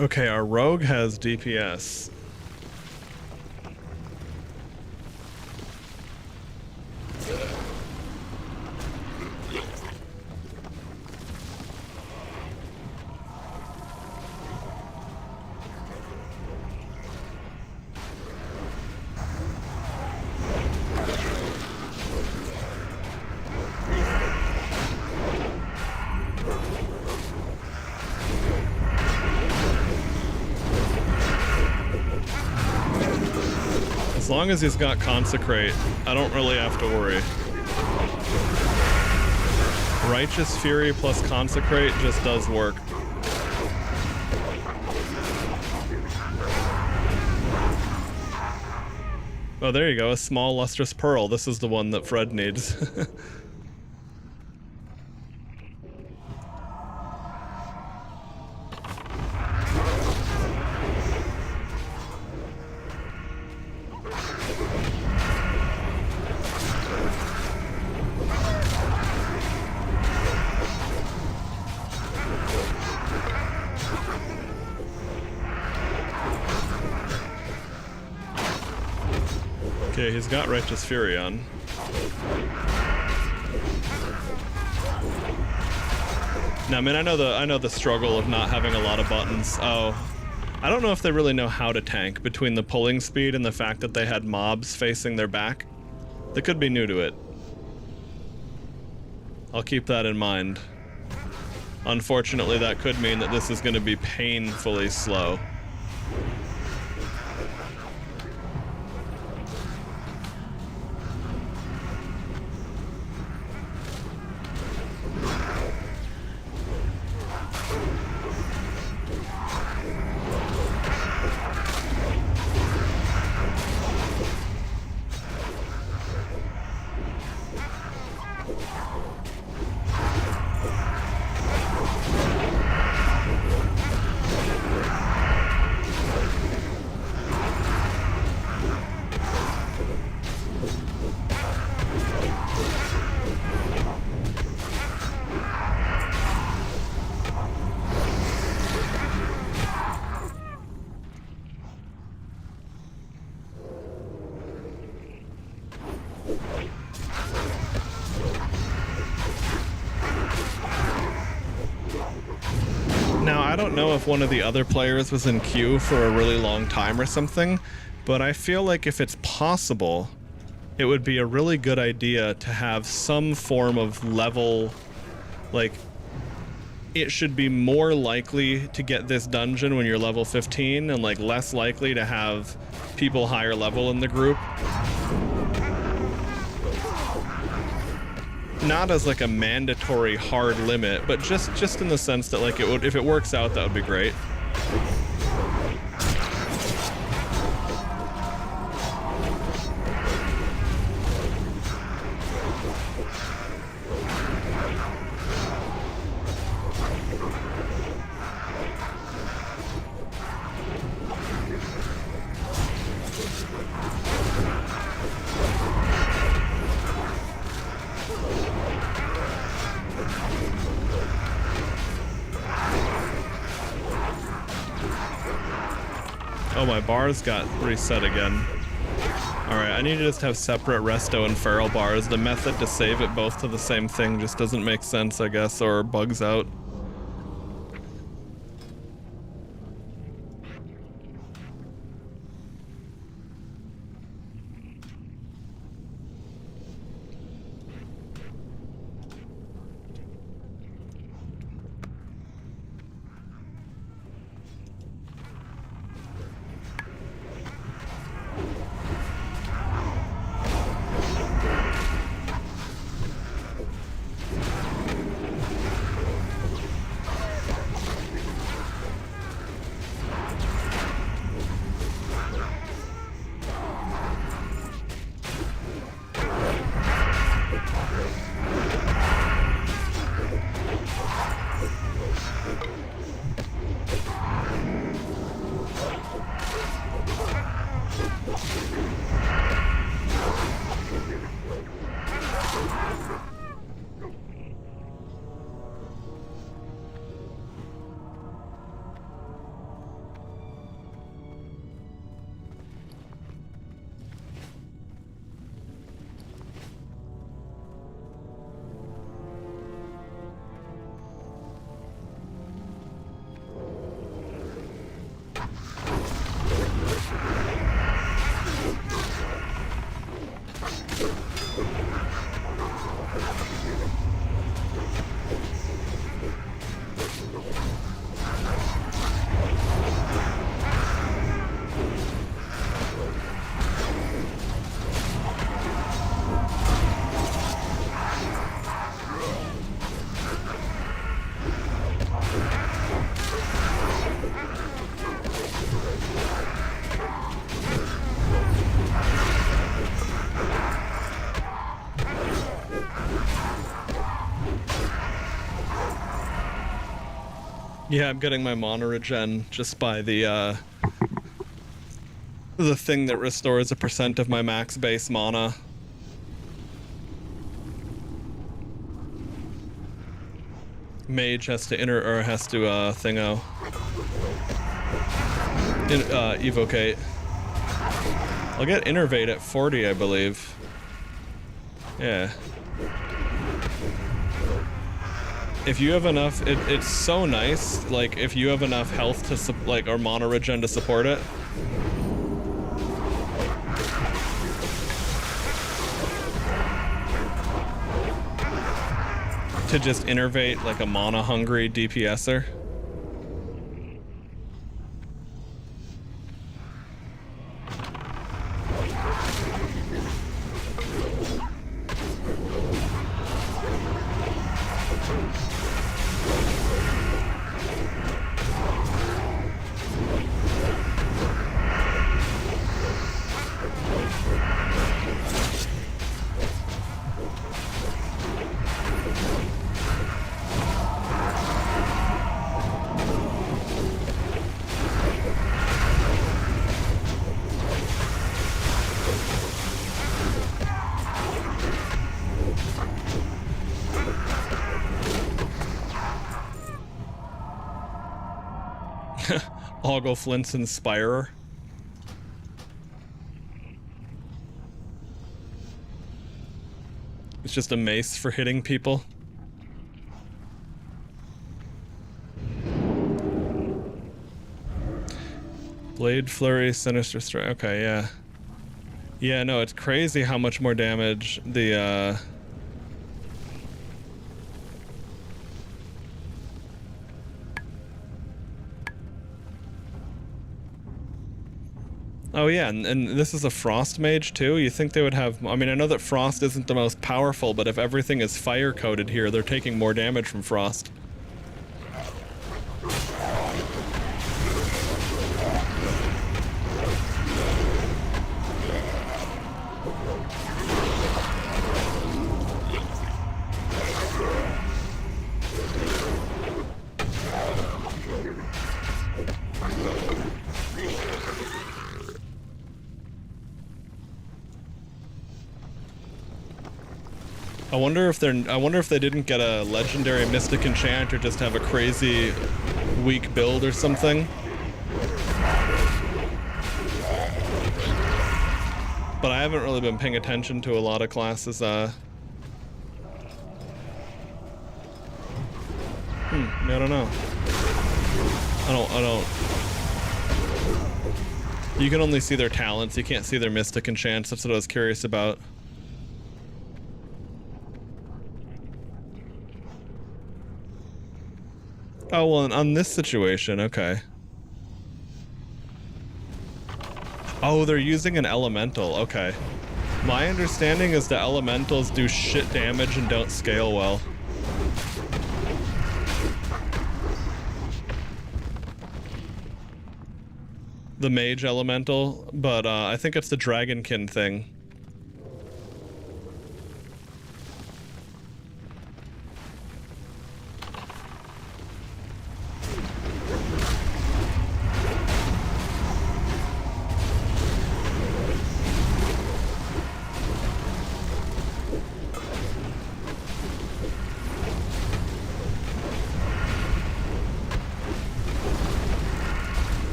Okay, our rogue has DPS. As long as he's got Consecrate, I don't really have to worry. Righteous Fury plus Consecrate just does work. Oh, there you go, a small lustrous pearl. This is the one that Fred needs. Okay, he's got Righteous Fury on. Now, I mean, I know the struggle of not having a lot of buttons. Oh, I don't know if they really know how to tank between the pulling speed and the fact that they had mobs facing their back. They could be new to it. I'll keep that in mind. Unfortunately, that could mean that this is going to be painfully slow. Now, I don't know if one of the other players was in queue for a really long time or something, but I feel like if it's possible, it would be a really good idea to have some form of level, like, it should be more likely to get this dungeon when you're level 15 and, like, less likely to have people higher level in the group. Not as like a mandatory hard limit, but just in the sense that, like, it would, if it works out, that would be great. Oh, my bars got reset again. Alright, I need to just have separate resto and feral bars. The method to save it both to the same thing just doesn't make sense, I guess, or bugs out. Yeah, I'm getting my mana regen just by the thing that restores a % of my max base mana. Mage has to thingo. Evocate. I'll get Innervate at 40, I believe. Yeah. If you have enough, it's so nice. Like if you have enough health to like or mana regen to support it. To just innervate like a mana hungry DPSer. Oggle Flint's Inspirer. It's just a mace for hitting people. Blade Flurry, Sinister Strike. Okay, yeah. Yeah, no, it's crazy how much more damage the, Oh yeah, and this is a Frost Mage too? You think they would have... I mean, I know that Frost isn't the most powerful, but if everything is fire-coated here, they're taking more damage from Frost. I wonder if they didn't get a legendary Mystic Enchant or just have a crazy weak build or something. But I haven't really been paying attention to a lot of classes. I don't know. I don't. You can only see their talents. You can't see their Mystic Enchants. That's what I was curious about. Oh, well, on this situation, okay. Oh, they're using an elemental, okay. My understanding is the elementals do shit damage and don't scale well. The mage elemental, but I think it's the dragonkin thing.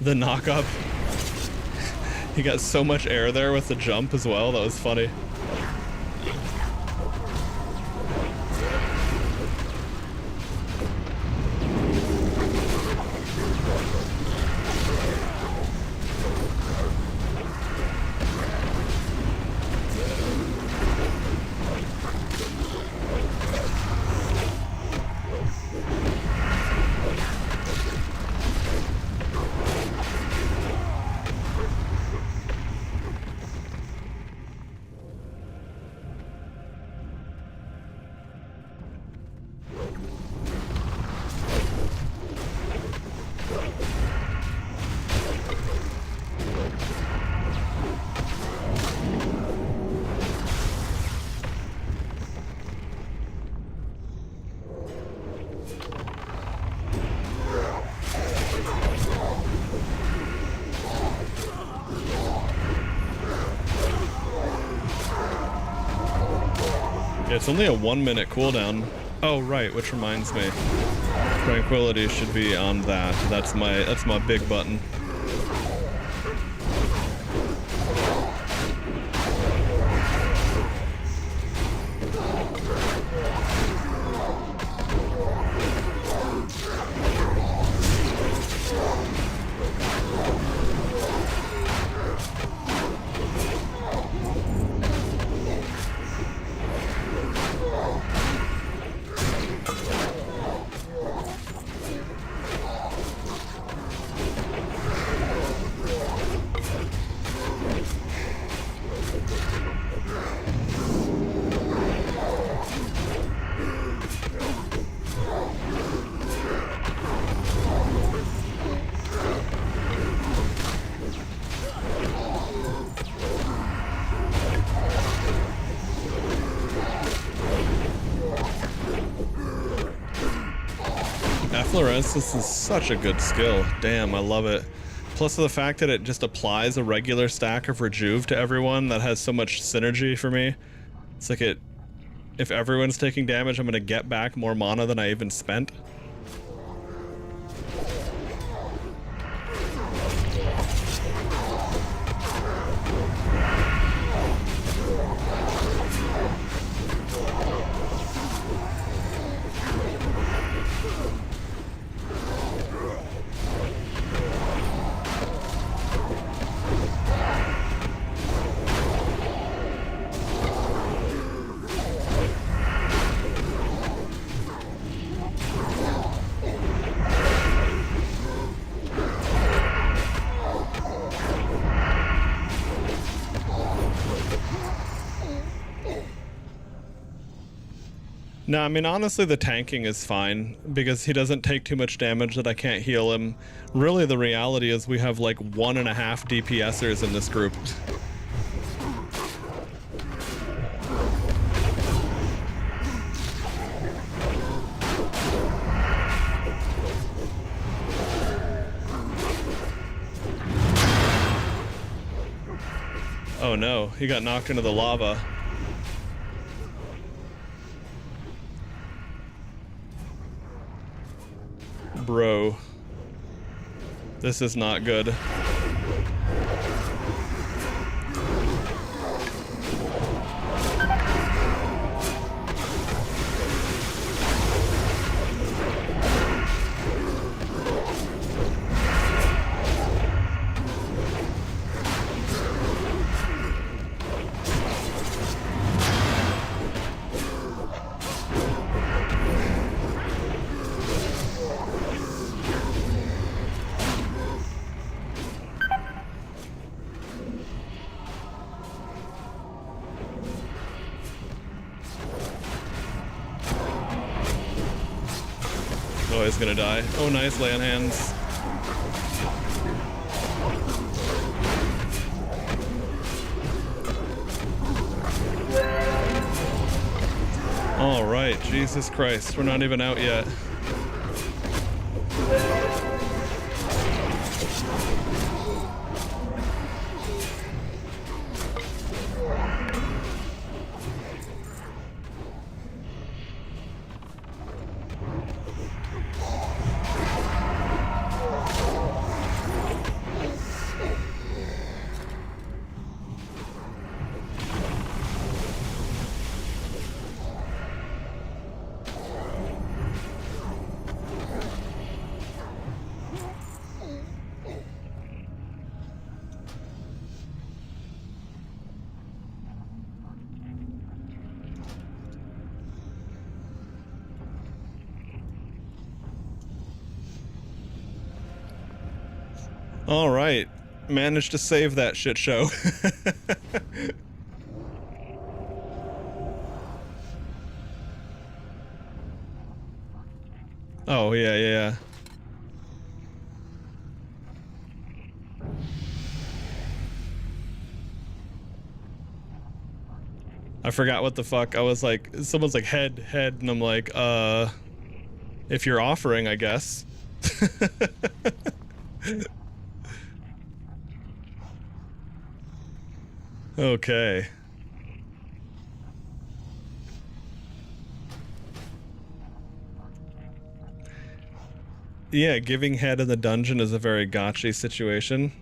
The knock-up. He got so much air there with the jump as well. That was funny. It's only a 1 minute cooldown. Oh right, which reminds me, tranquility should be on that. That's my big button. This is such a good skill. Damn, I love it. Plus the fact that it just applies a regular stack of rejuve to everyone, that has so much synergy for me. It's like if everyone's taking damage, I'm gonna get back more mana than I even spent. No, I mean, honestly, the tanking is fine because he doesn't take too much damage that I can't heal him. Really, the reality is we have like 1.5 DPSers in this group. Oh no, he got knocked into the lava. Bro, this is not good. Oh, he's gonna die. Oh, nice, lay on hands. All right, Jesus Christ, we're not even out yet. All right, managed to save that shit show. Oh, yeah. I forgot what the fuck. I was like, someone's like head, and I'm like, if you're offering, I guess. Okay. Yeah, giving head in the dungeon is a very gotcha situation.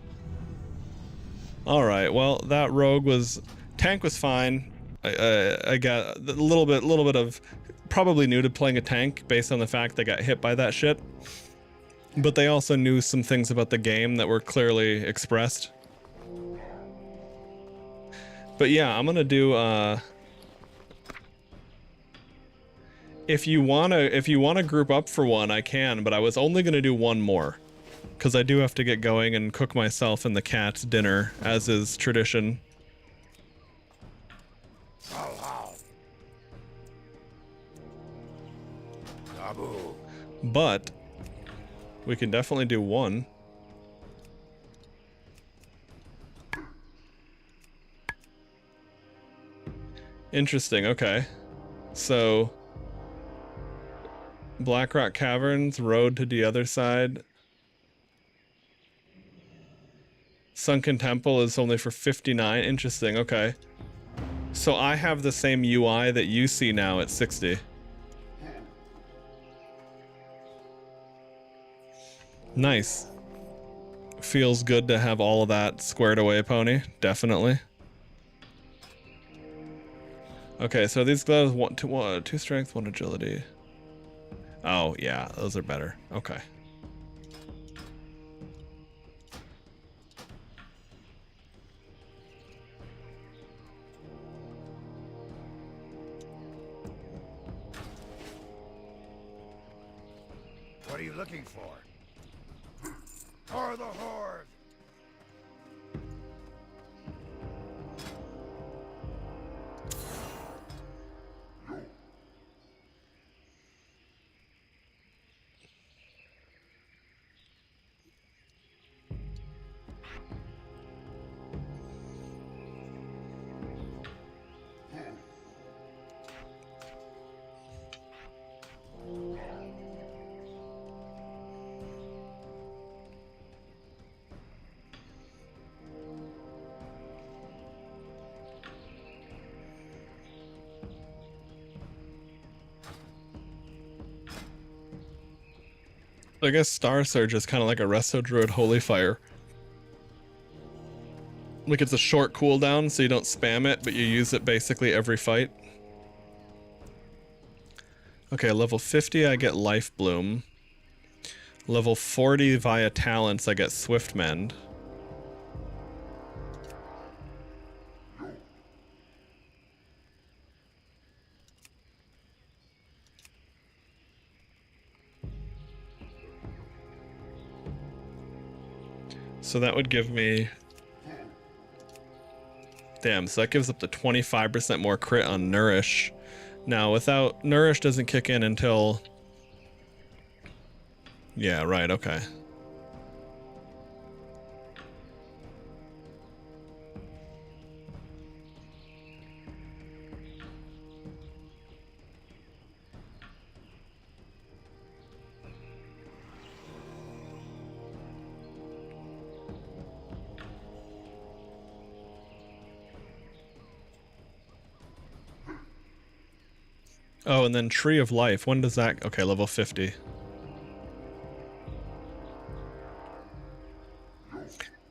Alright, well, that rogue was... Tank was fine. I got a little bit of... Probably new to playing a tank based on the fact they got hit by that shit. But they also knew some things about the game that were clearly expressed. But yeah, I'm gonna do, if you wanna group up for one, I can, but I was only gonna do one more. Because I do have to get going and cook myself and the cats dinner, as is tradition. But we can definitely do one. Interesting, okay. So Blackrock Caverns, road to the other side. Sunken Temple is only for 59. Interesting, okay. So I have the same UI that you see now at 60. Nice. Feels good to have all of that squared away, Pony. Definitely. Okay, so these gloves, 2 strength, 1 agility. Oh, yeah, those are better. Okay. What are you looking for? For the horde! I guess Star Surge is kind of like a Resto Druid Holy Fire. Like it's a short cooldown, so you don't spam it, but you use it basically every fight. Okay, level 50 I get Life Bloom. Level 40 via Talents I get Swift Mend. So that would give me... Damn, so that gives up to 25% more crit on Nourish. Now, without... Nourish doesn't kick in until... Yeah, right, okay. Oh, and then Tree of Life. When does that... Okay, level 50.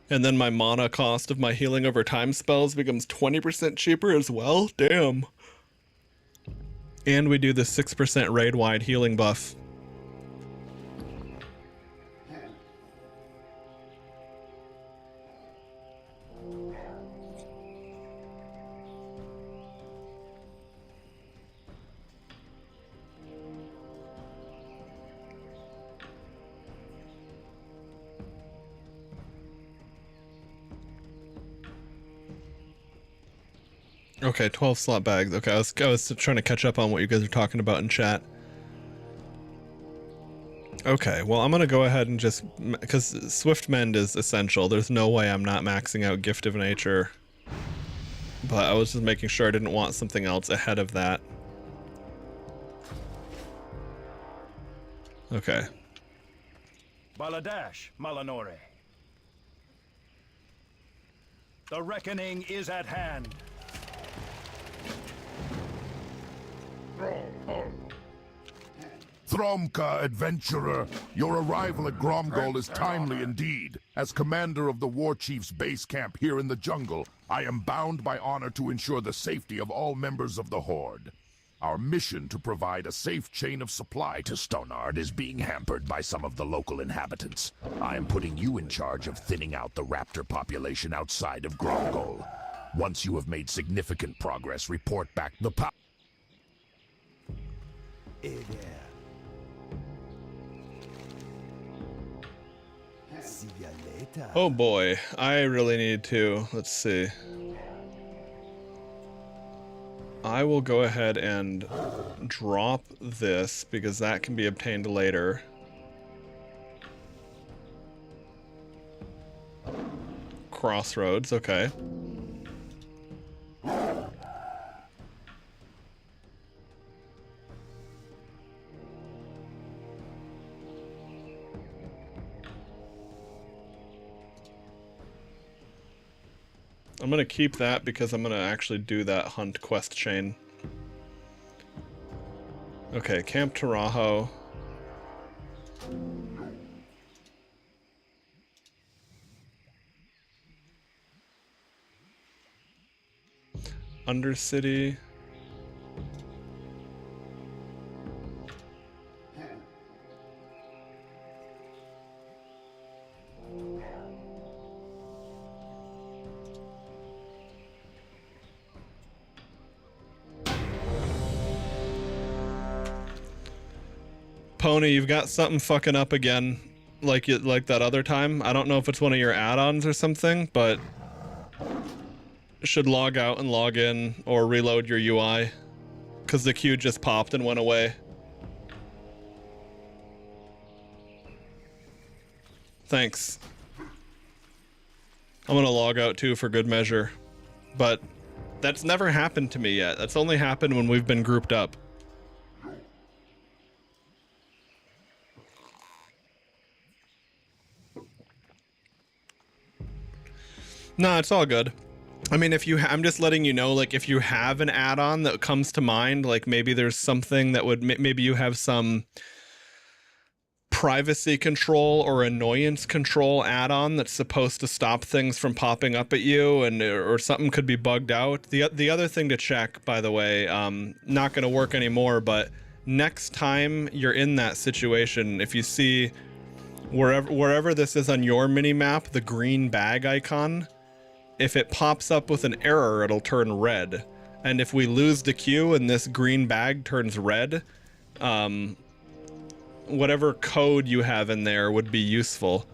And then my mana cost of my healing over time spells becomes 20% cheaper as well? Damn. And we do the 6% raid-wide healing buff. Okay, 12 slot bags. Okay, I was trying to catch up on what you guys are talking about in chat. Okay, well, I'm going to go ahead and just... Because Swift Mend is essential. There's no way I'm not maxing out Gift of Nature. But I was just making sure I didn't want something else ahead of that. Okay. Baladash, Malanore. The reckoning is at hand. The Thromka, adventurer. Your arrival at Gromgol is timely indeed. As commander of the War Chief's base camp here in the jungle, I am bound by honor to ensure the safety of all members of the Horde. Our mission to provide a safe chain of supply to Stonard is being hampered by some of the local inhabitants. I am putting you in charge of thinning out the raptor population outside of Gromgol. Once you have made significant progress, report back the power. Oh boy, I really need to. Let's see. I will go ahead and drop this because that can be obtained later. Crossroads, okay. I'm gonna keep that because I'm gonna actually do that hunt quest chain. Okay, Camp Tarajo. Undercity. Pony, you've got something fucking up again, like that other time. I don't know if it's one of your add-ons or something, but should log out and log in or reload your UI, because the queue just popped and went away. Thanks. I'm gonna log out too for good measure, but that's never happened to me yet. That's only happened when we've been grouped up. No, it's all good. I mean, if you, I'm just letting you know, like, if you have an add-on that comes to mind, like maybe there's something that would, maybe you have some privacy control or annoyance control add-on that's supposed to stop things from popping up at you, and or something could be bugged out. The other thing to check, by the way, not going to work anymore, but next time you're in that situation, if you see wherever this is on your mini map, the green bag icon, if it pops up with an error, it'll turn red. And if we lose the queue and this green bag turns red, whatever code you have in there would be useful.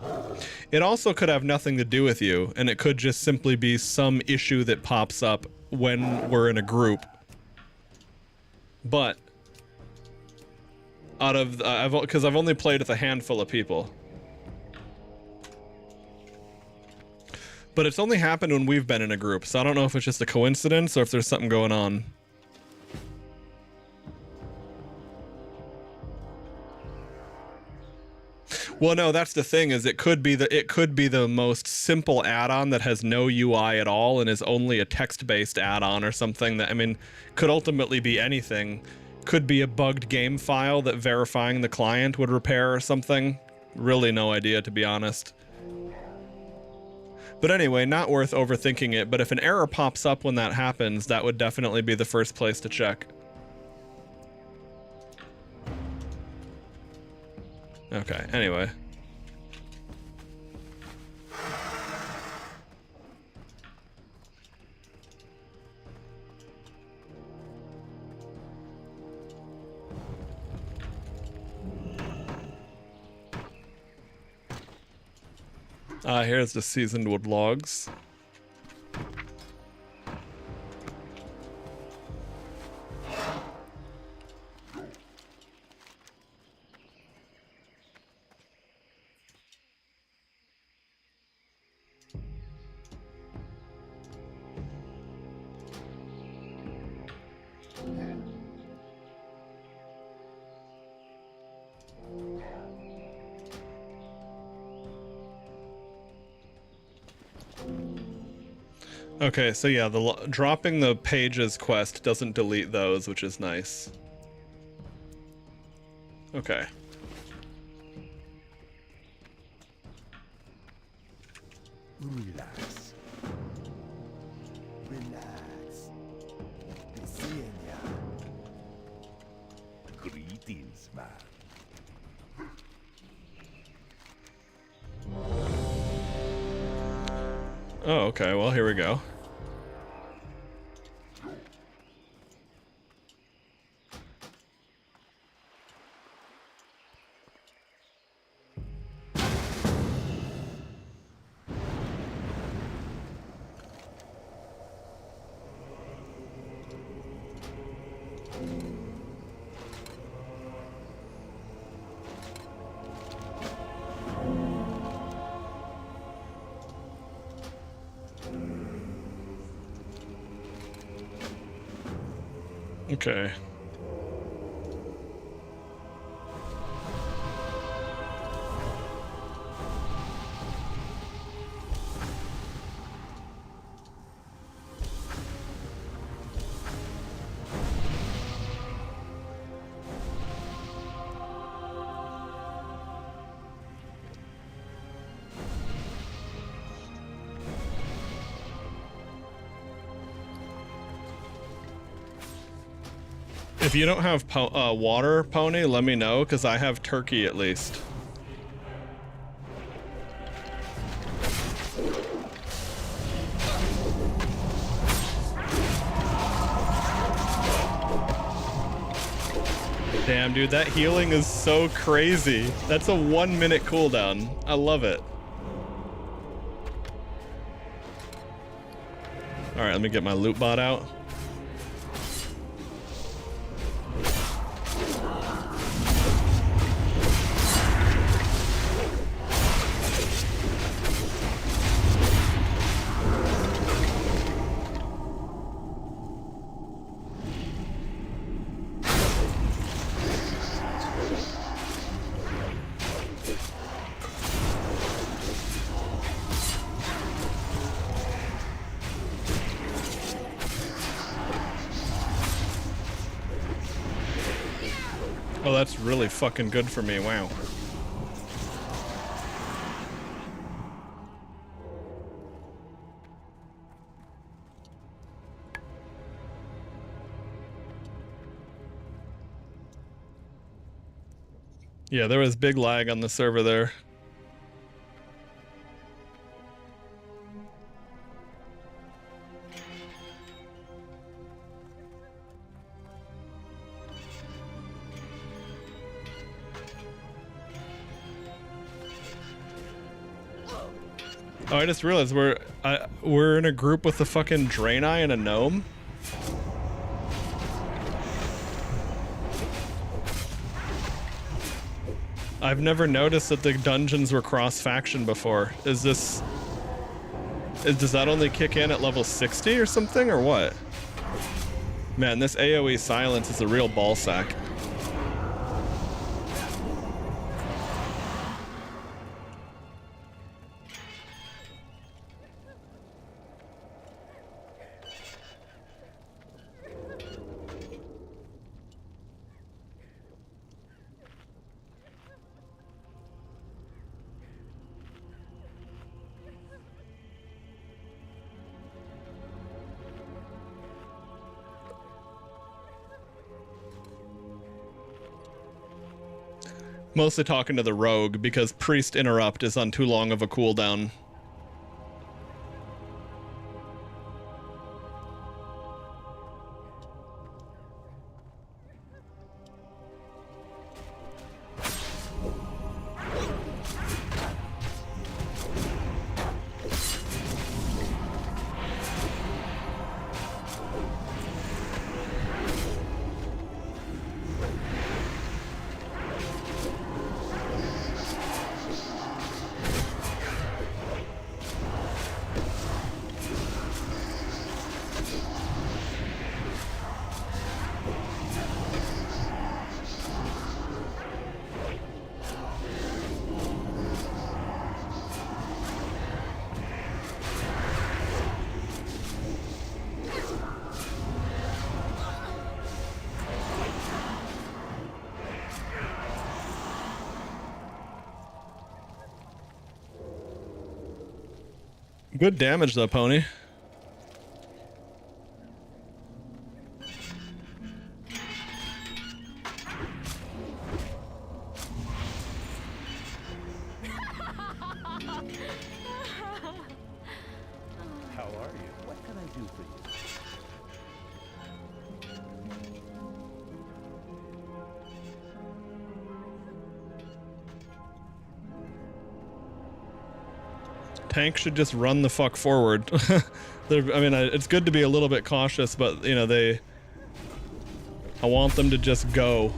It also could have nothing to do with you, and it could just simply be some issue that pops up when we're in a group. But out of, because I've only played with a handful of people. But it's only happened when we've been in a group, so I don't know if it's just a coincidence or if there's something going on. Well, no, that's the thing, is it could be the most simple add-on that has no UI at all and is only a text-based add-on or something that, I mean, could ultimately be anything. Could be a bugged game file that verifying the client would repair or something. Really no idea, to be honest. But anyway, not worth overthinking it, but if an error pops up when that happens, that would definitely be the first place to check. Okay, anyway. Here's the seasoned wood logs. Okay, so yeah, dropping the pages quest doesn't delete those, which is nice. Okay. Relax. Relax. Be seeing ya. Greetings, man. Oh, okay. Well, here we go. Okay. If you don't have water, Pony, let me know, because I have turkey at least. Damn, dude, that healing is so crazy. That's a 1 minute cooldown. I love it. All right, let me get my loot bot out. Oh, that's really fucking good for me. Wow. Yeah, there was big lag on the server there. Oh, I just realized we're in a group with a fucking Draenei and a gnome. I've never noticed that the dungeons were cross-faction before. Does that only kick in at level 60 or something, or what? Man, this AoE silence is a real ballsack. Mostly talking to the rogue because Priest Interrupt is on too long of a cooldown. Good damage though, Pony. How are you? What can I do for you? Tank should just run the fuck forward. I mean, it's good to be a little bit cautious, but you know, I want them to just go.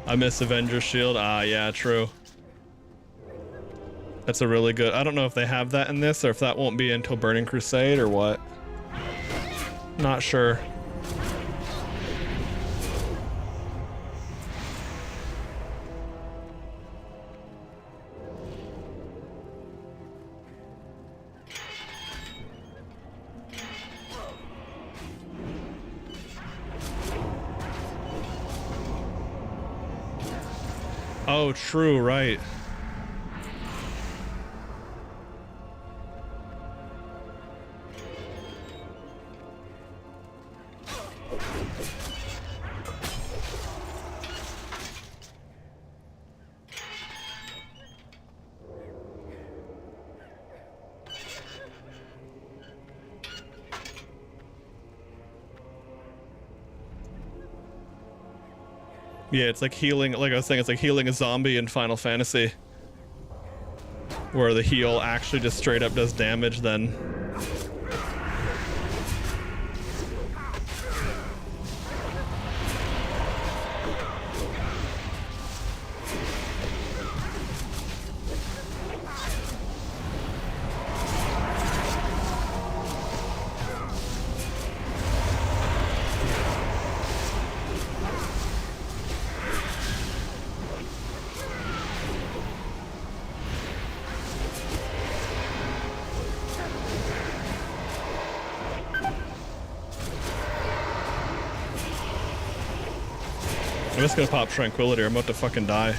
I miss Avengers Shield. Ah, yeah, true. That's a really good. I don't know if they have that in this or if that won't be until Burning Crusade or what. Not sure. Oh, true, right. Yeah, it's like healing, like I was saying, it's like healing a zombie in Final Fantasy. Where the heal actually just straight up does damage then. I'm just gonna pop Tranquility or I'm about to fucking die.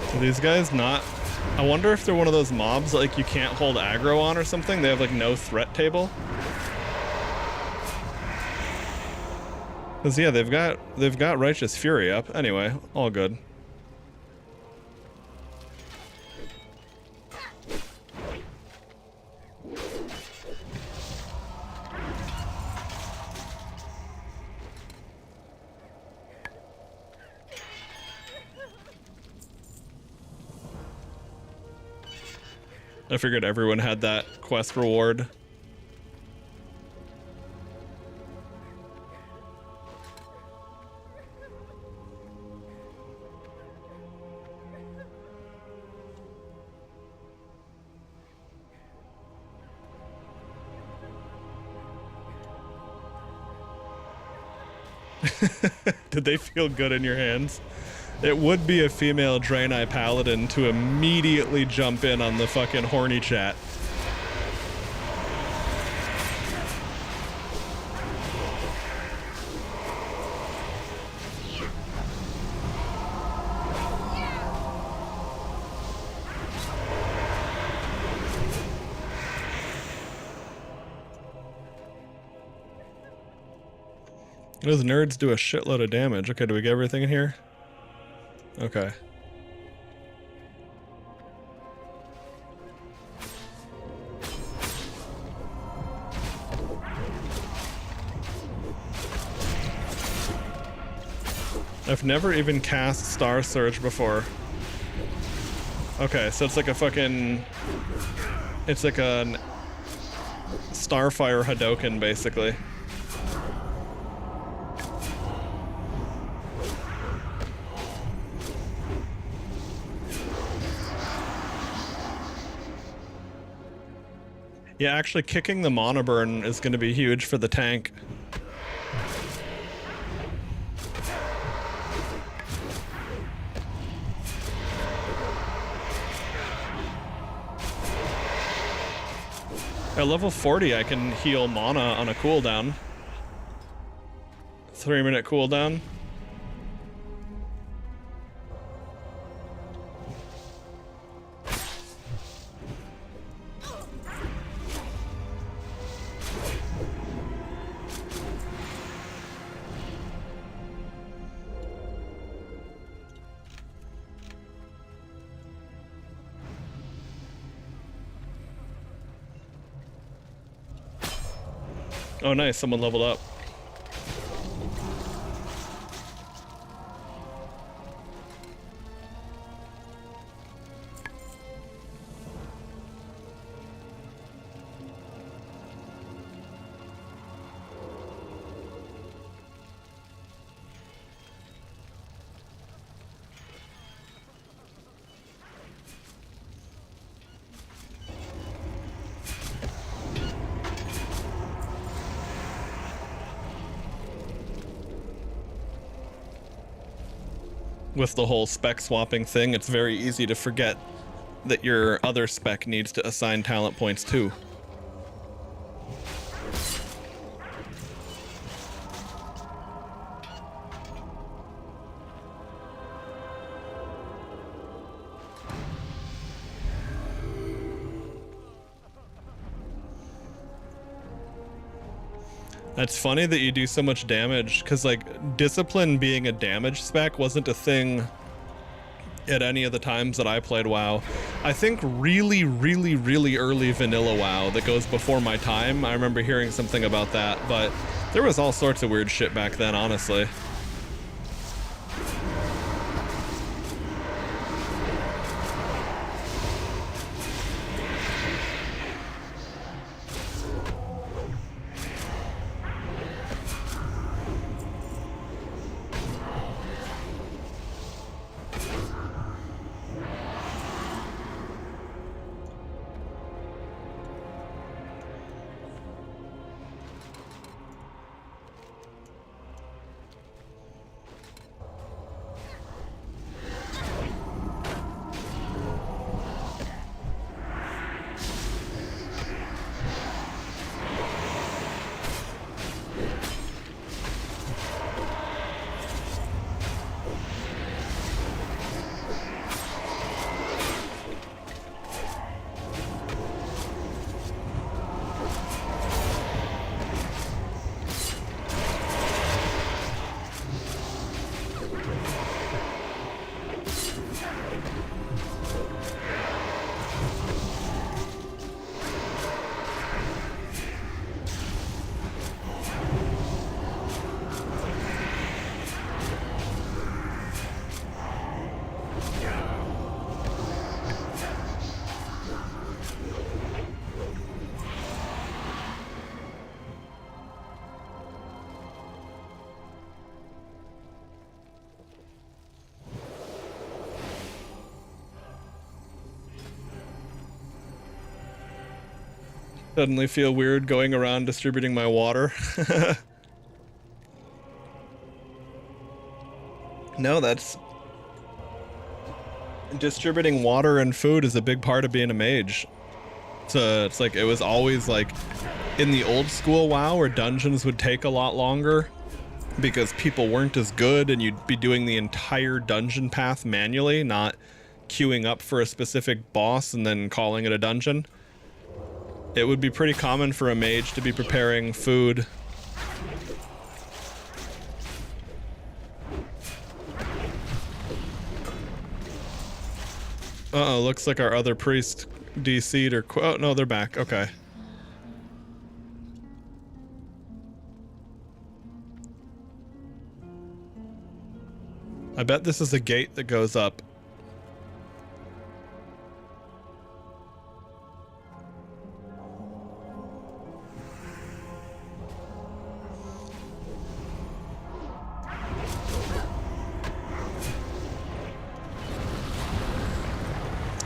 So these guys not... I wonder if they're one of those mobs that, like, you can't hold aggro on or something. They have like no threat table. Cause yeah, they've got Righteous Fury up. Anyway, all good. I figured everyone had that quest reward. Did they feel good in your hands? It would be a female Draenei Paladin to immediately jump in on the fucking horny chat. Those nerds do a shitload of damage. Okay, do we get everything in here? Okay. I've never even cast Star Surge before. Okay, so it's like a fucking... It's like a Starfire Hadoken, basically. Yeah, actually kicking the mana burn is going to be huge for the tank. At level 40, I can heal mana on a cooldown. 3-minute cooldown. Oh nice, someone leveled up. With the whole spec swapping thing, it's very easy to forget that your other spec needs to assign talent points too. That's funny that you do so much damage, because like discipline being a damage spec wasn't a thing at any of the times that I played WoW. I think really early vanilla WoW that goes before my time, I remember hearing something about that, but there was all sorts of weird shit back then, honestly. Suddenly feel weird going around distributing my water. No, that's... distributing water and food is a big part of being a mage. So it's like, it was always like, in the old school WoW where dungeons would take a lot longer because people weren't as good and you'd be doing the entire dungeon path manually, not queuing up for a specific boss and then calling it a dungeon. It would be pretty common for a mage to be preparing food. Uh-oh, looks like our other priest DC'd or oh no, they're back. Okay. I bet this is a gate that goes up.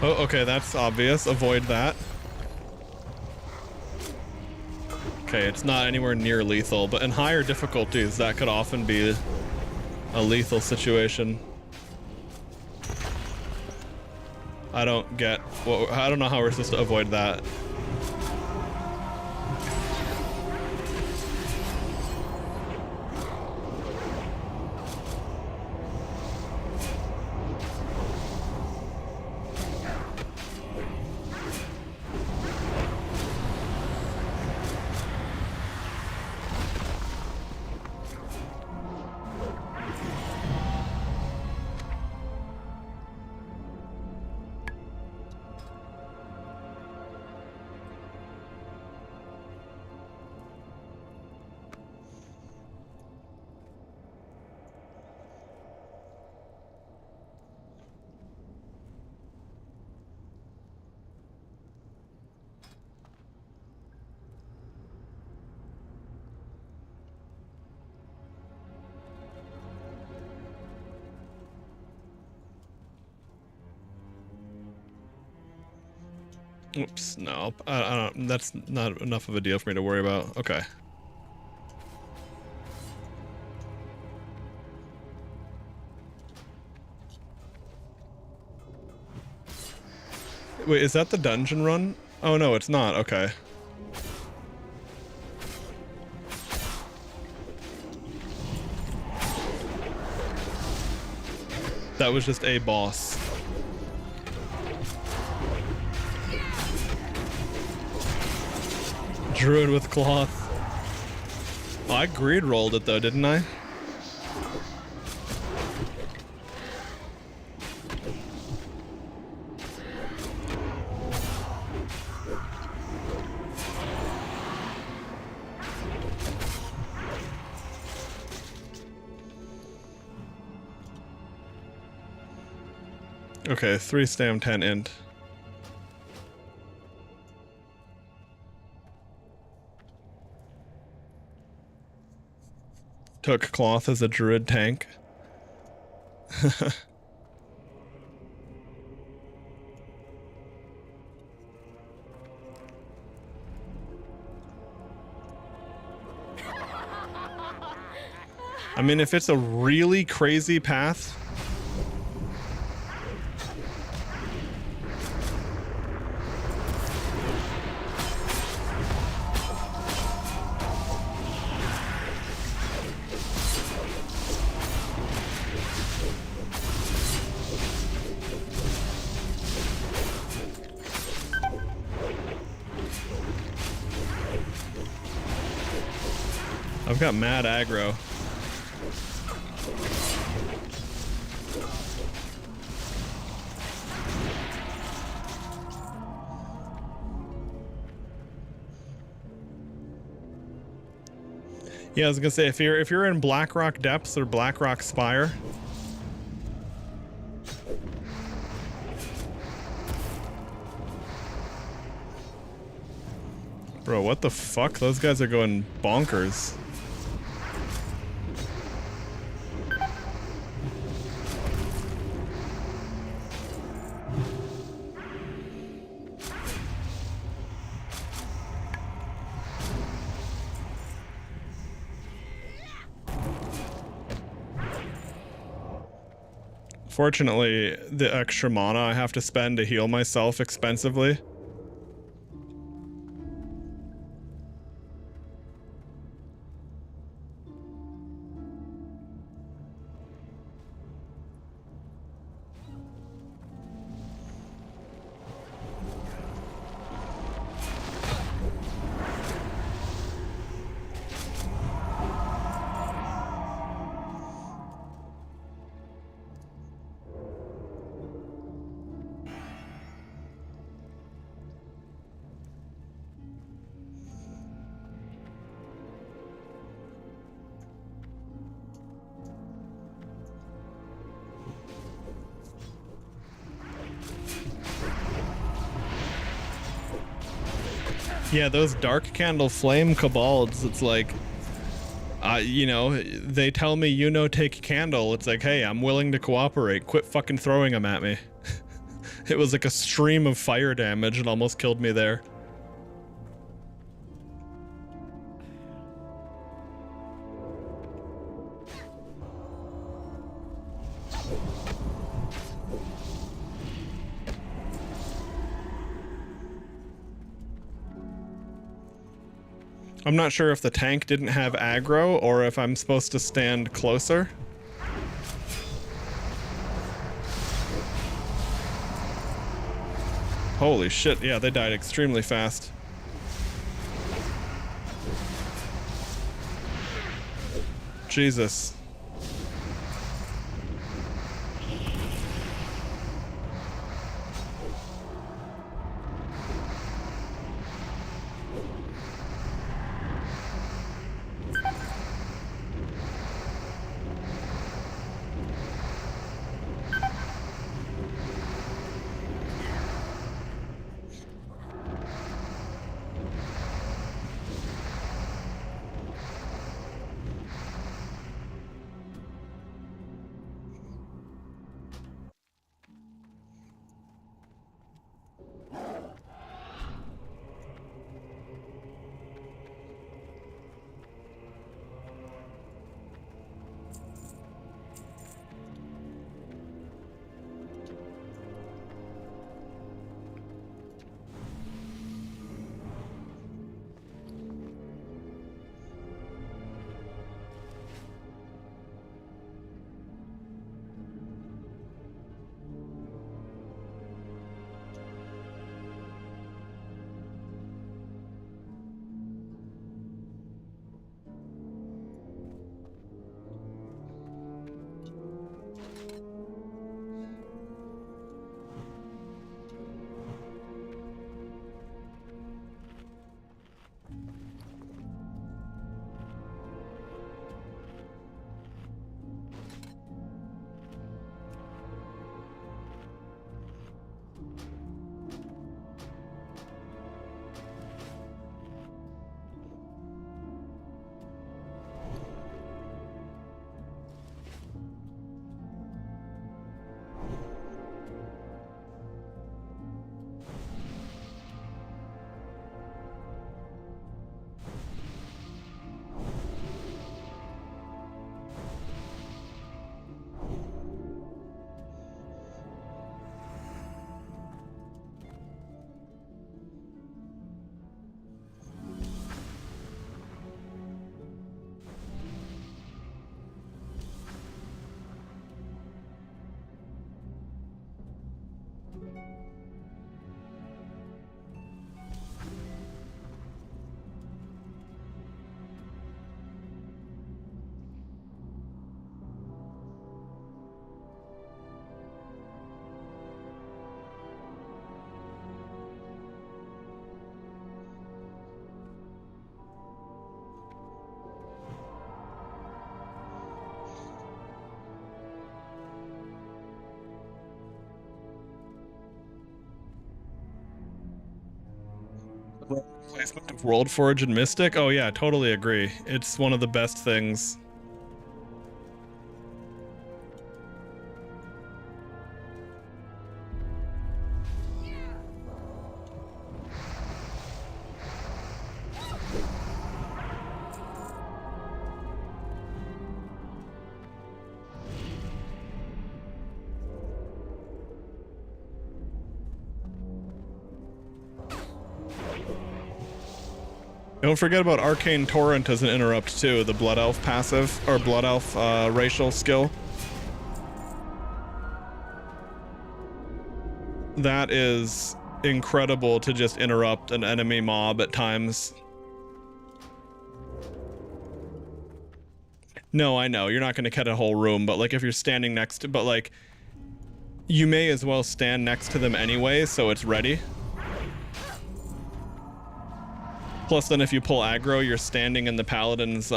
Oh, okay, that's obvious. Avoid that. Okay, it's not anywhere near lethal, but in higher difficulties, that could often be a lethal situation. I don't get... well, I don't know how we're supposed to avoid that. Oops, no. I don't, that's not enough of a deal for me to worry about. Okay. Wait, is that the dungeon run? Oh no, it's not. Okay. That was just a boss. Druid with cloth. Oh, I greed rolled it though, didn't I? Okay, 3 stam, 10 int. Took cloth as a druid tank. I mean, if it's a really crazy path, I've got mad aggro. Yeah, I was gonna say if you're in Blackrock Depths or Blackrock Spire, bro, what the fuck? Those guys are going bonkers. Fortunately, the extra mana I have to spend to heal myself expensively. Yeah, those Dark Candle Flame Cabalds, it's like, you know, they tell me, you know, take candle. It's like, hey, I'm willing to cooperate. Quit fucking throwing them at me. It was like a stream of fire damage and almost killed me there. I'm not sure if the tank didn't have aggro or if I'm supposed to stand closer. Holy shit, yeah, they died extremely fast. Jesus. Replacement of World Forge and Mystic? Oh yeah, totally agree. It's one of the best things. Don't forget about Arcane Torrent as an interrupt too, the Blood Elf passive, or Blood Elf racial skill. That is incredible to just interrupt an enemy mob at times. No, I know, you're not going to cut a whole room, but like if you're standing next to, but like, you may as well stand next to them anyway, so it's ready. Plus, then if you pull aggro, you're standing in the Paladin's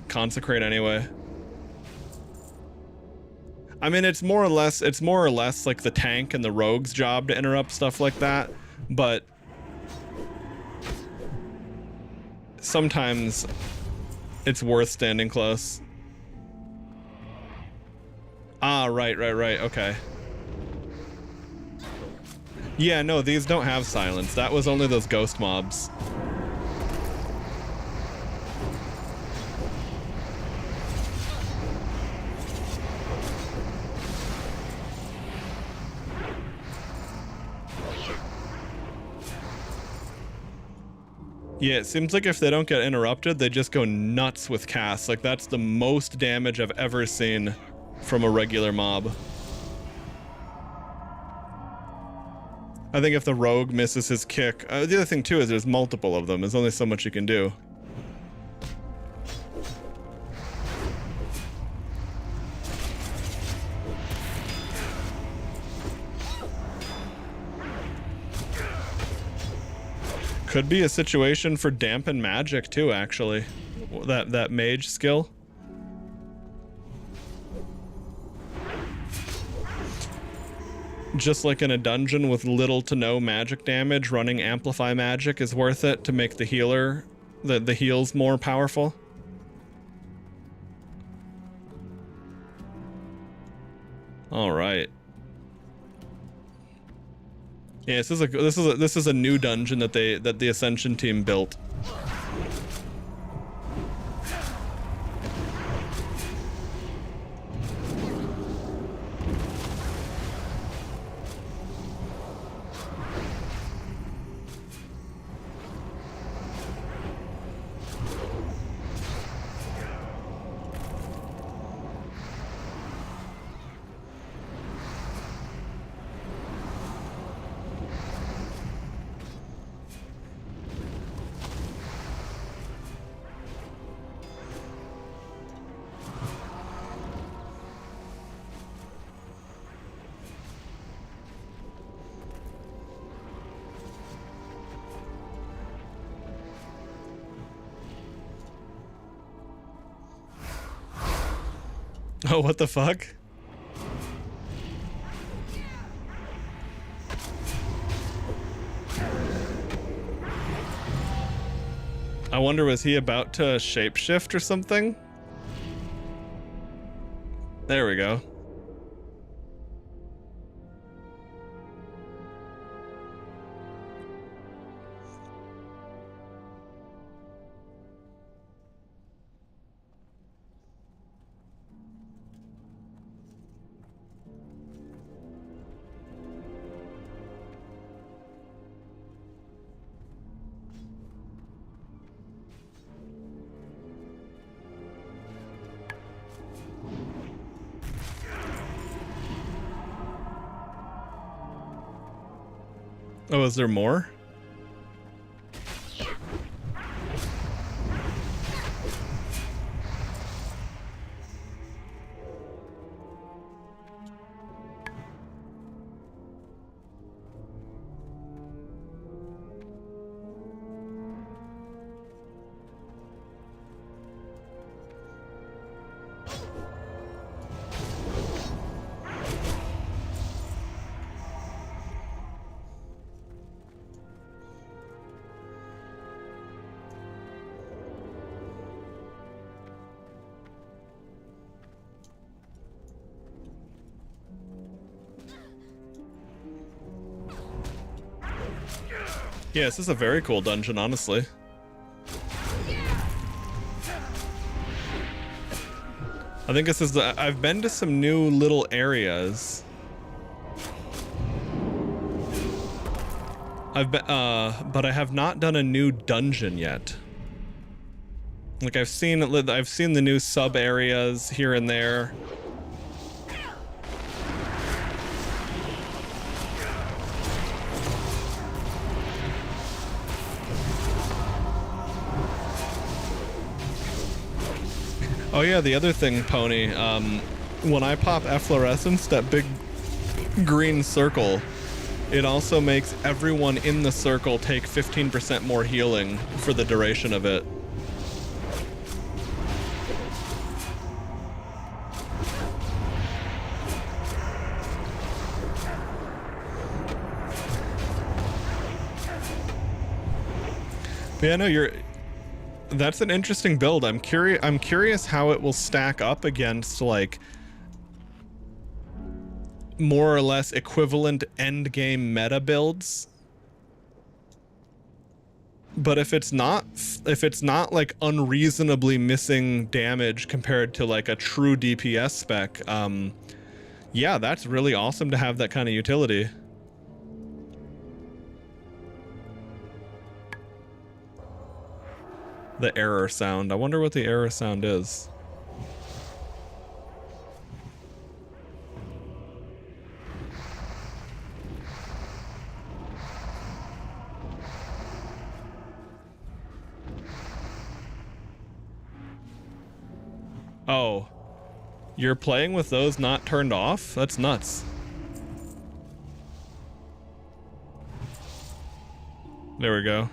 consecrate anyway. I mean, it's more or less like the tank and the rogue's job to interrupt stuff like that, but sometimes it's worth standing close. Ah, right, okay. Yeah, no, these don't have silence. That was only those ghost mobs. Yeah, it seems like if they don't get interrupted, they just go nuts with casts. Like, that's the most damage I've ever seen from a regular mob. I think if the rogue misses his kick... the other thing, too, is there's multiple of them. There's only so much you can do. Could be a situation for dampen magic too, actually. That mage skill. Just like in a dungeon with little to no magic damage, running amplify magic is worth it to make the healer, the heals more powerful. All right. Yeah, this is a new dungeon that the Ascension team built. Oh, what the fuck? I wonder, was he about to shapeshift or something? There we go. Oh, is there more? Yeah, this is a very cool dungeon, honestly. I think this is I've been to some new little areas. I've been, but I have not done a new dungeon yet. Like I've seen the new sub areas here and there. Oh yeah, the other thing, Pony, when I pop efflorescence, that big green circle, it also makes everyone in the circle take 15% more healing for the duration of it. Yeah, no, that's an interesting build. I'm curious how it will stack up against like more or less equivalent end game meta builds. But if it's not like unreasonably missing damage compared to like a true DPS spec, yeah, that's really awesome to have that kind of utility. The error sound. I wonder what the error sound is. Oh, you're playing with those not turned off? That's nuts. There we go.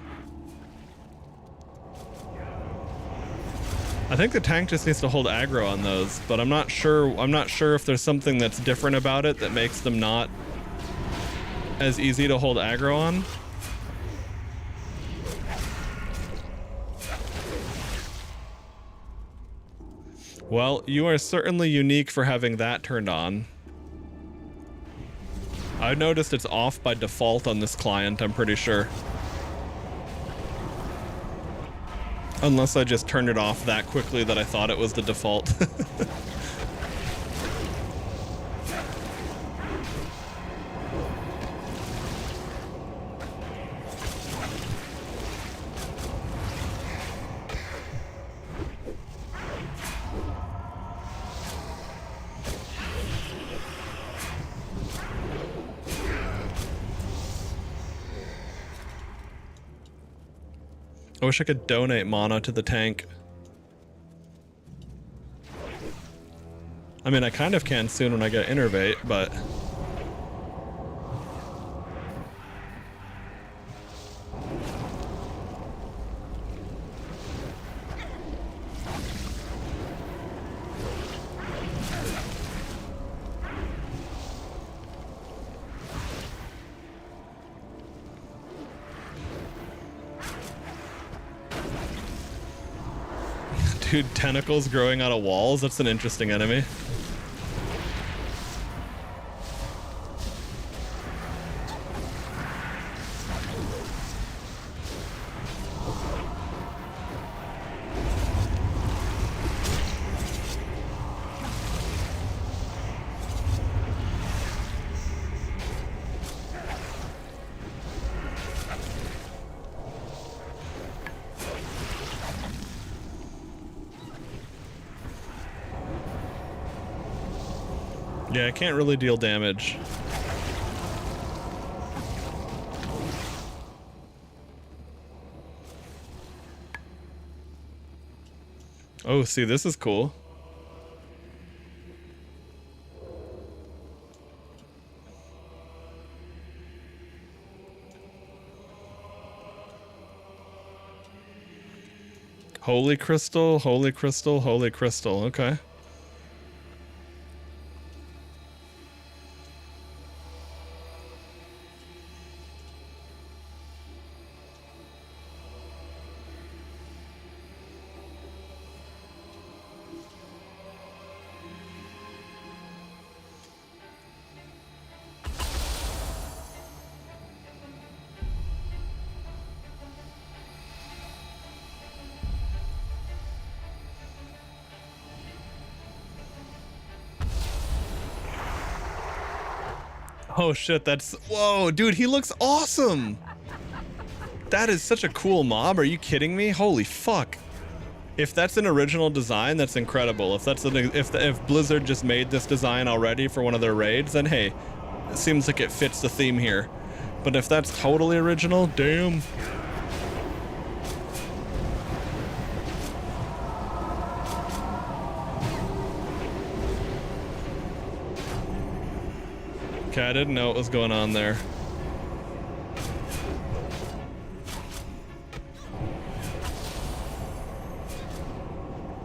I think the tank just needs to hold aggro on those, but I'm not sure if there's something that's different about it that makes them not as easy to hold aggro on. Well, you are certainly unique for having that turned on. I've noticed it's off by default on this client, I'm pretty sure. Unless I just turned it off that quickly that I thought it was the default. I wish I could donate mana to the tank. I mean, I kind of can soon when I get Innervate, but... Dude, tentacles growing out of walls? That's an interesting enemy. Yeah, I can't really deal damage. Oh, see, this is cool. Holy crystal, holy crystal, holy crystal. Okay. Oh shit, that's, whoa, dude, he looks awesome. That is such a cool mob. Are you kidding me? Holy fuck. If that's an original design, that's incredible. If that's if Blizzard just made this design already for one of their raids, then hey, it seems like it fits the theme here. But if that's totally original, damn. Okay, I didn't know what was going on there.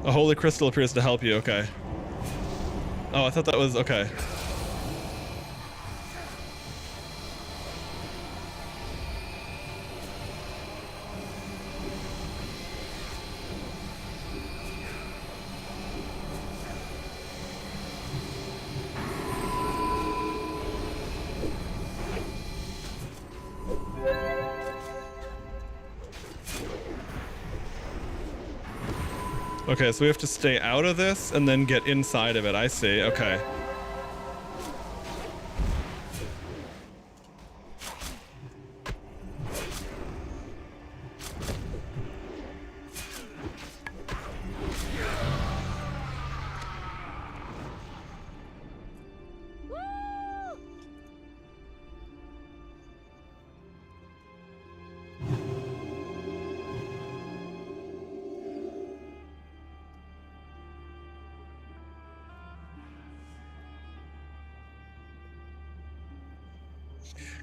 A holy crystal appears to help you, okay. Oh, I thought that was, okay. Okay, so we have to stay out of this and then get inside of it. I see. Okay.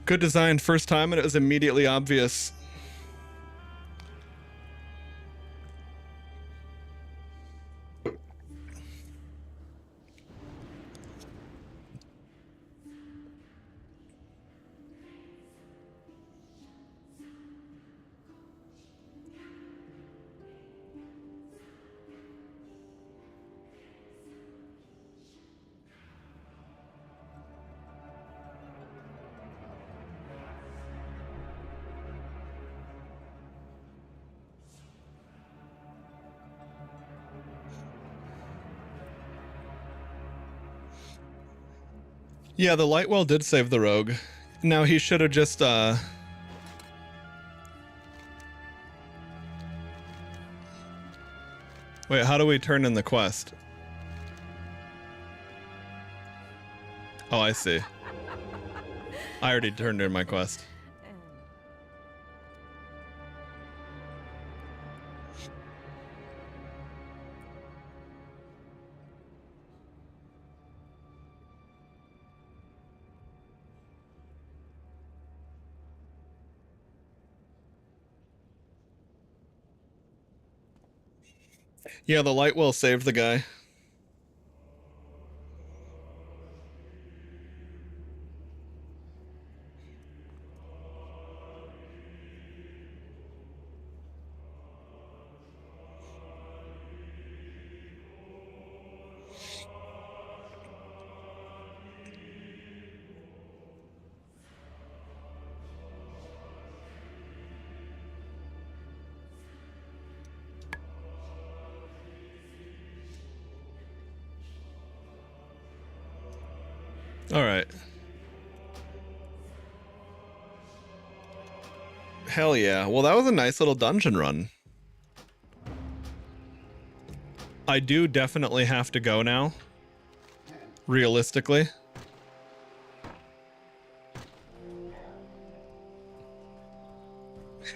Good design first time, and it was immediately obvious. Yeah, the Lightwell did save the rogue. Now he should have just, Wait, how do we turn in the quest? Oh, I see. I already turned in my quest. Yeah, the Lightwell saved the guy. All right. Hell yeah. Well, that was a nice little dungeon run. I do definitely have to go now. Realistically.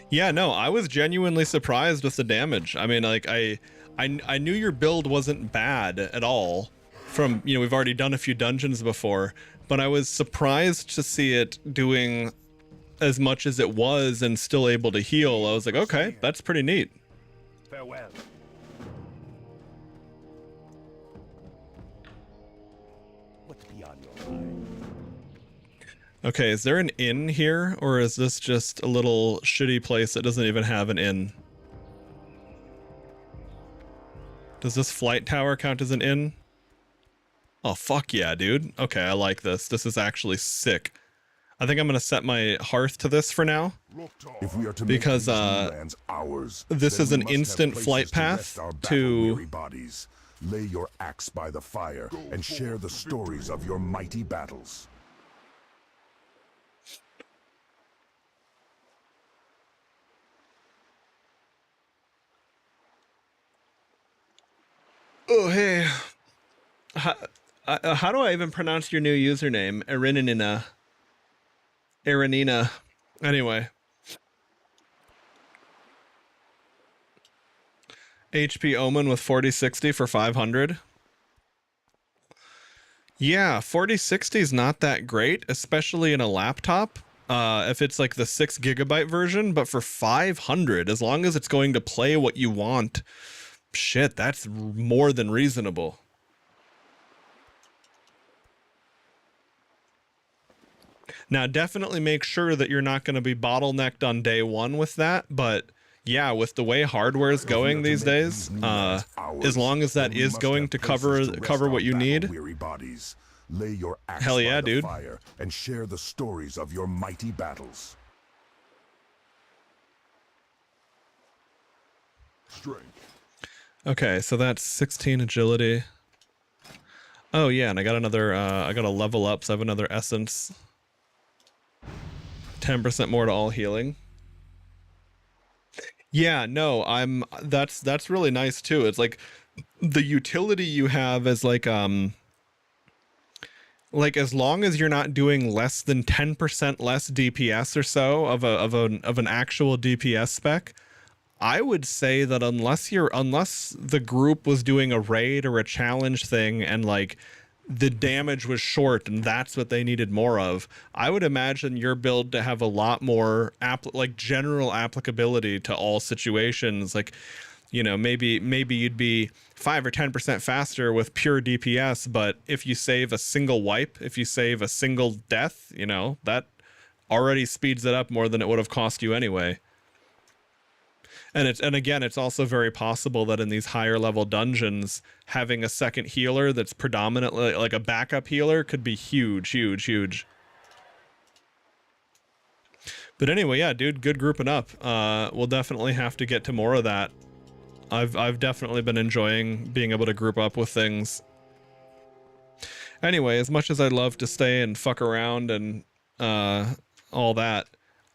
Yeah, no, I was genuinely surprised with the damage. I mean, like, I knew your build wasn't bad at all. From, you know, we've already done a few dungeons before, but I was surprised to see it doing as much as it was and still able to heal. I was like, okay, that's pretty neat. Farewell. What's beyond your mind? Okay, is there an inn here, or is this just a little shitty place that doesn't even have an inn? Does this flight tower count as an inn? Oh, fuck yeah, dude. Okay, I like this. This is actually sick. I think I'm going to set my hearth to this for now. Because this is an instant flight path to... Lay your axe by the fire and share the stories of your mighty battles. Oh, hey. How do I even pronounce your new username? Erinina. Anyway. HP Omen with 4060 for 500. Yeah, 4060 is not that great, especially in a laptop. If it's like the 6 GB version, but for 500, as long as it's going to play what you want, shit, that's more than reasonable. Now, definitely make sure that you're not going to be bottlenecked on day one with that, but yeah, with the way hardware is going these days, as long as that is going to cover what you need, lay your axe hell yeah, by the dude. fire and share the stories of your mighty battles. Strength. Okay, so that's 16 agility. Oh yeah, and I got another, I got a level up, so I have another essence. 10% more to all healing. Yeah, no, that's really nice too. It's like the utility you have is like as long as you're not doing less than 10% less DPS or so of an actual DPS spec, I would say that unless the group was doing a raid or a challenge thing and like the damage was short and that's what they needed more of, I would imagine your build to have a lot more general applicability to all situations. Like, you know, maybe you'd be 5 or 10% faster with pure DPS, but if you save a single wipe, if you save a single death, you know, that already speeds it up more than it would have cost you anyway. And again, it's also very possible that in these higher level dungeons, having a second healer that's predominantly like a backup healer could be huge, huge, huge. But anyway, yeah, dude, good grouping up. We'll definitely have to get to more of that. I've definitely been enjoying being able to group up with things. Anyway, as much as I'd love to stay and fuck around and all that,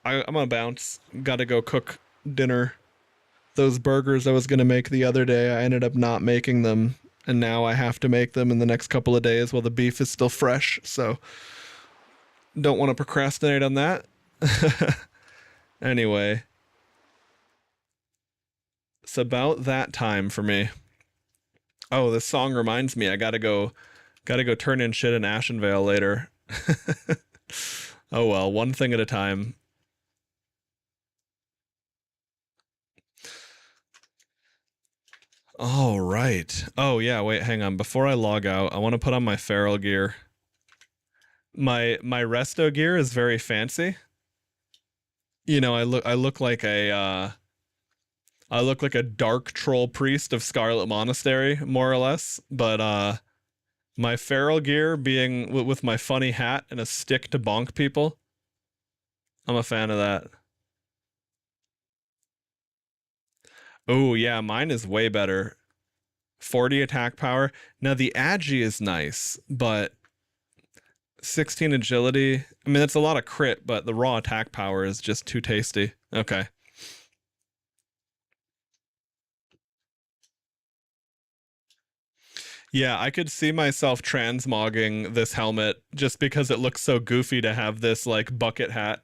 I'm gonna bounce. Gotta go cook dinner. Those burgers I was going to make the other day, I ended up not making them, and now I have to make them in the next couple of days while the beef is still fresh, so don't want to procrastinate on that. Anyway, it's about that time for me. Oh, this song reminds me, I gotta go turn in shit in Ashenvale later. Oh well, one thing at a time. All right. Oh yeah, wait, hang on. Before I log out, I want to put on my feral gear. My resto gear is very fancy. You know, I look like a dark troll priest of Scarlet Monastery, more or less, but my feral gear being with my funny hat and a stick to bonk people, I'm a fan of that. Oh yeah, mine is way better. 40 attack power. Now the agi is nice, but 16 agility. I mean, that's a lot of crit, but the raw attack power is just too tasty. Okay. Yeah, I could see myself transmogging this helmet just because it looks so goofy to have this like bucket hat.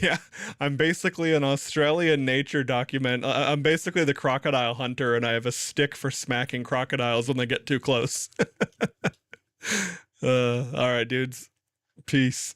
Yeah. I'm basically an Australian nature document. I'm basically the crocodile hunter, and I have a stick for smacking crocodiles when they get too close. All right, dudes. Peace.